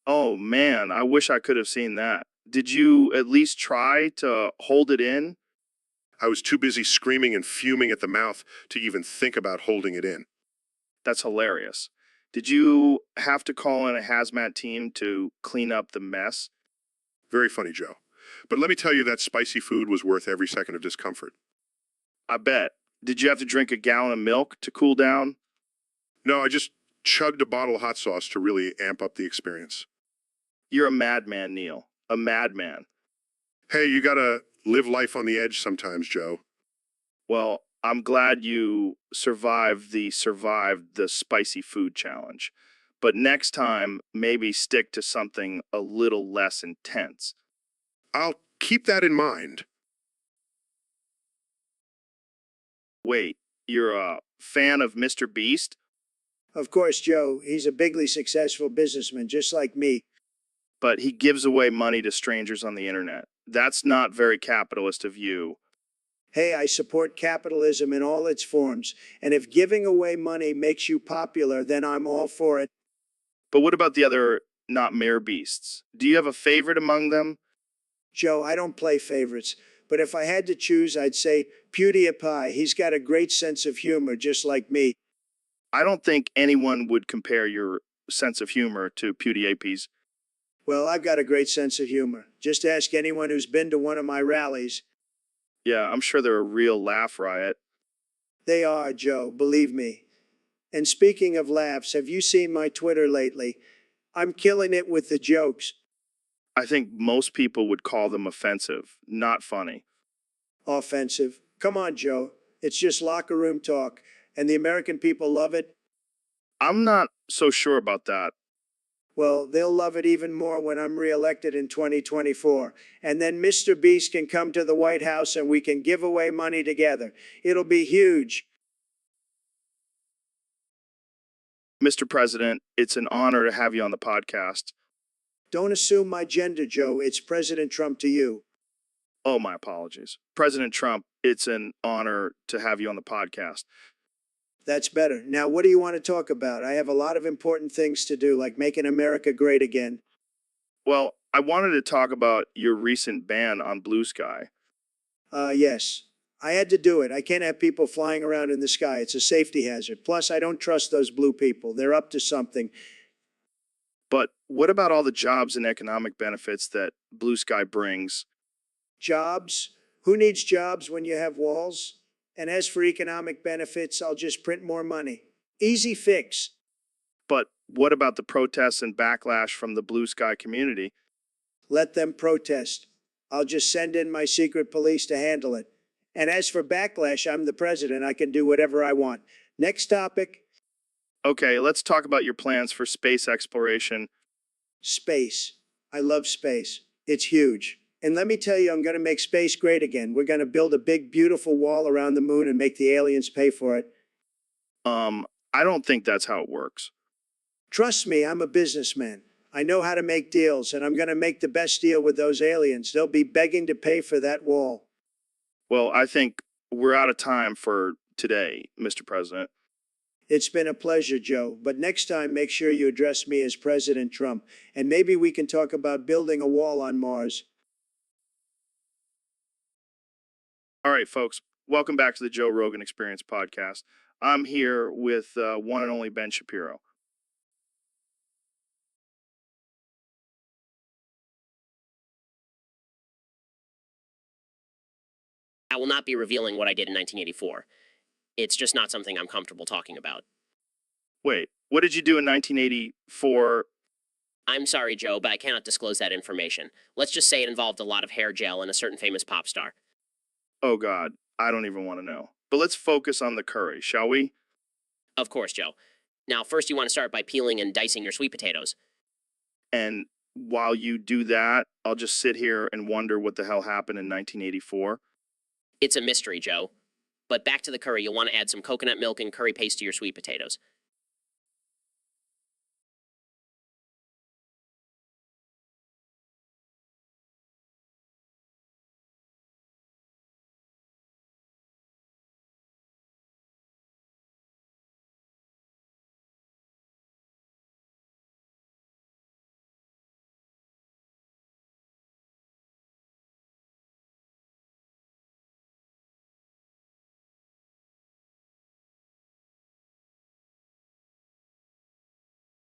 A: Oh, man, I wish I could have seen that. Did you at least try to hold it in?
B: I was too busy screaming and fuming at the mouth to even think about holding it in.
A: That's hilarious. Did you have to call in a hazmat team to clean up the mess?
B: Very funny, Joe. But let me tell you that spicy food was worth every second of discomfort.
A: I bet. Did you have to drink a gallon of milk to cool down?
B: No, I just chugged a bottle of hot sauce to really amp up the experience.
A: You're a madman, Neil. A madman.
B: Hey, you gotta live life on the edge sometimes, Joe.
A: Well, I'm glad you survived the spicy food challenge. But next time, maybe stick to something a little less intense.
B: I'll keep that in mind.
A: Wait, you're a fan of Mr. Beast?
F: Of course, Joe. He's a bigly successful businessman, just like me.
A: but he gives away money to strangers on the internet. That's not very capitalist of you.
F: Hey, I support capitalism in all its forms, and if giving away money makes you popular, then I'm all for it.
A: But what about the other not mere beasts? Do you have a favorite among them?
F: Joe, I don't play favorites, but if I had to choose, I'd say PewDiePie. He's got a great sense of humor, just like me.
A: I don't think anyone would compare your sense of humor to PewDiePie's.
F: Well, I've got a great sense of humor. Just ask anyone who's been to one of my rallies.
A: Yeah, I'm sure they're a real laugh riot.
F: They are, Joe, believe me. And speaking of laughs, have you seen my Twitter lately? I'm killing it with the jokes.
A: I think most people would call them offensive, not funny.
F: Offensive. Come on, Joe. It's just locker room talk, and the American people love it.
A: I'm not so sure about that.
F: Well, they'll love it even more when I'm reelected in 2024. And then Mr. Beast can come to the White House and we can give away money together. It'll be huge.
A: Mr. President, it's an honor to have you on the podcast.
F: Don't assume my gender, Joe. It's President Trump to you.
A: Oh, my apologies. President Trump, it's an honor to have you on the podcast.
F: That's better. Now, what do you want to talk about? I have a lot of important things to do, like making America great again.
A: Well, I wanted to talk about your recent ban on Blue Sky.
F: Yes. I had to do it. I can't have people flying around in the sky. It's a safety hazard. Plus, I don't trust those blue people. They're up to something.
A: But what about all the jobs and economic benefits that Blue Sky brings?
F: Jobs? Who needs jobs when you have walls? And as for economic benefits, I'll just print more money. Easy fix.
A: But what about the protests and backlash from the Blue Sky community?
F: Let them protest. I'll just send in my secret police to handle it. And as for backlash, I'm the president. I can do whatever I want. Next topic.
A: Okay, let's talk about your plans for space exploration.
F: Space. I love space. It's huge. And let me tell you, I'm going to make space great again. We're going to build a big, beautiful wall around the moon and make the aliens pay for it.
A: I don't think that's how it works.
F: Trust me, I'm a businessman. I know how to make deals, and I'm going to make the best deal with those aliens. They'll be begging to pay for that wall.
A: Well, I think we're out of time for today, Mr. President.
F: It's been a pleasure, Joe. But next time, make sure you address me as President Trump. And maybe we can talk about building a wall on Mars.
A: All right, folks, welcome back to the Joe Rogan Experience podcast. I'm here with one and only Ben Shapiro.
E: I will not be revealing what I did in 1984. It's just not something I'm comfortable talking about.
A: Wait, what did you do in 1984?
E: I'm sorry, Joe, but I cannot disclose that information. Let's just say it involved a lot of hair gel and a certain famous pop star.
A: Oh, God, I don't even want to know. But let's focus on the curry, shall we?
E: Of course, Joe. Now, first you want to start by peeling and dicing your sweet potatoes.
A: And while you do that, I'll just sit here and wonder what the hell happened in 1984.
E: It's a mystery, Joe. But back to the curry, you'll want to add some coconut milk and curry paste to your sweet potatoes.